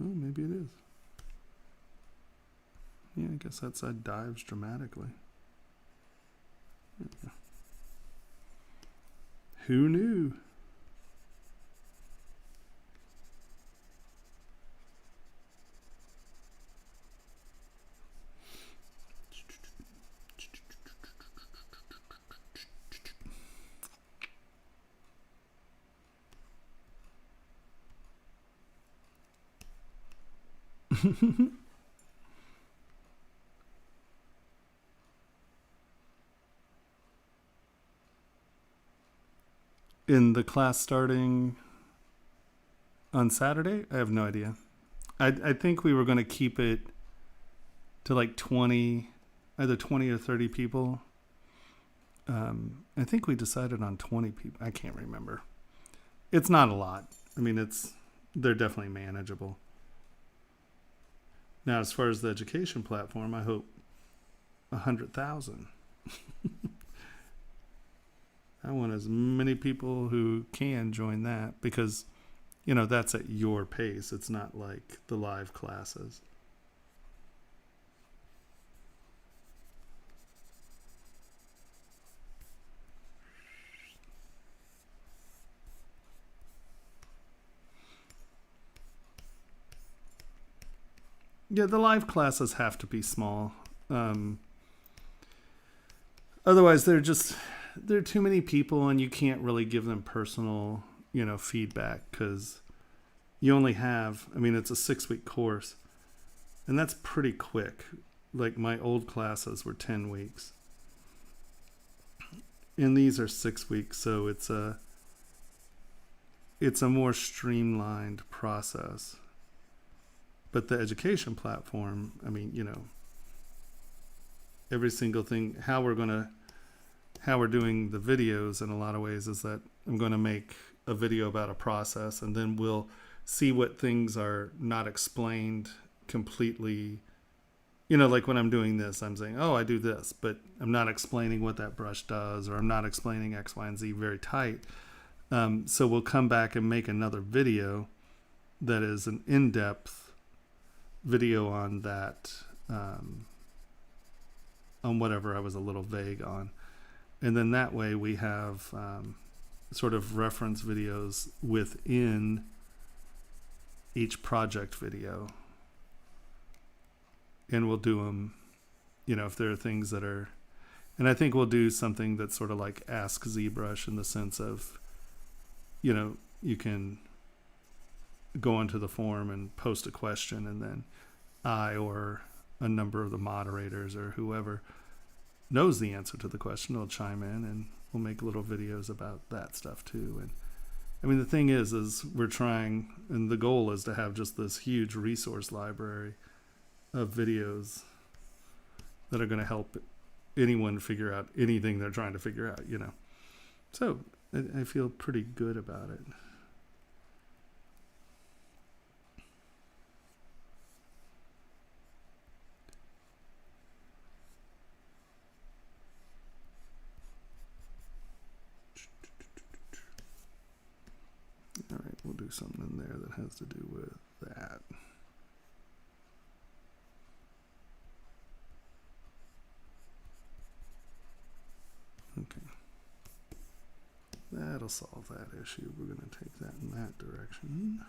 Oh, maybe it is. Yeah, I guess that side dives dramatically. Yeah. Who knew? In the class starting on Saturday? I have no idea. I think we were going to keep it to like 20, either 20 or 30 people. I think we decided on 20 people. I can't remember. It's not a lot. I mean, they're definitely manageable. Now, as far as the education platform, I hope 100,000. I want as many people who can join that because, that's at your pace. It's not like the live classes. Yeah, the live classes have to be small. Otherwise, they're too many people, and you can't really give them personal, feedback because you only have, it's a 6-week course, and that's pretty quick. Like my old classes were 10 weeks, and these are 6 weeks, so it's a more streamlined process. But the education platform, every single thing, how we're doing the videos in a lot of ways is that I'm going to make a video about a process, and then we'll see what things are not explained completely. Like when I'm doing this, I'm saying, oh, I do this, but I'm not explaining what that brush does, or I'm not explaining X, Y, and Z very tight. So we'll come back and make another video that is an in-depth video on that, on whatever I was a little vague on. And then that way we have sort of reference videos within each project video. And we'll do them, if there are things that are, and I think we'll do something that's sort of like Ask ZBrush in the sense of, you can go onto the forum and post a question, and then I or a number of the moderators or whoever knows the answer to the question will chime in, and we'll make little videos about that stuff too. And the thing is we're trying, and the goal is to have just this huge resource library of videos that are going to help anyone figure out anything they're trying to figure out, So I feel pretty good about it. something in there that has to do with that. Okay. That'll solve that issue. We're going to take that in that direction.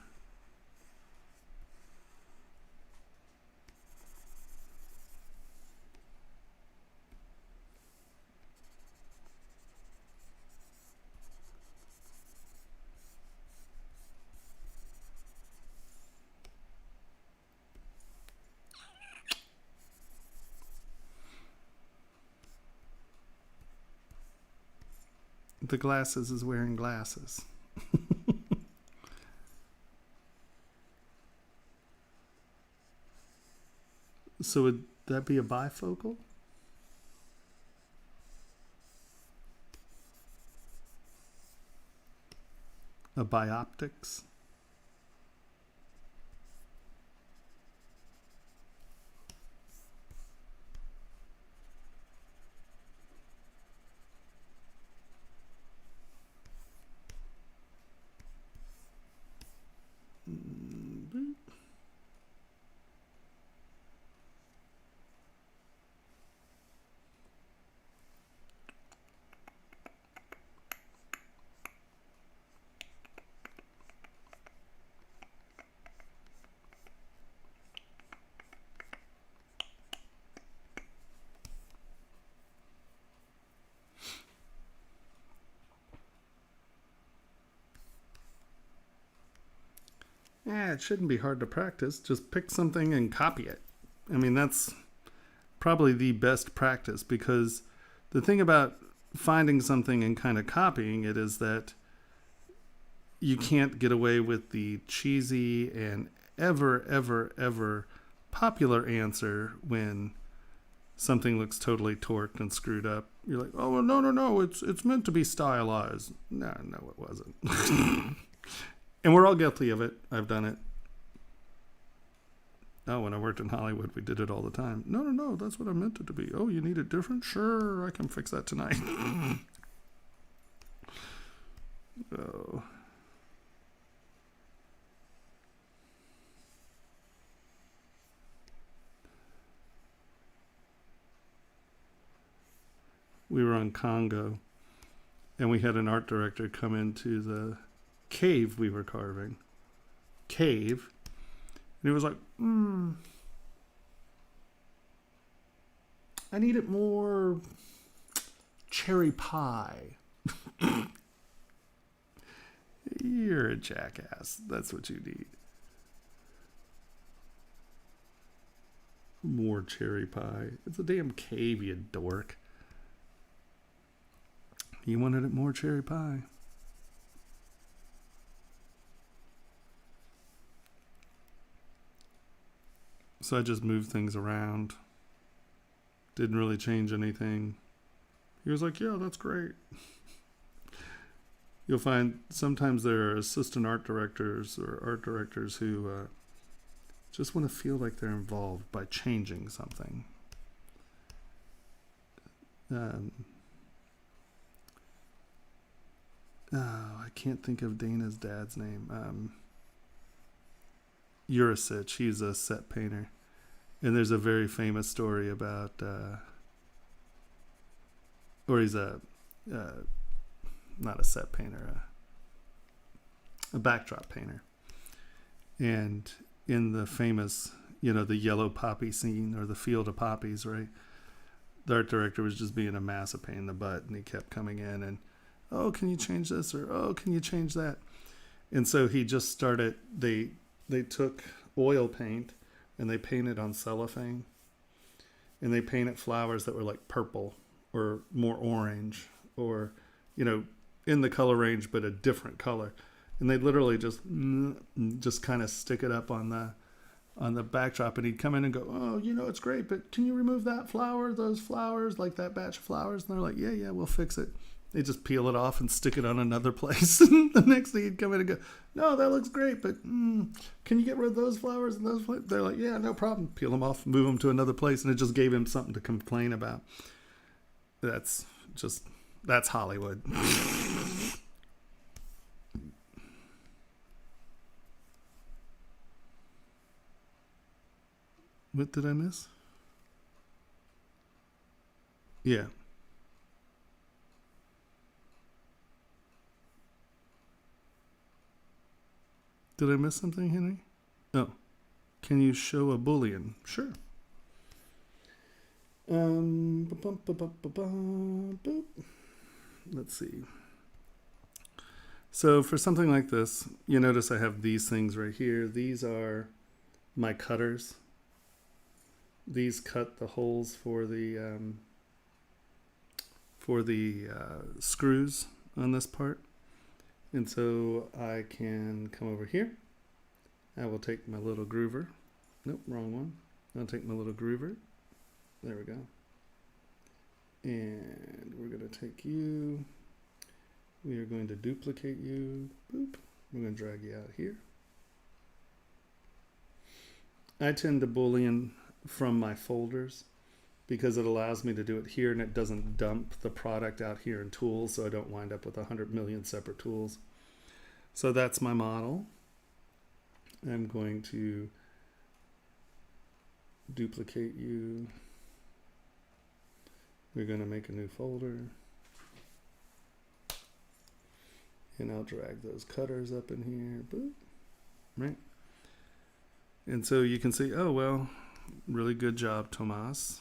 The glasses is wearing glasses. So would that be a bifocal? A bioptics? Yeah, it shouldn't be hard to practice. Just pick something and copy it. I mean, that's probably the best practice, because the thing about finding something and kind of copying it is that you can't get away with the cheesy and ever popular answer when something looks totally torqued and screwed up. You're like, oh, well, no, it's meant to be stylized. No, it wasn't. And we're all guilty of it. I've done it. Oh, when I worked in Hollywood, we did it all the time. No, that's what I meant it to be. Oh, you need it different? Sure, I can fix that tonight. Oh. We were on Congo, and we had an art director come into the cave we were carving. And he was like, I need it more cherry pie. You're a jackass. That's what you need. More cherry pie. It's a damn cave, you dork. You wanted it more cherry pie. So I just moved things around. Didn't really change anything. He was like, yeah, that's great. You'll find sometimes there are assistant art directors or art directors who just want to feel like they're involved by changing something. I can't think of Dana's dad's name. Urasich, he's a set painter. And there's a very famous story about, or he's not a set painter, a backdrop painter. And in the famous, the yellow poppy scene, or the field of poppies, right? The art director was just being a massive pain in the butt, and he kept coming in and, oh, can you change this? Or, oh, can you change that? And so he just started, they took oil paint and they painted on cellophane, and they painted flowers that were like purple or more orange, or, in the color range, but a different color. And they literally just kind of stick it up on the backdrop, and he'd come in and go, oh, it's great, but can you remove that flower, those flowers, like that batch of flowers? And they're like, yeah, we'll fix it. They just peel it off and stick it on another place. The next thing he'd come in and go, no, that looks great, but can you get rid of those flowers and those flowers? They're like, yeah, no problem. Peel them off, move them to another place, and it just gave him something to complain about. That's Hollywood. What did I miss? Yeah. Did I miss something, Henry? Oh, can you show a Boolean? Sure. Boop. Let's see. So for something like this, you notice I have these things right here. These are my cutters. These cut the holes for the screws on this part. And so I can come over here. I will take my little groover. Nope, wrong one. I'll take my little groover. There we go. And we're going to take you. We are going to duplicate you. Boop. We're going to drag you out here. I tend to Boolean from my folders because it allows me to do it here and it doesn't dump the product out here in tools, so I don't wind up with 100 million separate tools. So that's my model. I'm going to duplicate you. We're going to make a new folder. And I'll drag those cutters up in here. Boop. Right. And so you can see, oh, well, really good job, Tomas.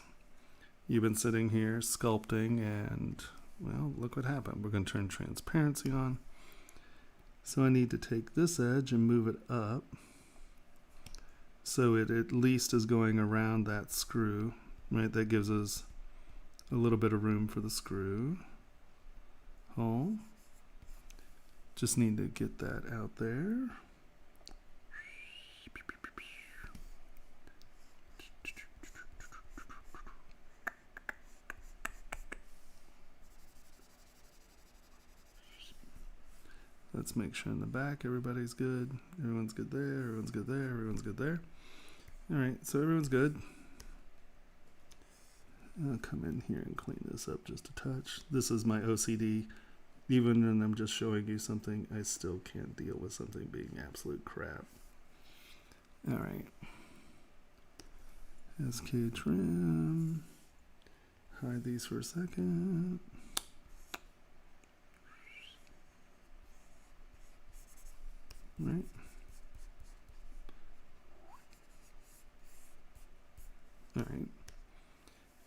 You've been sitting here sculpting and, well, look what happened. We're going to turn transparency on. So I need to take this edge and move it up so it at least is going around that screw, right? That gives us a little bit of room for the screw hole. Just need to get that out there. Let's make sure in the back everybody's good. Everyone's good there, everyone's good there, everyone's good there. All right, so everyone's good. I'll come in here and clean this up just a touch. This is my OCD. Even when I'm just showing you something, I still can't deal with something being absolute crap. All right. SK trim. Hide these for a second. Right. All right.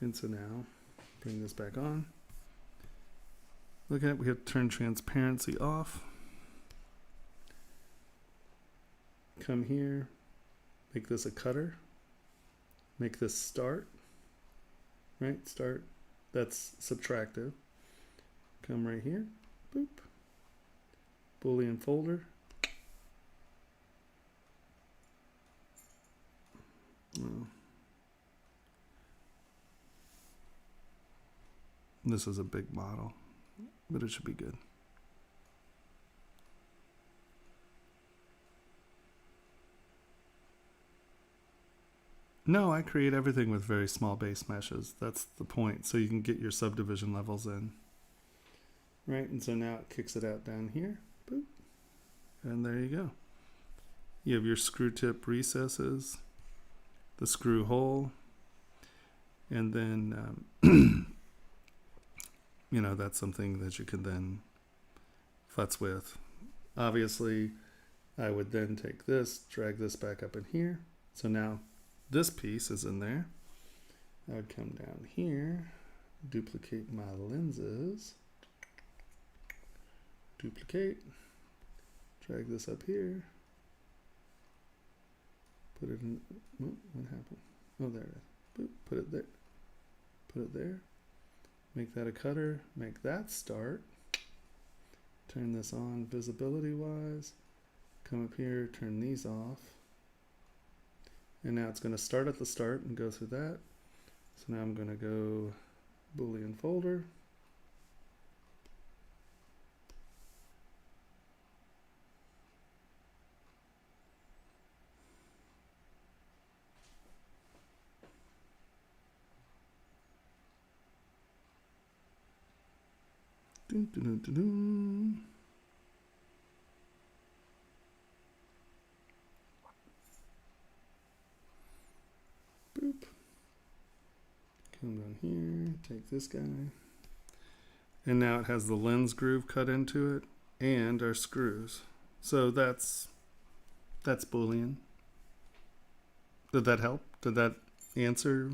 And so now, bring this back on. Look at it, we have to turn transparency off. Come here, make this a cutter. Make this start. Right, start. That's subtractive. Come right here, boop. Boolean folder. Well, this is a big model, but it should be good. No, I create everything with very small base meshes. That's the point. So you can get your subdivision levels in. Right, and so now it kicks it out down here. Boop. And there you go. You have your screw tip recesses, the screw hole, and then, you know, that's something that you can then futz with. Obviously, I would then take this, drag this back up in here. So now this piece is in there. I would come down here, duplicate my lenses, duplicate, drag this up here, put it in, oh, what happened? Oh, there it is. Boop, put it there, put it there, make that a cutter, make that start, turn this on visibility wise, come up here, turn these off. And now it's going to start at the start and go through that. So now I'm going to go Boolean folder. Dun, dun, dun, dun, dun. Boop. take this guy. And now it has the lens groove cut into it and our screws. So that's Boolean. Did that help? Did that answer?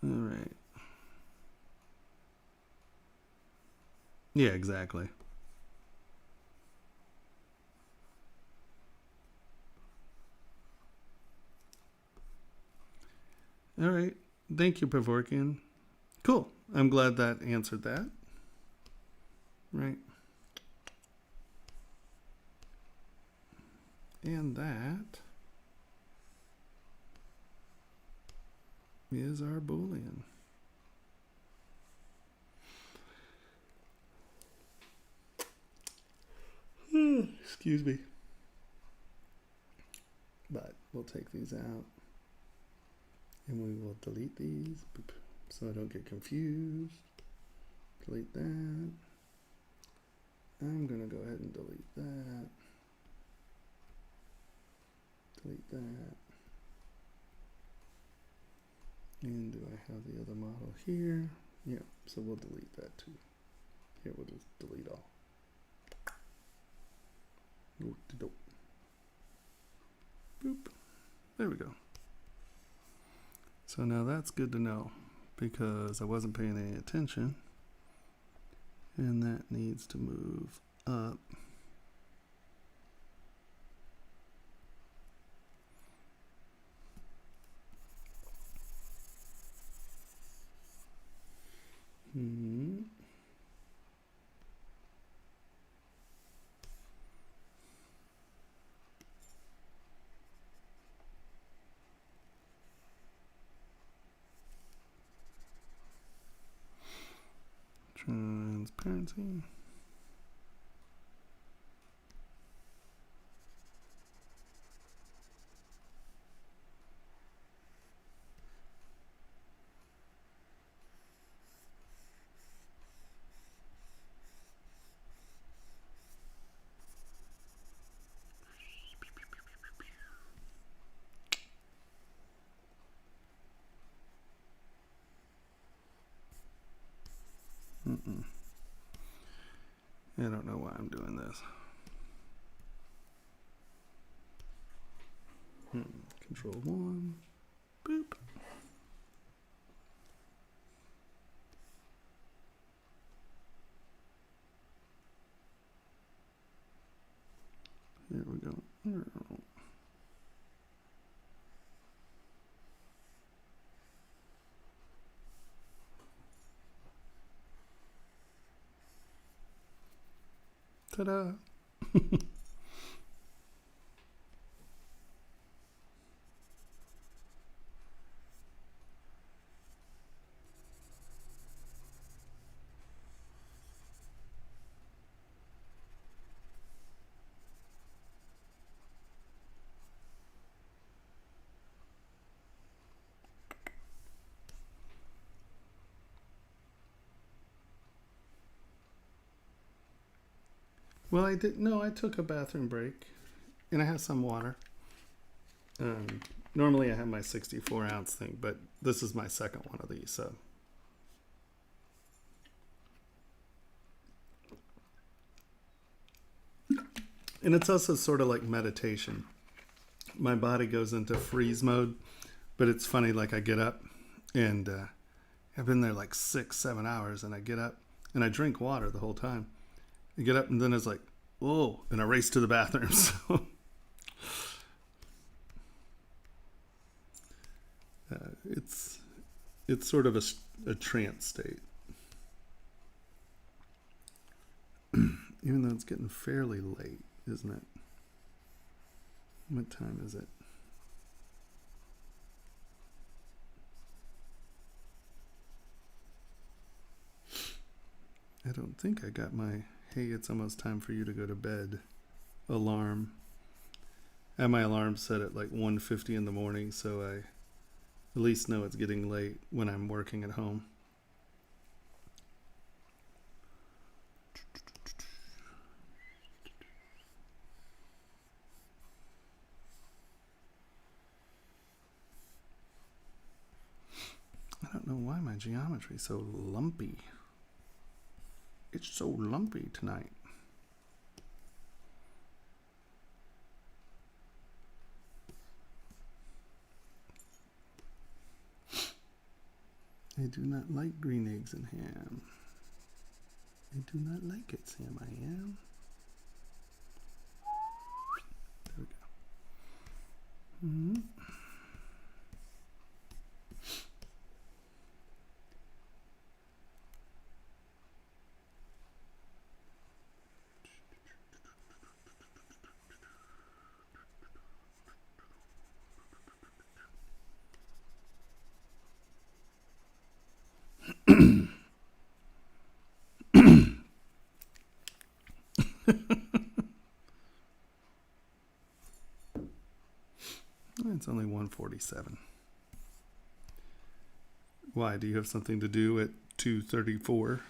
All right. Yeah, exactly. All right. Thank you, Pavorkian. Cool. I'm glad that answered that. Right. And that is our Boolean. Excuse me. But we'll take these out. And we will delete these so I don't get confused. Delete that. I'm going to go ahead and delete that. Delete that. And do I have the other model here? Yeah, so we'll delete that too. Here, we'll just delete all. Boop. There we go. So now that's good to know because I wasn't paying any attention. And that needs to move up. Transparency. I don't know why I'm doing this. Control 1. Boop. There we go. Ta-da! Well, I didn't. No, I took a bathroom break, and I have some water. Normally, I have my 64-ounce thing, but this is my second one of these, so. And it's also sort of like meditation. My body goes into freeze mode, but it's funny, like I get up, and I've been there like 6-7 hours, and I get up, and I drink water the whole time. I get up and then it's like, whoa, and I race to the bathroom. So it's sort of a trance state. Even though it's getting fairly late, isn't it? What time is it? I don't think I got my hey, it's almost time for you to go to bed alarm. I have my alarm set at like 1:50 in the morning, so I at least know it's getting late when I'm working at home. don't know why my geometry is so lumpy. It's so lumpy tonight. I do not like green eggs and ham. I do not like it, Sam. I am. There we go. Mm-hmm. It's only 1:47. Why? Do you have something to do at 2:34?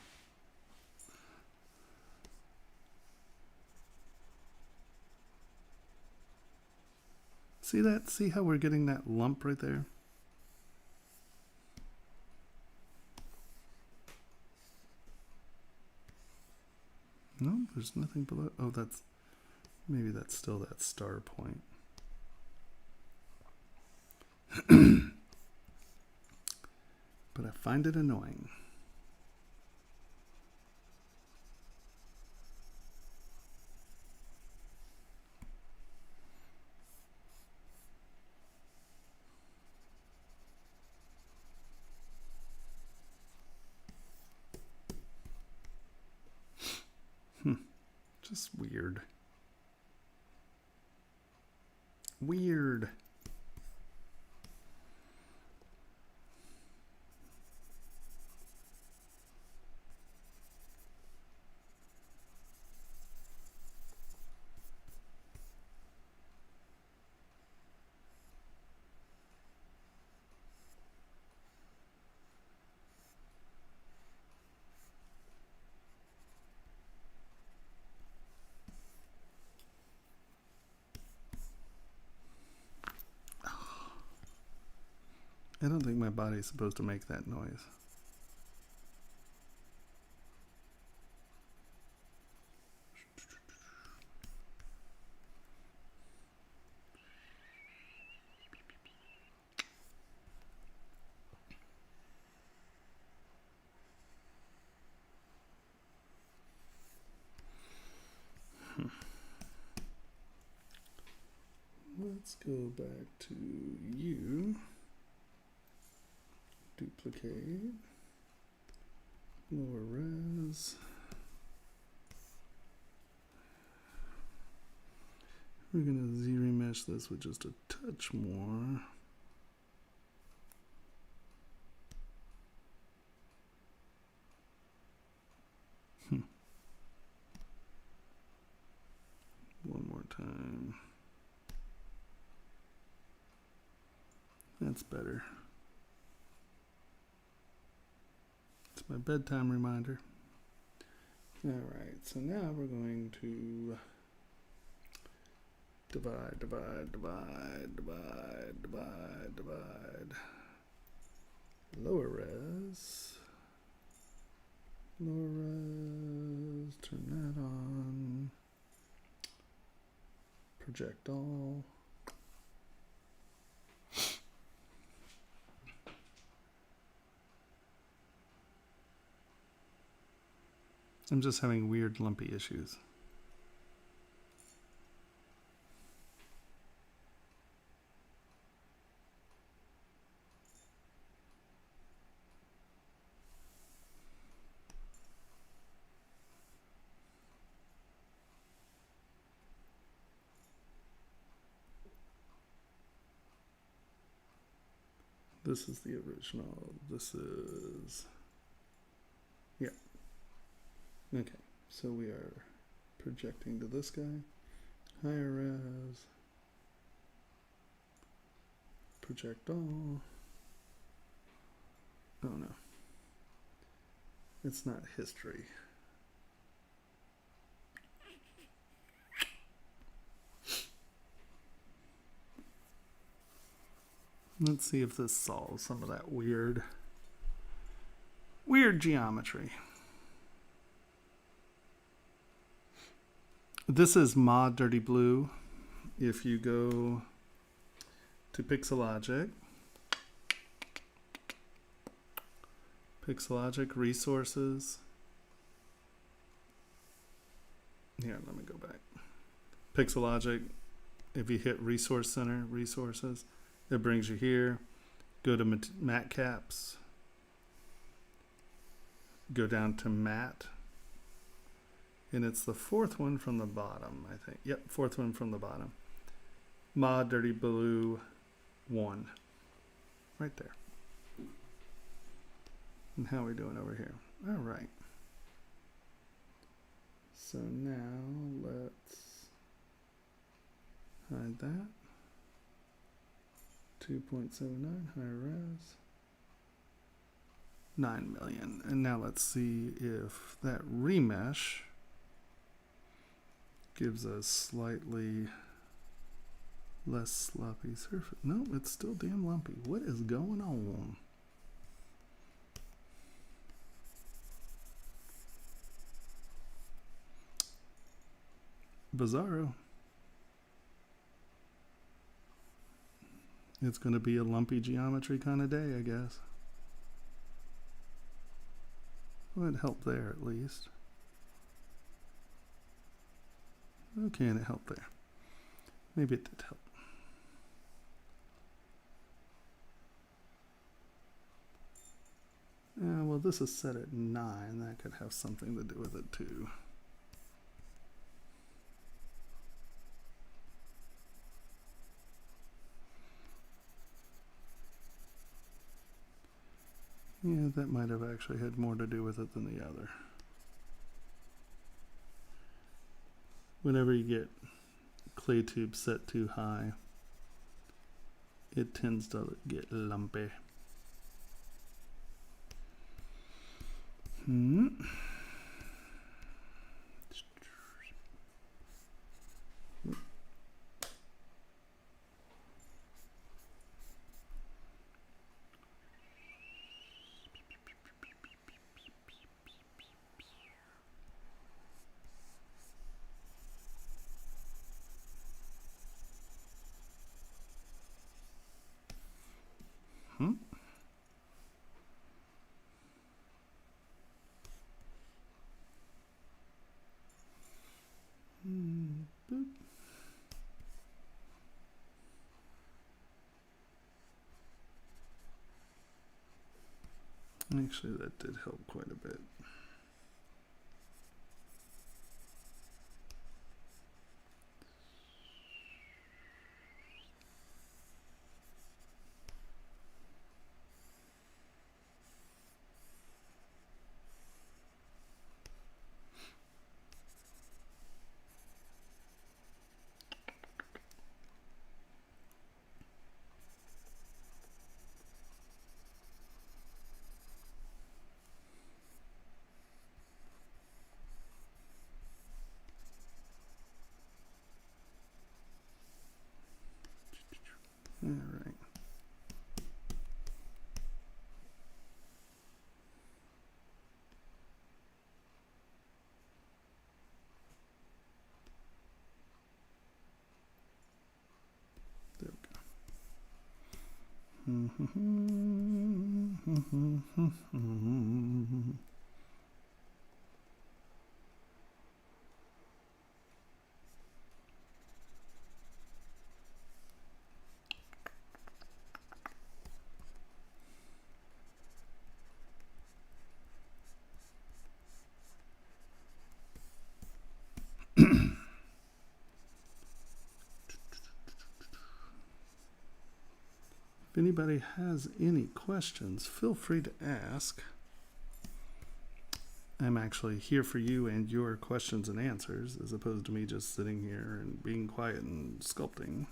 See that? See how we're getting that lump right there? No, there's nothing below. Oh, that's... Maybe that's still that star point. But I find it annoying. Just weird. Weird. I don't think my body's supposed to make that noise. Let's go back to you. Duplicate. Lower res. We're going to Z-remesh this with just a touch more. One more time. That's better. It's my bedtime reminder. All right, so now we're going to divide. Lower res. Turn that on. Project all. I'm just having weird lumpy issues. This is the original. This is... Yeah. Okay, so we are projecting to this guy. Higher res. Project all. Oh no. It's not history. Let's see if this solves some of that weird Weird geometry. This is Mod Dirty Blue. If you go to Pixologic, Resources. Here, let me go back. Pixologic, if you hit Resource Center, Resources, it brings you here. Go to Matte Caps. Go down to Matte. And it's the fourth one from the bottom, I think. Yep, fourth one from the bottom. Mod Dirty Blue 1. Right there. And how are we doing over here? All right. So now let's hide that. 2.79 high res. 9 million. And now let's see if that remesh gives us slightly less sloppy surface. No, it's still damn lumpy. What is going on? Bizarro. It's going to be a lumpy geometry kind of day, I guess. Well, it helped there at least. Okay, and it helped there. Maybe it did help. Well, this is set at 9. That could have something to do with it too. Yeah, that might have actually had more to do with it than the other. Whenever you get clay tube set too high, it tends to get lumpy. Actually, that did help quite a bit. All right. There we go. If anybody has any questions, feel free to ask. I'm actually here for you and your questions and answers, as opposed to me just sitting here and being quiet and sculpting.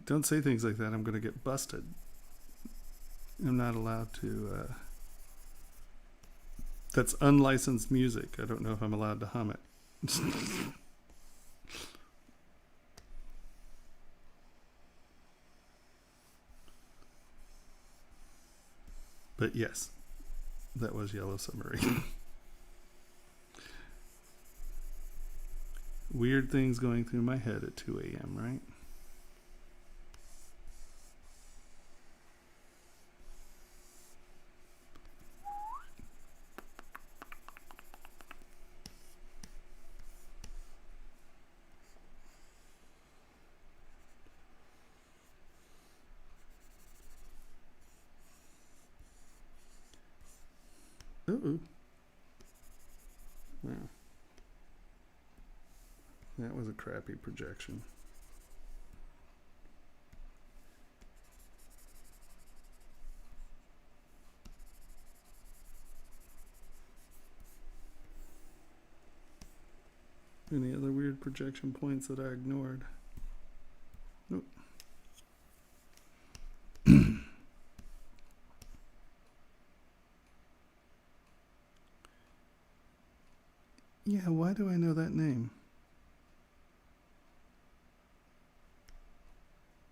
Don't say things like that. I'm going to get busted. I'm not allowed to That's unlicensed music. I don't know if I'm allowed to hum it. But yes, that was Yellow Submarine. Weird things going through my head at 2 a.m., right? Uh-oh. Wow. That was a crappy projection. Any other weird projection points that I ignored? Nope. Yeah, why do I know that name?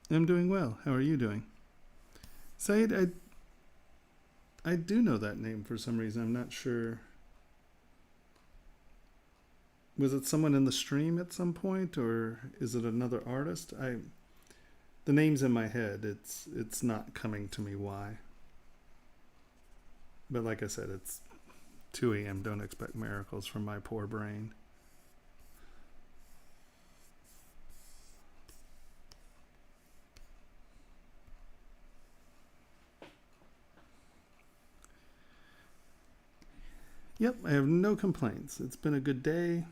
I'm doing well. How are you doing? Said, I do know that name for some reason. I'm not sure. Was it someone in the stream at some point, or is it another artist? The name's in my head. It's not coming to me why. But like I said, it's 2 a.m. Don't expect miracles from my poor brain. Yep, I have no complaints. It's been a good day.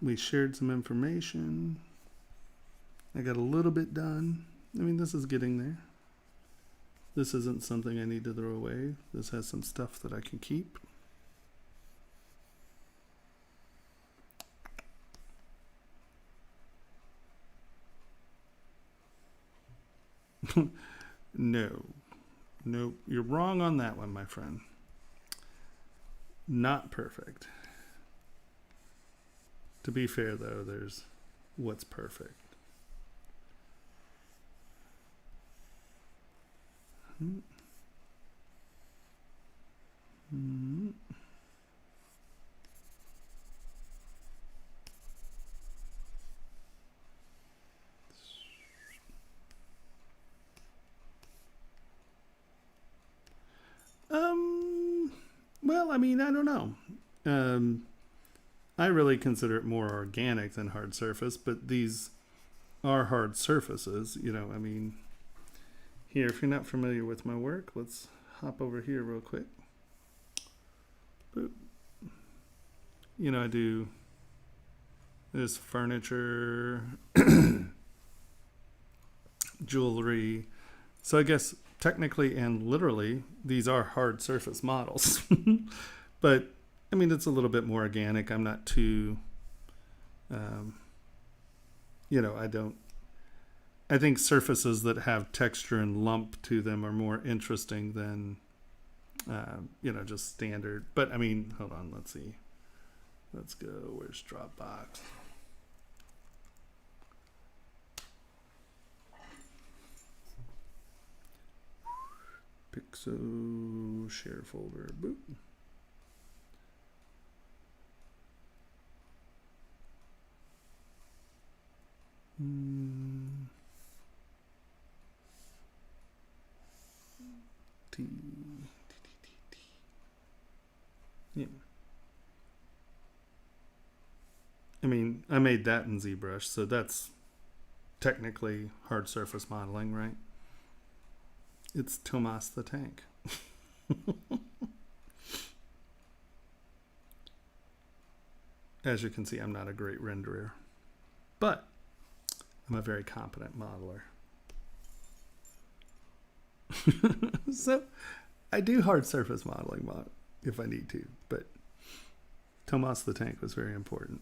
We shared some information. I got a little bit done. I mean, this is getting there. This isn't something I need to throw away. This has some stuff that I can keep. No. Nope. You're wrong on that one, my friend. Not perfect. To be fair, though, there's what's perfect. Well, I mean, I don't know. I really consider it more organic than hard surface, but these are hard surfaces, you know. I mean, here, if you're not familiar with my work, let's hop over here real quick. Boop. You know, I do this furniture, jewelry. So I guess technically and literally, these are hard surface models. But, I mean, it's a little bit more organic. I'm not too, you know, I think surfaces that have texture and lump to them are more interesting than, you know, just standard. But, I mean, hold on, let's see. Let's go. Where's Dropbox? Pixo share folder. Boop. Yeah. I mean, I made that in ZBrush, so that's technically hard surface modeling, right? It's Tomas the tank. As you can see, I'm not a great renderer, but I'm a very competent modeler. So I do hard surface modeling if I need to, but Tomas the tank was very important.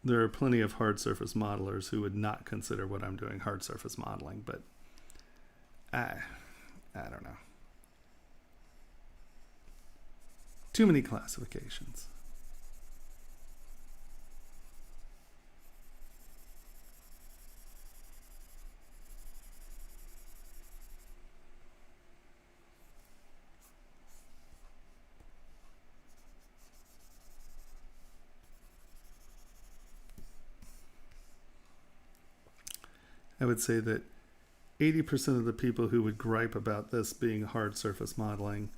there are plenty of hard surface modelers who would not consider what I'm doing hard surface modeling, but I don't know. Too many classifications. I would say that 80% of the people who would gripe about this being hard surface modeling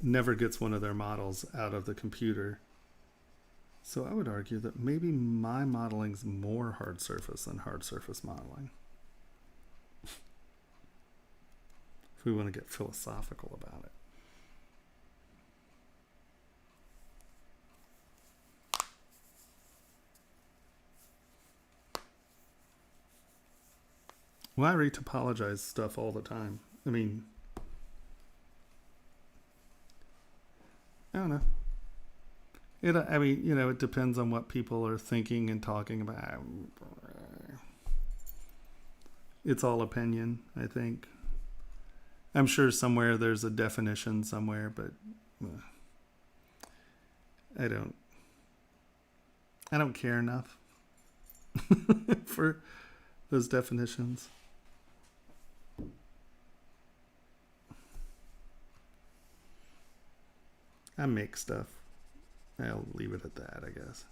never gets one of their models out of the computer. So I would argue that maybe my modeling's more hard surface than hard surface modeling. If we want to get philosophical about it. Well, I retopologize stuff all the time. I mean, I don't know. I mean, you know, it depends on what people are thinking and talking about. It's all opinion, I think. I'm sure somewhere there's a definition somewhere, but I don't care enough for those definitions. I make stuff. I'll leave it at that, I guess.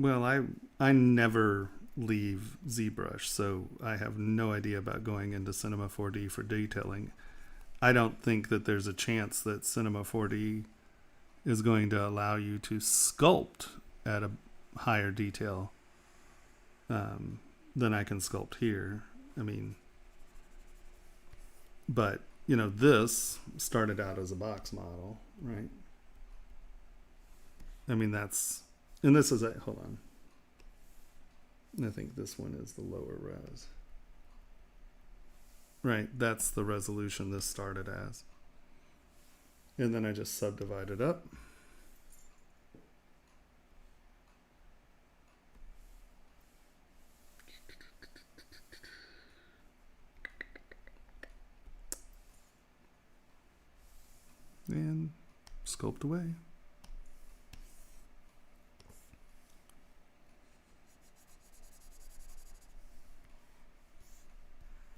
Well, I never leave ZBrush, so I have no idea about going into Cinema 4D for detailing. I don't think that there's a chance that Cinema 4D is going to allow you to sculpt at a higher detail than I can sculpt here. I mean, but, you know, this started out as a box model, right? I mean, that's... And this is hold on. I think this one is the lower res. Right, that's the resolution this started as. And then I just subdivide it up. And sculpt away.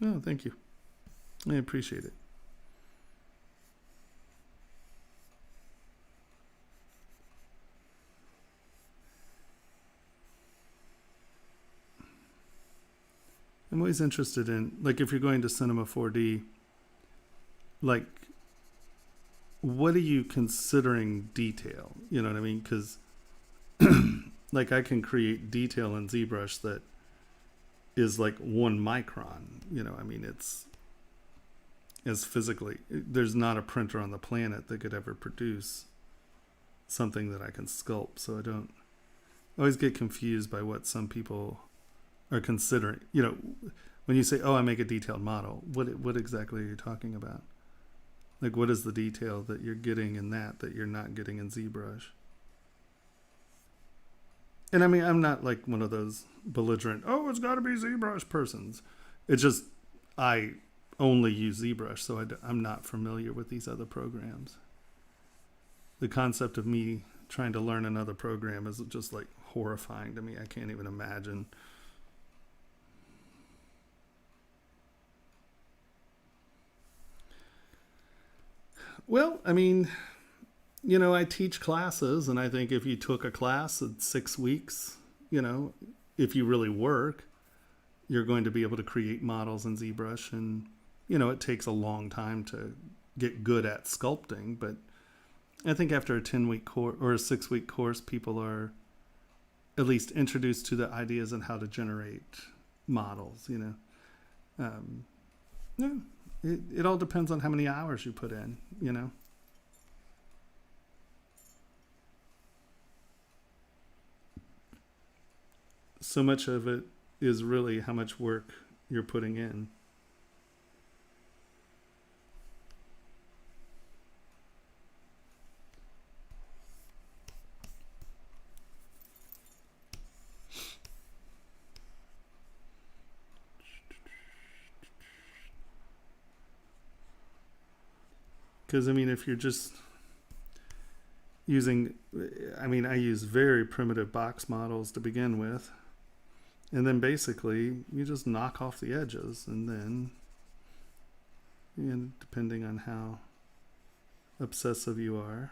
Oh, thank you. I appreciate it. I'm always interested in, like, if you're going to Cinema 4D, like, what are you considering detail? You know what I mean? Because, like, I can create detail in ZBrush that is like 1 micron. You know, I mean, it's as physically, there's not a printer on the planet that could ever produce something that I can sculpt. So I always get confused by what some people are considering. You know, when you say, oh, I make a detailed model, what exactly are you talking about? Like, what is the detail that you're getting in that you're not getting in ZBrush? And I mean, I'm not like one of those belligerent, oh, it's got to be ZBrush persons. It's just, I only use ZBrush, so I'm not familiar with these other programs. The concept of me trying to learn another program is just like horrifying to me. I can't even imagine. Well, I mean, you know, I teach classes, and I think if you took a class at 6 weeks, you know, if you really work, you're going to be able to create models in ZBrush. And, you know, it takes a long time to get good at sculpting. But I think after a 10-week course or a 6-week course, people are at least introduced to the ideas and how to generate models, you know. Yeah, it all depends on how many hours you put in, you know. So much of it is really how much work you're putting in. Because, I mean, if you're just using, I mean, I use very primitive box models to begin with. And then basically, you just knock off the edges. And then, you know, depending on how obsessive you are,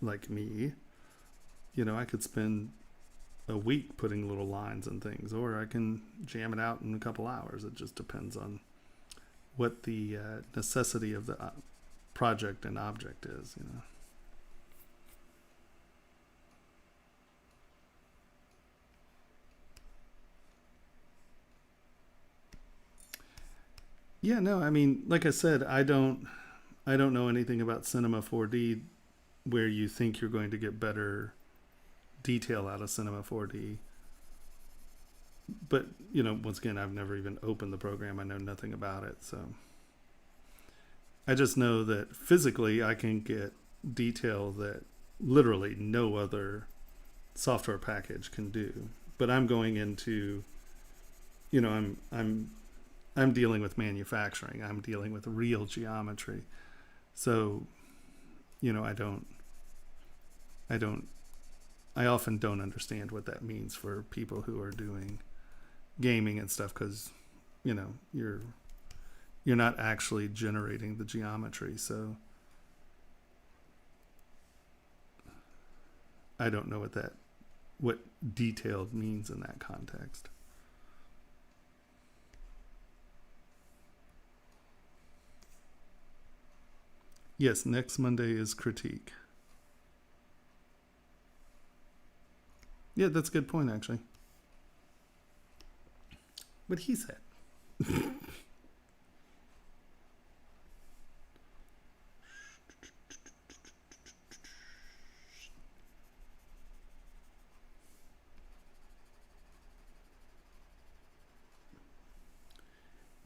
like me, you know, I could spend a week putting little lines and things, or I can jam it out in a couple hours. It just depends on what the necessity of the project and object is, you know. Yeah, no, I mean, like I said, I don't know anything about Cinema 4D where you think you're going to get better detail out of Cinema 4D. But, you know, once again, I've never even opened the program. I know nothing about it. So I just know that physically I can get detail that literally no other software package can do. But I'm going into, you know, I'm dealing with manufacturing. I'm dealing with real geometry. So, you know, I often don't understand what that means for people who are doing gaming and stuff, because, you know, you're not actually generating the geometry. So I don't know what detailed means in that context. Yes, next Monday is critique. Yeah, that's a good point, actually. What he said.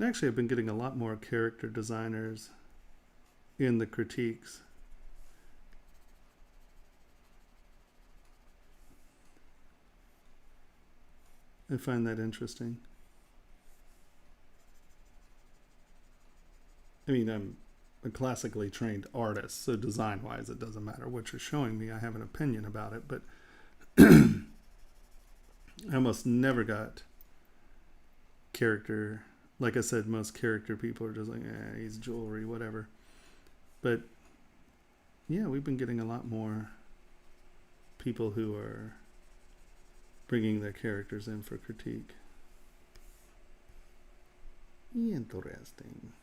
Actually, I've been getting a lot more character designers in the critiques. I find that interesting. I mean, I'm a classically trained artist, so design-wise, it doesn't matter what you're showing me. I have an opinion about it, but I almost never got character. Like I said, most character people are just like, he's jewelry, whatever. But yeah, we've been getting a lot more people who are bringing their characters in for critique. Interesting.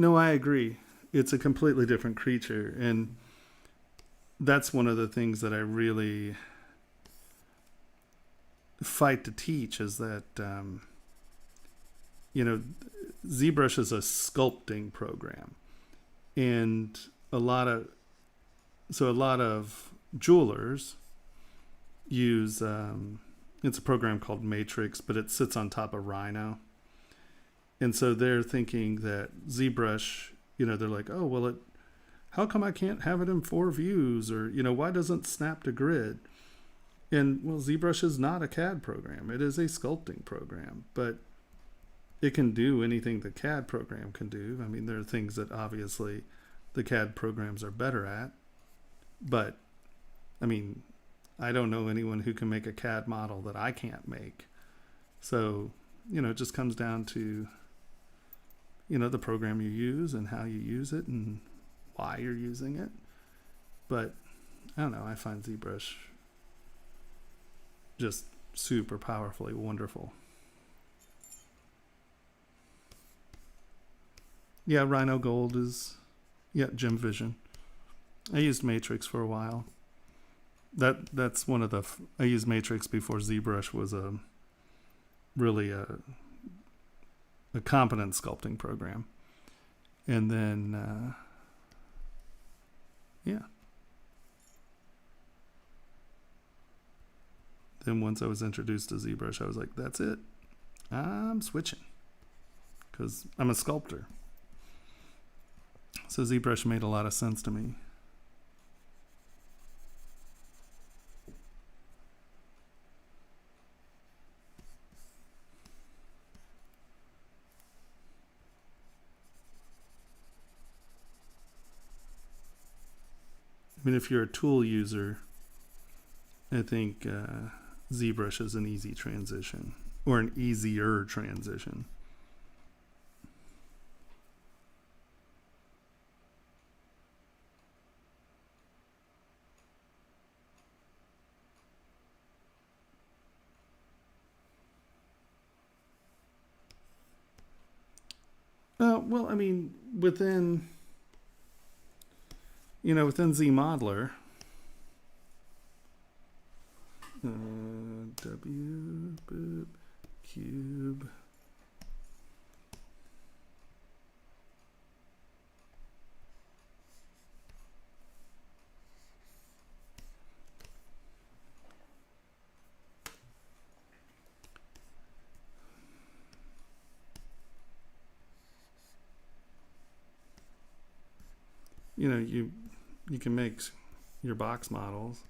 No, I agree. It's a completely different creature. And that's one of the things that I really fight to teach is that, you know, ZBrush is a sculpting program. And a lot of jewelers use, it's a program called Matrix, but it sits on top of Rhino. And so they're thinking that ZBrush, you know, they're like, oh, well, how come I can't have it in 4 views? Or, you know, why doesn't it snap to grid? And, well, ZBrush is not a CAD program. It is a sculpting program. But it can do anything the CAD program can do. I mean, there are things that obviously the CAD programs are better at. But, I mean, I don't know anyone who can make a CAD model that I can't make. So, it just comes down to, the program you use and how you use it and why you're using it. But I don't know, I find ZBrush just super powerfully wonderful. Yeah, Rhino Gold is, Gem Vision. I used Matrix for a while. That's one of the, I used Matrix before ZBrush was really a competent sculpting program. And then, Then once I was introduced to ZBrush, I was like, that's it. I'm switching. Because I'm a sculptor. So ZBrush made a lot of sense to me. I mean, if you're a tool user, I think ZBrush is an easy transition, or an easier transition. Well, I mean, within ZModeler, W, boop, cube. You can make your box models.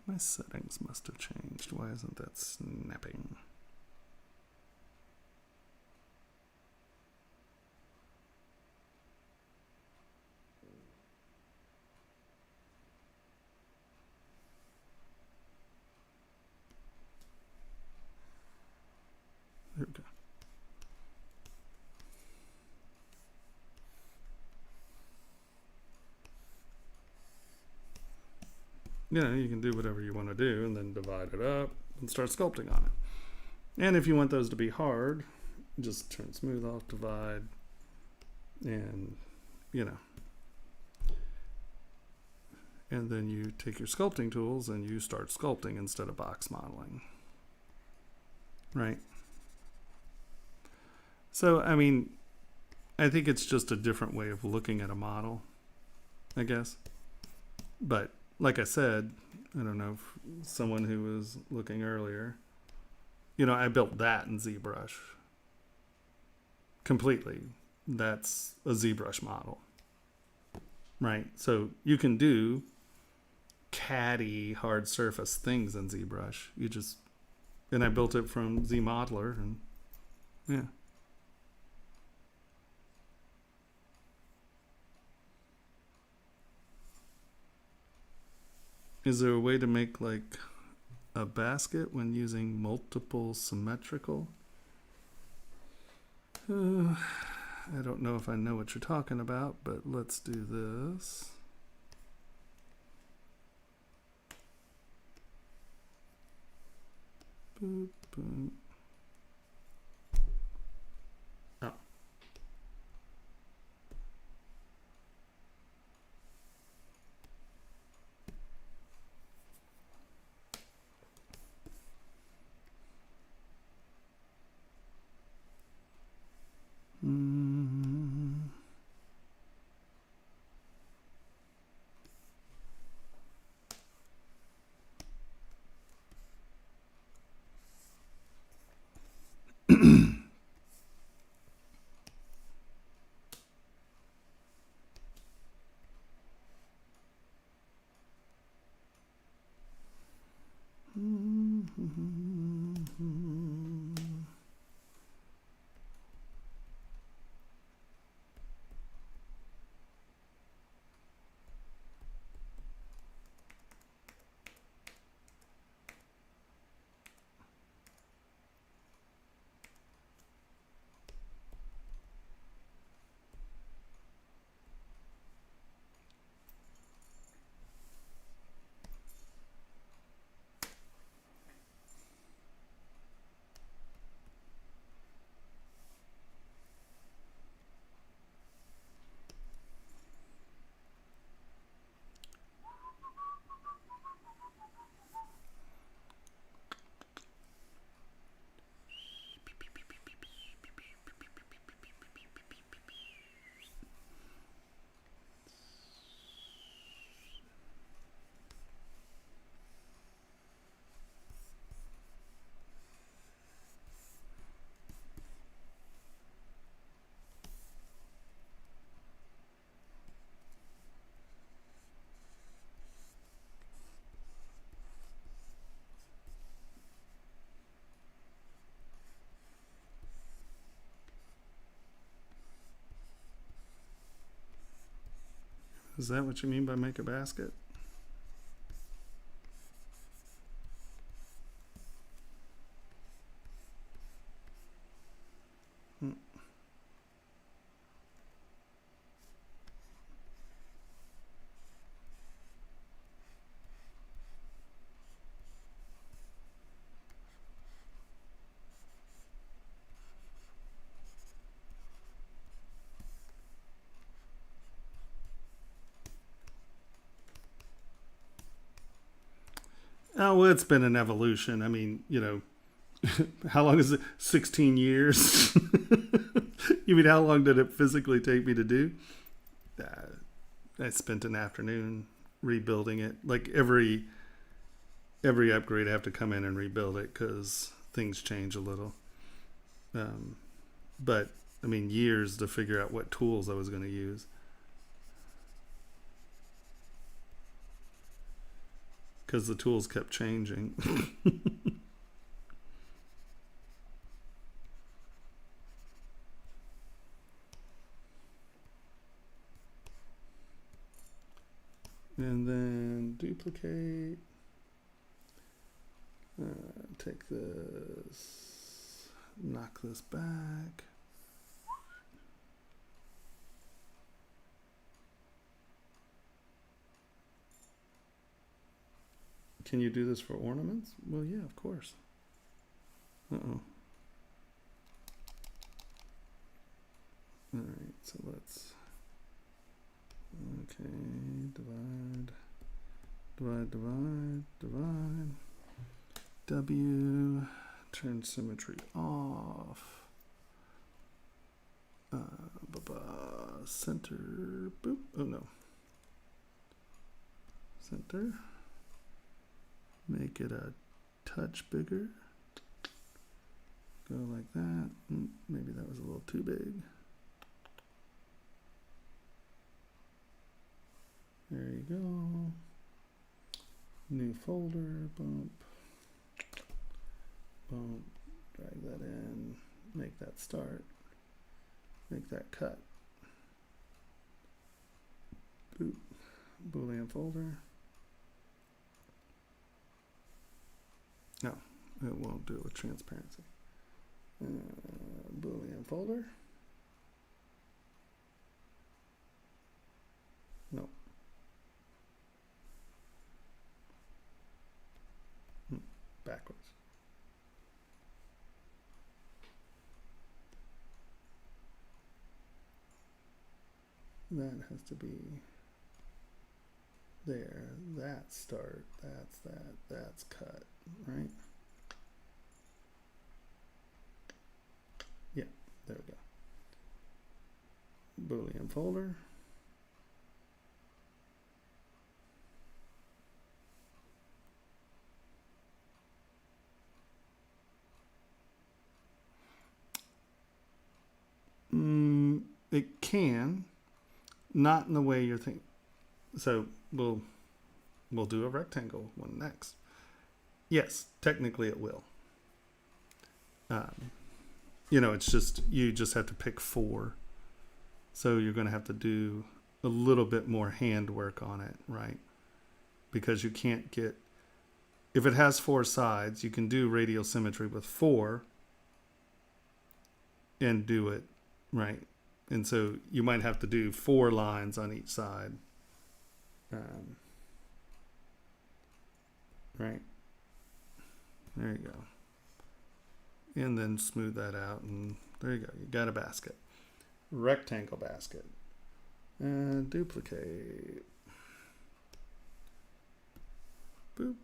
My settings must have changed. Why isn't that snapping? There we go. You can do whatever you want to do and then divide it up and start sculpting on it. And if you want those to be hard, just turn smooth off, divide, and and then you take your sculpting tools and you start sculpting instead of box modeling. Right? So, I mean, I think it's just a different way of looking at a model, I guess. But like I said, I don't know if someone who was looking earlier, I built that in ZBrush completely. That's a ZBrush model, right? So you can do catty hard surface things in ZBrush. And I built it from ZModeler, and yeah. Is there a way to make like a basket when using multiple symmetrical? I don't know if I know what you're talking about, but let's do this. Boop, boop. Oh. Is that what you mean by make a basket? Oh, well, it's been an evolution. I mean, you know, how long is it? 16 years? You mean how long did it physically take me to do? I spent an afternoon rebuilding it. Like every upgrade, I have to come in and rebuild it because things change a little. But I mean, years to figure out what tools I was going to use. Because the tools kept changing. And then duplicate. Take this, knock this back. Can you do this for ornaments? Well, yeah, of course. Uh-oh. All right, so let's, okay, divide. W, turn symmetry off. Center, boop, oh no. Center. Make it a touch bigger. Go like that. Maybe that was a little too big. There you go. New folder, bump. Bump, drag that in, make that start, make that cut. Boop, Boolean folder. No, it won't do it with transparency. Boolean folder. No. Backwards. That has to be there. That's start. That's that. That's cut. Right? Yeah, there we go. Boolean folder. It can, not in the way you're thinking. So we'll do a rectangle one next. Yes, technically it will. You know, it's just, you just have to pick 4. So you're going to have to do a little bit more handwork on it, right? Because you can't get, if it has 4 sides, you can do radial symmetry with 4 and do it, right? And so you might have to do 4 lines on each side. Right? There you go. And then smooth that out, and there you go. You got a basket. Rectangle basket. And duplicate. Boop.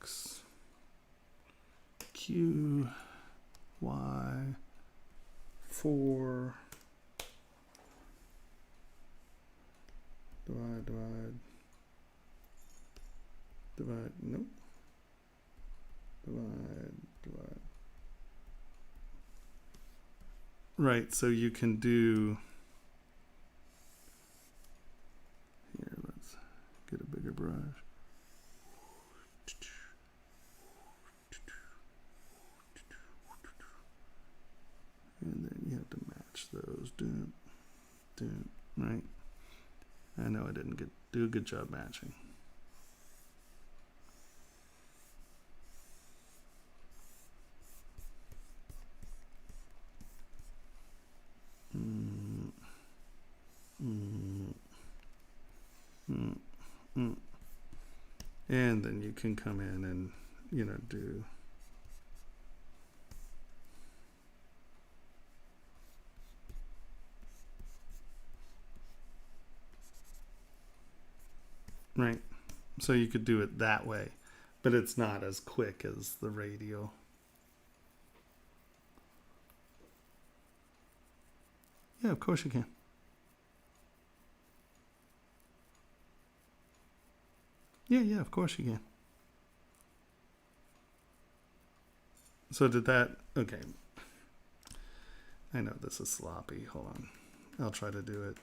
X, Q, Y, 4, divide, nope, divide. Right, so you can do ZBrush. And then you have to match those. Right? I know I didn't do a good job matching. And then you can come in and, do right. So you could do it that way, but it's not as quick as the radial. Yeah, of course you can. Yeah, of course you can. So did that, okay. I know this is sloppy, hold on. I'll try to do it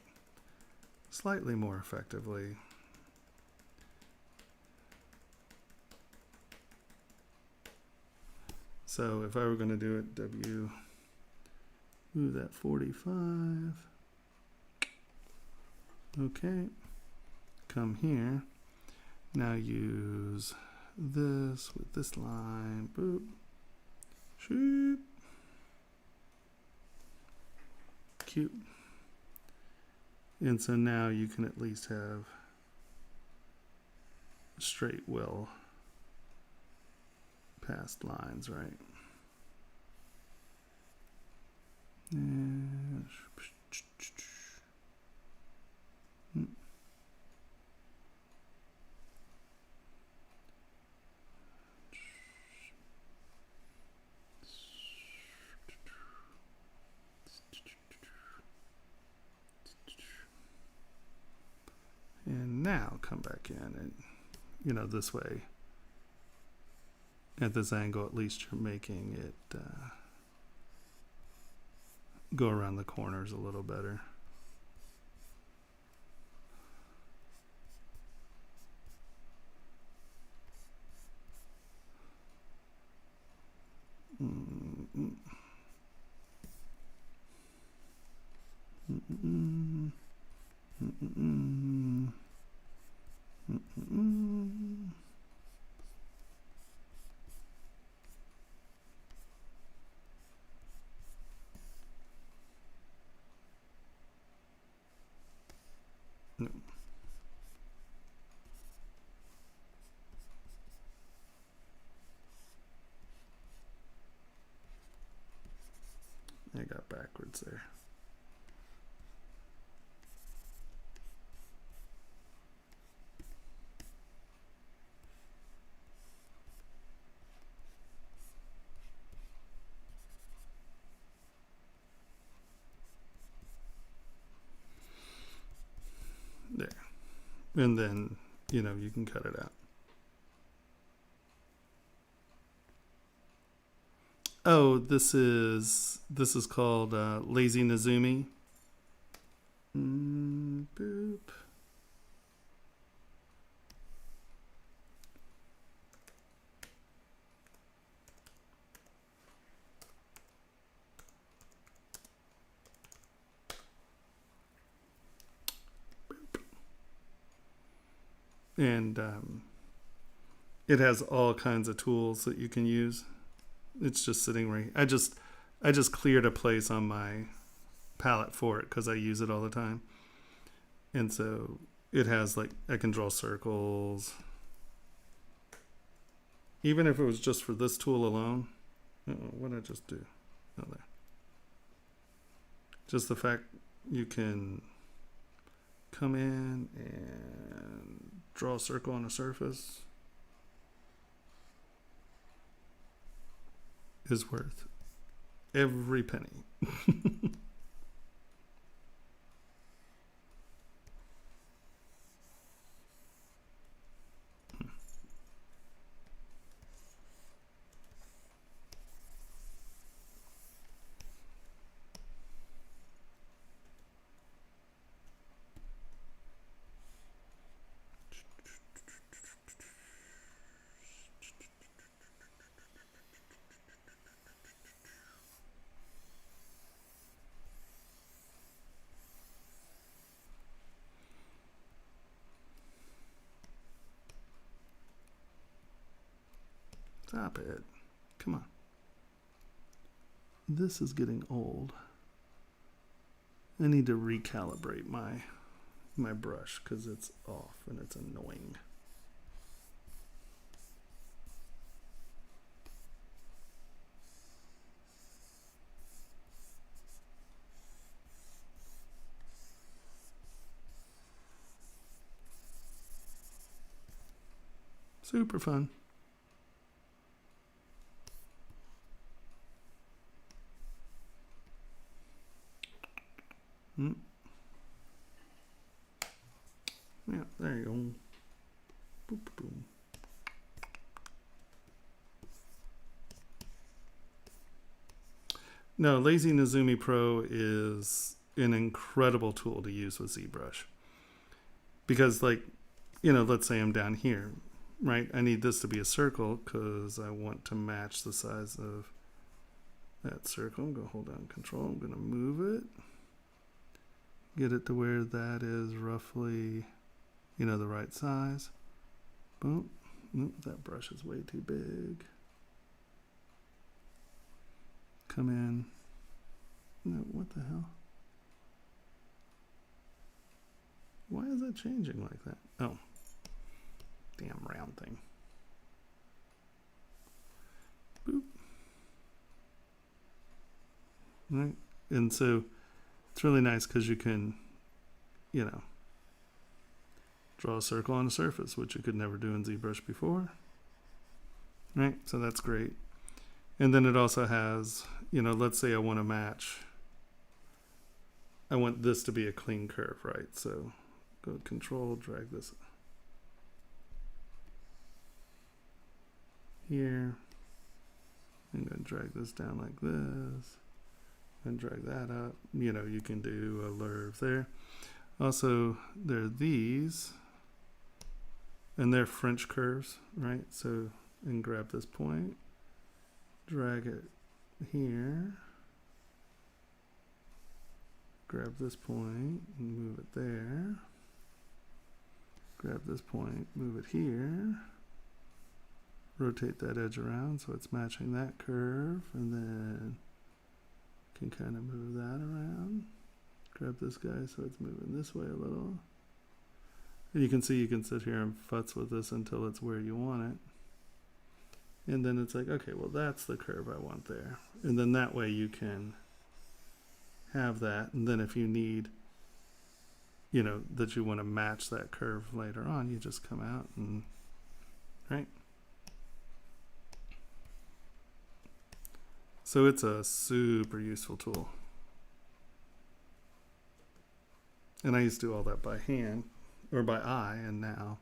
slightly more effectively. So if I were going to do it, that 45. Okay, come here. Now use this with this line. Boop. Shoot. Cute. And so now you can at least have straight, well past lines, right? And now come back in and, this way, at this angle, at least you're making it go around the corners a little better. I got backwards there. There. And then, you can cut it out. Oh, this is called Lazy Nezumi. Boop. And it has all kinds of tools that you can use. It's just sitting right. I just cleared a place on my palette for it because I use it all the time. And so it has, like, I can draw circles. Even if it was just for this tool alone. What did I just do? Oh, there. Just the fact you can come in and draw a circle on a surface is worth every penny. Stop it. Come on. This is getting old. I need to recalibrate my brush because it's off and it's annoying. Super fun. Yeah, there you go. Boop, boom. No, Lazy Nezumi Pro is an incredible tool to use with ZBrush. Because, like, you know, let's say I'm down here, right? I need this to be a circle because I want to match the size of that circle. I'm going to hold down Control. I'm going to move it. Get it to where that is roughly, you know, the right size. Boom. Oop, that brush is way too big. Come in. No, what the hell? Why is it changing like that? Oh. Damn round thing. Boop. Right. And so it's really nice because you can, you know, draw a circle on a surface, which you could never do in ZBrush before. Right, so that's great. And then it also has, you know, let's say I want to match. I want this to be a clean curve, right? So go Control, drag this here. I'm going to drag this down like this. And drag that up. You know, you can do a lerve there. Also, there are these, and they're French curves, right? So, and grab this point, drag it here, grab this point, and move it there. Grab this point, move it here. Rotate that edge around so it's matching that curve, and then can kind of move that around. Grab this guy so it's moving this way a little. And you can see you can sit here and futz with this until it's where you want it. And then it's like, okay, well that's the curve I want there. And then that way you can have that. And then if you need, you know, that you want to match that curve later on, you just come out and, right? So it's a super useful tool. And I used to do all that by hand or by eye, and now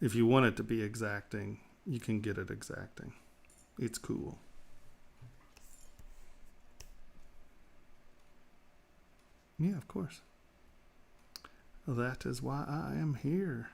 if you want it to be exacting, you can get it exacting. It's cool. Yeah, of course. That is why I am here.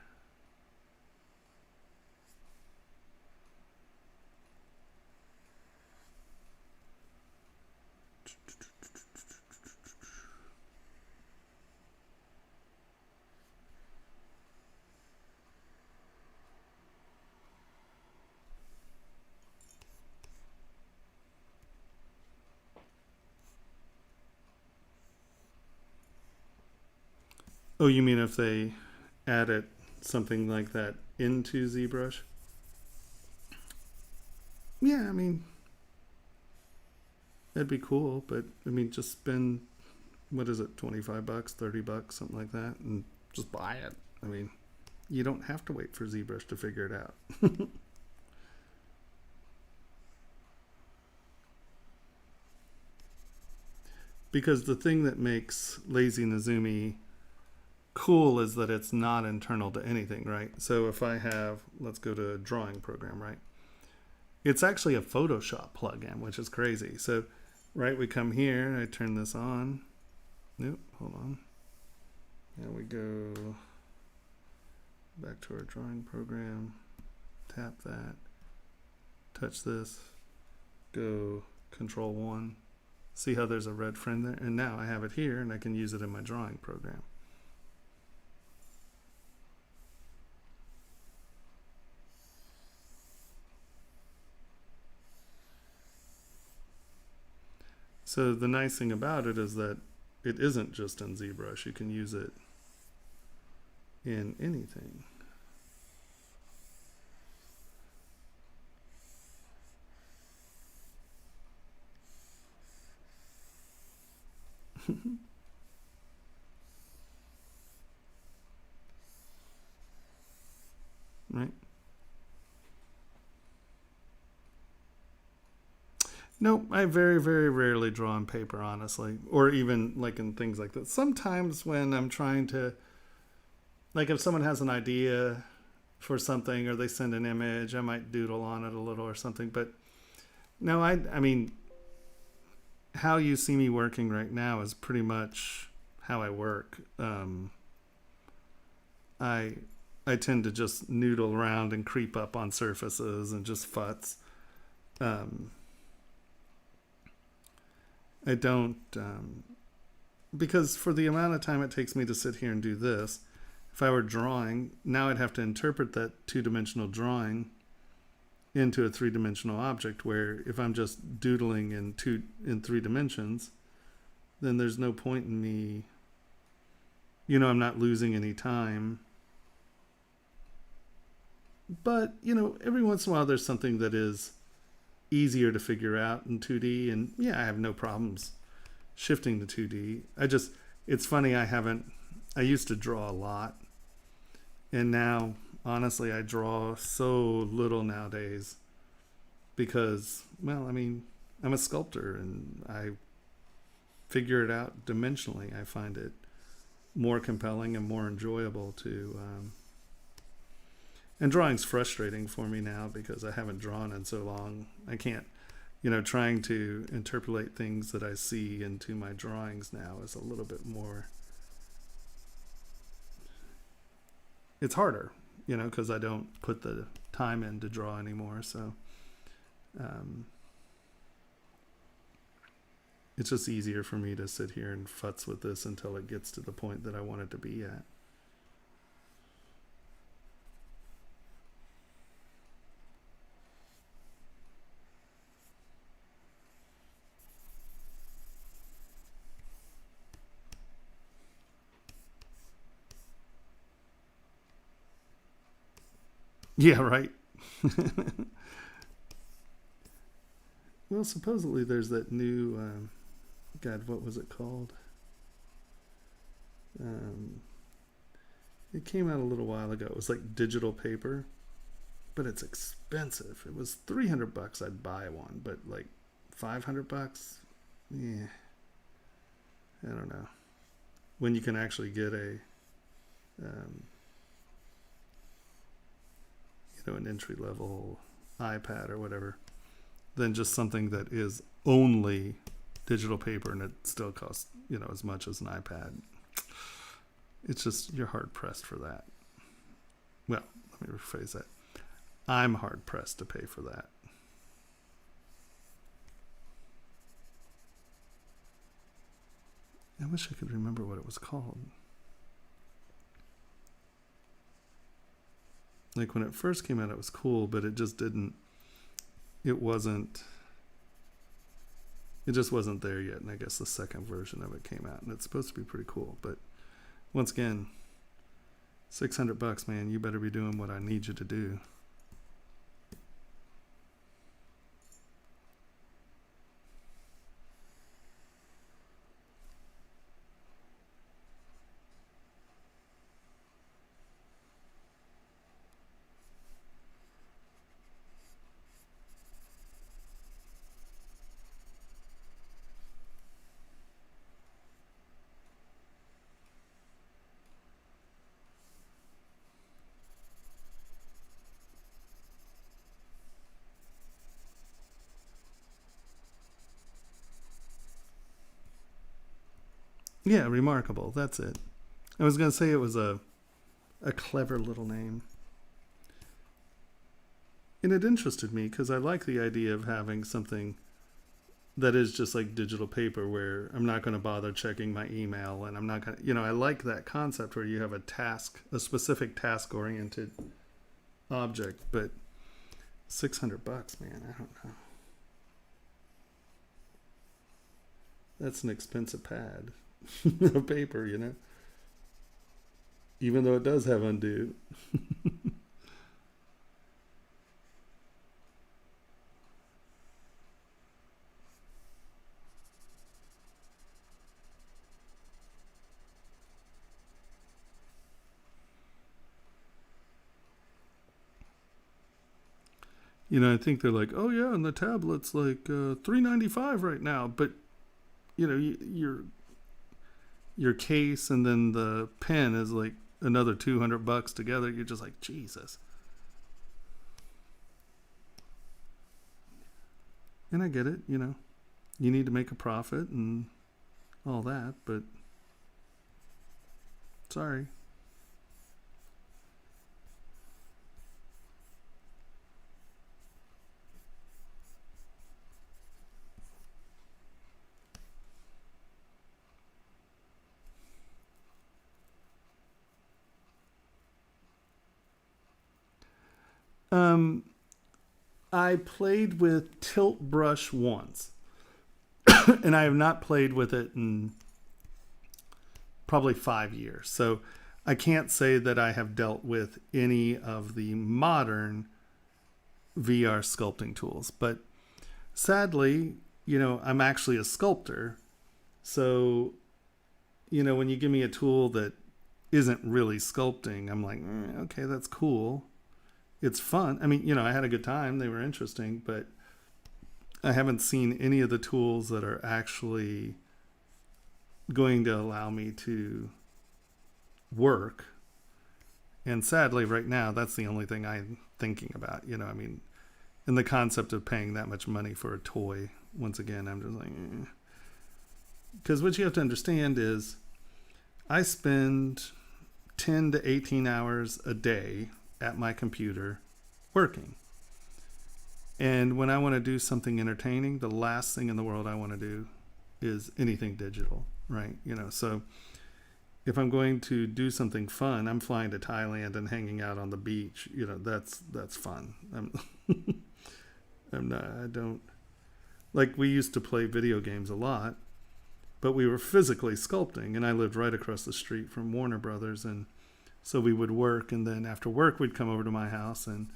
Oh, you mean if they added something like that into ZBrush? Yeah, I mean, that'd be cool, but I mean, just spend, what is it, 25 bucks, 30 bucks, something like that, and just buy it. I mean, you don't have to wait for ZBrush to figure it out. Because the thing that makes Lazy Nezumi cool is that it's not internal to anything, right? So if I have, let's go to a drawing program, right? It's actually a Photoshop plugin, which is crazy. So, right, we come here, I turn this on. Nope, hold on. And we go back to our drawing program, tap that, touch this, go Control 1. See how there's a red friend there? And now I have it here and I can use it in my drawing program. So the nice thing about it is that it isn't just in ZBrush. You can use it in anything. Right? Nope, I very, very rarely draw on paper, honestly, or even like in things like that. Sometimes when I'm trying to, like if someone has an idea for something or they send an image, I might doodle on it a little or something. But no, I mean, how you see me working right now is pretty much how I work. I tend to just noodle around and creep up on surfaces and just futz. I don't, because for the amount of time it takes me to sit here and do this, if I were drawing, now I'd have to interpret that two-dimensional drawing into a three-dimensional object, where if I'm just doodling in 3 dimensions, then there's no point in me, I'm not losing any time. But, every once in a while there's something that is easier to figure out in 2D, and yeah, I have no problems shifting to 2D. It's funny, I used to draw a lot, and now honestly I draw so little nowadays because, well, I mean, I'm a sculptor and I figure it out dimensionally. I find it more compelling and more enjoyable to and drawing's frustrating for me now because I haven't drawn in so long. I can't, trying to interpolate things that I see into my drawings now is a little bit more, it's harder, because I don't put the time in to draw anymore. So it's just easier for me to sit here and futz with this until it gets to the point that I want it to be at. Yeah, right. Well, supposedly there's that new, God, what was it called? It came out a little while ago. It was like digital paper, but it's expensive. It was $300. I'd buy one, but like $500, yeah, I don't know. When you can actually get a, an entry-level iPad or whatever, than just something that is only digital paper and it still costs, as much as an iPad. It's just, you're hard-pressed for that. Well, let me rephrase that. I'm hard-pressed to pay for that. I wish I could remember what it was called. Like when it first came out, it was cool, but it just wasn't there yet. And I guess the second version of it came out and it's supposed to be pretty cool. But once again, $600, man, you better be doing what I need you to do. Yeah, remarkable. That's it. I was going to say it was a clever little name. And it interested me because I like the idea of having something that is just like digital paper where I'm not going to bother checking my email and I'm not going to, I like that concept where you have a specific task-oriented object, but $600, man, I don't know. That's an expensive pad of paper, you know, even though it does have undo. You know, I think they're like, oh yeah, and the tablet's like $395 right now, but you know, your case and then the pen is like another $200 together. You're just like, Jesus. And I get it, you know, you need to make a profit and all that, but sorry. Um, I played with Tilt Brush once, and I have not played with it in probably 5 years. So I can't say that I have dealt with any of the modern VR sculpting tools. But sadly, you know, I'm actually a sculptor. So, you know, when you give me a tool that isn't really sculpting, I'm like, okay, that's cool. It's fun. I mean, you know, I had a good time. They were interesting, but I haven't seen any of the tools that are actually going to allow me to work. And sadly, right now, that's the only thing I'm thinking about. You know, I mean, in the concept of paying that much money for a toy, once again, I'm just like, because what you have to understand is I spend 10 to 18 hours a day at my computer working. And when I want to do something entertaining, the last thing in the world I want to do is anything digital, right? You know, so if I'm going to do something fun, I'm flying to Thailand and hanging out on the beach. You know, that's fun. I don't, like, we used to play video games a lot, but we were physically sculpting, and I lived right across the street from Warner Brothers, and so we would work, and then after work we'd come over to my house and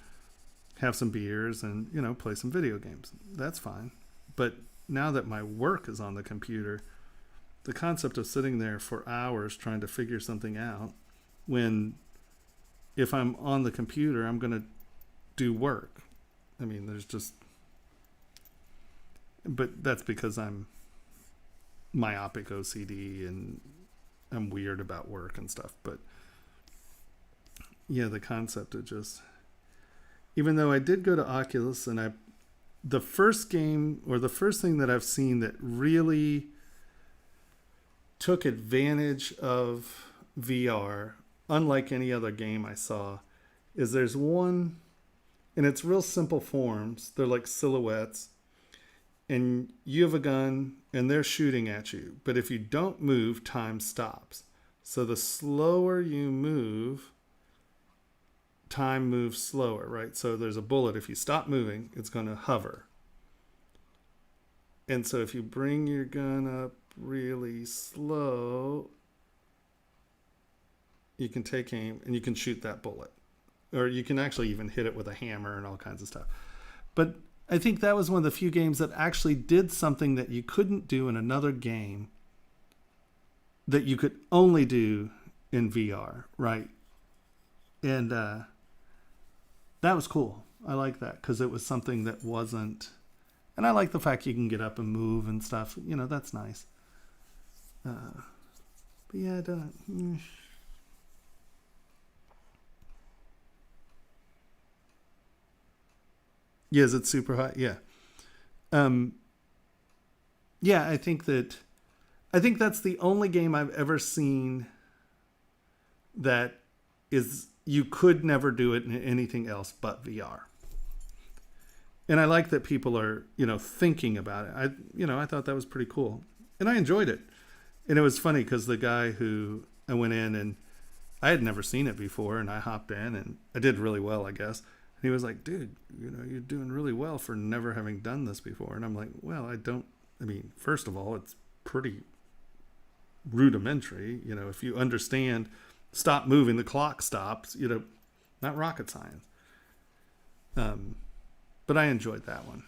have some beers and, you know, play some video games. That's fine. But now that my work is on the computer, the concept of sitting there for hours trying to figure something out, when if I'm on the computer, I'm going to do work. I mean, there's just, but that's because I'm myopic OCD and I'm weird about work and stuff. But yeah, the concept of just, even though I did go to Oculus, and the first game, or the first thing that I've seen that really took advantage of VR, unlike any other game I saw, is there's one, and it's real simple forms. They're like silhouettes, and you have a gun and they're shooting at you. But if you don't move, time stops. So the slower you move, time moves slower, right? So there's a bullet. If you stop moving, it's going to hover. And so if you bring your gun up really slow, you can take aim and you can shoot that bullet. Or you can actually even hit it with a hammer and all kinds of stuff. But I think that was one of the few games that actually did something that you couldn't do in another game, that you could only do in VR, right? And that was cool. I like that because it was something that wasn't, and I like the fact you can get up and move and stuff. You know, that's nice. But yeah, I don't. Yeah, is it super high? Yeah. Um, yeah, I think that's the only game I've ever seen that is, you could never do it in anything else but VR. And I like that people are, you know, thinking about it. I thought that was pretty cool. And I enjoyed it. And it was funny because the guy who I went in, and I had never seen it before, and I hopped in and I did really well, I guess. And he was like, dude, you know, you're doing really well for never having done this before. And I'm like, well, I mean, first of all, it's pretty rudimentary. You know, if you understand stop moving, the clock stops, you know, not rocket science. But I enjoyed that one.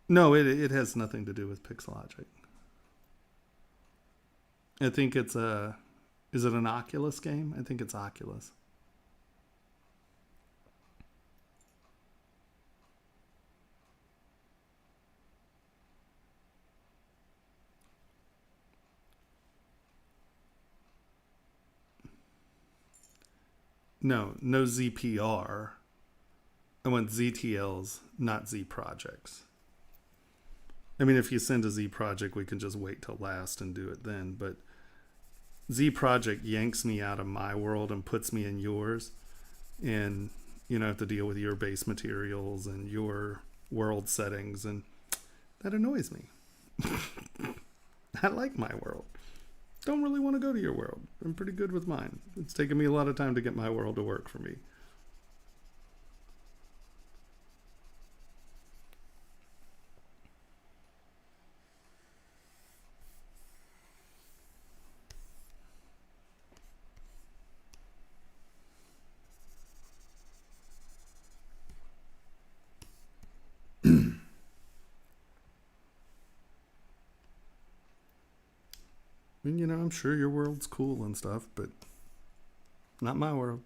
No, it has nothing to do with Pixologic. I think it's is it an Oculus game? I think it's Oculus. No ZPR. I want ZTLs, not Z projects. I mean, if you send a Z project, we can just wait till last and do it then. But Z project yanks me out of my world and puts me in yours. And, you know, I have to deal with your base materials and your world settings. And that annoys me. I like my world. Don't really want to go to your world. I'm pretty good with mine. It's taken me a lot of time to get my world to work for me. I mean, you know, I'm sure your world's cool and stuff, but not my world.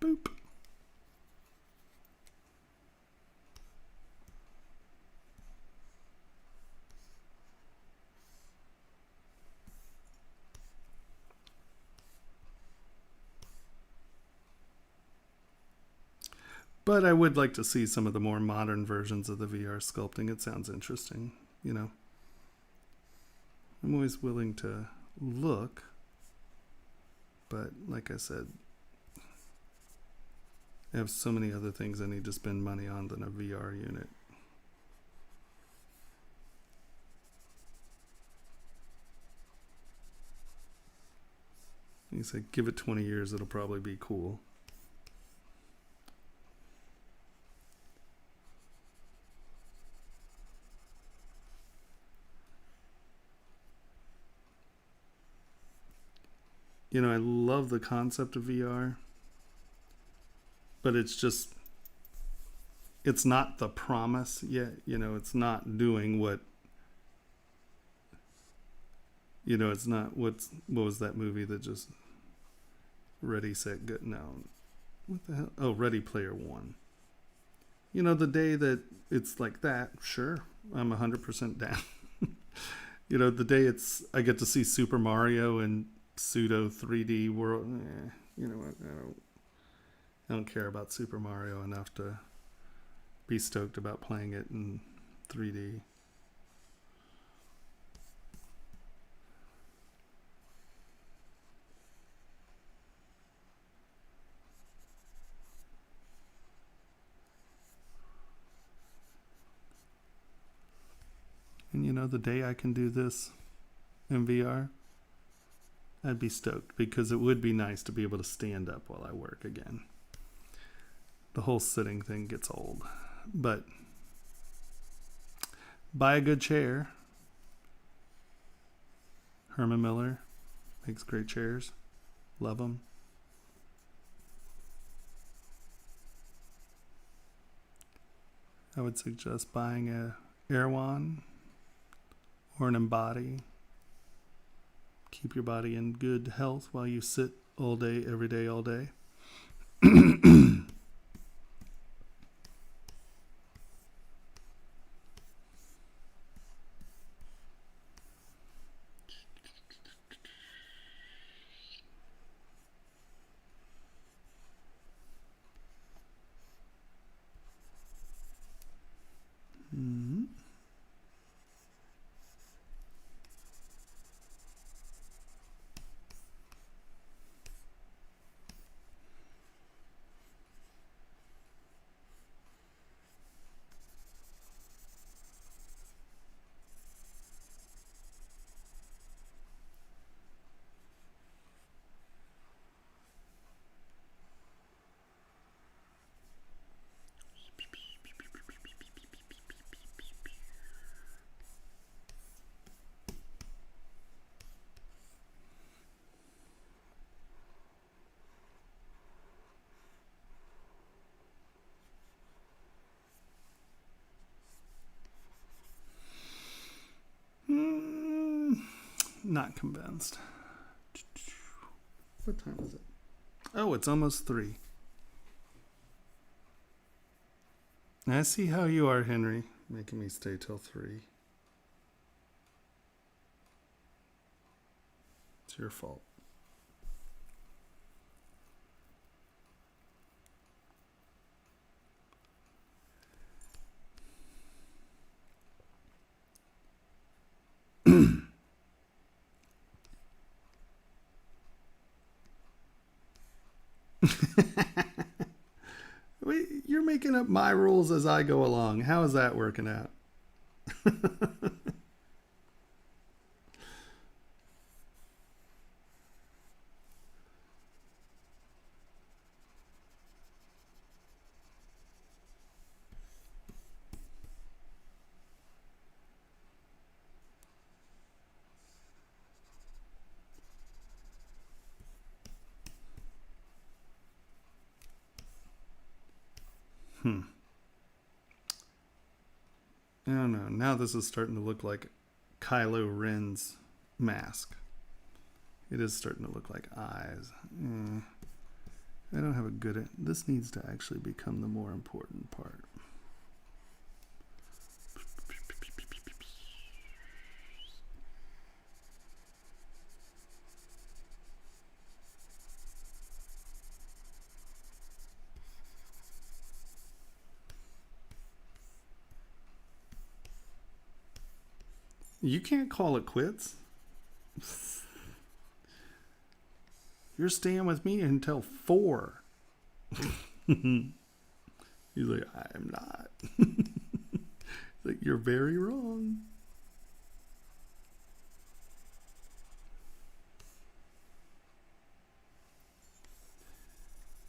Boop. But I would like to see some of the more modern versions of the VR sculpting. It sounds interesting, you know. I'm always willing to look, but like I said, I have so many other things I need to spend money on than a VR unit. You say, give it 20 years, it'll probably be cool. You know, I love the concept of VR, but it's not the promise yet. You know, it's not doing what, you know, it's not what was that movie that just Ready, Set, Go? No. What the hell? Oh, Ready Player One. You know, the day that it's like that, sure, I'm 100% down. You know, the day I get to see Super Mario and pseudo 3D world, you know what, I don't care about Super Mario enough to be stoked about playing it in 3D. And you know, the day I can do this in VR, I'd be stoked, because it would be nice to be able to stand up while I work again. The whole sitting thing gets old. But buy a good chair. Herman Miller makes great chairs. Love them. I would suggest buying a Erewhon or an Embody. Keep your body in good health while you sit all day, every day, all day. not convinced. What time is it? Oh, it's almost 3. I see how you are, Henry, making me stay till 3. It's your fault. Wait, you're making up my rules as I go along. How is that working out? I don't know. Now this is starting to look like Kylo Ren's mask. It is starting to look like eyes. I don't have a good... This needs to actually become the more important part. You can't call it quits. You're staying with me until 4. He's like, I am not. Like, you're very wrong.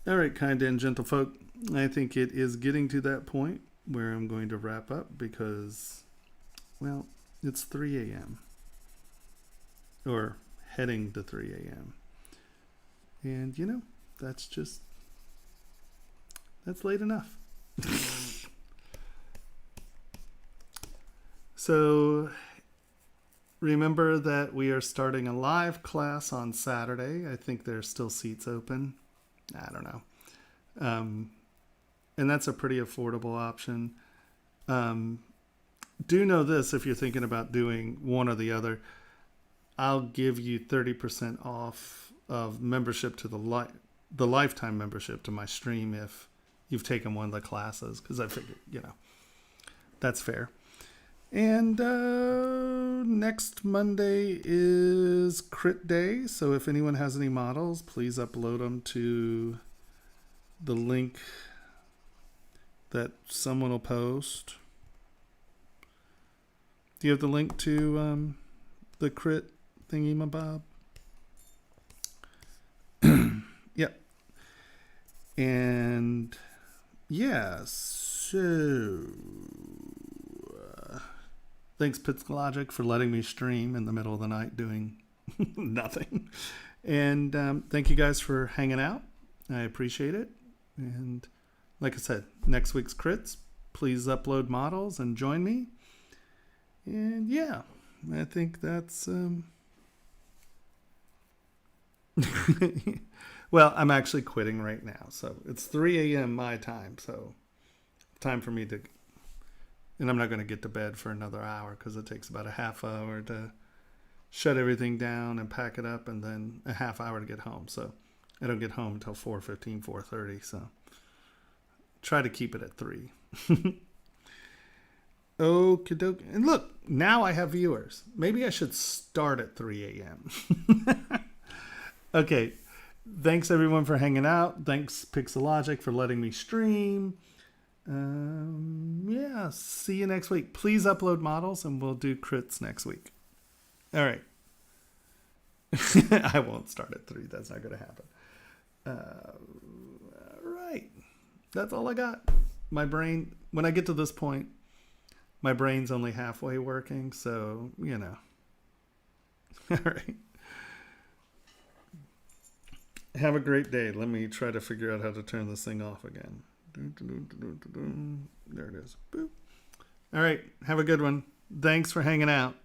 All right, kind and gentle folk. I think it is getting to that point where I'm going to wrap up because, well, it's 3 a.m. or heading to 3 a.m. And, you know, that's late enough. So remember that we are starting a live class on Saturday. I think there's still seats open. I don't know. And that's a pretty affordable option. Do know this, if you're thinking about doing one or the other, I'll give you 30% off of membership to the lifetime membership to my stream if you've taken one of the classes, because I figured, you know, that's fair. And next Monday is crit day, so if anyone has any models, please upload them to the link that someone will post. Do you have the link to the crit thingy, my Bob? Yep. And yeah, so thanks Pixologic for letting me stream in the middle of the night doing nothing. And thank you guys for hanging out. I appreciate it. And like I said, next week's crits, please upload models and join me. And yeah, I think that's... Well, I'm actually quitting right now. So it's 3 a.m. my time. So time for me to... And I'm not going to get to bed for another hour because it takes about a half hour to shut everything down and pack it up, and then a half hour to get home. So I don't get home until 4:15, 4:30. So try to keep it at 3. Okie dokie. And look, now I have viewers. Maybe I should start at 3 a.m. Okay. Thanks everyone for hanging out. Thanks Pixologic for letting me stream. Yeah, see you next week. Please upload models and we'll do crits next week. All right. I won't start at 3. That's not going to happen. All right. That's all I got. My brain, when I get to this point, my brain's only halfway working, so, you know. All right. Have a great day. Let me try to figure out how to turn this thing off again. There it is. Boop. All right. Have a good one. Thanks for hanging out.